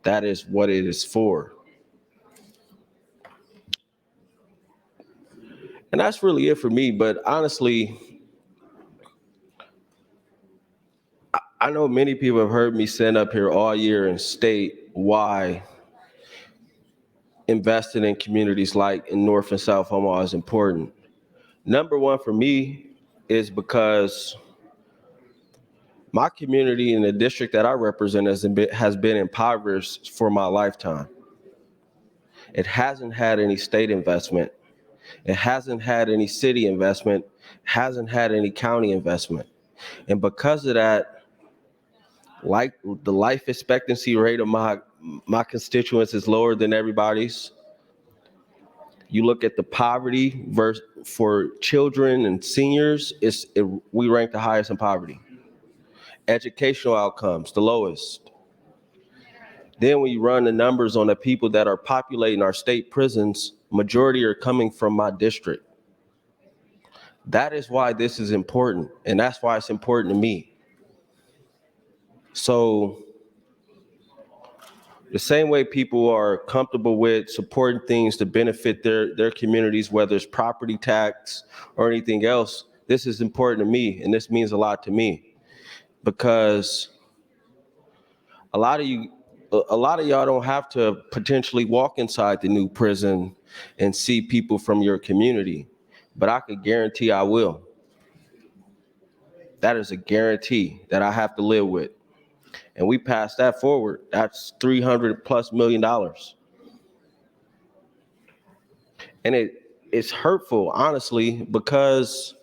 That is what it is for. And that's really it for me, but honestly, I know many people have heard me stand up here all year and state why investing in communities like in North and South Omaha is important. Number one for me is because my community in the district that I represent has been impoverished for my lifetime. It hasn't had any state investment. It hasn't had any city investment, hasn't had any county investment. And because of that, like the life expectancy rate of my constituents is lower than everybody's. You look at the poverty for children and seniors, we rank the highest in poverty. Educational outcomes, the lowest. Then when you run the numbers on the people that are populating our state prisons, majority are coming from my district. That is why this is important, and that's why it's important to me. So the same way people are comfortable with supporting things to benefit their communities, whether it's property tax or anything else, this is important to me, and this means a lot to me, because a lot of y'all don't have to potentially walk inside the new prison and see people from your community, but I could guarantee I will. That is a guarantee that I have to live with. And we pass that forward, that's $300+ million. And it's hurtful, honestly, because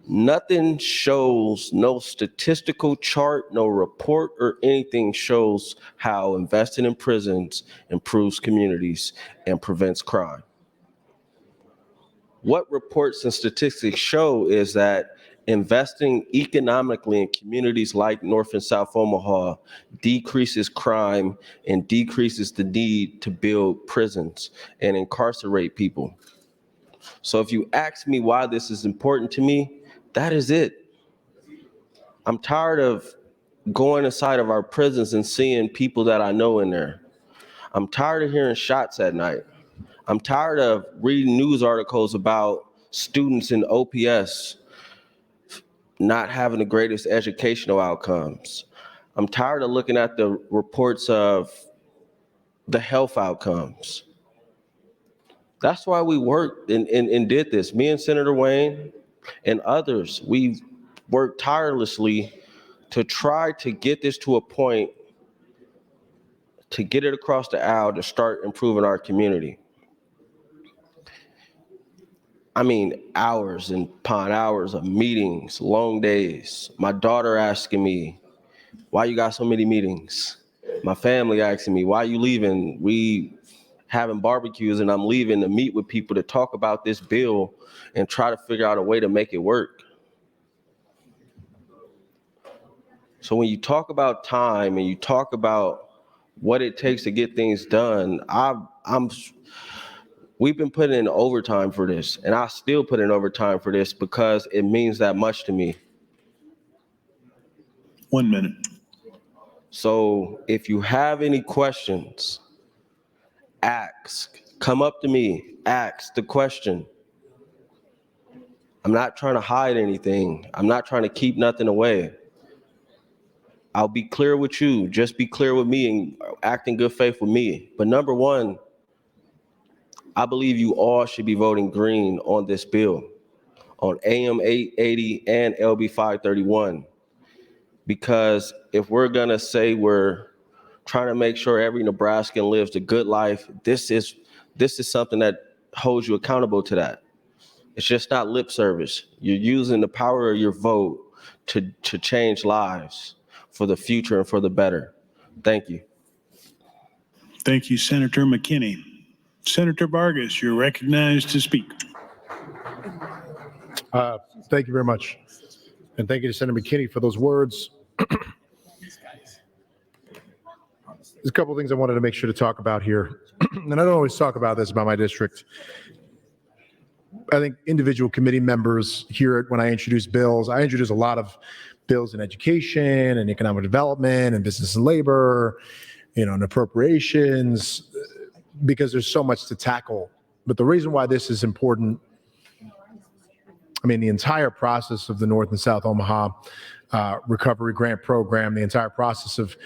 nothing shows, no statistical chart, no report or anything shows how investing in prisons improves communities and prevents crime. What reports and statistics show is that investing economically in communities like North and South Omaha decreases crime and decreases the need to build prisons and incarcerate people. So if you ask me why this is important to me, that is it. I'm tired of going inside of our prisons and seeing people that I know in there. I'm tired of hearing shots at night. I'm tired of reading news articles about students in OPS not having the greatest educational outcomes. I'm tired of looking at the reports of the health outcomes. That's why we worked and did this. Me and Senator Wayne and others, we've worked tirelessly to try to get this to a point, to get it across the aisle, to start improving our community. I mean, hours and upon hours of meetings, long days. My daughter asking me, why you got so many meetings? My family asking me, why you leaving? We having barbecues and I'm leaving to meet with people to talk about this bill and try to figure out a way to make it work. So when you talk about time and you talk about what it takes to get things done, we've been putting in overtime for this, and I still put in overtime for this because it means that much to me. 1 minute. So if you have any questions, ask. Come up to me, ask the question. I'm not trying to hide anything. I'm not trying to keep nothing away. I'll be clear with you. Just be clear with me and act in good faith with me. But number one, I believe you all should be voting green on this bill, on AM 880 and LB 531. Because if we're gonna say we're trying to make sure every Nebraskan lives a good life, this is something that holds you accountable to that. It's just not lip service. You're using the power of your vote to change lives for the future and for the better. Thank you. Thank you, Senator McKinney. Senator Vargas, you're recognized to speak. Thank you very much. And thank you to Senator McKinney for those words. There's a couple of things I wanted to make sure to talk about here. And I don't always talk about this about my district. I think individual committee members hear it when I introduce bills. I introduce a lot of bills in education and economic development and business and labor, and appropriations, because there's so much to tackle. But the reason why this is important, the entire process of the North and South Omaha Recovery Grant Program, the entire process of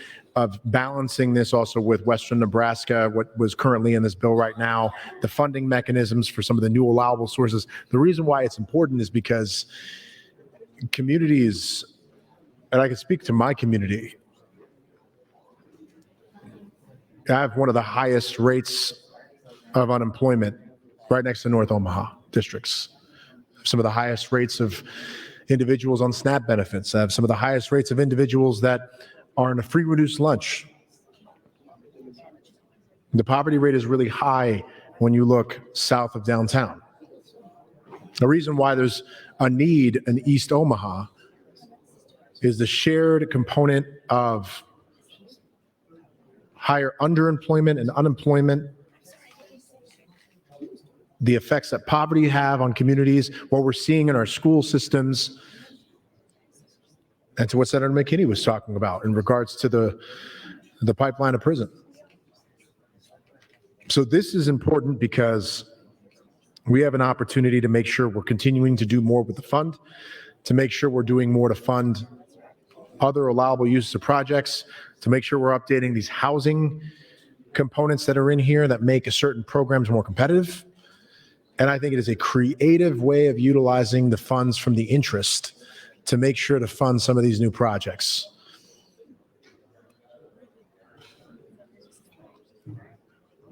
balancing this also with Western Nebraska, what was currently in this bill right now, the funding mechanisms for some of the new allowable sources. The reason why it's important is because communities, and I can speak to my community, I have one of the highest rates of unemployment right next to North Omaha districts. Some of the highest rates of individuals on SNAP benefits. I have some of the highest rates of individuals that are in a free reduced lunch. The poverty rate is really high when you look south of downtown. The reason why there's a need in East Omaha is the shared component of higher underemployment and unemployment, the effects that poverty have on communities, what we're seeing in our school systems, and to what Senator McKinney was talking about in regards to the pipeline of prison. So this is important because we have an opportunity to make sure we're continuing to do more with the fund, to make sure we're doing more to fund other allowable uses of projects, to make sure we're updating these housing components that are in here that make a certain programs more competitive. And I think it is a creative way of utilizing the funds from the interest to make sure to fund some of these new projects.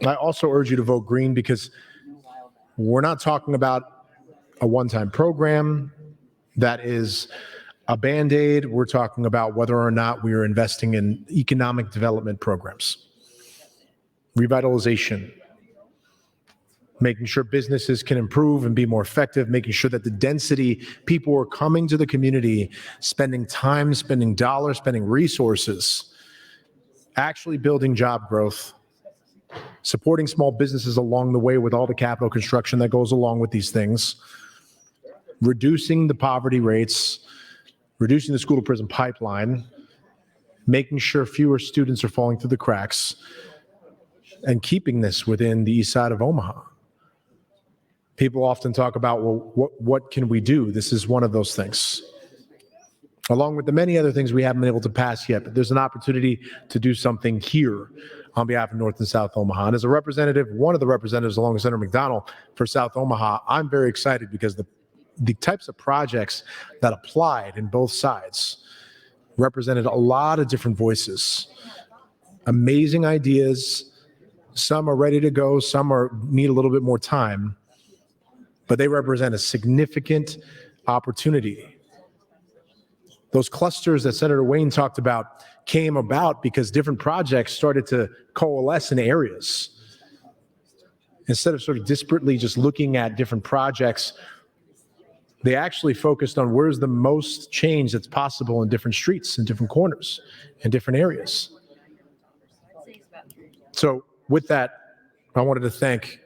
I also urge you to vote green because we're not talking about a one-time program that is a Band-Aid. We're talking about whether or not we are investing in economic development programs, revitalization, making sure businesses can improve and be more effective, making sure that the density, people are coming to the community, spending time, spending dollars, spending resources, actually building job growth, supporting small businesses along the way with all the capital construction that goes along with these things, reducing the poverty rates, reducing the school to prison pipeline, making sure fewer students are falling through the cracks, and keeping this within the east side of Omaha. People often talk about, well, what can we do? This is one of those things, along with the many other things we haven't been able to pass yet. But there's an opportunity to do something here on behalf of North and South Omaha. And as a representative, one of the representatives along with Senator McDonald for South Omaha, I'm very excited because the types of projects that applied in both sides represented a lot of different voices, amazing ideas. Some are ready to go, some need a little bit more time, but they represent a significant opportunity. Those clusters that Senator Wayne talked about came about because different projects started to coalesce in areas. Instead of sort of disparately just looking at different projects, they actually focused on where's the most change that's possible in different streets and different corners and different areas. So with that, I wanted to thank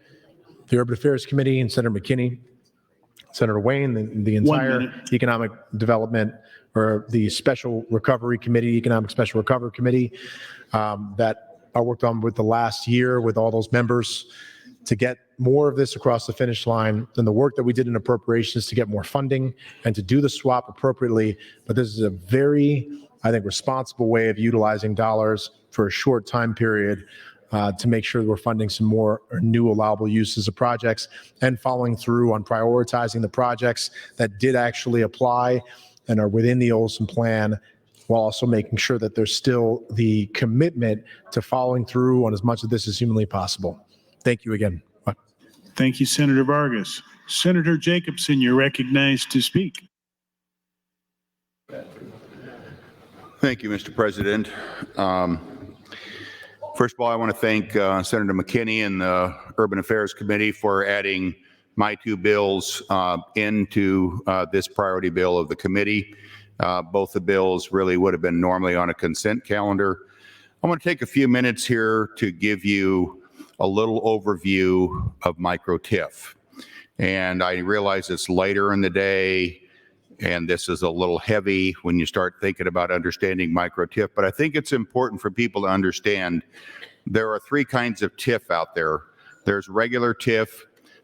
the Urban Affairs Committee and Senator McKinney, Senator Wayne, the entire Economic Development or the Special Recovery Committee, Economic Special Recovery Committee that I worked on with the last year with all those members to get more of this across the finish line than the work that we did in appropriations to get more funding and to do the swap appropriately. But this is a very, I think, responsible way of utilizing dollars for a short time period to make sure that we're funding some more new allowable uses of projects and following through on prioritizing the projects that did actually apply and are within the Olson plan, while also making sure that there's still the commitment to following through on as much of this as humanly possible. Thank you again. Bye. Thank you, Senator Vargas. Senator Jacobson, you're recognized to speak. Thank you, Mr. President. First of all, I want to thank Senator McKinney and the Urban Affairs Committee for adding my two bills into this priority bill of the committee. Both the bills really would have been normally on a consent calendar. I want to take a few minutes here to give you a little overview of micro TIF. And I realize it's later in the day and this is a little heavy when you start thinking about understanding micro TIF, but I think it's important for people to understand there are three kinds of TIF out there. There's regular TIF,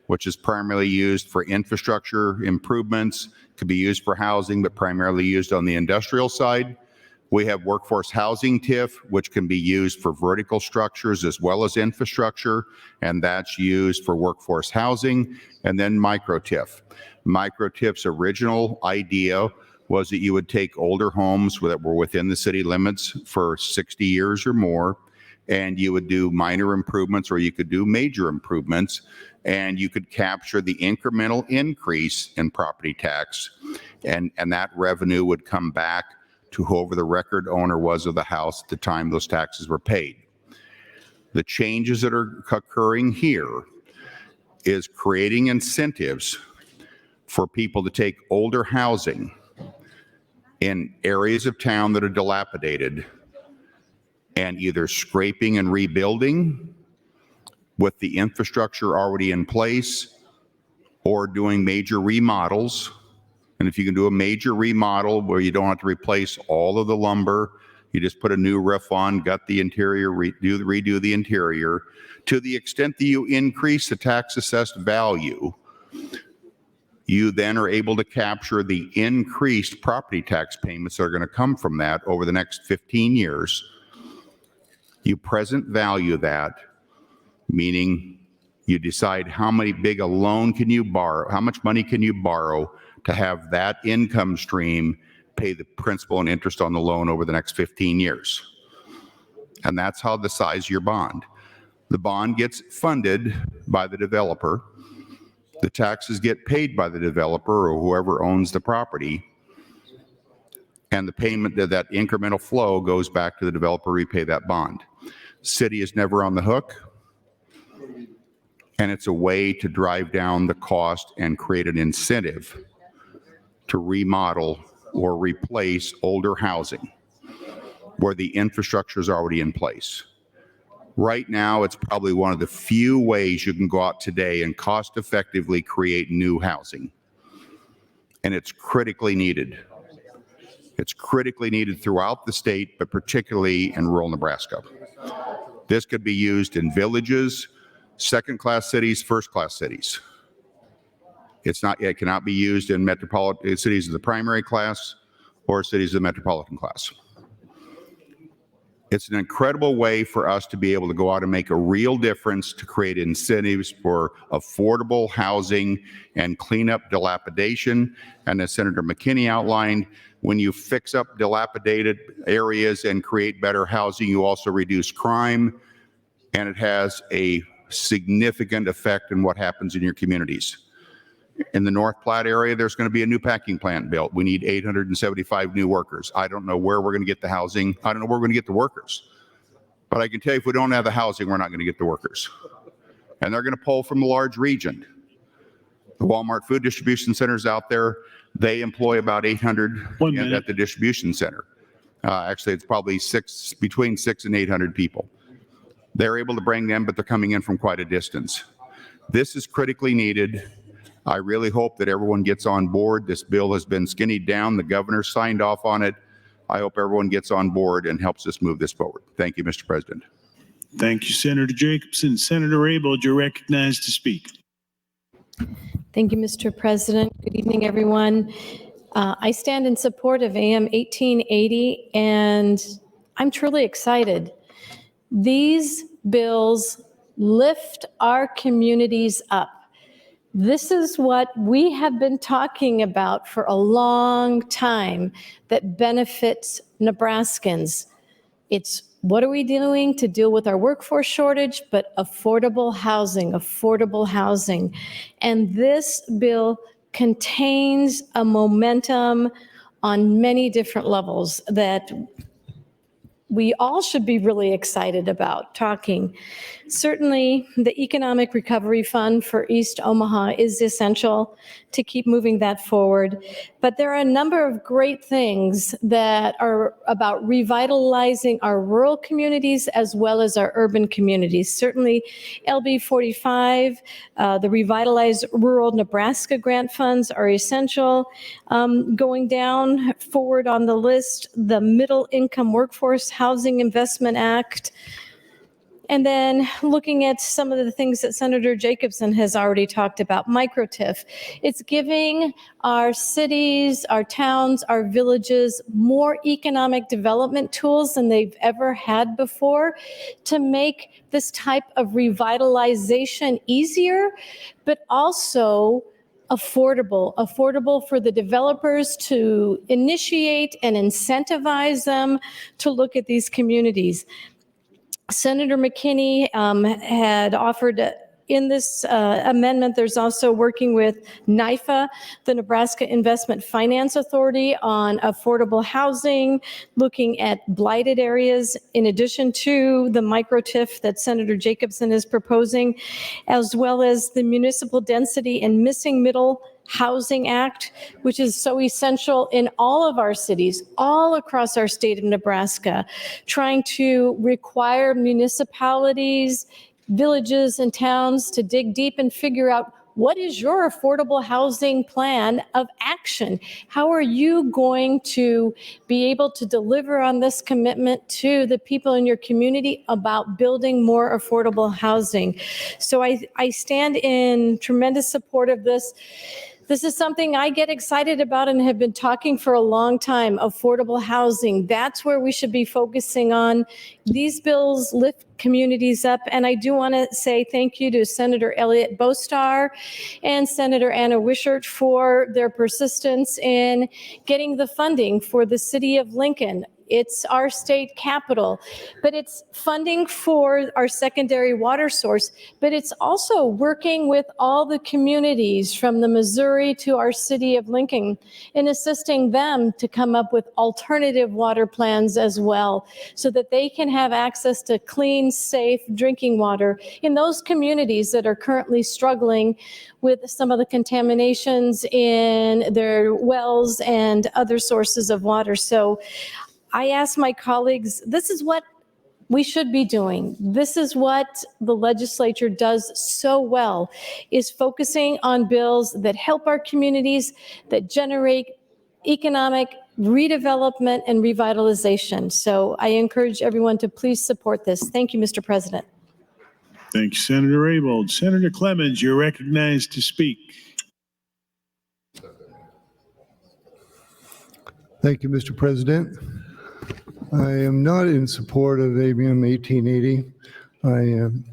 which is primarily used for infrastructure improvements, could be used for housing, but primarily used on the industrial side. We have workforce housing TIF, which can be used for vertical structures as well as infrastructure, and that's used for workforce housing. And then micro TIF. Micro TIF's original idea was that you would take older homes that were within the city limits for 60 years or more, and you would do minor improvements or you could do major improvements, and you could capture the incremental increase in property tax, and that revenue would come back to whoever the record owner was of the house at the time those taxes were paid. The changes that are occurring here is creating incentives for people to take older housing in areas of town that are dilapidated and either scraping and rebuilding with the infrastructure already in place or doing major remodels. And if you can do a major remodel where you don't have to replace all of the lumber, you just put a new roof on, gut the interior, redo the interior, to the extent that you increase the tax assessed value, you then are able to capture the increased property tax payments that are going to come from that over the next 15 years. You present value that, meaning you decide how big a loan can you borrow, how much money can you borrow to have that income stream pay the principal and interest on the loan over the next 15 years. And that's how the size of your bond. The bond gets funded by the developer. The taxes get paid by the developer or whoever owns the property. And the payment, that incremental flow goes back to the developer, repay that bond. City is never on the hook. And it's a way to drive down the cost and create an incentive to remodel or replace older housing where the infrastructure is already in place. Right now, it's probably one of the few ways you can go out today and cost effectively create new housing. And it's critically needed. It's critically needed throughout the state, but particularly in rural Nebraska. This could be used in villages, second-class cities, first-class cities. It cannot be used in metropolitan cities of the primary class or cities of the metropolitan class. It's an incredible way for us to be able to go out and make a real difference to create incentives for affordable housing and clean up dilapidation. And as Senator McKinney outlined, when you fix up dilapidated areas and create better housing, you also reduce crime, and it has a significant effect in what happens in your communities. In the North Platte area, there's going to be a new packing plant built. We need 875 new workers. I don't know where we're going to get the housing. I don't know where we're going to get the workers. But I can tell you, if we don't have the housing, we're not going to get the workers. And they're going to pull from a large region. The Walmart food distribution centers out there, they employ about 800 at the distribution center. Actually, it's probably between 600 and 800 people. They're able to bring them, but they're coming in from quite a distance. This is critically needed. I really hope that everyone gets on board. This bill has been skinnied down. The governor signed off on it. I hope everyone gets on board and helps us move this forward. Thank you, Mr. President. Thank you, Senator Jacobson. Senator Raybold, you're recognized to speak. Thank you, Mr. President. Good evening, everyone. I stand in support of AM 1880, and I'm truly excited. These bills lift our communities up. This is what we have been talking about for a long time that benefits Nebraskans. It's what are we doing to deal with our workforce shortage, but affordable housing. And this bill contains a momentum on many different levels that we all should be really excited about talking. Certainly, the Economic Recovery Fund for East Omaha is essential to keep moving that forward. But there are a number of great things that are about revitalizing our rural communities as well as our urban communities. Certainly, LB 45, the Revitalize Rural Nebraska grant funds are essential. Going down forward on the list, the Middle Income Workforce Housing Investment Act. And then looking at some of the things that Senator Jacobson has already talked about, microTIF. It's giving our cities, our towns, our villages more economic development tools than they've ever had before to make this type of revitalization easier, but also affordable for the developers to initiate and incentivize them to look at these communities. Senator McKinney had offered in this amendment, there's also working with NIFA, the Nebraska Investment Finance Authority, on affordable housing, looking at blighted areas, in addition to the micro-TIF that Senator Jacobson is proposing, as well as the Municipal Density and Missing Middle Housing Act, which is so essential in all of our cities, all across our state of Nebraska, trying to require municipalities, villages, and towns to dig deep and figure out what is your affordable housing plan of action? How are you going to be able to deliver on this commitment to the people in your community about building more affordable housing? So I stand in tremendous support of this. This is something I get excited about and have been talking for a long time, affordable housing. That's where we should be focusing on. These bills lift communities up. And I do want to say thank you to Senator Elliott Bostar and Senator Anna Wishart for their persistence in getting the funding for the city of Lincoln. It's our state capital, but it's funding for our secondary water source, but it's also working with all the communities from the Missouri to our city of Lincoln in assisting them to come up with alternative water plans as well, so that they can have access to clean, safe drinking water in those communities that are currently struggling with some of the contaminations in their wells and other sources of water. So I ask my colleagues, this is what we should be doing. This is what the legislature does so well, is focusing on bills that help our communities, that generate economic redevelopment and revitalization. So I encourage everyone to please support this. Thank you, Mr. President. Thank you, Senator Raybold. Senator Clemens, you're recognized to speak. Thank you, Mr. President. I am not in support of AM 1880. I am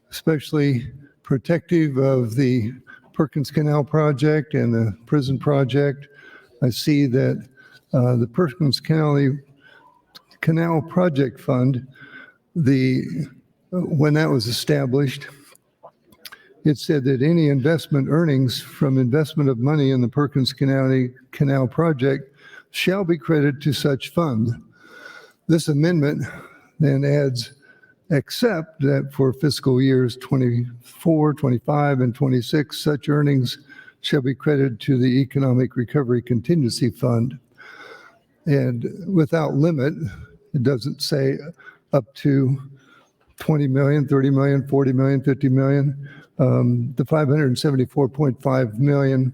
especially protective of the Perkins Canal project and the prison project. I see that the Perkins Canal Project Fund, when that was established, it said that any investment earnings from investment of money in the Perkins Canal project shall be credited to such fund. This amendment then adds except that for fiscal years 24, 25, and 26, such earnings shall be credited to the Economic Recovery Contingency Fund. And without limit, it doesn't say up to 20 million, 30 million, 40 million, 50 million. The 574.5 million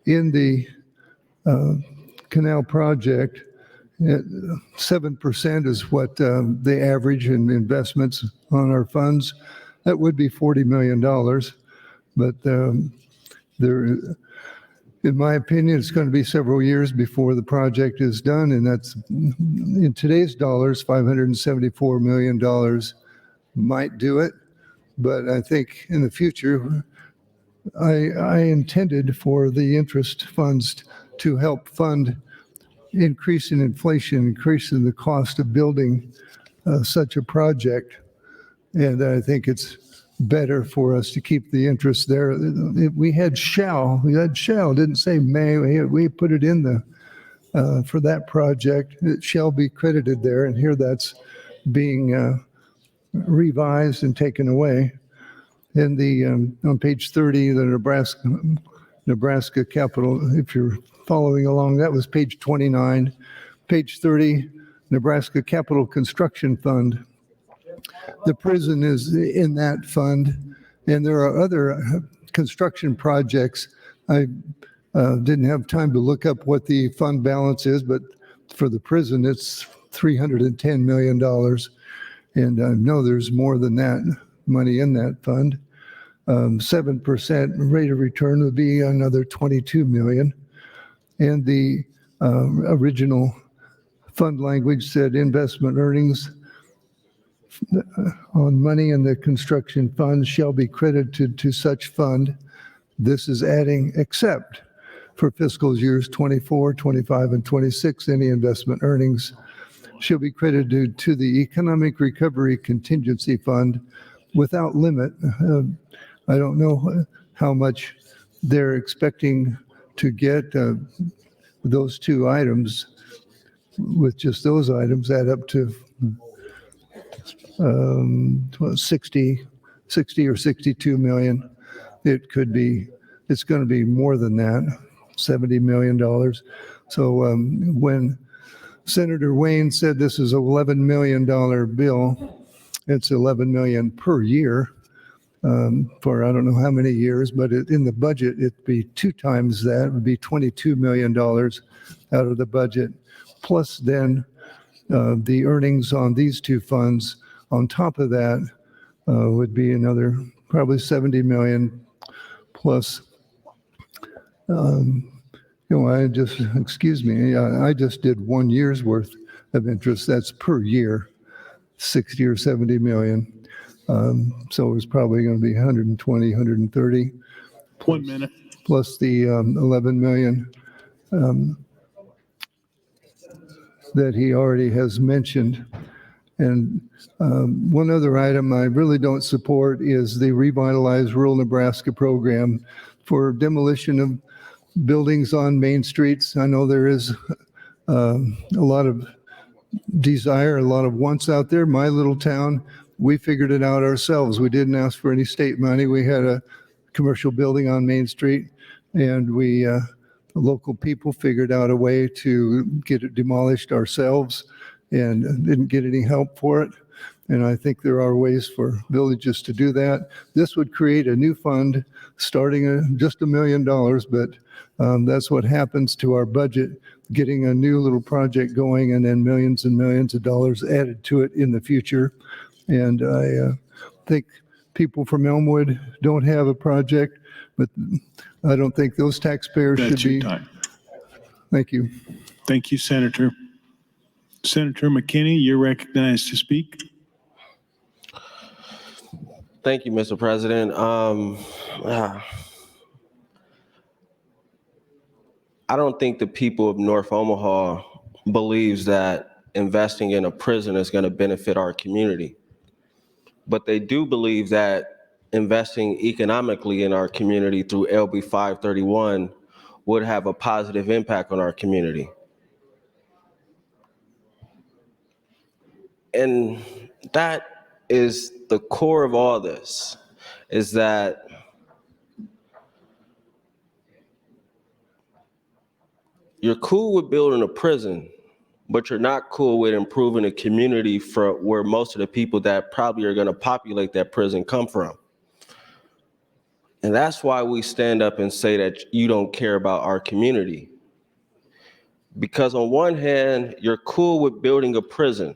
in the canal project, 7% is what the average in investments on our funds. That would be $40 million. But there, in my opinion, it's going to be several years before the project is done. And that's, in today's dollars, $574 million might do it. But I think in the future, I intended for the interest funds to help fund increase in inflation, increase in the cost of building such a project. And I think it's better for us to keep the interest there. We had shall, didn't say may. We put it in the, for that project, it shall be credited there. And here that's being revised and taken away. And the, on page 30, the Nebraska capital, if you're following along, that was page 29. Page 30, Nebraska Capital Construction Fund. The prison is in that fund, and there are other construction projects. I didn't have time to look up what the fund balance is, but for the prison, it's $310 million. And I know there's more than that money in that fund. 7% rate of return would be another $22 million. And the original fund language said investment earnings on money in the construction fund shall be credited to such fund. This is adding except for fiscal years 24, 25, and 26, any investment earnings shall be credited to the Economic Recovery Contingency Fund without limit. I don't know how much they're expecting to get. Those two items, with just those items, add up to 60 or 62 million. It could be, it's going to be more than that, $70 million. So when Senator Wayne said this is an $11 million bill, it's $11 million per year for I don't know how many years, but in the budget, it'd be 2 times that. It would be $22 million out of the budget, plus then the earnings on these two funds on top of that would be another probably 70 million plus. I just, excuse me, I just did 1 year's worth of interest. That's per year, 60 or 70 million. So it's probably going to be 120, 130. 1 minute. Plus the 11 million that he already has mentioned. And one other item I really don't support is the Revitalize Rural Nebraska program for demolition of buildings on main streets. I know there is a lot of desire, a lot of wants out there. My little town, we figured it out ourselves. We didn't ask for any state money. We had a commercial building on Main Street, and we, the local people, figured out a way to get it demolished ourselves and didn't get any help for it. And I think there are ways for villages to do that. This would create a new fund starting at just $1 million, but that's what happens to our budget, getting a new little project going and then millions and millions of dollars added to it in the future. And I think people from Elmwood don't have a project, but I don't think those taxpayers should be. That's your time. Thank you. Thank you, Senator. Senator McKinney, you're recognized to speak. Thank you, Mr. President. I don't think the people of North Omaha believes that investing in a prison is going to benefit our community. But they do believe that investing economically in our community through LB 531 would have a positive impact on our community. And that is the core of all this, is that you're cool with building a prison, but you're not cool with improving a community for where most of the people that probably are going to populate that prison come from. And that's why we stand up and say that you don't care about our community. Because on one hand, you're cool with building a prison,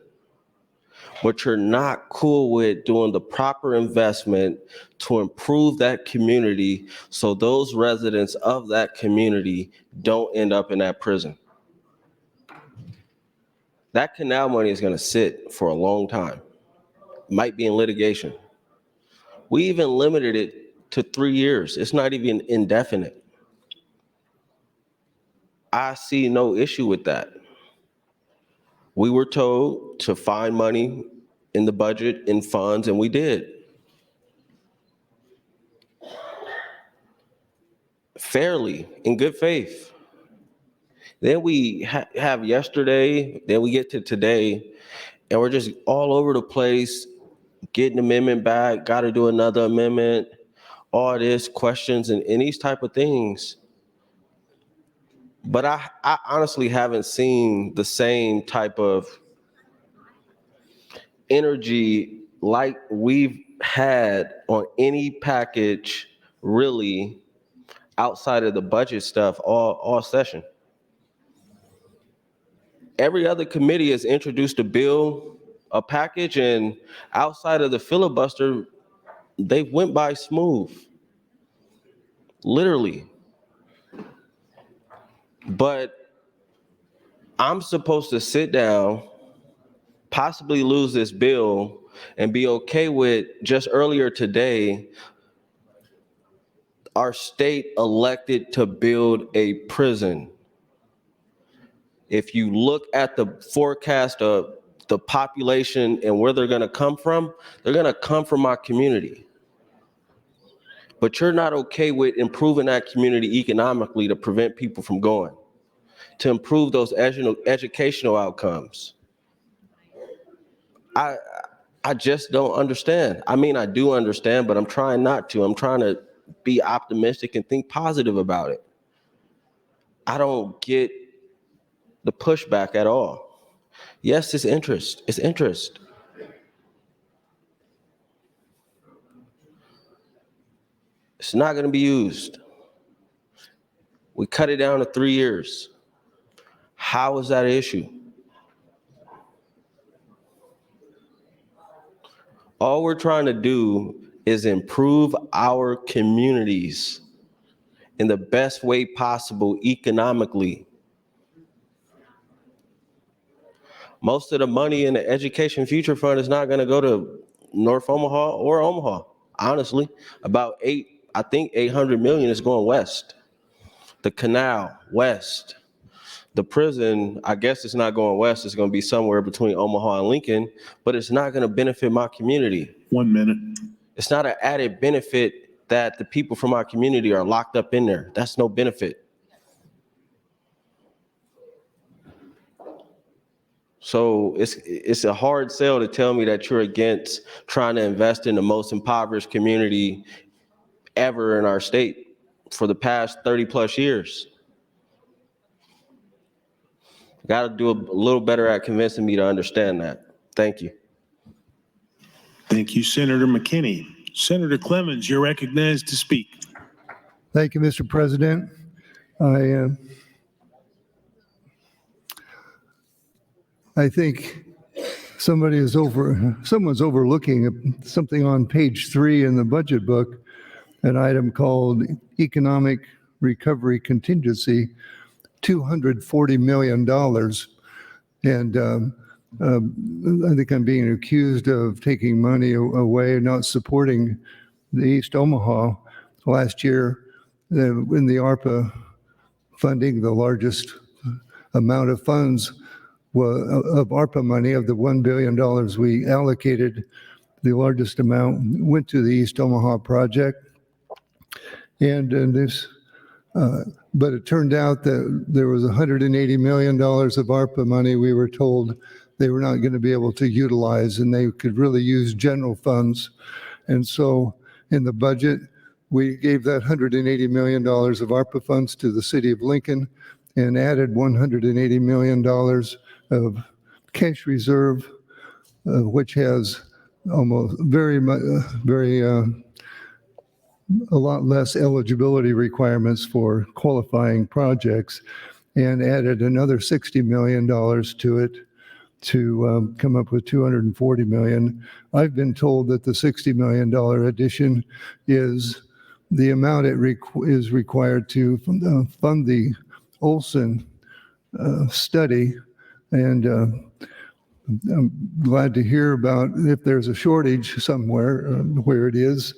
but you're not cool with doing the proper investment to improve that community so those residents of that community don't end up in that prison. That canal money is going to sit for a long time. Might be in litigation. We even limited it to 3 years. It's not even indefinite. I see no issue with that. We were told to find money in the budget, in funds, and we did. Fairly, in good faith. Then we have yesterday, then we get to today, and we're just all over the place, getting amendment back, got to do another amendment, all this, questions, and these type of things. But I honestly haven't seen the same type of energy like we've had on any package really outside of the budget stuff all session. Every other committee has introduced a bill, a package, and outside of the filibuster, they went by smooth, literally. But I'm supposed to sit down, possibly lose this bill, and be okay with just earlier today, our state elected to build a prison. If you look at the forecast of the population and where they're gonna come from, they're gonna come from our community. But you're not okay with improving that community economically to prevent people from going, to improve those educational outcomes. I just don't understand. I mean, I do understand, but I'm trying not to. I'm trying to be optimistic and think positive about it. I don't get the pushback at all. Yes, it's interest. It's interest. It's not going to be used. We cut it down to 3 years. How is that an issue? All we're trying to do is improve our communities in the best way possible economically. Most of the money in the Education Future Fund is not going to go to North Omaha or Omaha, honestly. About I think 800 million is going west. The canal, west. The prison, I guess it's not going west. It's going to be somewhere between Omaha and Lincoln, but it's not going to benefit my community. 1 minute. It's not an added benefit that the people from our community are locked up in there. That's no benefit. So it's a hard sell to tell me that you're against trying to invest in the most impoverished community ever in our state for the past 30 plus years. Got to do a little better at convincing me to understand that. Thank you. Thank you, Senator McKinney. Senator Clemens, you're recognized to speak. Thank you, Mr. President. I think someone's overlooking something on page 3 in the budget book, an item called Economic Recovery Contingency, $240 million. And I think I'm being accused of taking money away, not supporting the East Omaha. Last year, in the ARPA funding, the largest amount of funds of ARPA money, of the $1 billion we allocated, the largest amount went to the East Omaha project. But it turned out that there was $180 million of ARPA money, we were told, they were not going to be able to utilize, and they could really use general funds. And so in the budget, we gave that $180 million of ARPA funds to the city of Lincoln and added $180 million of cash reserve, which has almost a lot less eligibility requirements for qualifying projects, and added another $60 million to it to come up with $240 million. I've been told that the $60 million addition is the amount is required to fund the Olson study, and I'm glad to hear about if there's a shortage somewhere, where it is.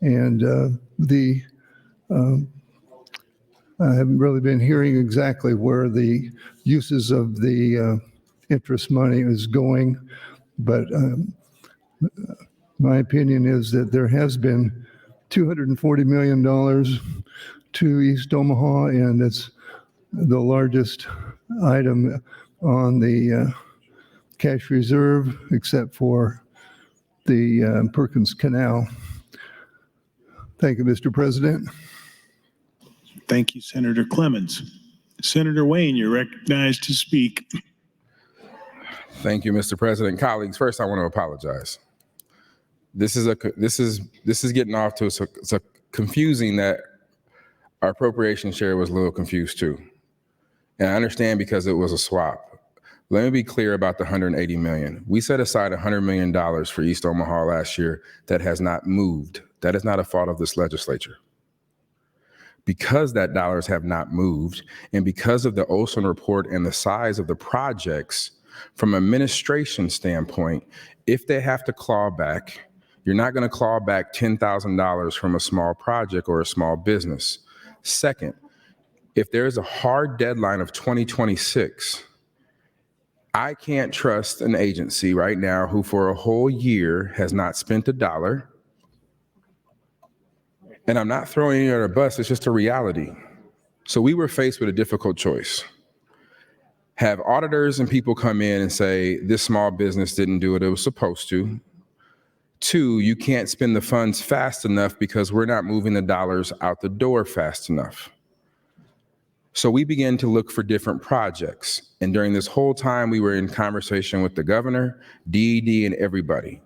And I haven't really been hearing exactly where the uses of the interest money is going, but my opinion is that there has been $240 million to East Omaha, and it's the largest item on the cash reserve, except for the Perkins Canal. Thank you, Mr. President. Thank you, Senator Clemens. Senator Wayne, you're recognized to speak. Thank you, Mr. President. Colleagues, first I want to apologize. This is getting off to it's confusing that our appropriations chair was a little confused too. And I understand because it was a swap. Let me be clear about the $180 million. We set aside $100 million for East Omaha last year that has not moved. That is not a fault of this legislature. Because that dollars have not moved, and because of the Olson report and the size of the projects, from an administration standpoint, if they have to claw back, you're not going to claw back $10,000 from a small project or a small business. Second, if there's a hard deadline of 2026, I can't trust an agency right now who for a whole year has not spent a dollar. And I'm not throwing any under a bus, it's just a reality. So we were faced with a difficult choice. Have auditors and people come in and say, this small business didn't do what it was supposed to. Two, you can't spend the funds fast enough because we're not moving the dollars out the door fast enough. So we began to look for different projects. And during this whole time, we were in conversation with the governor, DED, and everybody.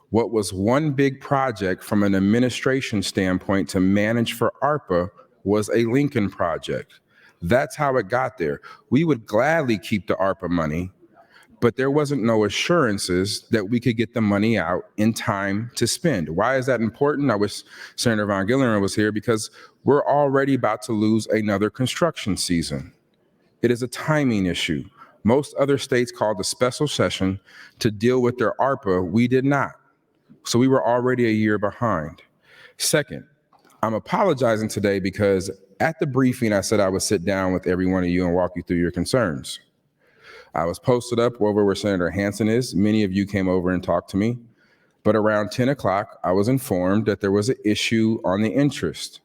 What was one big project from an administration standpoint to manage for ARPA was a Lincoln project. That's how it got there. We would gladly keep the ARPA money, but there wasn't no assurances that we could get the money out in time to spend. Why is that important? I wish Senator Von Gilleren was here, because we're already about to lose another construction season. It is a timing issue. Most other states called a special session to deal with their ARPA. We did not. So we were already a year behind. Second, I'm apologizing today because at the briefing, I said I would sit down with every one of you and walk you through your concerns. I was posted up over where Senator Hansen is. Many of you came over and talked to me. But around 10 o'clock, I was informed that there was an issue on the interest.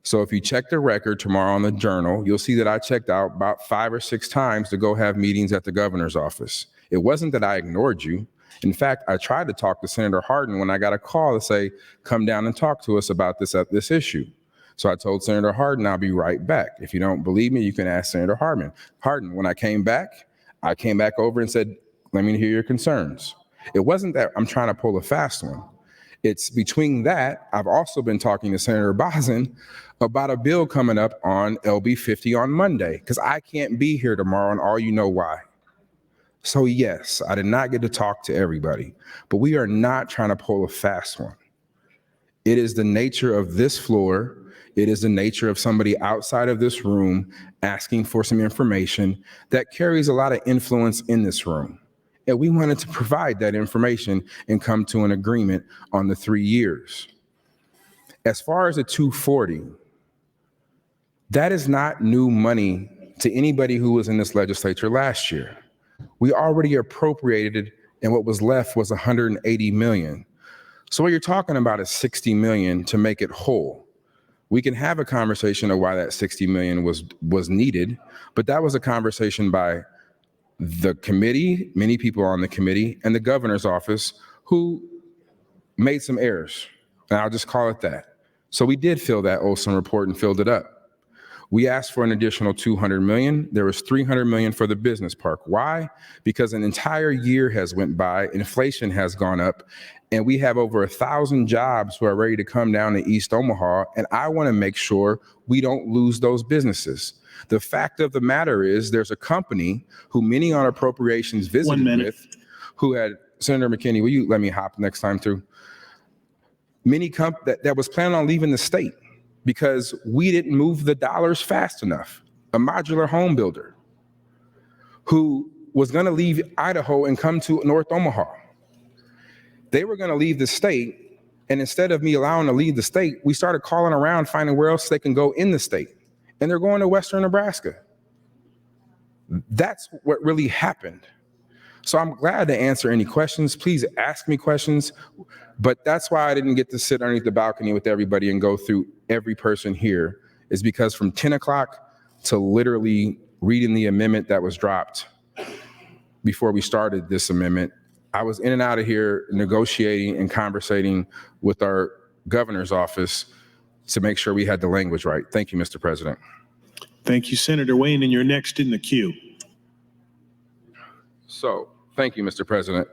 So if you check the record tomorrow on the Journal, you'll see that I checked out about 5 or 6 times to go have meetings at the governor's office. It wasn't that I ignored you. In fact, I tried to talk to Senator Hardin when I got a call to say, come down and talk to us about this issue. So I told Senator Hardin, I'll be right back. If you don't believe me, you can ask Senator Hardin. When I came back over and said, let me hear your concerns. It wasn't that I'm trying to pull a fast one. It's between that, I've also been talking to Senator Bosin about a bill coming up on LB 50 on Monday, because I can't be here tomorrow, and all you know why. So yes, I did not get to talk to everybody, but we are not trying to pull a fast one. It is the nature of this floor. It is the nature of somebody outside of this room asking for some information that carries a lot of influence in this room. And we wanted to provide that information and come to an agreement on the 3 years. As far as the 240, that is not new money to anybody who was in this legislature last year. We already appropriated, and what was left was $180 million. So what you're talking about is $60 million to make it whole. We can have a conversation of why that $60 million was needed, but that was a conversation by the committee, many people on the committee, and the governor's office who made some errors. And I'll just call it that. So we did fill that Olson report and filled it up. We asked for an additional 200 million. There was 300 million for the business park. Why? Because an entire year has went by, inflation has gone up, and we have over 1,000 jobs who are ready to come down to East Omaha, and I want to make sure we don't lose those businesses. The fact of the matter is there's a company who many on appropriations visited with, who had, Senator McKinney, will you let me hop next time through? Many that was planning on leaving the state because we didn't move the dollars fast enough. A modular home builder who was going to leave Idaho and come to North Omaha. They were going to leave the state, and instead of me allowing them to leave the state, we started calling around, finding where else they can go in the state. And they're going to Western Nebraska. That's what really happened. So I'm glad to answer any questions. Please ask me questions. But that's why I didn't get to sit underneath the balcony with everybody and go through every person here, is because from 10 o'clock to literally reading the amendment that was dropped before we started this amendment, I was in and out of here negotiating and conversating with our governor's office to make sure we had the language right. Thank you, Mr. President. Thank you, Senator Wayne, and you're next in the queue. So, thank you, Mr. President.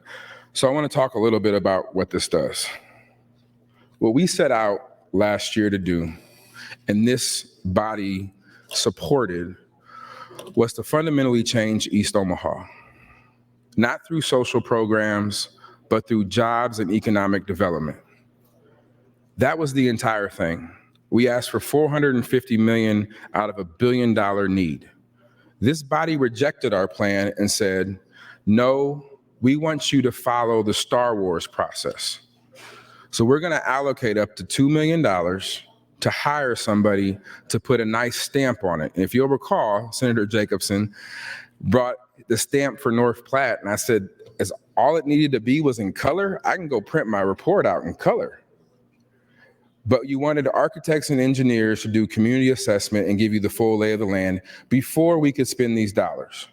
So I want to talk a little bit about what this does. What we set out last year to do, and this body supported, was to fundamentally change East Omaha. Not through social programs, but through jobs and economic development. That was the entire thing. We asked for $450 million out of $1 billion need. This body rejected our plan and said, no, we want you to follow the Star Wars process. So we're going to allocate up to $2 million to hire somebody to put a nice stamp on it. And if you'll recall, Senator Jacobson brought the stamp for North Platte, and I said, as all it needed to be was in color, I can go print my report out in color. But you wanted architects and engineers to do community assessment and give you the full lay of the land before we could spend these dollars.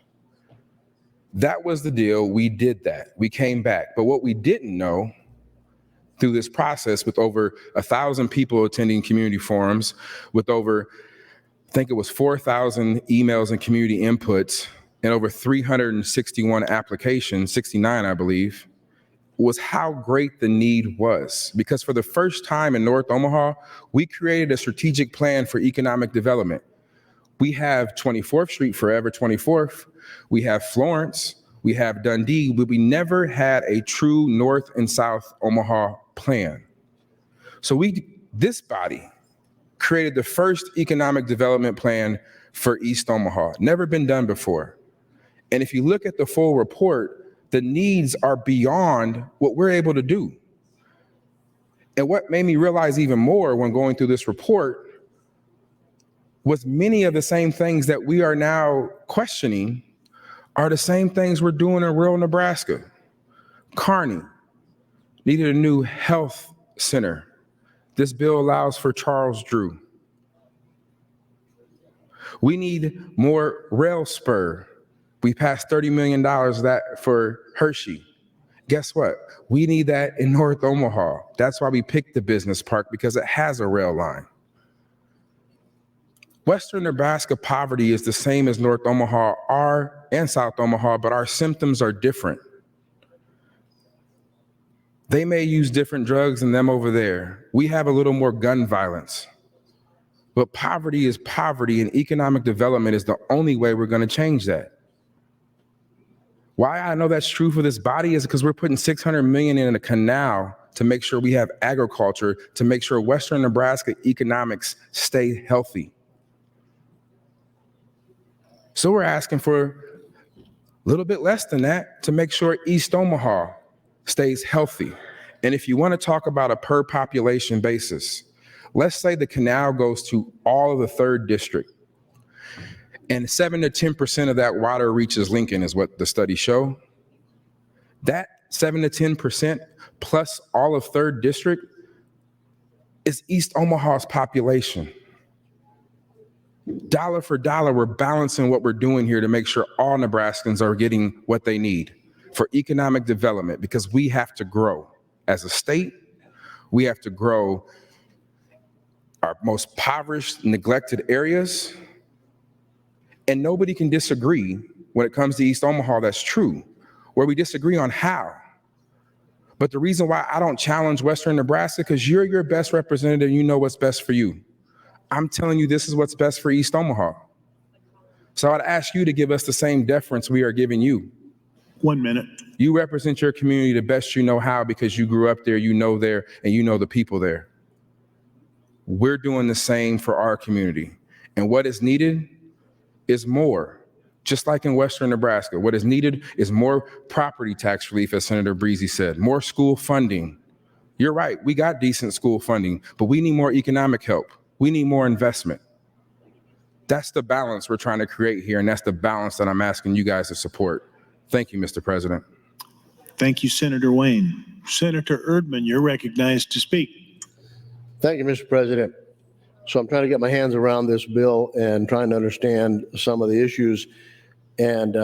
That was the deal. We did that. We came back. But what we didn't know through this process, with over 1,000 people attending community forums, with over, I think it was 4,000 emails and community inputs, and over 361 applications, 69, I believe, was how great the need was. Because for the first time in North Omaha, we created a strategic plan for economic development. We have 24th Street, Forever 24th. We have Florence. We have Dundee, but we never had a true North and South Omaha plan. So this body created the first economic development plan for East Omaha. Never been done before. And if you look at the full report, the needs are beyond what we're able to do. And what made me realize even more when going through this report was many of the same things that we are now questioning are the same things we're doing in rural Nebraska. Kearney needed a new health center. This bill allows for Charles Drew. We need more rail spur. We passed $30 million for Hershey. Guess what? We need that in North Omaha. That's why we picked the business park, because it has a rail line. Western Nebraska poverty is the same as North Omaha and South Omaha, but our symptoms are different. They may use different drugs than them over there. We have a little more gun violence. But poverty is poverty, and economic development is the only way we're going to change that. Why I know that's true for this body is because we're putting $600 million in a canal to make sure we have agriculture, to make sure Western Nebraska economics stay healthy. So we're asking for a little bit less than that to make sure East Omaha stays healthy. And if you want to talk about a per population basis, let's say the canal goes to all of the 3rd district, and 7 to 10% of that water reaches Lincoln is what the studies show. That 7 to 10% plus all of 3rd district is East Omaha's population. Dollar for dollar, we're balancing what we're doing here to make sure all Nebraskans are getting what they need for economic development, because we have to grow as a state. We have to grow our most impoverished, neglected areas. And nobody can disagree when it comes to East Omaha, that's true. Where we disagree on how. But the reason why I don't challenge Western Nebraska, because you're your best representative, you know what's best for you. I'm telling you this is what's best for East Omaha. So I'd ask you to give us the same deference we are giving you. 1 minute. You represent your community the best you know how, because you grew up there, you know there, and you know the people there. We're doing the same for our community. And what is needed is more. Just like in Western Nebraska, what is needed is more property tax relief, as Senator Breezy said, more school funding. You're right, we got decent school funding, but we need more economic help. We need more investment. That's the balance we're trying to create here, and that's the balance that I'm asking you guys to support. Thank you, Mr. President. Thank you, Senator Wayne. Senator Erdman, you're recognized to speak. Thank you, Mr. President. So I'm trying to get my hands around this bill and trying to understand some of the issues. And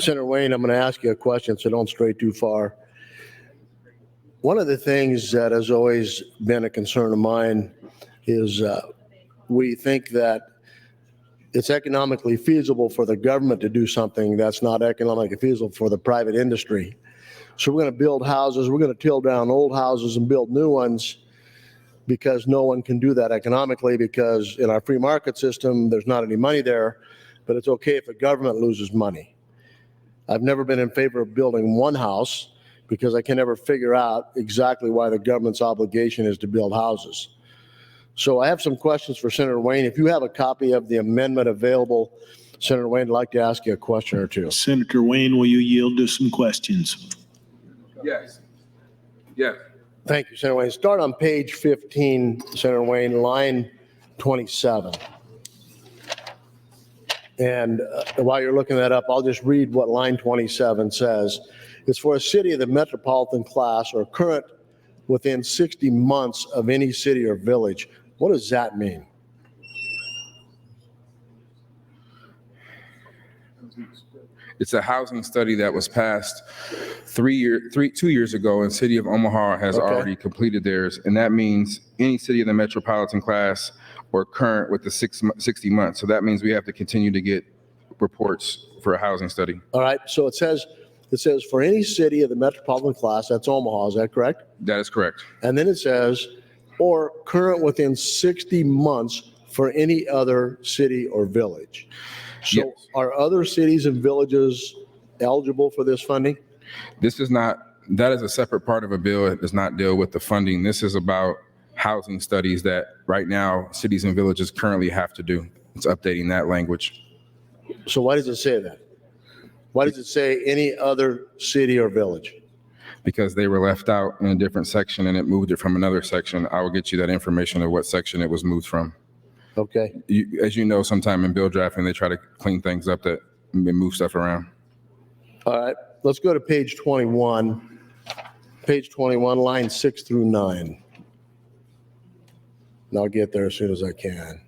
Senator Wayne, I'm going to ask you a question, so don't stray too far. One of the things that has always been a concern of mine is we think that it's economically feasible for the government to do something that's not economically feasible for the private industry. So we're going to build houses, we're going to tear down old houses and build new ones, because no one can do that economically, because in our free market system, there's not any money there, but it's okay if the government loses money. I've never been in favor of building one house, because I can never figure out exactly why the government's obligation is to build houses. So I have some questions for Senator Wayne. If you have a copy of the amendment available, Senator Wayne, I'd like to ask you a question or two. Senator Wayne, will you yield to some questions? Yes. Yes. Thank you, Senator Wayne. Start on page 15, Senator Wayne, line 27. And while you're looking that up, I'll just read what line 27 says. It's for a city of the metropolitan class or current within 60 months of any city or village. What does that mean? It's a housing study that was passed 2 years ago, and City of Omaha has already completed theirs. And that means any city of the metropolitan class or current with the 60 months. So that means we have to continue to get reports for a housing study. All right. So it says for any city of the metropolitan class, that's Omaha, is that correct? That is correct. And then it says, or current within 60 months for any other city or village. So yes. Are other cities and villages eligible for this funding? That is a separate part of a bill. It does not deal with the funding. This is about housing studies that right now cities and villages currently have to do. It's updating that language. So why does it say that? Why does it say any other city or village? Because they were left out in a different section and it moved it from another section. I will get you that information of what section it was moved from. Okay. As you know, sometime in bill drafting, they try to clean things up that move stuff around. All right, let's go to page 21. Page 21, line 6 through 9. And I'll get there as soon as I can.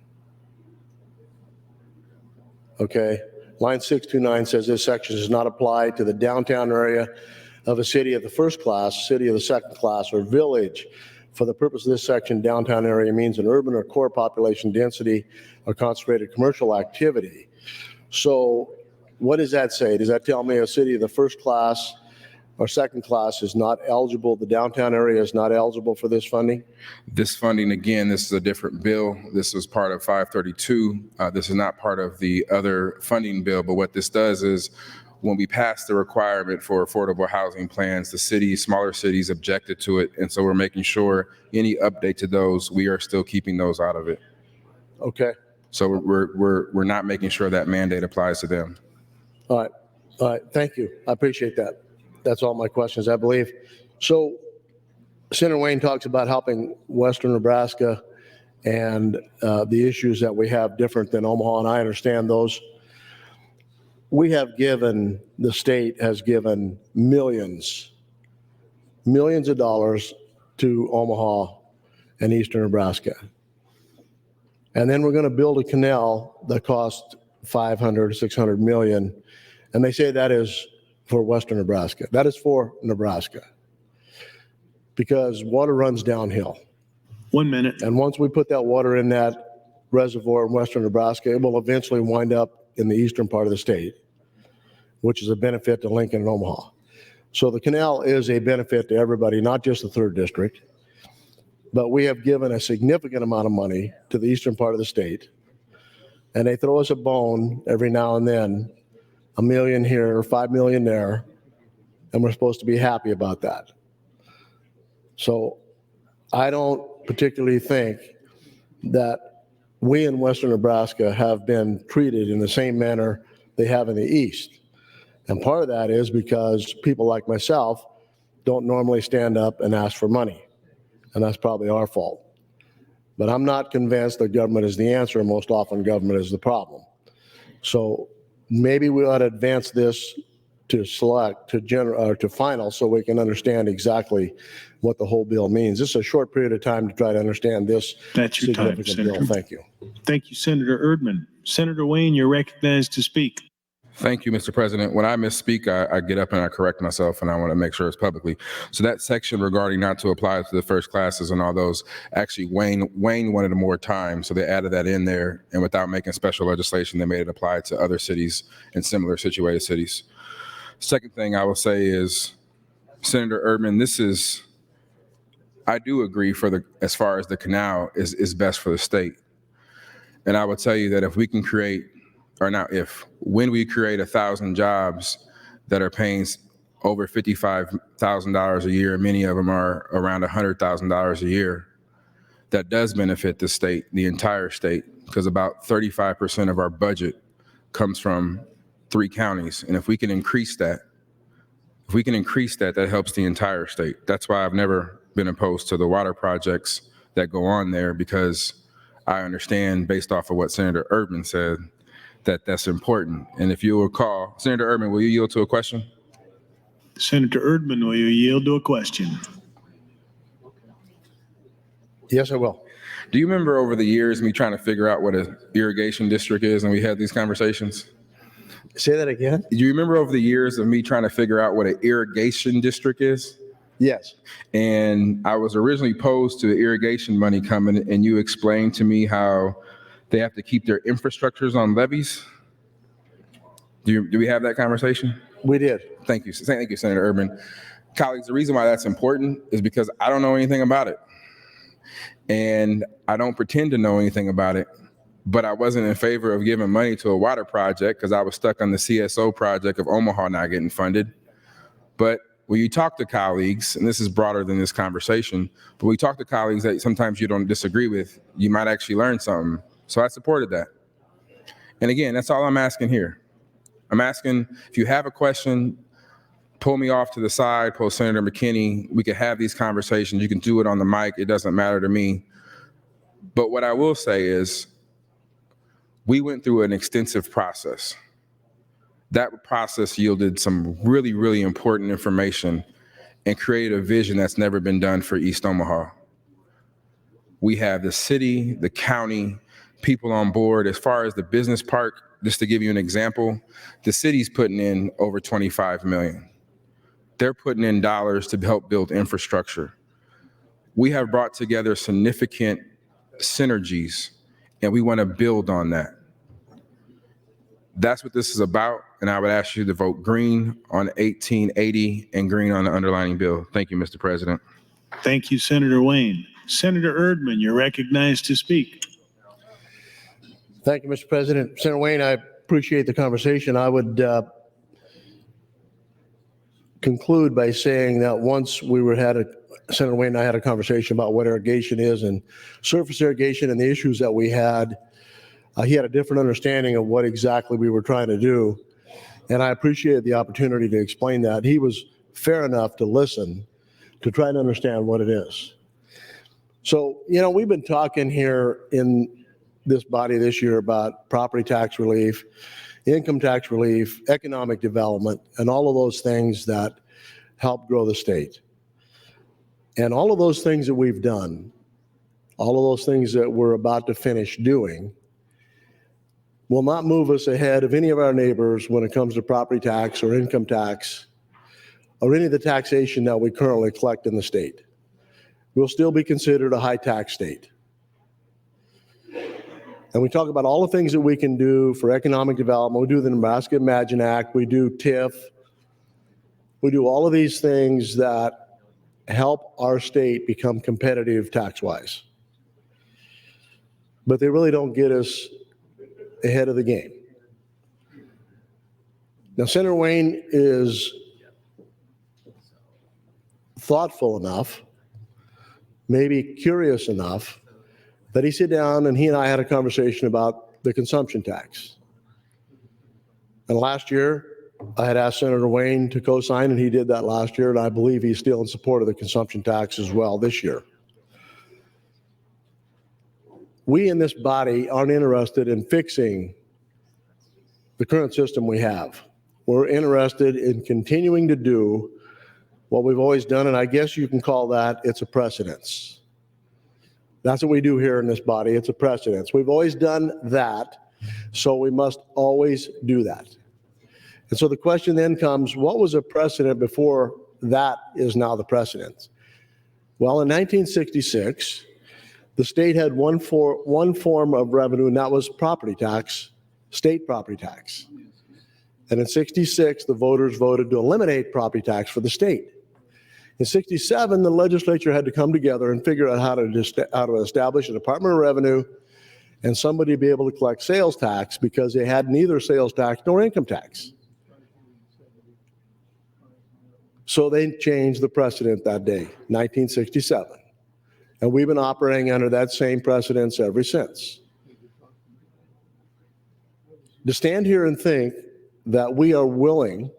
Okay, line 6 through 9 says this section does not apply to the downtown area of a city of the first class, city of the second class, or village. For the purpose of this section, downtown area means an urban or core population density or concentrated commercial activity. So what does that say? Does that tell me a city of the first class or second class is not eligible, the downtown area is not eligible for this funding? This funding, again, this is a different bill. This is part of 532. This is not part of the other funding bill, but what this does is when we passed the requirement for affordable housing plans, the cities, smaller cities objected to it. And so we're making sure any update to those, we are still keeping those out of it. Okay. So we're not making sure that mandate applies to them. All right. Thank you. I appreciate that. That's all my questions, I believe. So Senator Wayne talks about helping Western Nebraska and the issues that we have different than Omaha, and I understand those. The state has given millions of dollars to Omaha and Eastern Nebraska. And then we're going to build a canal that costs 500, 600 million. And they say that is for Western Nebraska. That is for Nebraska. Because water runs downhill. 1 minute. And once we put that water in that reservoir in Western Nebraska, it will eventually wind up in the eastern part of the state, which is a benefit to Lincoln and Omaha. So the canal is a benefit to everybody, not just the 3rd district. But we have given a significant amount of money to the eastern part of the state. And they throw us a bone every now and then, $1 million here or $5 million there, and we're supposed to be happy about that. So I don't particularly think that we in Western Nebraska have been treated in the same manner they have in the East. And part of that is because people like myself don't normally stand up and ask for money. And that's probably our fault. But I'm not convinced that government is the answer. Most often government is the problem. So maybe we ought to advance this to final so we can understand exactly what the whole bill means. This is a short period of time to try to understand this That's your time, significant bill. Senator. Thank you. Thank you, Senator Erdman. Senator Wayne, you're recognized to speak. Thank you, Mr. President. When I misspeak, I get up and I correct myself, and I want to make sure it's publicly. So that section regarding not to apply to the first classes and all those, actually Wayne wanted more time, so they added that in there, and without making special legislation, they made it apply to other cities and similar situated cities. Second thing I will say is, Senator Erdman, I do agree as far as the canal is best for the state. And I will tell you that if we can create, when we create 1,000 jobs that are paying over $55,000 a year, many of them are around $100,000 a year, that does benefit the state, the entire state, because about 35% of our budget comes from 3 counties. And if we can increase that, that helps the entire state. That's why I've never been opposed to the water projects that go on there, because I understand, based off of what Senator Erdman said, that that's important. And if you recall, Senator Erdman, will you yield to a question? Senator Erdman, will you yield to a question? Yes, I will. Do you remember over the years me trying to figure out what an irrigation district is, and we had these conversations? Say that again? Do you remember over the years of me trying to figure out what an irrigation district is? Yes. And I was originally opposed to the irrigation money coming, and you explained to me how they have to keep their infrastructures on levees. Do we have that conversation? We did. Thank you. Thank you, Senator Erdman. Colleagues, the reason why that's important is because I don't know anything about it. And I don't pretend to know anything about it, but I wasn't in favor of giving money to a water project because I was stuck on the CSO project of Omaha not getting funded. But when you talk to colleagues, and this is broader than this conversation, but we talk to colleagues that sometimes you don't disagree with, you might actually learn something. So I supported that. And again, that's all I'm asking here. I'm asking, if you have a question, pull me off to the side, pull Senator McKinney. We can have these conversations. You can do it on the mic. It doesn't matter to me. But what I will say is, we went through an extensive process. That process yielded some really, really important information and created a vision that's never been done for East Omaha. We have the city, the county, people on board. As far as the business park, just to give you an example, the city's putting in over $25 million. They're putting in dollars to help build infrastructure. We have brought together significant synergies, and we want to build on that. That's what this is about, and I would ask you to vote green on 1880 and green on the underlying bill. Thank you, Mr. President. Thank you, Senator Wayne. Senator Erdman, you're recognized to speak. Thank you, Mr. President. Senator Wayne, I appreciate the conversation. I would conclude by saying that once Senator Wayne and I had a conversation about what irrigation is and surface irrigation and the issues that we had, he had a different understanding of what exactly we were trying to do. And I appreciated the opportunity to explain that. He was fair enough to listen, to try to understand what it is. So, we've been talking here in this body this year about property tax relief, income tax relief, economic development, and all of those things that help grow the state. And all of those things that we've done all of those things that we're about to finish doing, will not move us ahead of any of our neighbors when it comes to property tax or income tax or any of the taxation that we currently collect in the state. We'll still be considered a high tax state. And we talk about all the things that we can do for economic development. We do the Nebraska Imagine Act, we do TIF, we do all of these things that help our state become competitive tax-wise. But they really don't get us ahead of the game. Now, Senator Wayne is thoughtful enough, maybe curious enough, that he sat down and he and I had a conversation about the consumption tax. And last year, I had asked Senator Wayne to co-sign, and he did that last year, and I believe he's still in support of the consumption tax as well this year. We in this body aren't interested in fixing the current system we have. We're interested in continuing to do what we've always done, and I guess you can call that it's a precedence. That's what we do here in this body. It's a precedence. We've always done that, so we must always do that. And so the question then comes, what was a precedent before that is now the precedent? Well, in 1966, the state had one form of revenue, and that was property tax, state property tax. And in 66, the voters voted to eliminate property tax for the state. In 67, the legislature had to come together and figure out how to establish a Department of Revenue and somebody to be able to collect sales tax, because they had neither sales tax nor income tax. So they changed the precedent that day, 1967. And we've been operating under that same precedence ever since. To stand here and think that we are willing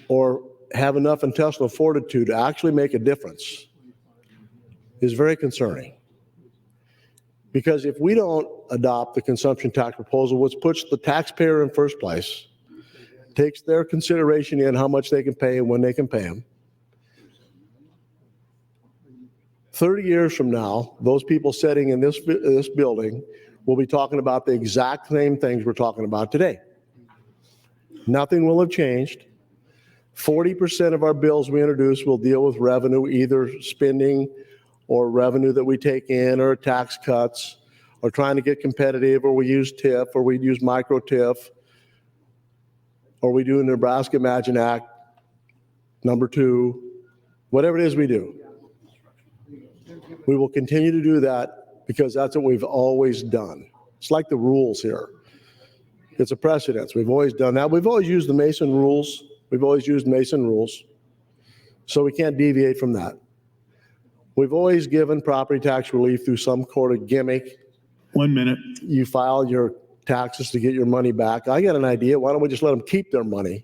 or have enough intestinal fortitude to actually make a difference is very concerning. Because if we don't adopt the consumption tax proposal, which puts the taxpayer in first place, takes their consideration in how much they can pay and when they can pay them, 30 years from now, those people sitting in this building will be talking about the exact same things we're talking about today. Nothing will have changed. 40% of our bills we introduce will deal with revenue, either spending or revenue that we take in, or tax cuts, or trying to get competitive, or we use TIF, or we use micro TIF, or we do a Nebraska Imagine Act, number 2, whatever it is we do. We will continue to do that because that's what we've always done. It's like the rules here. It's a precedence. We've always done that. We've always used the Mason rules. We've always used Mason rules. So we can't deviate from that. We've always given property tax relief through some sort of gimmick. 1 minute. You file your taxes to get your money back. I got an idea. Why don't we just let them keep their money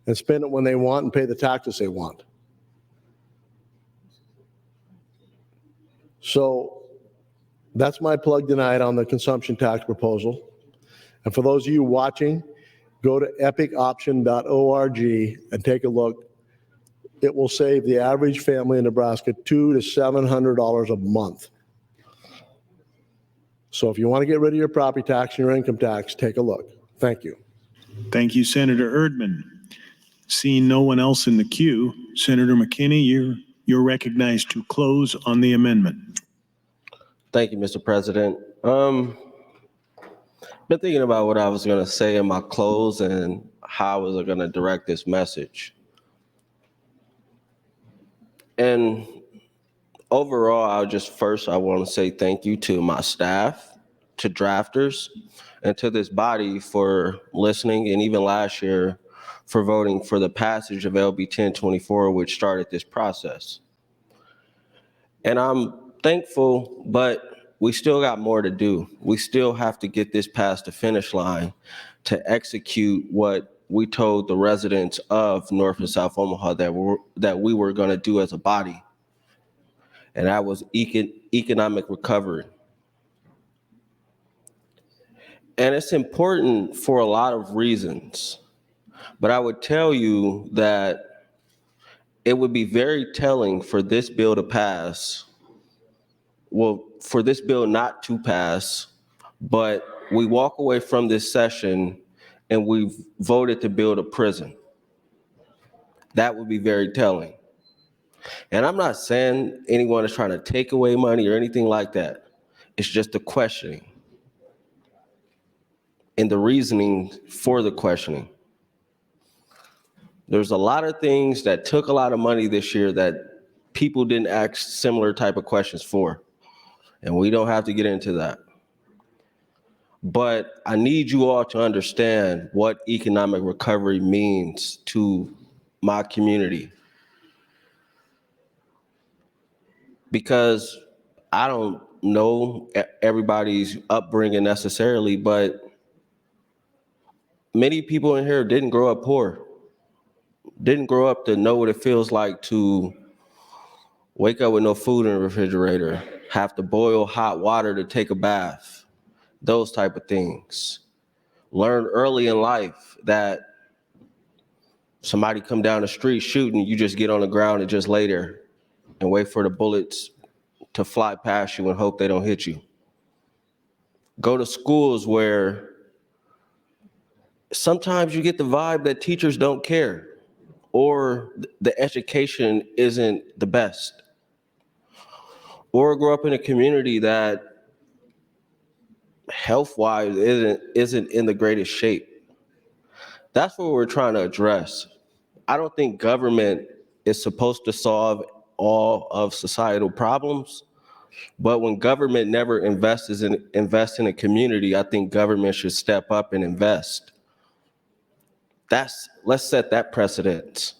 and spend it when they want and pay the taxes they want? So that's my plug tonight on the consumption tax proposal. And for those of you watching, go to epicoption.org and take a look. It will save the average family in Nebraska $200 to $700 a month. So if you want to get rid of your property tax and your income tax, take a look. Thank you. Thank you, Senator Erdman. Seeing no one else in the queue, Senator McKinney, you're recognized to close on the amendment. Thank you, Mr. President. Been thinking about what I was going to say in my close and how I was going to direct this message. And overall, I want to say thank you to my staff, to drafters, and to this body for listening, and even last year for voting for the passage of LB 1024, which started this process. And I'm thankful, but we still got more to do. We still have to get this past the finish line to execute what we told the residents of North and South Omaha that we were going to do as a body. And that was economic recovery. And it's important for a lot of reasons. But I would tell you that it would be very telling for this bill to pass well, for this bill not to pass, but we walk away from this session and we've voted to build a prison. That would be very telling. And I'm not saying anyone is trying to take away money or anything like that. It's just the questioning and the reasoning for the questioning. There's a lot of things that took a lot of money this year that people didn't ask similar type of questions for. And we don't have to get into that. But I need you all to understand what economic recovery means to my community. Because I don't know everybody's upbringing necessarily, but many people in here didn't grow up poor, didn't grow up to know what it feels like to wake up with no food in the refrigerator, have to boil hot water to take a bath, those type of things. Learn early in life that somebody come down the street shooting, you just get on the ground and just lay there and wait for the bullets to fly past you and hope they don't hit you. Go to schools where sometimes you get the vibe that teachers don't care or the education isn't the best. Or grow up in a community that health-wise isn't in the greatest shape. That's what we're trying to address. I don't think government is supposed to solve all of societal problems, but when government never invests in a community, I think government should step up and invest. Let's set that precedent.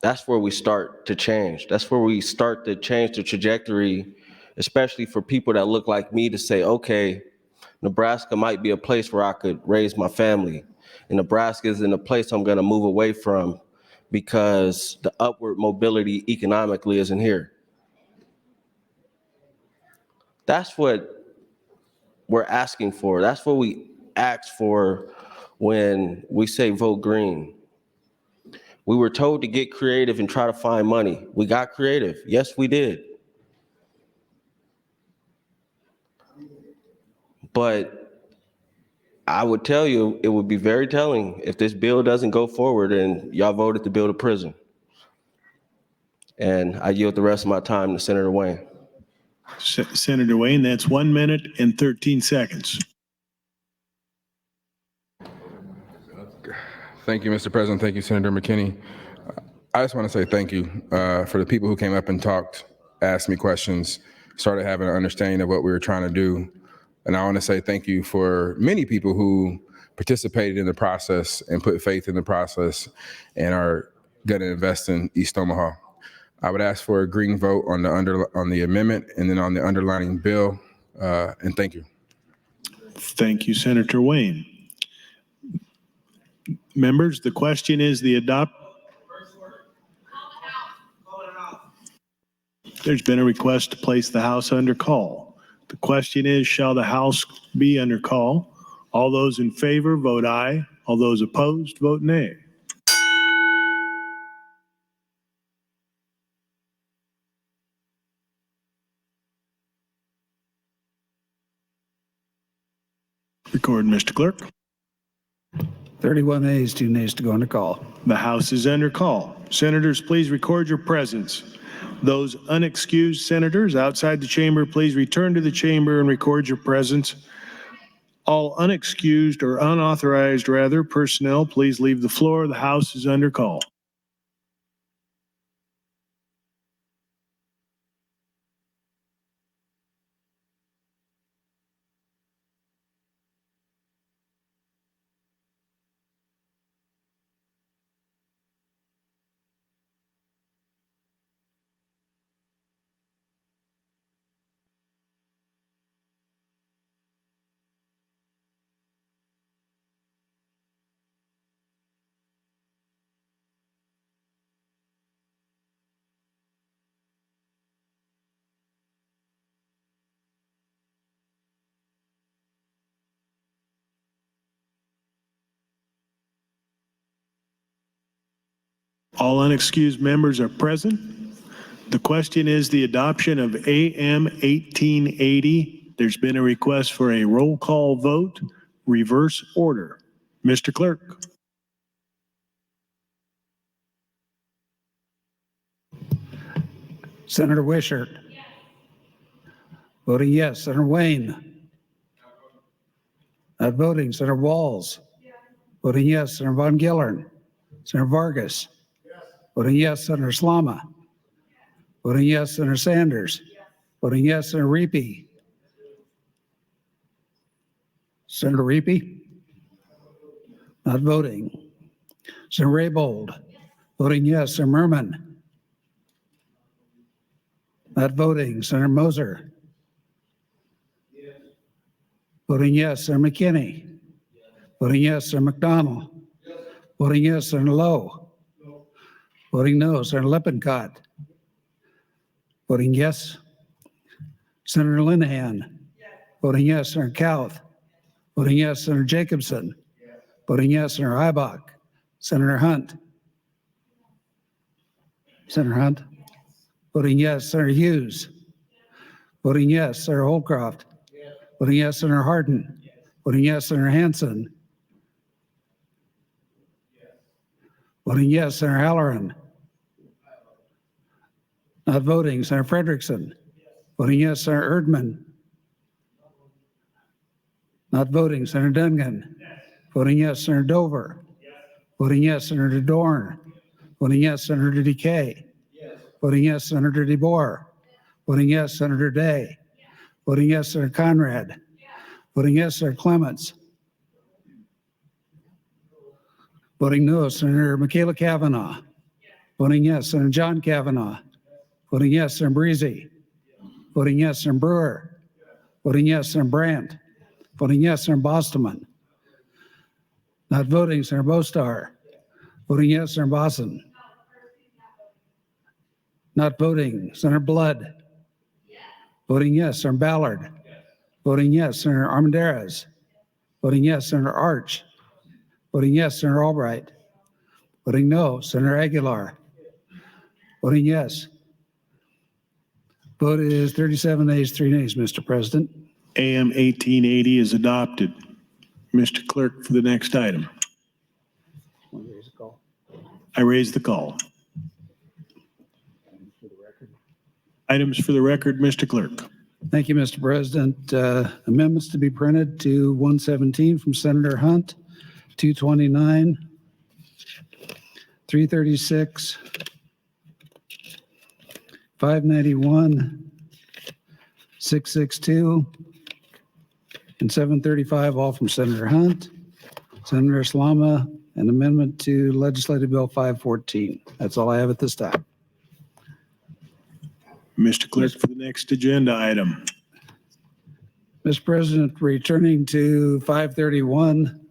That's where we start to change. That's where we start to change the trajectory, especially for people that look like me, to say, okay, Nebraska might be a place where I could raise my family. And Nebraska isn't a place I'm gonna move away from because the upward mobility economically isn't here. That's what we're asking for. That's what we ask for when we say vote green. We were told to get creative and try to find money. We got creative. Yes, we did. But I would tell you, it would be very telling if this bill doesn't go forward and y'all voted to build a prison. And I yield the rest of my time to Senator Wayne. Senator Wayne, that's 1 minute and 13 seconds. Thank you, Mr. President. Thank you, Senator McKinney. I just want to say thank you for the people who came up and talked, asked me questions, started having an understanding of what we were trying to do. And I want to say thank you for many people who participated in the process and put faith in the process and are going to invest in East Omaha. I would ask for a green vote on the amendment and then on the underlying bill. And thank you. Thank you, Senator Wayne. Members, the question is There's been a request to place the House under call. The question is, shall the House be under call? All those in favor, vote aye. All those opposed, vote nay. Record, Mr. Clerk. 31 ayes, 2 nays to go under call. The House is under call. Senators, please record your presence. Those unexcused senators outside the chamber, please return to the chamber and record your presence. All unexcused or unauthorized, personnel, please leave the floor. The House is under call. All unexcused members are present. The question is the adoption of AM 1880. There's been a request for a roll call vote, reverse order. Mr. Clerk. Senator Wishart. Voting yes. Senator Wayne. Not voting. Senator Walls. Voting yes. Senator Von Gillern. Senator Vargas. Voting yes. Senator Slama. Voting yes. Senator Sanders. Voting yes. Senator Reapy. Senator Reapy. Not voting. Senator Raybold. Voting yes. Senator Merman. Not voting. Senator Moser. Voting yes. Senator McKinney. Voting yes. Senator McDonald. Voting yes. Senator Lowe. Voting no. Senator Lippincott. Voting yes. Senator Linehan. Voting yes. Senator Kauth. Voting yes. Senator Jacobson. Voting yes. Senator Ibach. Senator Hunt. Senator Hunt. Voting yes. Senator Hughes. Voting yes. Senator Holcroft. Voting yes. Senator Hardin. Voting yes. Senator Hansen. Voting yes. Senator Halloran. Not voting. Senator Frederickson. Voting yes. Senator Erdman. Not voting. Senator Dungan. Voting yes. Senator Dover. Voting yes. Senator Dorn. Voting yes. Senator DeKay. Voting yes. Senator DeBoer. Voting yes. Senator Day. Voting yes. Senator Conrad. Voting yes. Senator Clements. Voting no. Senator Michaela Cavanaugh. Voting yes. Senator John Cavanaugh. Voting yes. Senator Breezy. Voting yes. Senator Brewer. Voting yes. Senator Brandt. Voting yes. Senator Bostoman. Not voting. Senator Bostar. Voting yes. Senator Bosson. Not voting. Senator Blood. Voting yes. Senator Ballard. Voting yes. Senator Armendariz. Voting yes. Senator Arch. Voting yes. Senator Albright. Voting no. Senator Aguilar. Voting yes. Vote is 37 ayes, 3 nays, Mr. President. AM 1880 is adopted. Mr. Clerk, for the next item. I raise the call. Items for the record, Mr. Clerk. Thank you, Mr. President. Amendments to be printed to 117 from Senator Hunt, 229, 336, 591, 662, and 735, all from Senator Hunt. Senator Slama, an amendment to Legislative Bill 514. That's all I have at this time. Mr. Clerk, for the next agenda item. Mr. President, returning to 531,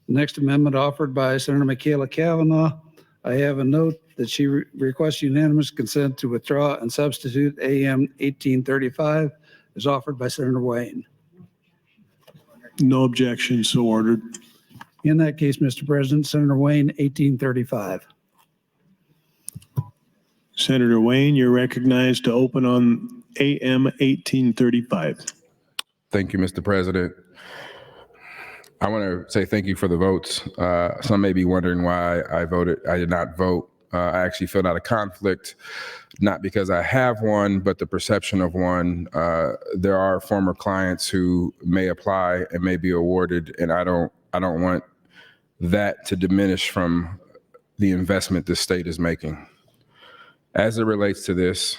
the next amendment offered by Senator Michaela Cavanaugh. I have a note that she requests unanimous consent to withdraw and substitute AM 1835 as offered by Senator Wayne. No objection, so ordered. In that case, Mr. President, Senator Wayne, 1835. Senator Wayne, you're recognized to open on AM 1835. Thank you, Mr. President. I want to say thank you for the votes. Some may be wondering why I did not vote. I actually filled out a conflict, not because I have one, but the perception of one. There are former clients who may apply and may be awarded, and I don't want that to diminish from the investment this state is making. As it relates to this,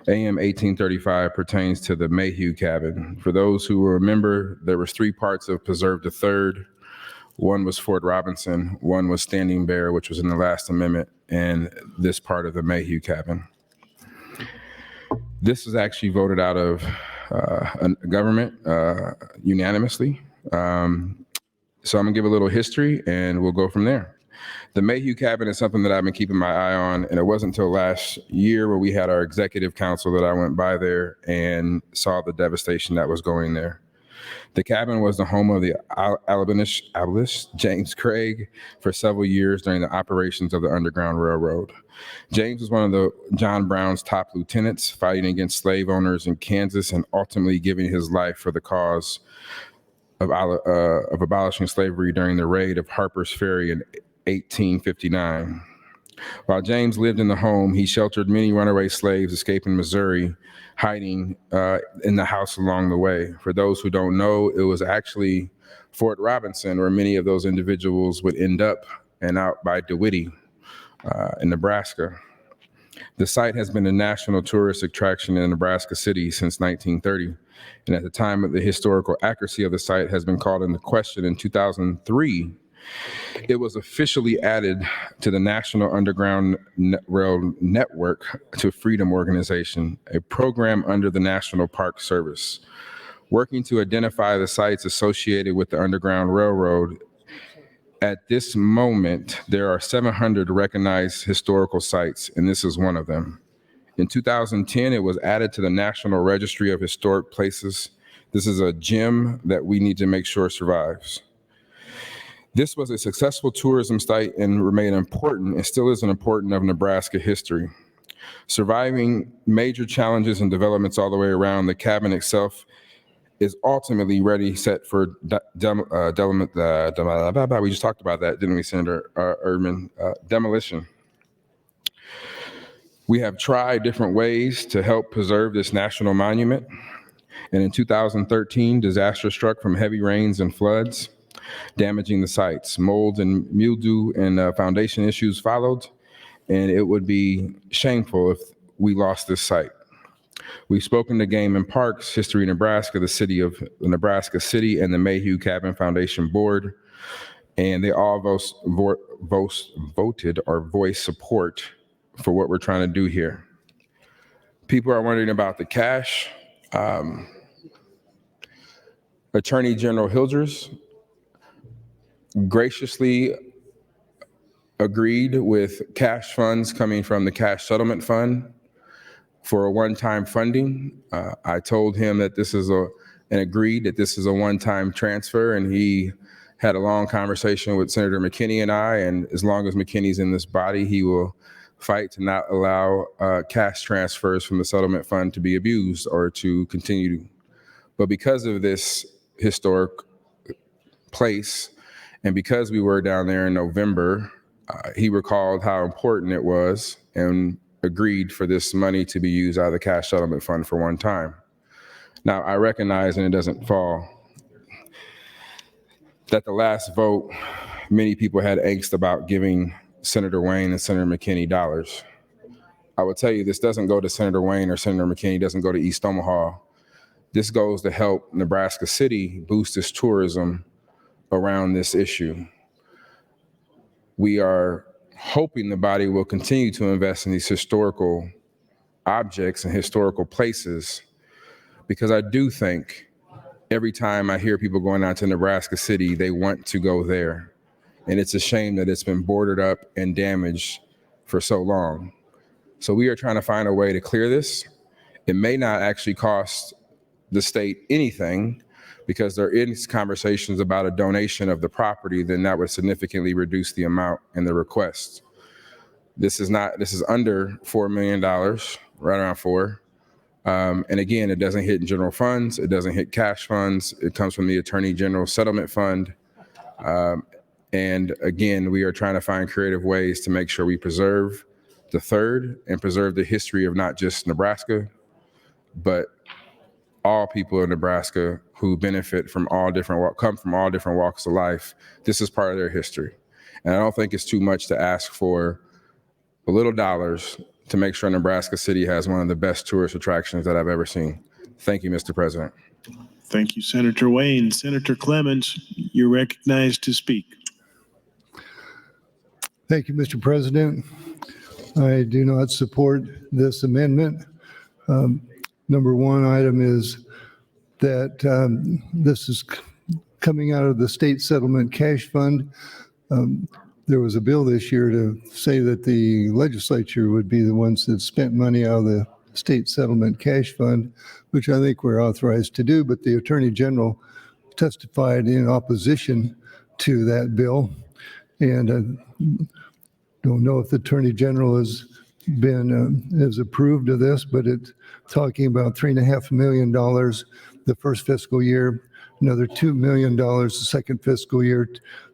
AM 1835 pertains to the Mayhew cabin. For those who remember, there was 3 parts of Preserve the Third. One was Fort Robinson, one was Standing Bear, which was in the last amendment, and this part of the Mayhew cabin. This was actually voted out of government unanimously. So I'm gonna give a little history and we'll go from there. The Mayhew cabin is something that I've been keeping my eye on, and it wasn't until last year where we had our executive council that I went by there and saw the devastation that was going there. The cabin was the home of the abolitionist James Craig for several years during the operations of the Underground Railroad. James was one of the John Brown's top lieutenants, fighting against slave owners in Kansas and ultimately giving his life for the cause of abolishing slavery during the raid of Harper's Ferry in 1859. While James lived in the home, he sheltered many runaway slaves escaping Missouri, hiding in the house along the way. For those who don't know, it was actually Fort Robinson where many of those individuals would end up, and out by DeWitt in Nebraska. The site has been a national tourist attraction in Nebraska City since 1930, and at the time of the historical accuracy of the site has been called into question in 2003. It was officially added to the National Underground Rail Network to Freedom Organization, a program under the National Park Service, working to identify the sites associated with the Underground Railroad. At this moment, there are 700 recognized historical sites, and this is one of them. In 2010, it was added to the National Registry of Historic Places. This is a gem that we need to make sure survives. This was a successful tourism site and remained important and still is an important of Nebraska history. Surviving major challenges and developments all the way around, the cabin itself is ultimately ready, set for we just talked about that, didn't we, Senator Erdman? Demolition. We have tried different ways to help preserve this national monument. And in 2013, disaster struck from heavy rains and floods, damaging the sites. Mold and mildew and foundation issues followed, and it would be shameful if we lost this site. We've spoken to Game and Parks, History Nebraska, the city of Nebraska City, and the Mayhew Cabin Foundation Board, and they all voted or voiced support for what we're trying to do here. People are wondering about the cash. Attorney General Hildreth graciously agreed with cash funds coming from the cash settlement fund for a one-time funding. I told him that this is and agreed that this is a one-time transfer, and he had a long conversation with Senator McKinney and I, and as long as McKinney's in this body, he will fight to not allow cash transfers from the settlement fund to be abused or to continue. But because of this historic place, and because we were down there in November, he recalled how important it was and agreed for this money to be used out of the cash settlement fund for one time. Now, I recognize, and it doesn't fall, that the last vote, many people had angst about giving Senator Wayne and Senator McKinney dollars. I will tell you, this doesn't go to Senator Wayne or Senator McKinney, doesn't go to East Omaha. This goes to help Nebraska City boost its tourism around this issue. We are hoping the body will continue to invest in these historical objects and historical places, because I do think every time I hear people going out to Nebraska City, they want to go there. And it's a shame that it's been boarded up and damaged for so long. So we are trying to find a way to clear this. It may not actually cost the state anything, because there is conversations about a donation of the property, then that would significantly reduce the amount in the request. This is under $4 million, right around $4. And again, it doesn't hit general funds. It doesn't hit cash funds. It comes from the Attorney General Settlement Fund. And again, we are trying to find creative ways to make sure we preserve the third and preserve the history of not just Nebraska, but all people in Nebraska who benefit from come from all different walks of life. This is part of their history. And I don't think it's too much to ask for a little dollars to make sure Nebraska City has one of the best tourist attractions that I've ever seen. Thank you, Mr. President. Thank you, Senator Wayne. Senator Clemens, you're recognized to speak. Thank you, Mr. President. I do not support this amendment. Number one item is that this is coming out of the state settlement cash fund. There was a bill this year to say that the legislature would be the ones that spent money out of the state settlement cash fund, which I think we're authorized to do, but the Attorney General testified in opposition to that bill. And I don't know if the Attorney General has approved of this, but it's talking about $3.5 million the first fiscal year, another $2 million the second fiscal year,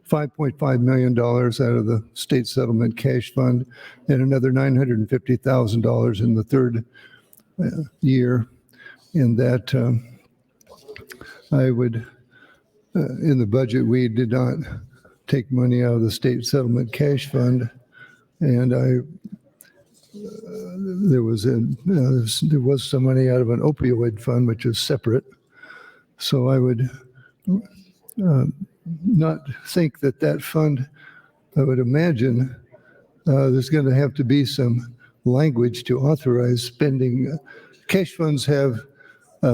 $5.5 million out of the state settlement cash fund, and another $950,000 in the third year. And that I would, in the budget, we did not take money out of the state settlement cash fund, and there was some money out of an opioid fund, which is separate. So I would not think that fund, I would imagine there's going to have to be some language to authorize spending. Cash funds have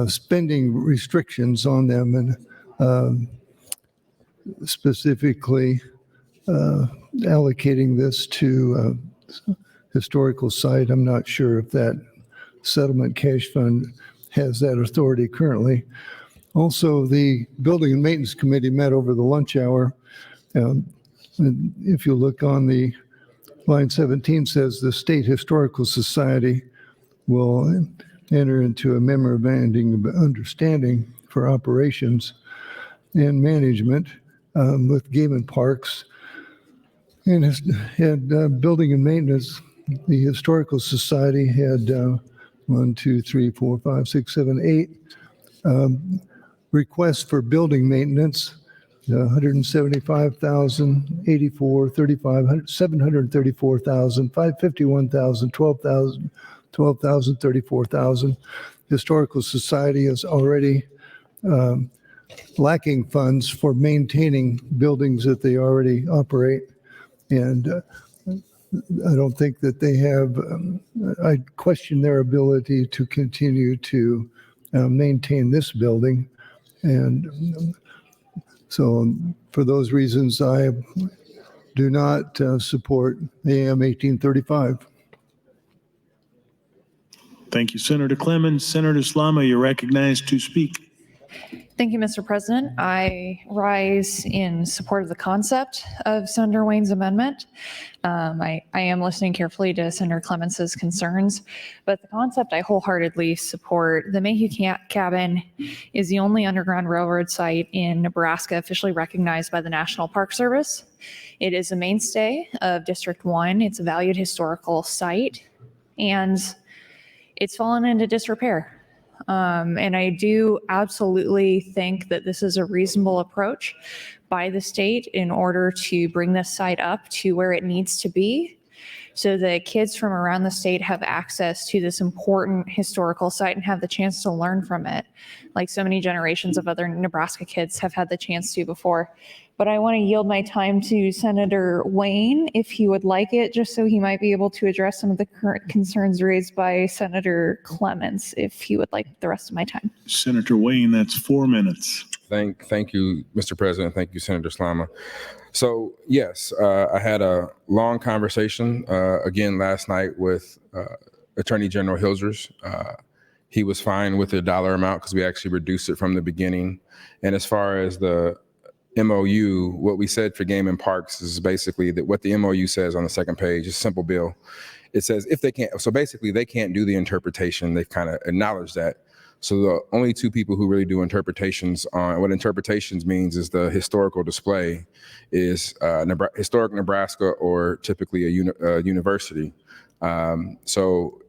spending restrictions on them, and specifically allocating this to historical site. I'm not sure if that settlement cash fund has that authority currently. Also, the Building and Maintenance Committee met over the lunch hour. And if you look on the line 17 says the State Historical Society will enter into a memorandum of understanding for operations and management with game and parks. And building and maintenance, the Historical Society had 8 requests for building maintenance, 175,000, 84, 35, 734,000, 551,000, 12,000, 12,000, 34,000. Historical Society is already lacking funds for maintaining buildings that they already operate. And I don't think that they have, I question their ability to continue to maintain this building. And so for those reasons, I do not support AM 1835. Thank you, Senator Clemens. Senator Slama, you're recognized to speak. Thank you, Mr. President. I rise in support of the concept of Senator Wayne's amendment. I am listening carefully to Senator Clemens's concerns, but the concept I wholeheartedly support. The Mayhew Cabin is the only underground railroad site in Nebraska officially recognized by the National Park Service. It is a mainstay of District 1. It's a valued historical site, and it's fallen into disrepair. And I do absolutely think that this is a reasonable approach by the state in order to bring this site up to where it needs to be, so that kids from around the state have access to this important historical site and have the chance to learn from it, like so many generations of other Nebraska kids have had the chance to before. But I want to yield my time to Senator Wayne, if he would like it, just so he might be able to address some of the current concerns raised by Senator Clemens, if he would like the rest of my time. Senator Wayne, that's 4 minutes. Thank you, Mr. President. Thank you, Senator Slama. So yes, I had a long conversation again last night with Attorney General Hilsers. He was fine with the dollar amount because we actually reduced it from the beginning. And as far as the MOU, what we said for game and parks is basically that what the MOU says on the second page is a simple bill. It says if they can't, so basically they can't do the interpretation. They've kind of acknowledged that. So the only two people who really do interpretations on what interpretations means is the historical display is historic Nebraska or typically a university. So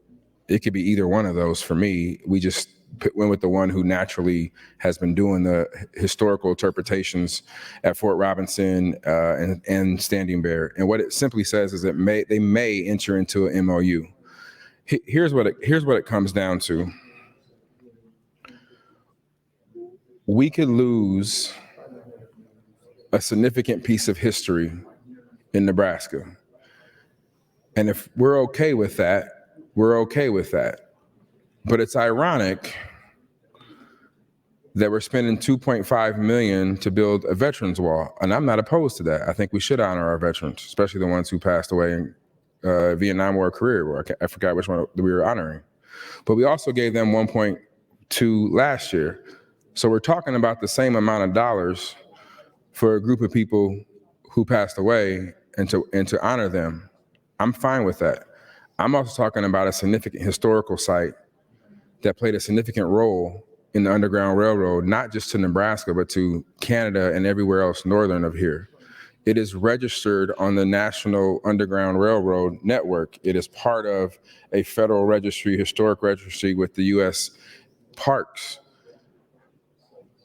it could be either one of those for me. We just went with the one who naturally has been doing the historical interpretations at Fort Robinson and Standing Bear. And what it simply says is that they may enter into an MOU. Here's what it comes down to. We could lose a significant piece of history in Nebraska. And if we're okay with that, we're okay with that. But it's ironic that we're spending $2.5 million to build a veterans wall. And I'm not opposed to that. I think we should honor our veterans, especially the ones who passed away in Vietnam War career war. I forgot which one we were honoring. But we also gave them 1.2 last year. So we're talking about the same amount of dollars for a group of people who passed away and to honor them. I'm fine with that. I'm also talking about a significant historical site that played a significant role in the Underground Railroad, not just to Nebraska, but to Canada and everywhere else northern of here. It is registered on the National Underground Railroad Network. It is part of a federal registry, historic registry with the U.S. Parks.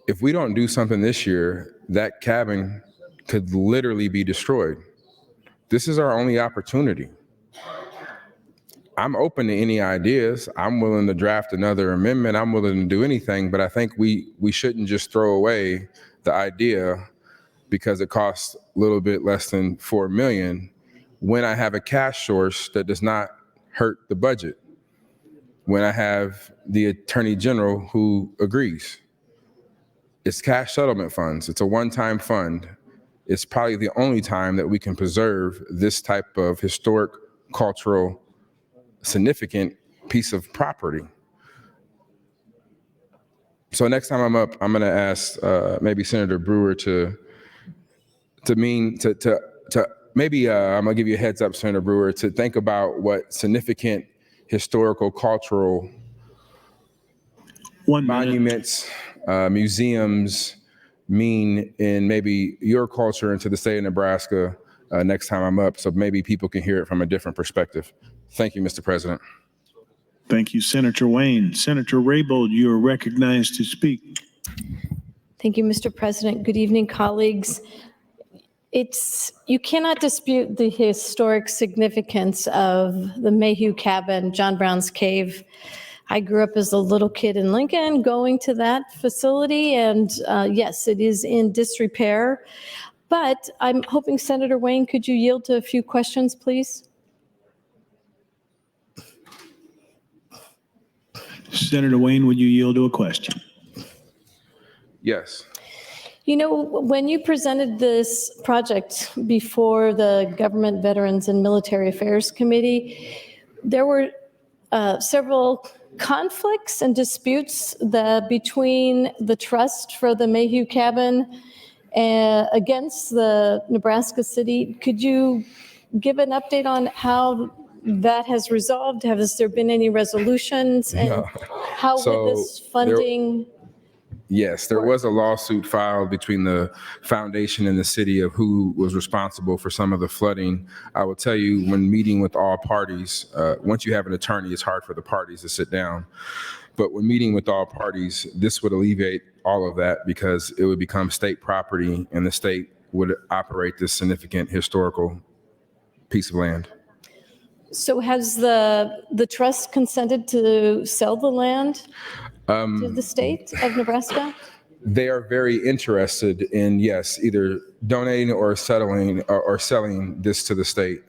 If we don't do something this year, that cabin could literally be destroyed. This is our only opportunity. I'm open to any ideas. I'm willing to draft another amendment. I'm willing to do anything, but I think we shouldn't just throw away the idea because it costs a little bit less than $4 million when I have a cash source that does not hurt the budget, when I have the Attorney General who agrees. It's cash settlement funds. It's a one-time fund. It's probably the only time that we can preserve this type of historic, cultural, significant piece of property. So next time I'm up, I'm going to ask maybe Senator Brewer to maybe I'm going to give you a heads up, Senator Brewer, to think about what significant historical, cultural monuments, museums mean in maybe your culture and to the state of Nebraska next time I'm up, so maybe people can hear it from a different perspective. Thank you, Mr. President. Thank you, Senator Wayne. Senator Raybold, you are recognized to speak. Thank you, Mr. President. Good evening, colleagues. You cannot dispute the historic significance of the Mayhew Cabin, John Brown's Cave. I grew up as a little kid in Lincoln going to that facility, and yes, it is in disrepair. But I'm hoping, Senator Wayne, could you yield to a few questions, please? Senator Wayne, would you yield to a question? Yes. You know, when you presented this project before the Government, Veterans, and Military Affairs Committee, there were several conflicts and disputes between the trust for the Mayhew Cabin against the Nebraska City. Could you give an update on how that has resolved? Has there been any resolutions? And how would this funding... Yes, there was a lawsuit filed between the foundation and the city of who was responsible for some of the flooding. I will tell you, when meeting with all parties, once you have an attorney, it's hard for the parties to sit down. But when meeting with all parties, this would alleviate all of that because it would become state property and the state would operate this significant historical piece of land. So has the trust consented to sell the land to the state of Nebraska? They are very interested in, yes, either donating or settling or selling this to the state.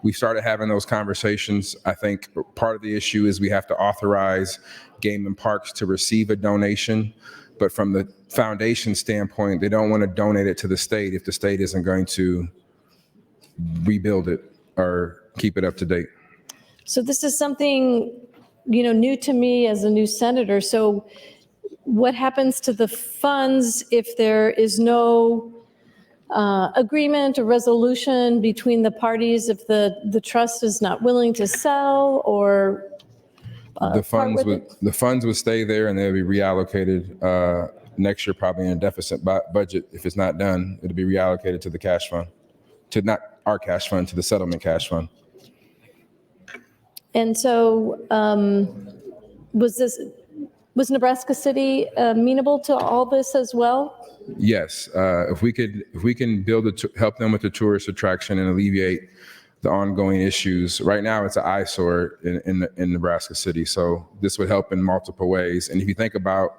We started having those conversations. I think part of the issue is we have to authorize Game and Parks to receive a donation. But from the foundation standpoint, they don't want to donate it to the state if the state isn't going to rebuild it or keep it up to date. So this is something, new to me as a new senator. So what happens to the funds if there is no agreement or resolution between the parties, if the trust is not willing to sell or the funds would stay there and they'll be reallocated next year, probably in a deficit budget. If it's not done, it'll be reallocated to the cash fund, to not our cash fund, to the settlement cash fund. And so was Nebraska City amenable to all this as well? Yes, if we can help them with the tourist attraction and alleviate the ongoing issues. Right now, it's an eyesore in Nebraska City, so this would help in multiple ways. And if you think about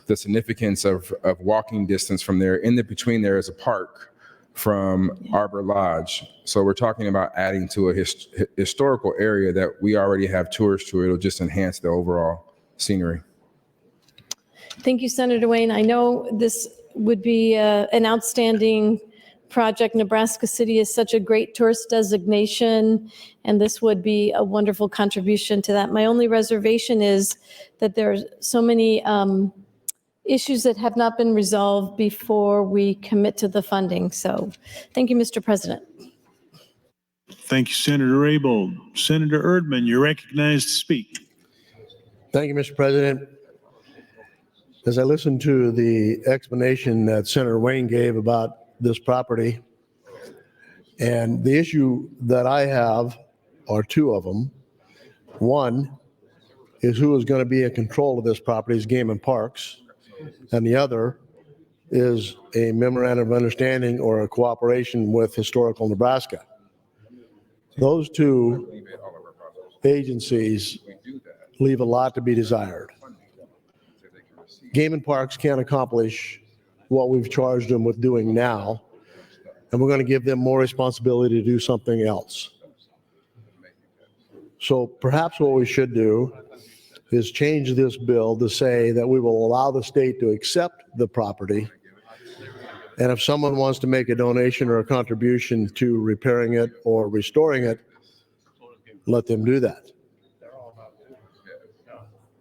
the significance of walking distance from there, between there is a park from Arbor Lodge. So we're talking about adding to a historical area that we already have tours to. It'll just enhance the overall scenery. Thank you, Senator Wayne. I know this would be an outstanding project. Nebraska City is such a great tourist designation, and this would be a wonderful contribution to that. My only reservation is that there are so many issues that have not been resolved before we commit to the funding. So thank you, Mr. President. Thank you, Senator Raybold. Senator Erdman, you're recognized to speak. Thank you, Mr. President. As I listened to the explanation that Senator Wayne gave about this property, and the issue that I have are two of them. One is who is going to be in control of this property's Game and Parks, and the other is a memorandum of understanding or a cooperation with Historical Nebraska. Those two agencies leave a lot to be desired. Game and Parks can't accomplish what we've charged them with doing now, and we're going to give them more responsibility to do something else. So perhaps what we should do is change this bill to say that we will allow the state to accept the property, and if someone wants to make a donation or a contribution to repairing it or restoring it, let them do that.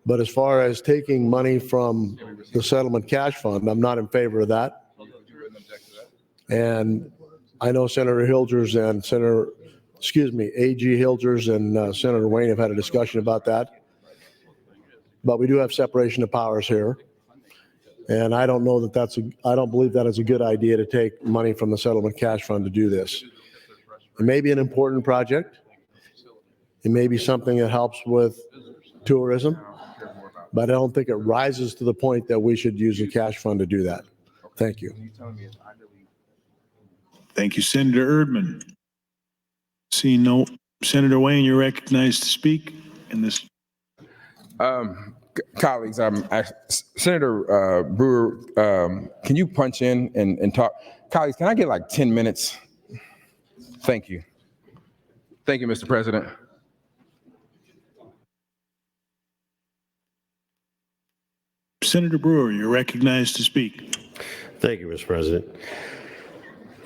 But as far as taking money from the settlement cash fund, I'm not in favor of that. And I know Senator Hilgers and AG Hilgers and Senator Wayne have had a discussion about that. But we do have separation of powers here. And I don't know that I don't believe that is a good idea to take money from the settlement cash fund to do this. It may be an important project. It may be something that helps with tourism, but I don't think it rises to the point that we should use the cash fund to do that. Thank you. Thank you, Senator Erdman. See no, Senator Wayne, you're recognized to speak in this. Colleagues, Senator Brewer, can you punch in and talk? Colleagues, can I get like 10 minutes? Thank you. Thank you, Mr. President. Senator Brewer, you're recognized to speak. Thank you, Mr. President.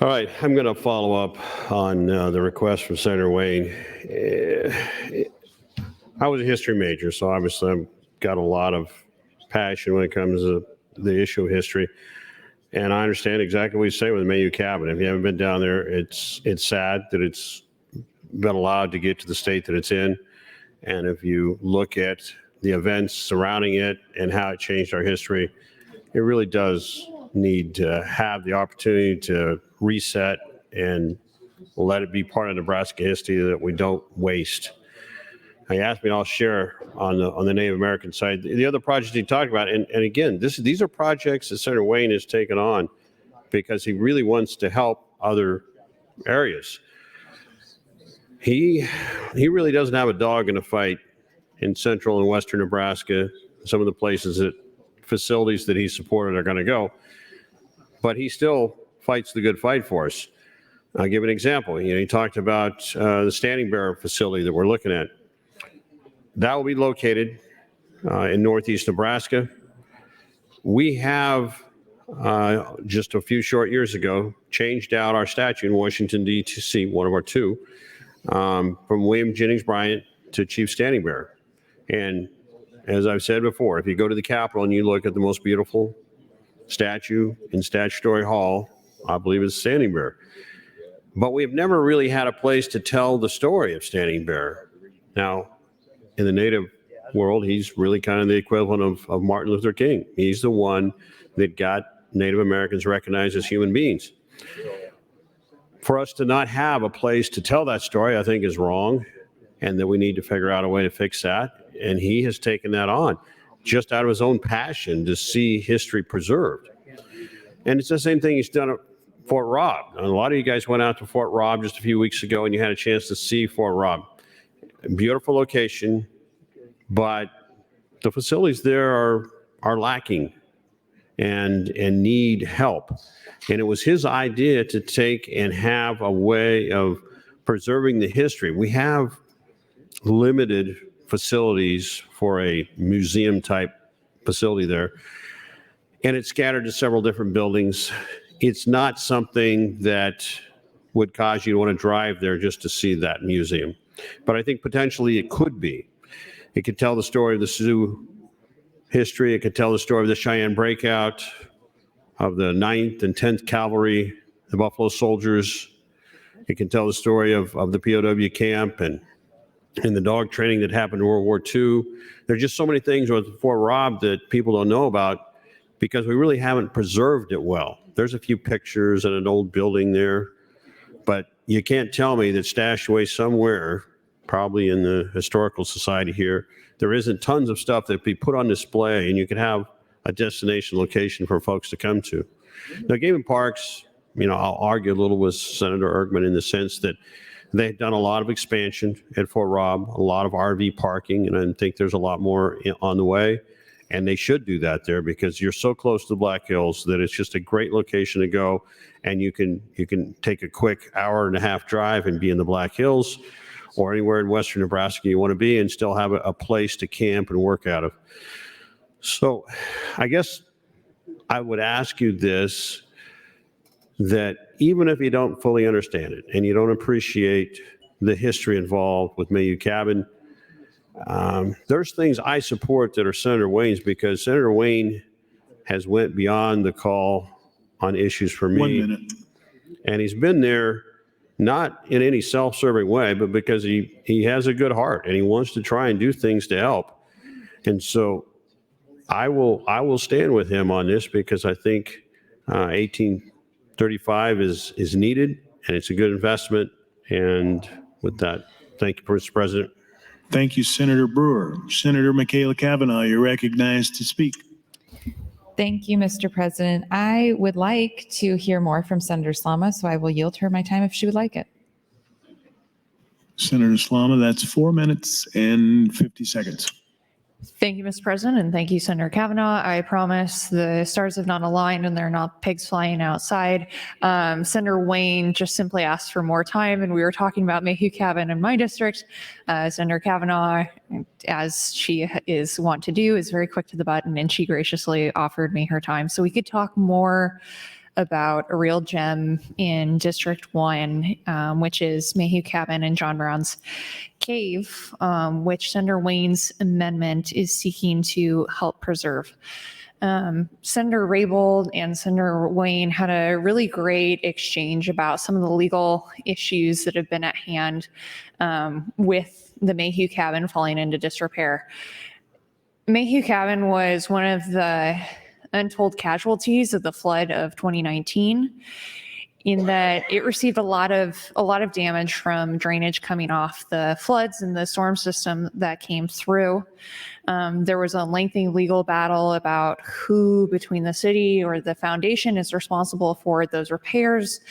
All right, I'm going to follow up on the request from Senator Wayne. I was a history major, so obviously I've got a lot of passion when it comes to the issue of history. And I understand exactly what you say with the Mayhew Cabin. If you haven't been down there, it's sad that it's been allowed to get to the state that it's in. And if you look at the events surrounding it and how it changed our history, it really does need to have the opportunity to reset and let it be part of Nebraska history that we don't waste. He asked me, and I'll share on the Native American side, the other projects he talked about. And again, these are projects that Senator Wayne has taken on because he really wants to help other areas. He really doesn't have a dog in the fight in central and western Nebraska, some of the places that facilities that he supported are going to go, but he still fights the good fight for us. I'll give an example. He talked about the Standing Bear facility that we're looking at. That will be located in northeast Nebraska. We have just a few short years ago changed out our statue in Washington, D.C., one of our two, from William Jennings Bryan to Chief Standing Bear. And as I've said before, if you go to the Capitol and you look at the most beautiful statue in Statutory Hall, I believe it's Standing Bear. But we've never really had a place to tell the story of Standing Bear. Now, in the Native world, he's really kind of the equivalent of Martin Luther King. He's the one that got Native Americans recognized as human beings. For us to not have a place to tell that story, I think is wrong, and that we need to figure out a way to fix that. And he has taken that on just out of his own passion to see history preserved. And it's the same thing he's done at Fort Robb. And a lot of you guys went out to Fort Robb just a few weeks ago and you had a chance to see Fort Robb. Beautiful location, but the facilities there are lacking and need help. And it was his idea to take and have a way of preserving the history. We have limited facilities for a museum type facility there, and it's scattered to several different buildings. It's not something that would cause you to want to drive there just to see that museum, but I think potentially it could be. It could tell the story of the Sioux history. It could tell the story of the Cheyenne breakout, of the 9th and 10th Cavalry, the Buffalo Soldiers. It can tell the story of the POW camp and the dog training that happened in World War II. There's just so many things with Fort Robb that people don't know about because we really haven't preserved it well. There's a few pictures and an old building there, but you can't tell me that stashed away somewhere, probably in the Historical Society here, there isn't tons of stuff that be put on display and you could have a destination location for folks to come to. Now, Game and Parks, I'll argue a little with Senator Ergman in the sense that they've done a lot of expansion at Fort Robb, a lot of RV parking, and I think there's a lot more on the way. And they should do that there because you're so close to the Black Hills that it's just a great location to go. And you can take a quick hour-and-a-half drive and be in the Black Hills or anywhere in western Nebraska you want to be and still have a place to camp and work out of. So I guess I would ask you this, that even if you don't fully understand it and you don't appreciate the history involved with Mayhew Cabin, there's things I support that are Senator Wayne's because Senator Wayne has went beyond the call on issues for me. 1 minute. And he's been there not in any self-serving way, but because he has a good heart and he wants to try and do things to help. And so I will stand with him on this because I think 1835 is needed and it's a good investment. And with that, thank you, Mr. President. Thank you, Senator Brewer. Senator Michaela Cavanaugh, you're recognized to speak. Thank you, Mr. President. I would like to hear more from Senator Slama, so I will yield her my time if she would like it. Senator Slama, that's 4 minutes and 50 seconds. Thank you, Mr. President, and thank you, Senator Kavanaugh. I promise the stars have not aligned and there are not pigs flying outside. Senator Wayne just simply asked for more time, and we were talking about Mayhew Cabin in my district. Senator Kavanaugh, as she is wont to do, is very quick to the button, and she graciously offered me her time so we could talk more about a real gem in District 1, which is Mayhew Cabin and John Brown's Cave, which Senator Wayne's amendment is seeking to help preserve. Senator Raybould and Senator Wayne had a really great exchange about some of the legal issues that have been at hand with the Mayhew Cabin falling into disrepair. Mayhew Cabin was one of the untold casualties of the flood of 2019 in that it received a lot of damage from drainage coming off the floods and the storm system that came through. There was a lengthy legal battle about who between the city or the foundation is responsible for those repairs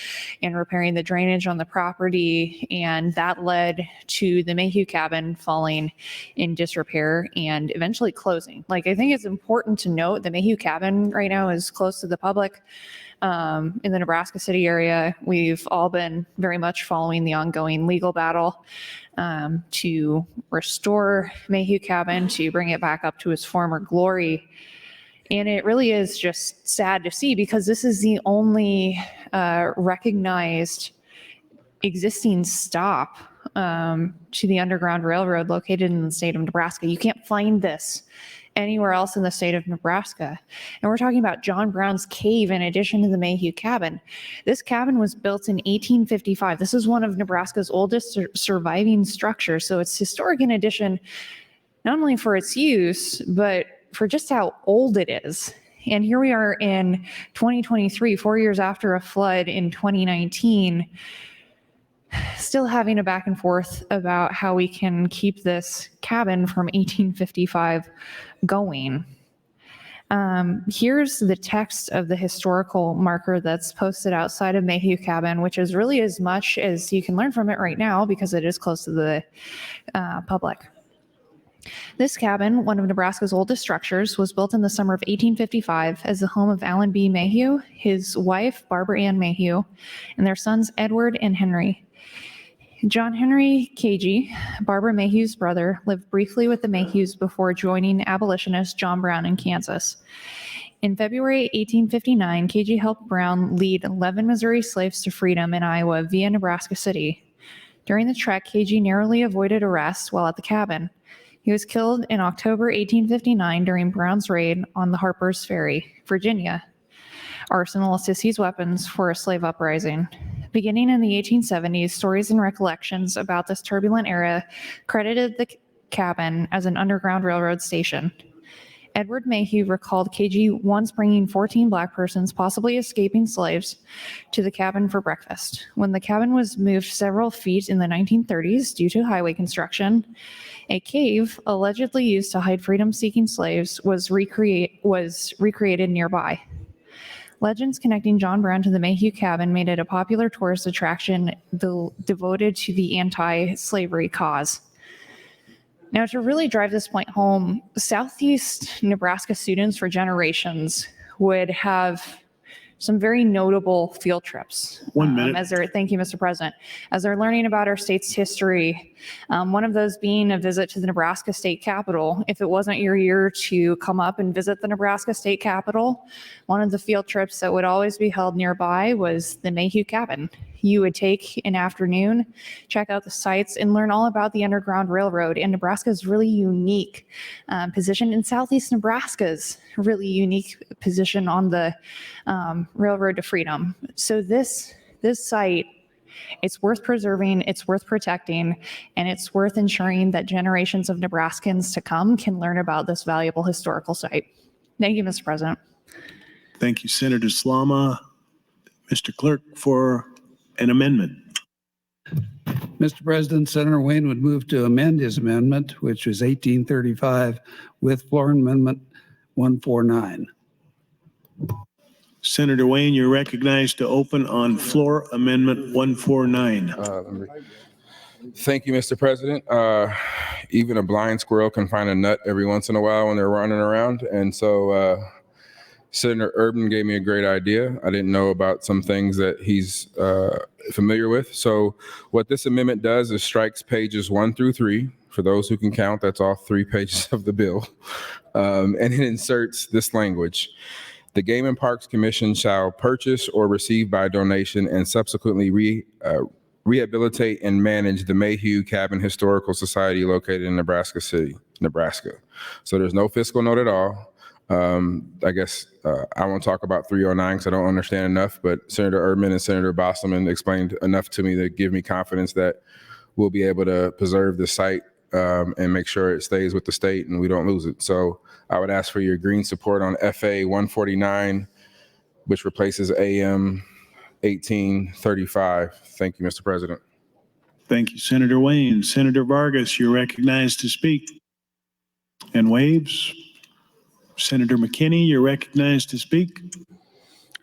and repairing the drainage on the property, and that led to the Mayhew Cabin falling in disrepair and eventually closing. I think it's important to note the Mayhew Cabin right now is close to the public. In the Nebraska City area, we've all been very much following the ongoing legal battle to restore Mayhew Cabin, to bring it back up to its former glory. And it really is just sad to see because this is the only recognized existing stop to the Underground Railroad located in the state of Nebraska. You can't find this anywhere else in the state of Nebraska. And we're talking about John Brown's Cave in addition to the Mayhew Cabin. This cabin was built in 1855. This is one of Nebraska's oldest surviving structures. So it's historic in addition, not only for its use, but for just how old it is. And here we are in 2023, 4 years after a flood in 2019, still having a back and forth about how we can keep this cabin from 1855 going. Here's the text of the historical marker that's posted outside of Mayhew Cabin, which is really as much as you can learn from it right now because it is close to the public. This cabin, one of Nebraska's oldest structures, was built in the summer of 1855 as the home of Allen B. Mayhew, his wife, Barbara Ann Mayhew, and their sons, Edward and Henry. John Henry Cagey, Barbara Mayhew's brother, lived briefly with the Mayhews before joining abolitionist John Brown in Kansas. In February 1859, Cagey helped Brown lead 11 Missouri slaves to freedom in Iowa via Nebraska City. During the trek, Cagey narrowly avoided arrest while at the cabin. He was killed in October 1859 during Brown's raid on the Harper's Ferry, Virginia, arsenal to seize weapons for a slave uprising. Beginning in the 1870s, stories and recollections about this turbulent era credited the cabin as an Underground Railroad station. Edward Mayhew recalled KG once bringing 14 black persons, possibly escaping slaves, to the cabin for breakfast. When the cabin was moved several feet in the 1930s due to highway construction, a cave allegedly used to hide freedom-seeking slaves was recreated nearby. Legends connecting John Brown to the Mayhew cabin made it a popular tourist attraction devoted to the anti-slavery cause. Now, to really drive this point home, Southeast Nebraska students for generations would have some very notable field trips. 1 minute. Thank you, Mr. President. As they're learning about our state's history, one of those being a visit to the Nebraska State Capitol. If it wasn't your year to come up and visit the Nebraska State Capitol, one of the field trips that would always be held nearby was the Mayhew cabin. You would take an afternoon, check out the sites, and learn all about the Underground Railroad and Nebraska's really unique position in Southeast Nebraska's really unique position on the railroad to freedom. So this site, it's worth preserving, it's worth protecting, and it's worth ensuring that generations of Nebraskans to come can learn about this valuable historical site. Thank you, Mr. President. Thank you, Senator Slama. Mr. Clerk, for an amendment. Mr. President, Senator Wayne would move to amend his amendment, which was 1835, with floor amendment 149. Senator Wayne, you're recognized to open on floor amendment 149. Thank you, Mr. President. Even a blind squirrel can find a nut every once in a while when they're running around. And so Senator Urban gave me a great idea. I didn't know about some things that he's familiar with. So what this amendment does is strikes pages 1 through 3. For those who can count, that's all 3 pages of the bill. And it inserts this language. The Game and Parks Commission shall purchase or receive by donation and subsequently rehabilitate and manage the Mayhew Cabin Historical Society located in Nebraska City, Nebraska. So there's no fiscal note at all. I guess I won't talk about 309 because I don't understand enough, but Senator Erdman and Senator Bosselman explained enough to me to give me confidence that we'll be able to preserve the site and make sure it stays with the state and we don't lose it. So I would ask for your green support on FA 149, which replaces AM 1835. Thank you, Mr. President. Thank you, Senator Wayne. Senator Vargas, you're recognized to speak. And waves. Senator McKinney, you're recognized to speak.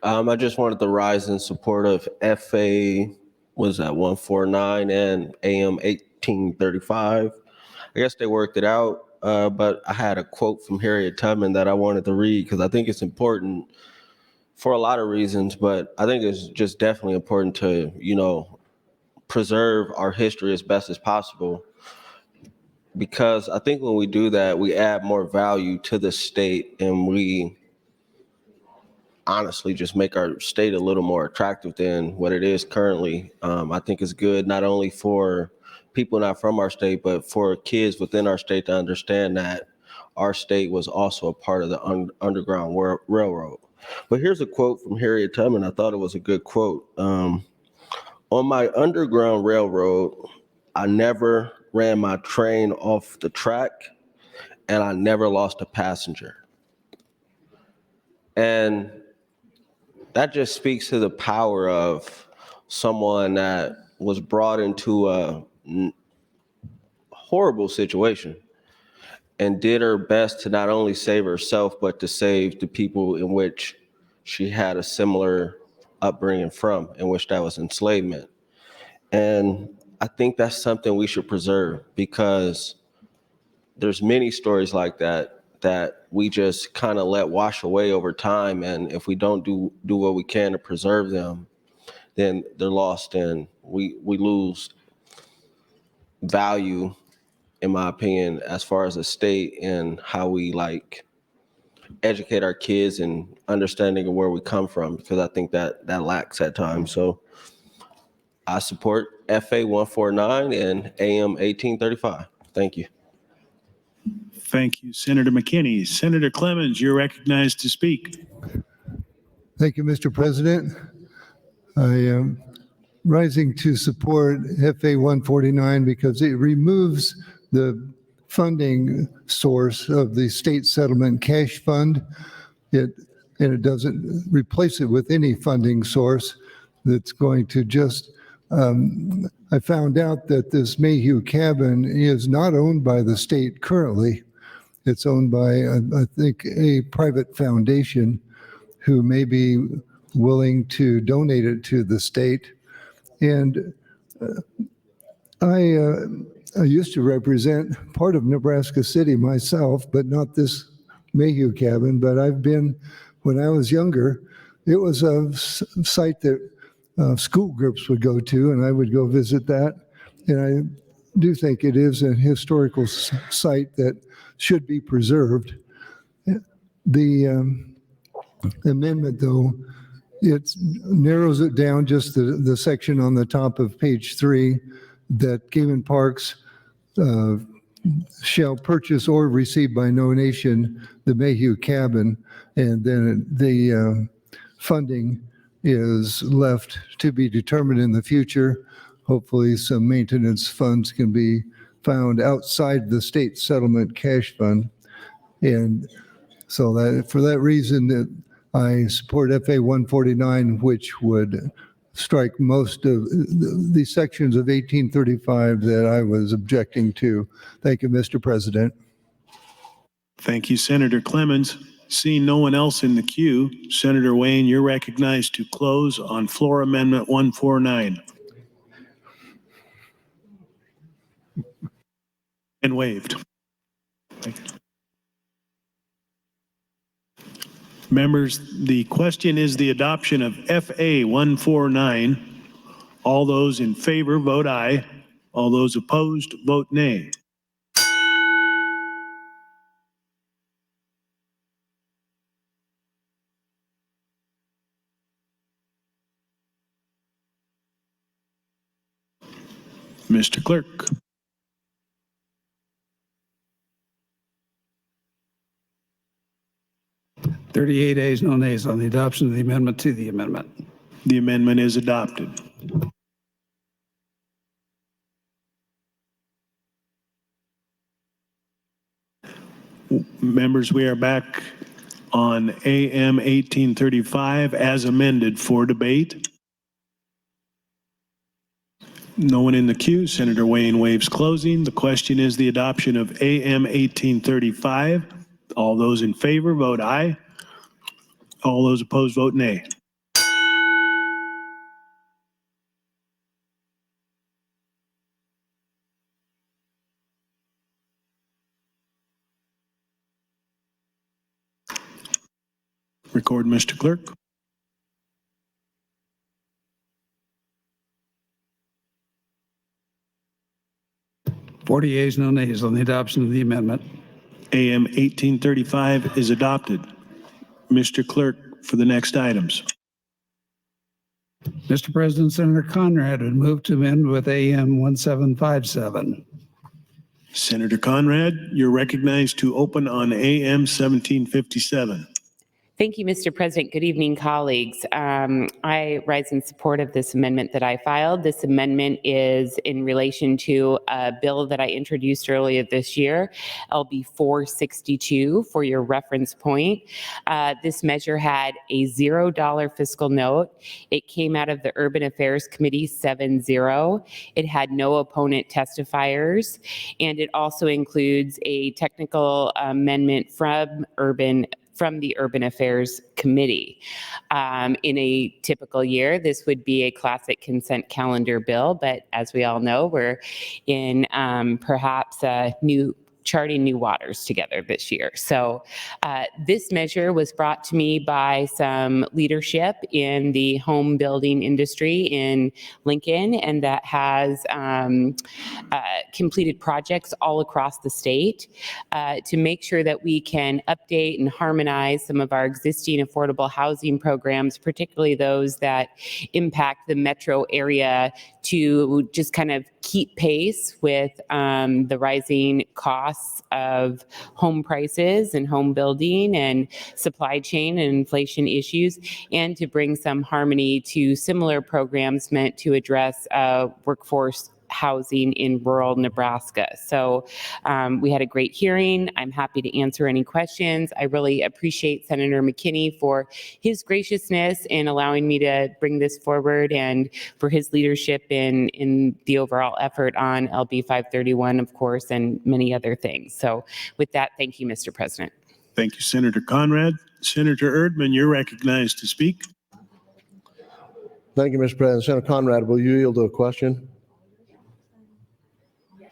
I just wanted to rise in support of FA, was that 149 and AM 1835. I guess they worked it out, but I had a quote from Harriet Tubman that I wanted to read because I think it's important for a lot of reasons, but I think it's just definitely important to, preserve our history as best as possible. Because I think when we do that, we add more value to the state and we honestly just make our state a little more attractive than what it is currently. I think it's good not only for people not from our state, but for kids within our state to understand that our state was also a part of the Underground Railroad. But here's a quote from Harriet Tubman. I thought it was a good quote. On my Underground Railroad, I never ran my train off the track, and I never lost a passenger. And that just speaks to the power of someone that was brought into a horrible situation and did her best to not only save herself, but to save the people in which she had a similar upbringing from, in which that was enslavement. And I think that's something we should preserve because there's many stories like that we just kind of let wash away over time. And if we don't do what we can to preserve them, then they're lost and we lose value, in my opinion, as far as a state and how we educate our kids and understanding of where we come from, because I think that lacks at times. So I support FA 149 and AM 1835. Thank you. Thank you, Senator McKinney. Senator Clemens, you're recognized to speak. Thank you, Mr. President. I am rising to support FA 149 because it removes the funding source of the state settlement cash fund. And it doesn't replace it with any funding source that's going to just, I found out that this Mayhew cabin is not owned by the state currently. It's owned by, I think, a private foundation who may be willing to donate it to the state. And I used to represent part of Nebraska City myself, but not this Mayhew cabin. But I've been, when I was younger, it was a site that school groups would go to, and I would go visit that. And I do think it is a historical site that should be preserved. The amendment, though, it narrows it down just the section on the top of page 3 that game and parks shall purchase or receive by donation the Mayhew cabin, and then the funding is left to be determined in the future. Hopefully some maintenance funds can be found outside the state settlement cash fund. And so that for that reason that I support FA 149, which would strike most of the sections of 1835 that I was objecting to. Thank you, Mr. President. Thank you, Senator Clemens. Seeing no one else in the queue, Senator Wayne, you're recognized to close on floor amendment 149. And waived. Members, the question is the adoption of FA 149. All those in favor vote aye. All those opposed vote nay. Mr. Clerk. Thirty-eight ayes, no nays on the adoption of the amendment to the amendment. The amendment is adopted. Members, we are back on AM 1835 as amended for debate. No one in the queue. Senator Wayne waives closing. The question is the adoption of AM 1835. All those in favor vote aye. All those opposed vote nay. Record, Mr. Clerk. Forty ayes, no nays on the adoption of the amendment. AM 1835 is adopted. Mr. Clerk, for the next items. Mr. President, Senator Conrad would move to amend with AM 1757. Senator Conrad, you're recognized to open on AM 1757. Thank you, Mr. President. Good evening, colleagues. I rise in support of this amendment that I filed. This amendment is in relation to a bill that I introduced earlier this year, LB 462, for your reference point. This measure had a $0 fiscal note. It came out of the Urban Affairs Committee 7-0. It had no opponent testifiers, and it also includes a technical amendment from the Urban Affairs Committee. In a typical year, this would be a classic consent calendar bill, but as we all know, we're in perhaps charting new waters together this year. So this measure was brought to me by some leadership in the home building industry in Lincoln, and that has completed projects all across the state to make sure that we can update and harmonize some of our existing affordable housing programs, particularly those that impact the metro area, to just kind of keep pace with the rising costs of home prices and home building and supply chain and inflation issues, and to bring some harmony to similar programs meant to address workforce housing in rural Nebraska. So we had a great hearing. I'm happy to answer any questions. I really appreciate Senator McKinney for his graciousness in allowing me to bring this forward, and for his leadership in the overall effort on LB 531, of course, and many other things. So with that, thank you, Mr. President. Thank you, Senator Conrad. Senator Erdman, you're recognized to speak. Thank you, Mr. President. Senator Conrad, will you yield to a question?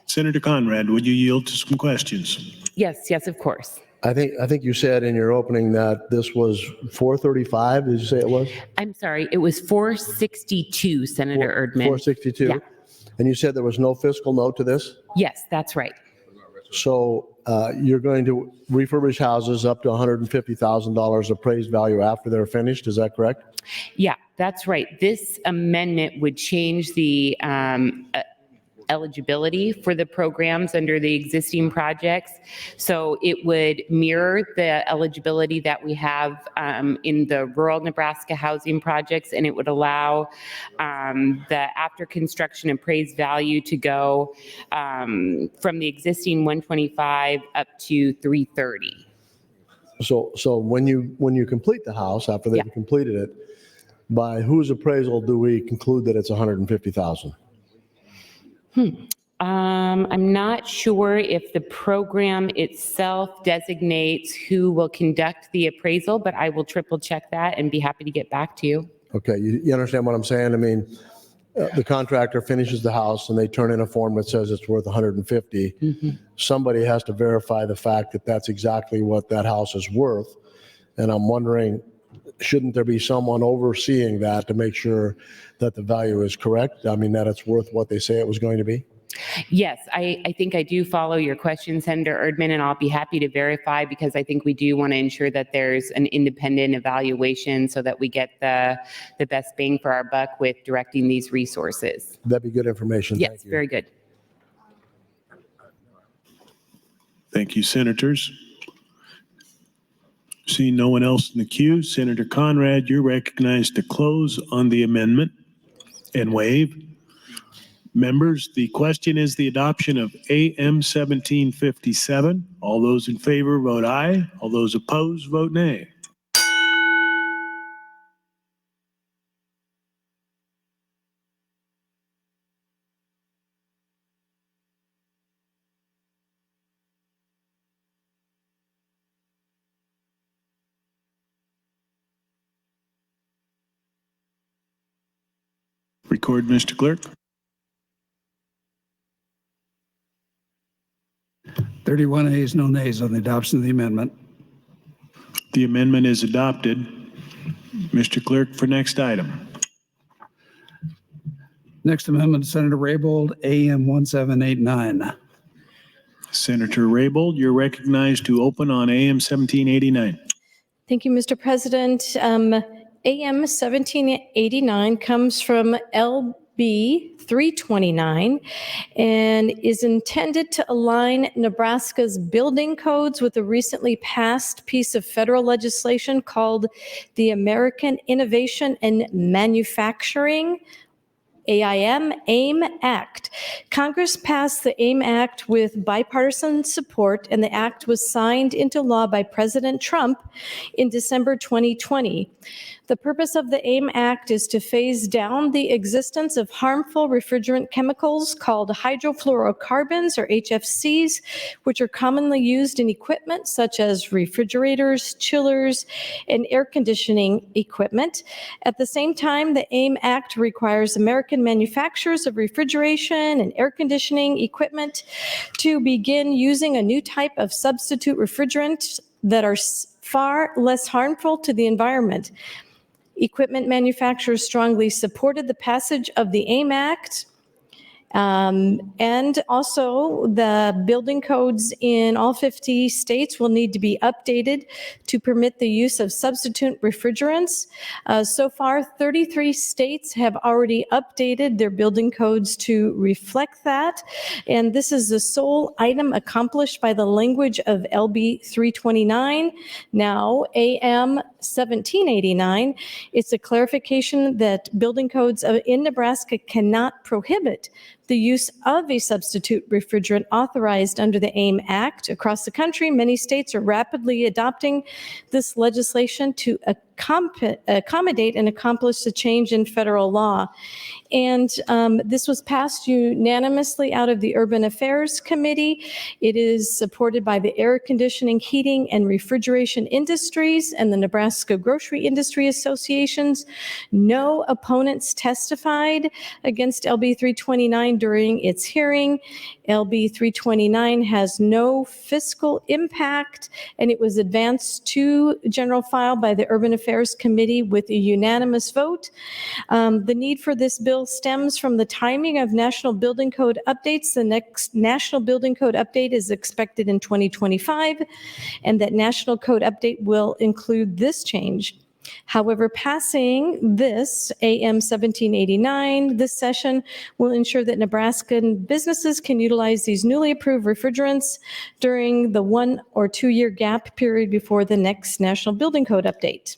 Senator Conrad, would you yield to some questions? Yes, of course. I think you said in your opening that this was 435. Did you say it was? I'm sorry, it was 462, Senator Erdman. 462? Yeah. And you said there was no fiscal note to this? Yes, that's right. So you're going to refurbish houses up to $150,000 appraised value after they're finished, is that correct? Yeah, that's right. This amendment would change the eligibility for the programs under the existing projects. So it would mirror the eligibility that we have in the rural Nebraska housing projects, and it would allow the after construction appraised value to go from the existing 125 up to 330. So when you complete the house after they've completed it, by whose appraisal do we conclude that it's 150,000? I'm not sure if the program itself designates who will conduct the appraisal, but I will triple check that and be happy to get back to you. Okay, you understand what I'm saying? I mean, the contractor finishes the house and they turn in a form that says it's worth 150. Mm-hmm. Somebody has to verify the fact that that's exactly what that house is worth. And I'm wondering, shouldn't there be someone overseeing that to make sure that the value is correct? I mean, that it's worth what they say it was going to be? Yes, I think I do follow your question, Senator Erdman, and I'll be happy to verify, because I think we do want to ensure that there's an independent evaluation so that we get the best bang for our buck with directing these resources. That'd be good information. Yes, Thank you. very good. Thank you, senators. Seeing no one else in the queue, Senator Conrad, you're recognized to close on the amendment and waive. Members, the question is the adoption of AM 1757. All those in favor vote aye. All those opposed vote nay. Record, Mr. Clerk. 31 ayes, no nays on the adoption of the amendment. The amendment is adopted. Mr. Clerk, for next item. Next amendment, Senator Raybold, AM 1789. Senator Raybold, you're recognized to open on AM 1789. Thank you, Mr. President. AM 1789 comes from LB 329 and is intended to align Nebraska's building codes with a recently passed piece of federal legislation called the American Innovation and Manufacturing AIM Act. Congress passed the AIM Act with bipartisan support, and the act was signed into law by President Trump in December 2020. The purpose of the AIM Act is to phase down the existence of harmful refrigerant chemicals called hydrofluorocarbons, or HFCs, which are commonly used in equipment such as refrigerators, chillers, and air conditioning equipment. At the same time, the AIM Act requires American manufacturers of refrigeration and air conditioning equipment to begin using a new type of substitute refrigerant that are far less harmful to the environment. Equipment manufacturers strongly supported the passage of the AIM Act, And also, the building codes in all 50 states will need to be updated to permit the use of substitute refrigerants. So far, 33 states have already updated their building codes to reflect that. And this is the sole item accomplished by the language of LB 329, now AM 1789. It's a clarification that building codes in Nebraska cannot prohibit the use of a substitute refrigerant authorized under the AIM Act. Across the country, many states are rapidly adopting this legislation to accommodate and accomplish the change in federal law. And this was passed unanimously out of the Urban Affairs Committee. It is supported by the Air Conditioning, Heating, and Refrigeration Industries and the Nebraska Grocery Industry Associations. No opponents testified against LB 329 during its hearing. LB 329 has no fiscal impact, and it was advanced to general file by the Urban Affairs Committee with a unanimous vote. The need for this bill stems from the timing of National Building Code updates. The next National Building Code update is expected in 2025, and that National Code update will include this change. However, passing this AM 1789 this session will ensure that Nebraskan businesses can utilize these newly approved refrigerants during the 1 or 2 year gap period before the next National Building Code update.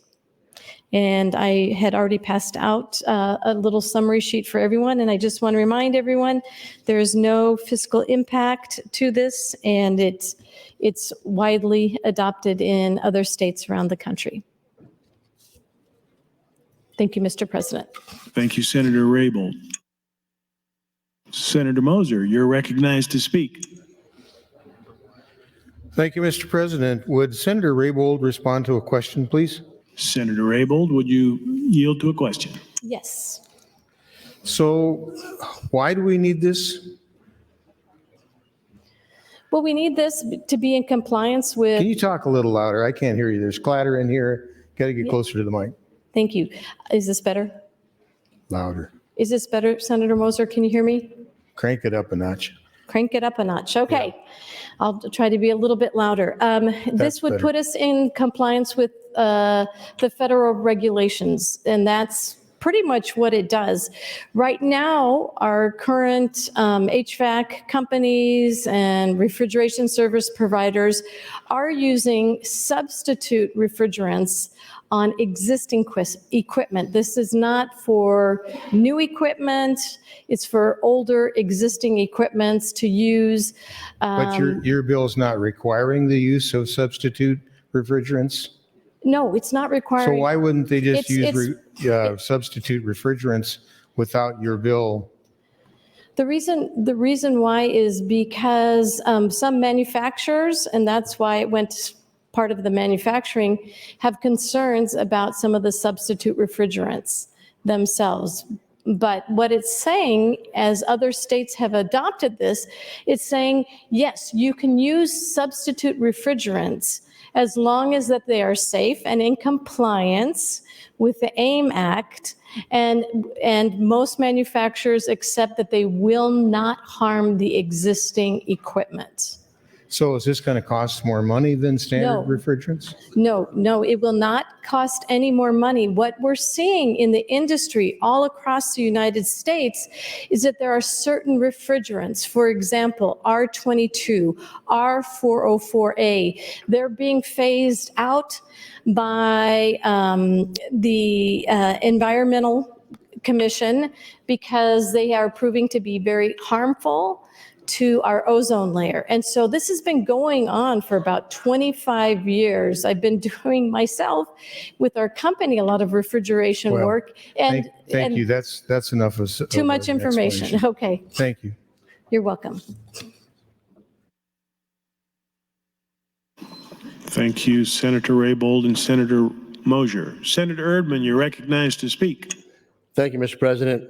And I had already passed out a little summary sheet for everyone, and I just want to remind everyone there is no fiscal impact to this, and it's widely adopted in other states around the country. Thank you, Mr. President. Thank you, Senator Raybold. Senator Moser, you're recognized to speak. Thank you, Mr. President. Would Senator Raybold respond to a question, please? Senator Raybold, would you yield to a question? Yes. So why do we need this? Well, we need this to be in compliance with. Can you talk a little louder? I can't hear you. There's clatter in here. Got to get closer to the mic. Thank you. Is this better? Louder. Is this better, Senator Moser? Can you hear me? Crank it up a notch. Crank it up a notch. Okay. Yeah. I'll try to be a little bit louder. This would put us in compliance with the federal regulations, and that's pretty much what it does. Right now, our current HVAC companies and refrigeration service providers are using substitute refrigerants on existing equipment. This is not for new equipment. It's for older existing equipments to use. But your bill is not requiring the use of substitute refrigerants? No, it's not requiring. So why wouldn't they just use substitute refrigerants without your bill? The reason why is because some manufacturers, and that's why it went part of the manufacturing, have concerns about some of the substitute refrigerants themselves. But what it's saying, as other states have adopted this, it's saying, yes, you can use substitute refrigerants as long as that they are safe and in compliance with the AIM Act. And most manufacturers accept that they will not harm the existing equipment. So is this going to cost more money than standard refrigerants? No, it will not cost any more money. What we're seeing in the industry all across the United States is that there are certain refrigerants, for example, R22, R404A, they're being phased out by the Environmental Commission because they are proving to be very harmful to our ozone layer. And so this has been going on for about 25 years. I've been doing myself with our company a lot of refrigeration work. And thank you. That's enough of too much information. Okay. Thank you. You're welcome. Thank you, Senator Raybold and Senator Moser. Senator Erdman, you're recognized to speak. Thank you, Mr. President.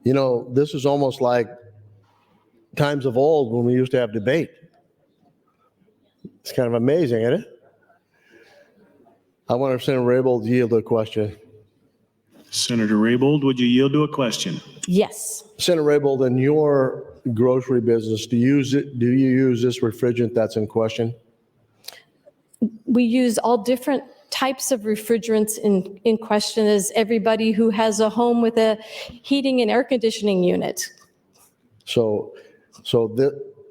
You know, this is almost like times of old when we used to have debate. It's kind of amazing, isn't it? I wonder if Senator Raybold yield to a question. Senator Raybold, would you yield to a question? Yes. Senator Raybold, in your grocery business, do you use this refrigerant that's in question? We use all different types of refrigerants in question, as everybody who has a home with a heating and air conditioning unit. So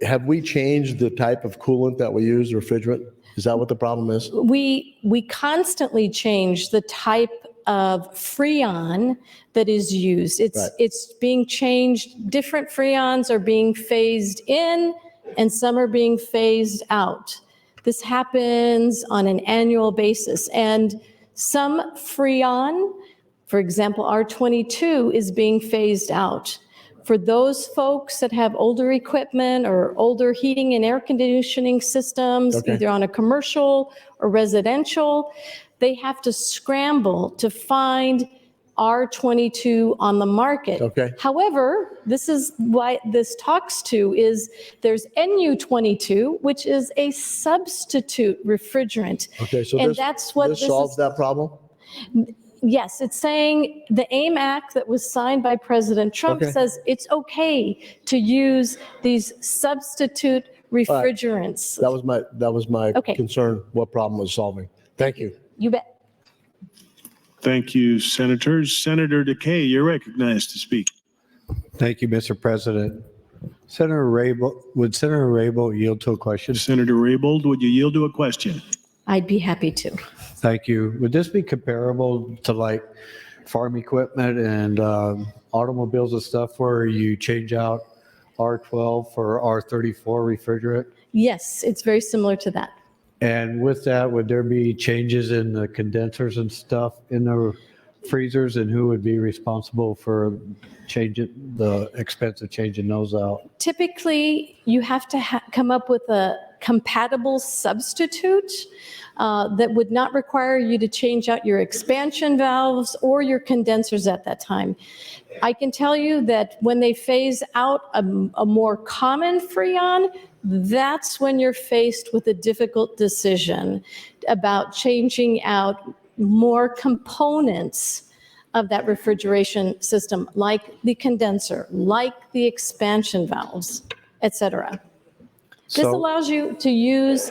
have we changed the type of coolant that we use, refrigerant? Is that what the problem is? We constantly change the type of Freon that is used. It's being changed. Different Freons are being phased in and some are being phased out. This happens on an annual basis. And some Freon, for example, R22, is being phased out. For those folks that have older equipment or older heating and air conditioning systems, either on a commercial or residential, they have to scramble to find R22 on the market. However, this is what this talks to is there's NU22, which is a substitute refrigerant. So and that's what this solves that problem? Yes, it's saying the AIM Act that was signed by President Trump says it's okay to use these substitute refrigerants. That was my concern, what problem was solving. Thank you. You bet. Thank you, Senators. Senator Decay, you're recognized to speak. Thank you, Mr. President. Would Senator Raybold yield to a question? Senator Raybold, would you yield to a question? I'd be happy to. Thank you. Would this be comparable to like farm equipment and automobiles and stuff where you change out R12 for R34 refrigerant? Yes, it's very similar to that. And with that, would there be changes in the condensers and stuff in the freezers, and who would be responsible for changing the expense of changing those out? Typically, you have to come up with a compatible substitute that would not require you to change out your expansion valves or your condensers at that time. I can tell you that when they phase out a more common Freon, that's when you're faced with a difficult decision about changing out more components of that refrigeration system, like the condenser, like the expansion valves, et cetera. This allows you to use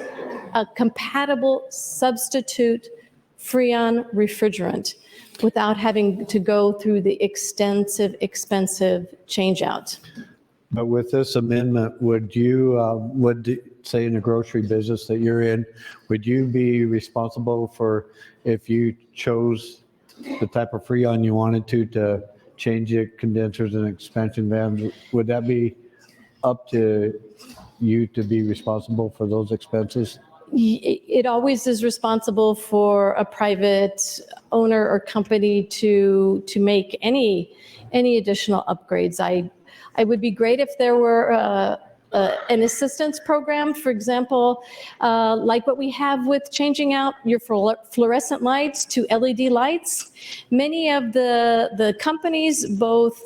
a compatible substitute Freon refrigerant without having to go through the extensive, expensive change out. But with this amendment, would you, say in the grocery business that you're in, would you be responsible for, if you chose the type of Freon you wanted to change your condensers and expansion valves, would that be up to you to be responsible for those expenses? It always is responsible for a private owner or company to make any additional upgrades. I would be great if there were an assistance program, for example, like what we have with changing out your fluorescent lights to LED lights. Many of the companies, both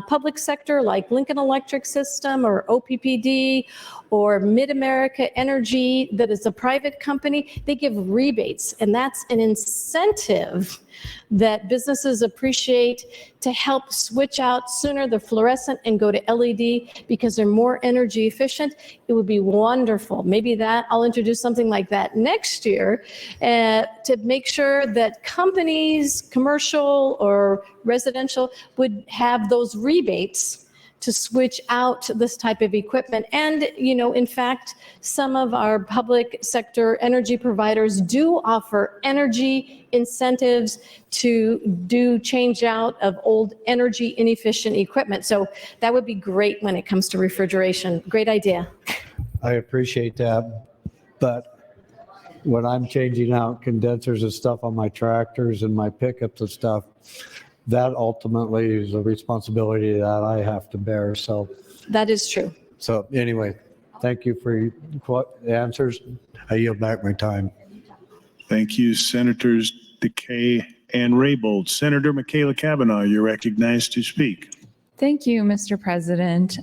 public sector like Lincoln Electric System or OPPD or Mid-America Energy, that is a private company, they give rebates, and that's an incentive that businesses appreciate to help switch out sooner the fluorescent and go to LED because they're more energy efficient. It would be wonderful. Maybe I'll introduce something like that next year to make sure that companies, commercial or residential, would have those rebates to switch out this type of equipment. And, in fact, some of our public sector energy providers do offer energy incentives to do change out of old energy inefficient equipment. So that would be great when it comes to refrigeration. Great idea. I appreciate that. But when I'm changing out condensers and stuff on my tractors and my pickups and stuff, that ultimately is a responsibility that I have to bear. So that is true. So anyway, thank you for your answers. I yield back my time. Thank you, Senators Decay and Raybold. Senator Michaela Cavanaugh, you're recognized to speak. Thank you, Mr. President.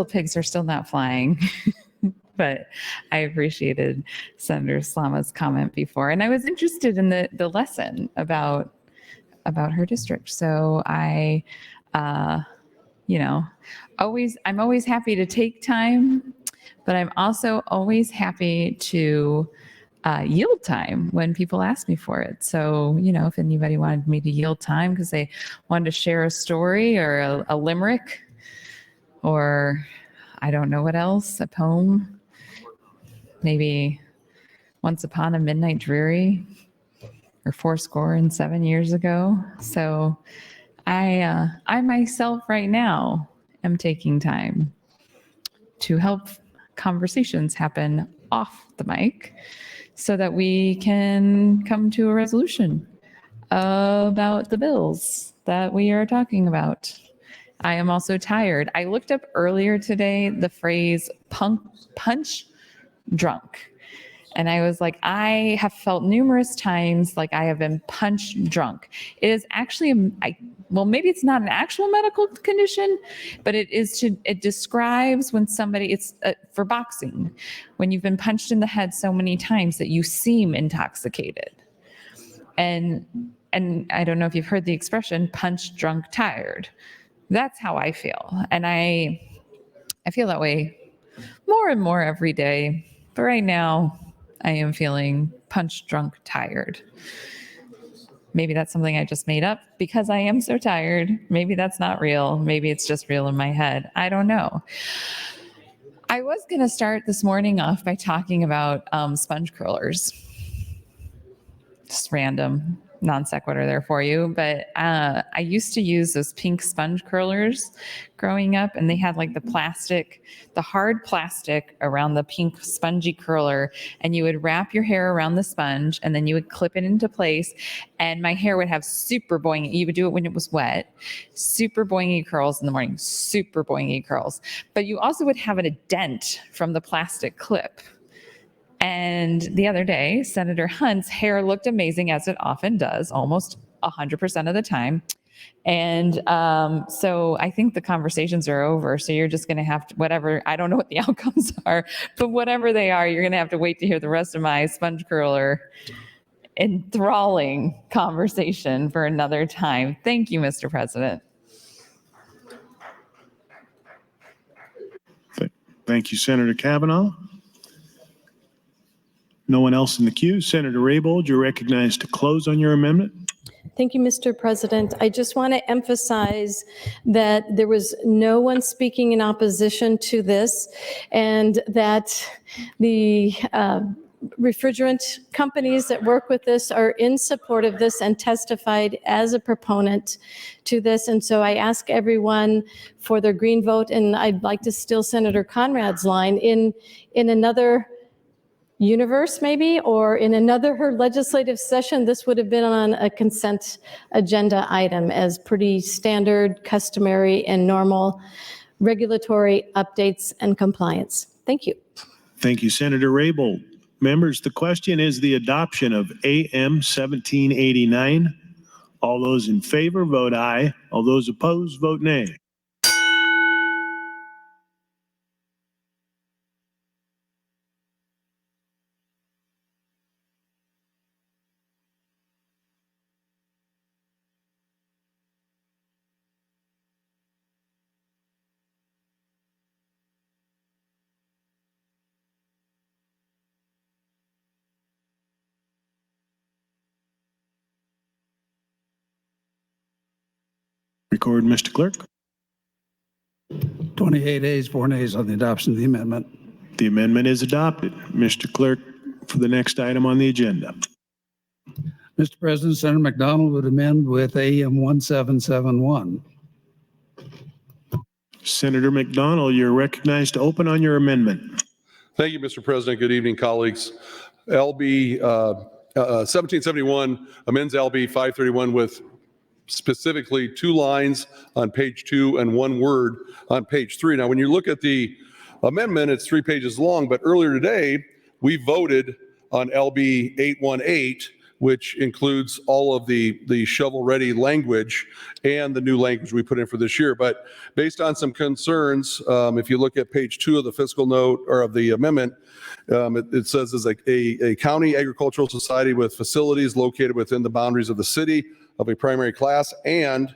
Pigs are still not flying. But I appreciated Senator Slama's comment before. And I was interested in the lesson about about her district. So I'm always happy to take time, but I'm also always happy to yield time when people ask me for it. So, if anybody wanted me to yield time because they wanted to share a story or a limerick or I don't know what else, a poem, maybe Once Upon a Midnight Dreary or 77 years ago. So I myself right now am taking time to help conversations happen off the mic so that we can come to a resolution about the bills that we are talking about. I am also tired. I looked up earlier today the phrase punch drunk. And I was like, I have felt numerous times like I have been punch drunk. It is actually, maybe it's not an actual medical condition, but it describes when somebody, it's for boxing, when you've been punched in the head so many times that you seem intoxicated. And I don't know if you've heard the expression punch drunk tired. That's how I feel. And I feel that way more and more every day. But right now, I am feeling punch drunk tired. Maybe that's something I just made up because I am so tired. Maybe that's not real. Maybe it's just real in my head. I don't know. I was going to start this morning off by talking about sponge curlers. Just random non sequitur there for you. But I used to use those pink sponge curlers growing up, and they had like the hard plastic around the pink spongy curler, and you would wrap your hair around the sponge and then you would clip it into place, and my hair would have super boingy. You would do it when it was wet, super boingy curls in the morning, super boingy curls. But you also would have a dent from the plastic clip. And the other day, Senator Hunt's hair looked amazing, as it often does, almost 100% of the time. And so I think the conversations are over. So you're just going to have to, whatever, I don't know what the outcomes are, but whatever they are, you're going to have to wait to hear the rest of my sponge curler enthralling conversation for another time. Thank you, Mr. President. Thank you, Senator Kavanaugh. No one else in the queue. Senator Raybold, you're recognized to close on your amendment. Thank you, Mr. President. I just want to emphasize that there was no one speaking in opposition to this, and that the refrigerant companies that work with this are in support of this and testified as a proponent to this. And so I ask everyone for their green vote, and I'd like to steal Senator Conrad's line. In another universe maybe, or in another legislative session, this would have been on a consent agenda item as pretty standard, customary, and normal regulatory updates and compliance. Thank you. Thank you, Senator Raybold. Members, the question is the adoption of AM 1789. All those in favor, vote aye. All those opposed, vote nay. Record, Mr. Clerk. 28 ayes, 4 nays on the adoption of the amendment. The amendment is adopted. Mr. Clerk, for the next item on the agenda. Mr. President, Senator McDonald would amend with AM 1771. Senator McDonald, you're recognized to open on your amendment. Thank you, Mr. President. Good evening, colleagues. LB 1771 amends LB 531 with specifically 2 lines on page 2 and 1 word on page 3. Now, when you look at the amendment, it's 3 pages long, but earlier today, we voted on LB 818, which includes all of the shovel-ready language and the new language we put in for this year. But based on some concerns, if you look at page 2 of the fiscal note or of the amendment, it says as a county agricultural society with facilities located within the boundaries of the city of a primary class. And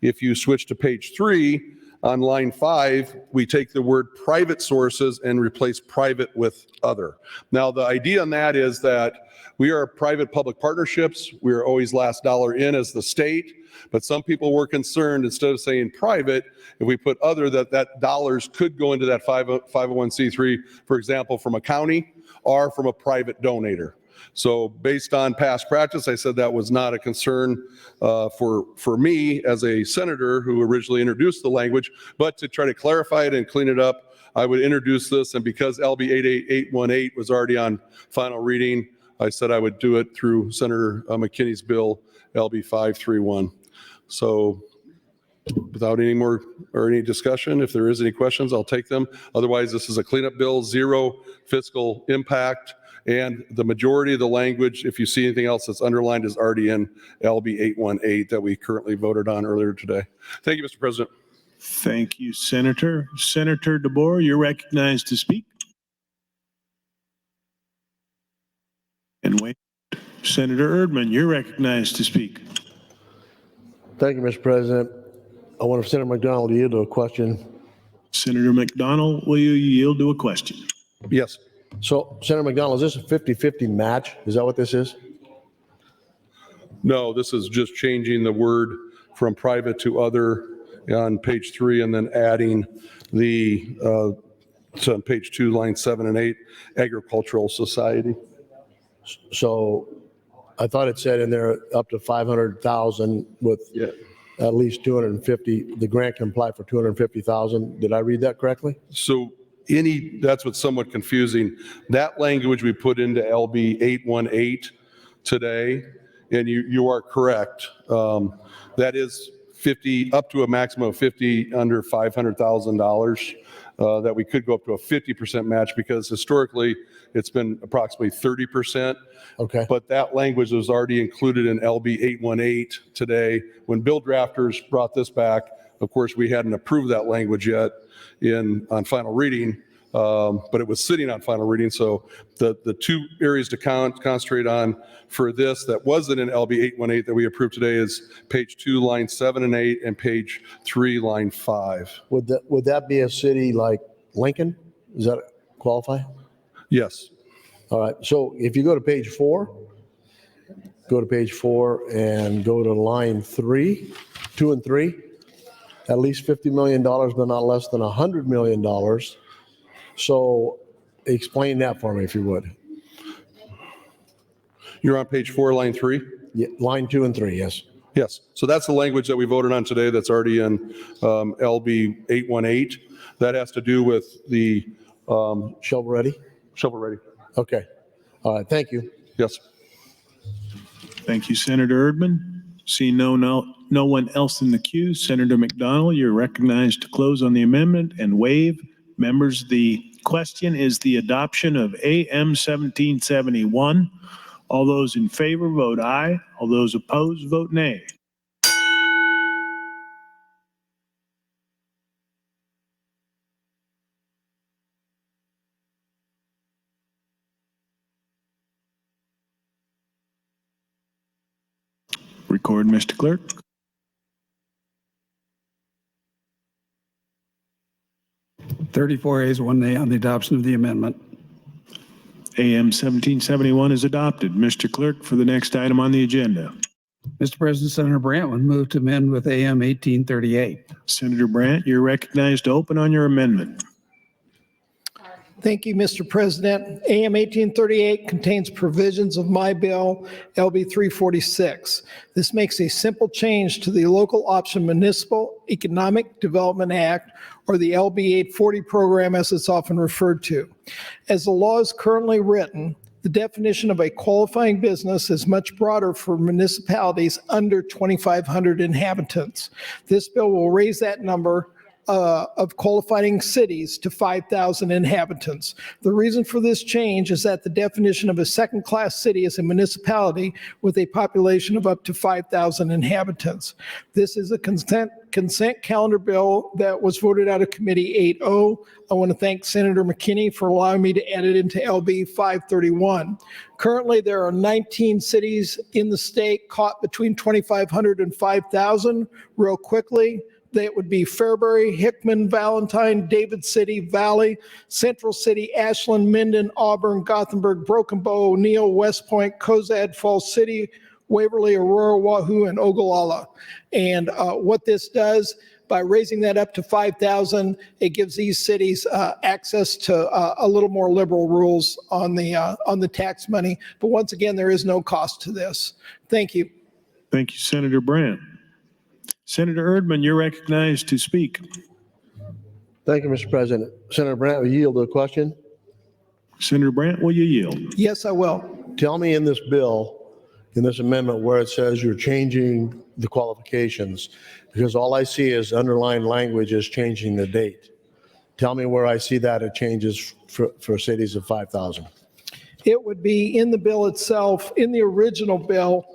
if you switch to page 3, on line 5, we take the word private sources and replace private with other. Now, the idea on that is that we are private-public partnerships. We are always last dollar in as the state, but some people were concerned, instead of saying private, if we put other, that dollars could go into that 501c3, for example, from a county or from a private donator. So based on past practice, I said that was not a concern for me as a senator who originally introduced the language, but to try to clarify it and clean it up, I would introduce this. And because LB 88818 was already on final reading, I said I would do it through Senator McKinney's bill, LB 531. So without any more or any discussion, if there is any questions, I'll take them. Otherwise, this is a cleanup bill, zero fiscal impact. And the majority of the language, if you see anything else that's underlined, is already in LB 818 that we currently voted on earlier today. Thank you, Mr. President. Thank you, Senator. Senator DeBoer, you're recognized to speak. And wait, Senator Erdman, you're recognized to speak. Thank you, Mr. President. I want Senator McDonald to yield to a question. Senator McDonald, will you yield to a question? Yes. So, Senator McDonald, is this a 50-50 match? Is that what this is? No, this is just changing the word from private to other on page 3 and then adding the, so on page 2, line 7 and 8, agricultural society. So I thought it said in there up to 500,000 with at least 250, the grant can apply for 250,000. Did I read that correctly? So that's what's somewhat confusing. That language we put into LB 818 today, and you are correct. That is 50, up to a maximum of 50 under $500,000 that we could go up to a 50% match, because historically it's been approximately 30%. Okay. But that language was already included in LB 818 today. When bill drafters brought this back, of course, we hadn't approved that language yet on final reading, but it was sitting on final reading. So the two areas to concentrate on for this that wasn't in LB 818 that we approved today is page 2, line 7 and 8, and page 3, line 5. Would that be a city like Lincoln? Does that qualify? Yes. All right. So if you go to page 4, and go to line 2 and 3, at least $50 million, but not less than $100 million. So explain that for me, if you would. You're on page 4, line 3? Yeah, line 2 and 3, yes. Yes. So that's the language that we voted on today that's already in LB 818. That has to do with the shovel ready? Shovel ready. Okay. All right. Thank you. Yes. Thank you, Senator Erdman. See no one else in the queue. Senator McDonald, you're recognized to close on the amendment and waive. Members, the question is the adoption of AM 1771. All those in favor vote aye. All those opposed vote nay. Record, Mr. Clerk. Thirty-four ayes, 1 nay on the adoption of the amendment. AM 1771 is adopted. Mr. Clerk, for the next item on the agenda. Mr. President, Senator Brandt would move to amend with AM 1838. Senator Brandt, you're recognized to open on your amendment. Thank you, Mr. President. AM 1838 contains provisions of my bill, LB 346. This makes a simple change to the Local Option Municipal Economic Development Act, or the LB 840 program as it's often referred to. As the law is currently written, the definition of a qualifying business is much broader for municipalities under 2,500 inhabitants. This bill will raise that number qualifying cities to 5,000 inhabitants. The reason for this change is that the definition of a second-class city is a municipality with a population of up to 5,000 inhabitants. This is a consent calendar bill that was voted out of committee 8-0. I want to thank Senator McKinney for allowing me to add it into LB 531. Currently, there are 19 cities in the state caught between 2,500 and 5,000. Real quickly, that would be Fairbury, Hickman, Valentine, David City, Valley, Central City, Ashland, Minden, Auburn, Gothenburg, Broken Bow, O'Neill, West Point, Cozad, Falls City, Waverly, Aurora, Wahoo, and Ogallala. And what this does, by raising that up to 5,000, it gives these cities access to a little more liberal rules on the tax money. But once again, there is no cost to this. Thank you. Thank you, Senator Brandt. Senator Erdman, you're recognized to speak. Thank you, Mr. President. Senator Brandt, will you yield to a question? Senator Brandt, will you yield? Yes, I will. Tell me in this bill, in this amendment, where it says you're changing the qualifications, because all I see is underlying language is changing the date. Tell me where I see that it changes for cities of 5,000. It would be in the bill itself. In the original bill,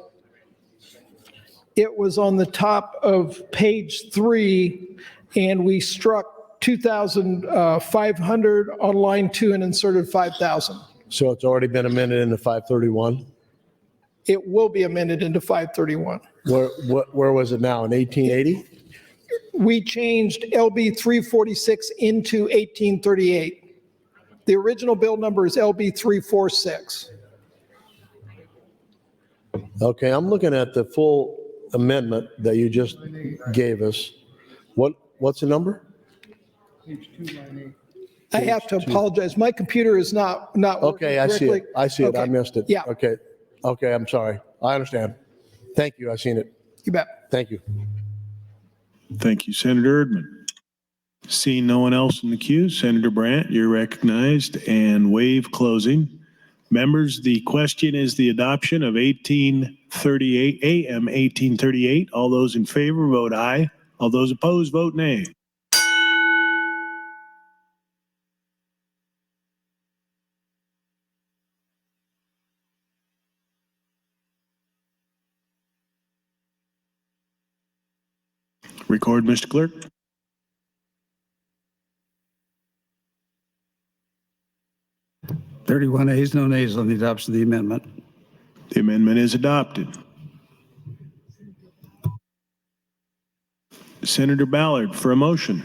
it was on the top of page 3, and we struck 2,500 on line 2 and inserted 5,000. So it's already been amended into 531? It will be amended into 531. Where was it now, in 1880? We changed LB 346 into 1838. The original bill number is LB 346. Okay, I'm looking at the full amendment that you just gave us. What's the number? I have to apologize. My computer is not working Okay, I see it. I see it. I Okay. missed it. Yeah. Okay, I'm sorry. I understand. Thank you. I've seen it. You bet. Thank you. Thank you, Senator Erdman. Seeing no one else in the queue, Senator Brandt, you're recognized, and wave closing. Members, the question is the adoption of AM 1838. All those in favor vote aye. All those opposed vote nay. Record, Mr. Clerk. Thirty-one ayes, no nays on the adoption of the amendment. The amendment is adopted. Senator Ballard for a motion.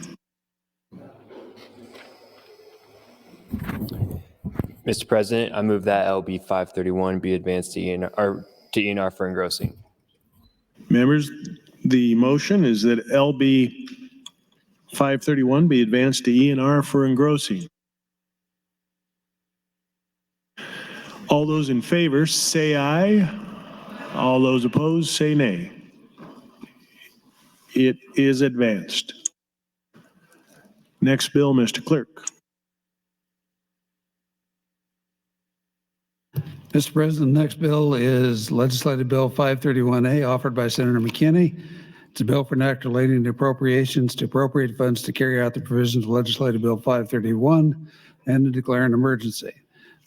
Mr. President, I move that LB 531 be advanced to ENR for engrossing. Members, the motion is that LB 531 be advanced to ENR for engrossing. All those in favor say aye. All those opposed say nay. It is advanced. Next bill, Mr. Clerk. Mr. President, the next bill is Legislative Bill 531A, offered by Senator McKinney. It's a bill for an act relating to appropriations to appropriate funds to carry out the provisions of Legislative Bill 531 and to declare an emergency.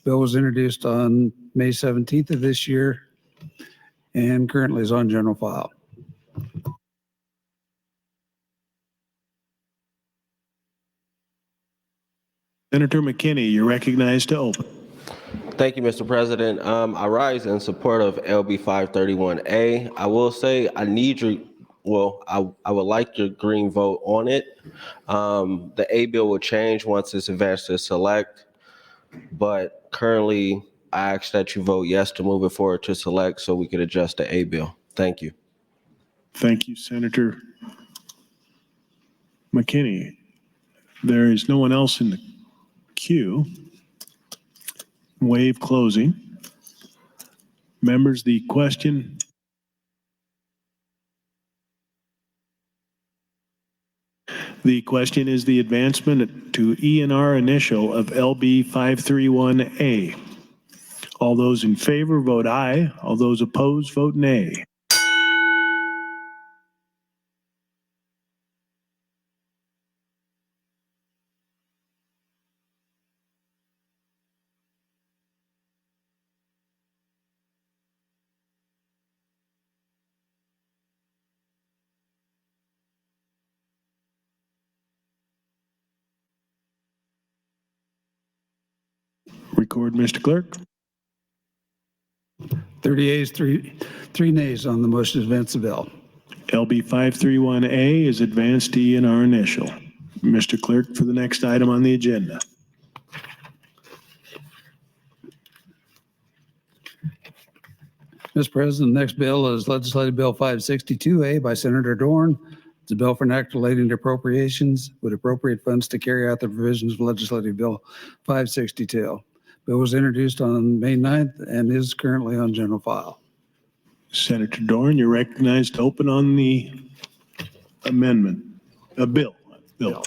The bill was introduced on May 17th of this year and currently is on general file. Senator McKinney, you're recognized to open. Thank you, Mr. President. I rise in support of LB 531A. I will say I need your, I would like your green vote on it. The A bill will change once it's advanced to select, but currently I ask that you vote yes to move it forward to select so we could adjust the A bill. Thank you. Thank you, Senator McKinney. There is no one else in the queue. Wave closing. Members, the question is the advancement to ENR initial of LB 531A. All those in favor vote aye. All those opposed vote nay. Record, Mr. Clerk. 30 yeas, three nays on the motion to advance the bill. LB 531A is advanced to ENR initial. Mr. Clerk, for the next item on the agenda. Mr. President, the next bill is Legislative Bill 562A by Senator Dorn. It's a bill for an act relating to appropriations would appropriate funds to carry out the provisions of Legislative Bill 562. Bill was introduced on May 9th and is currently on general file. Senator Dorn, you're recognized to open on the amendment. Bill. Yeah.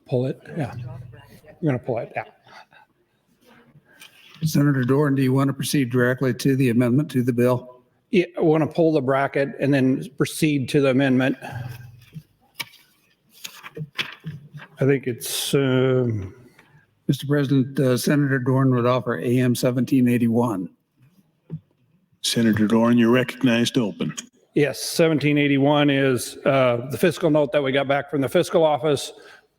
Pull it, yeah. You're going to pull it, yeah. Senator Dorn, do you want to proceed directly to the amendment to the bill? Yeah, I want to pull the bracket and then proceed to the amendment. I think it's, Mr. President, Senator Dorn would offer AM 1781. Senator Dorn, you're recognized to open. yes, 1781 is the fiscal note that we got back from the fiscal office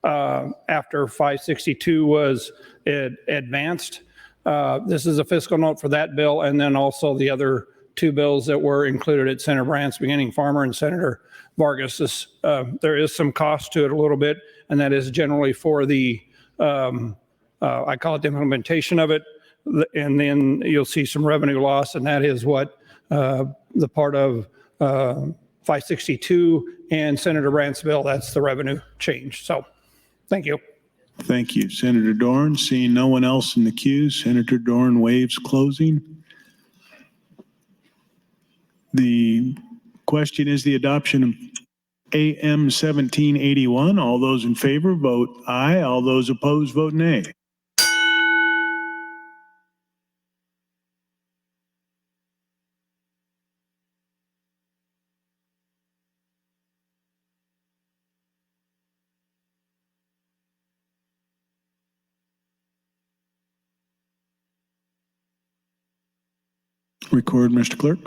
after 562 was advanced. This is a fiscal note for that bill, and then also the other two bills that were included at Senator Brandt's beginning, Farmer and Senator Vargas. There is some cost to it a little bit, and that is generally for the, I call it the implementation of it, and then you'll see some revenue loss, and that is what the part of 562 and Senator Brandt's bill, that's the revenue change. So thank you. Thank you, Senator Dorn. Seeing no one else in the queue, Senator Dorn waives closing. The question is the adoption of AM 1781. All those in favor vote aye. All those opposed vote nay. Record, Mr. Clerk.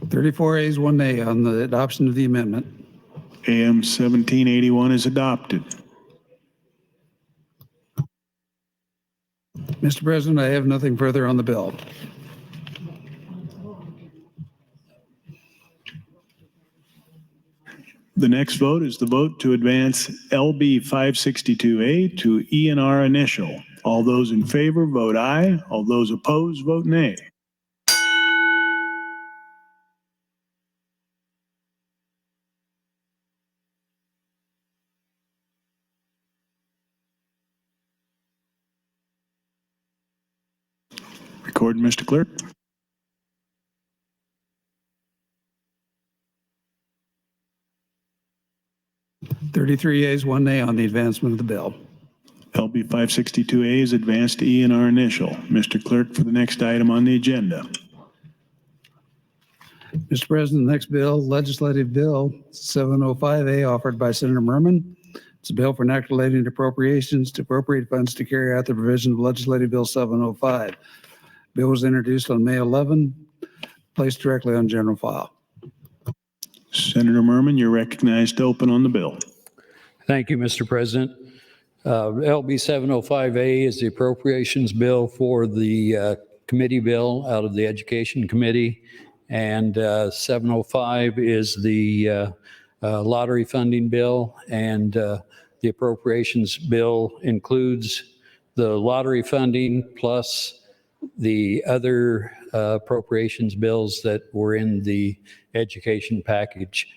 34 ayes, 1 nay on the adoption of the amendment. AM 1781 is adopted. Mr. President, I have nothing further on the bill. The next vote is the vote to advance LB 562A to ENR initial. All those in favor vote aye. All those opposed vote nay. Record, Mr. Clerk. Thirty-three ayes, 1 nay on the advancement of the bill. LB 562A is advanced to ENR initial. Mr. Clerk, for the next item on the agenda. Mr. President, the next bill, Legislative Bill 705A, offered by Senator Merman. It's a bill for an act relating to appropriations to appropriate funds to carry out the provision of Legislative Bill 705. Bill was introduced on May 11, placed directly on general file. Senator Merman, you're recognized to open on the bill. Thank you, Mr. President. LB 705A is the appropriations bill for the committee bill out of the Education Committee, and 705 is the lottery funding bill, and the appropriations bill includes the lottery funding plus the other appropriations bills that were in the education package.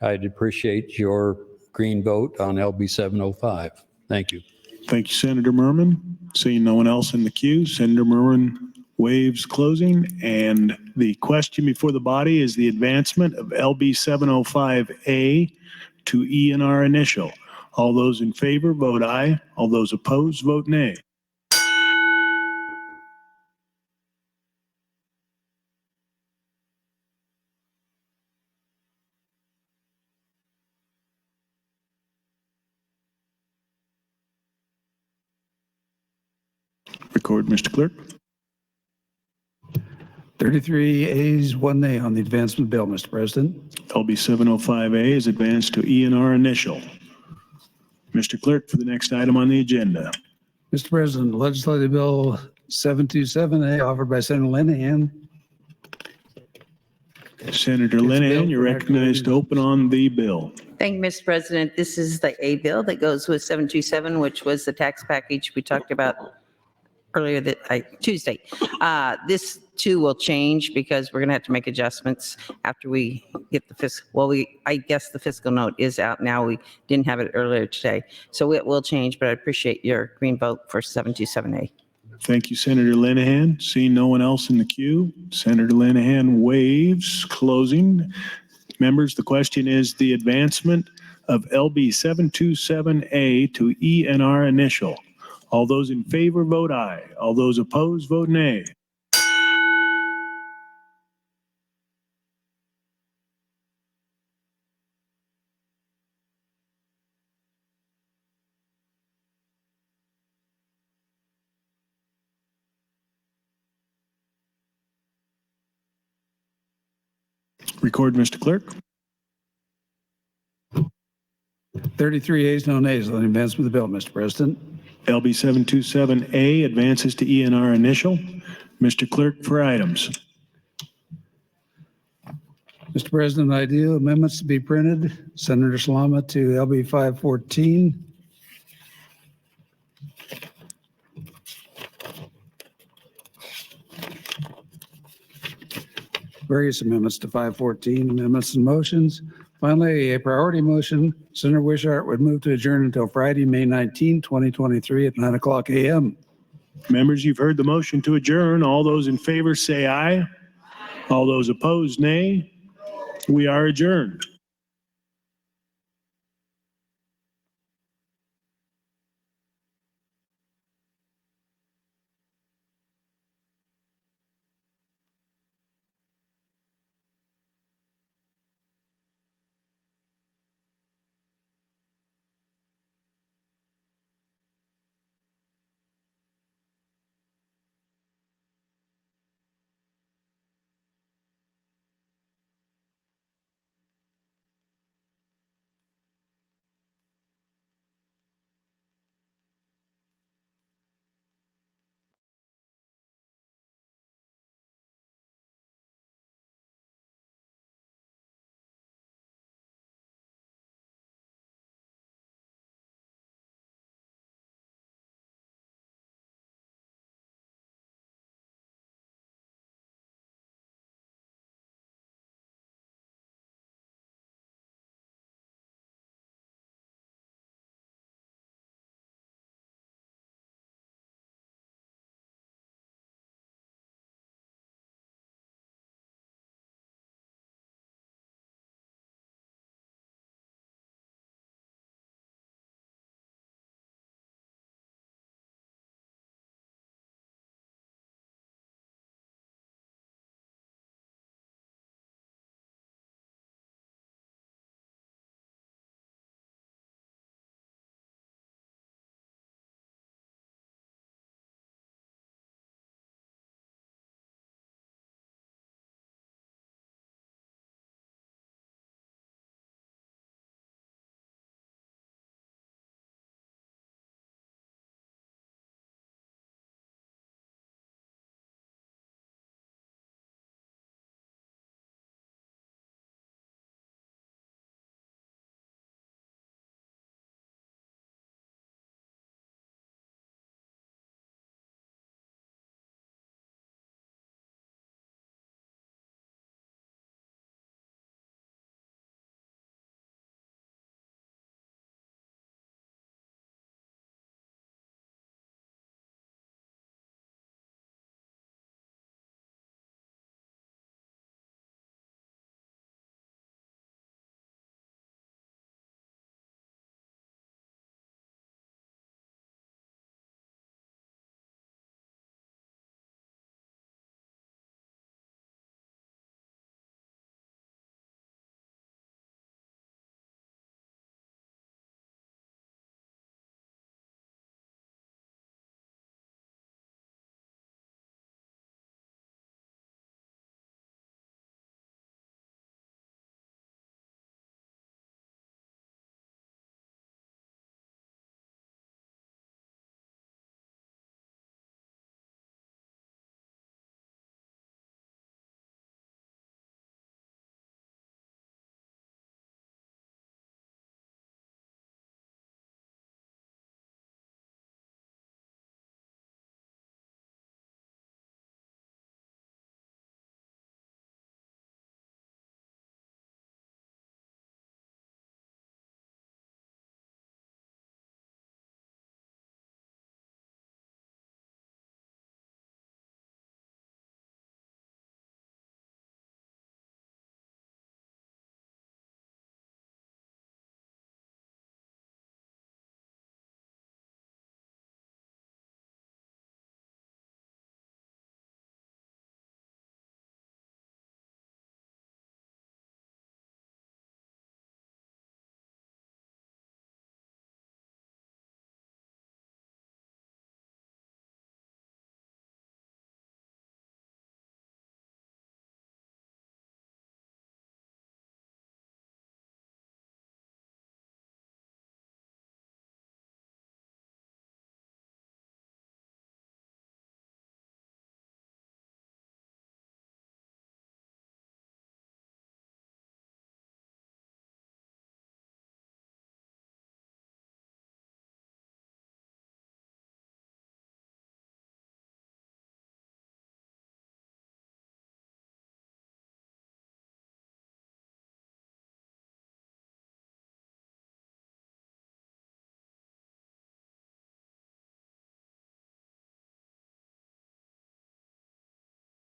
I'd appreciate your green vote on LB 705. Thank you. Thank you, Senator Merman. Seeing no one else in the queue, Senator Merman waives closing. And the question before the body is the advancement of LB 705A to ENR initial. All those in favor vote aye. All those opposed vote nay. Record, Mr. Clerk. 33 ayes, 1 nay on the advancement bill, Mr. President. LB 705A is advanced to E&R initial. Mr. Clerk, for the next item on the agenda. Mr. President, legislative bill 727A offered by Senator Linehan. Senator Linehan, you're recognized to open on the bill. Thank you, Mr. President. This is the A bill that goes with 727, which was the tax package we talked about earlier Tuesday. This too will change because we're going to have to make adjustments after we get the fiscal. Well, I guess the fiscal note is out now. We didn't have it earlier today, so it will change. But I appreciate your green vote for 727A. Thank you, Senator Linehan. Seeing no one else in the queue, Senator Linehan waives closing. Members, the question is the advancement of LB 727A to ENR initial. All those in favor vote aye. All those opposed vote nay. Record, Mr. Clerk. 33 ayes, no nays on the advancement of the bill, Mr. President. LB 727A advances to ENR initial. Mr. Clerk, for items. Mr. President, I do amendments to be printed. Senator Salama to LB 514. Various amendments to 514, amendments and motions. Finally, a priority motion. Senator Wishart would move to adjourn until Friday, May 19, 2023 at 9:00 a.m. Members, you've heard the motion to adjourn. All those in favor say aye. All those opposed, nay. We are adjourned.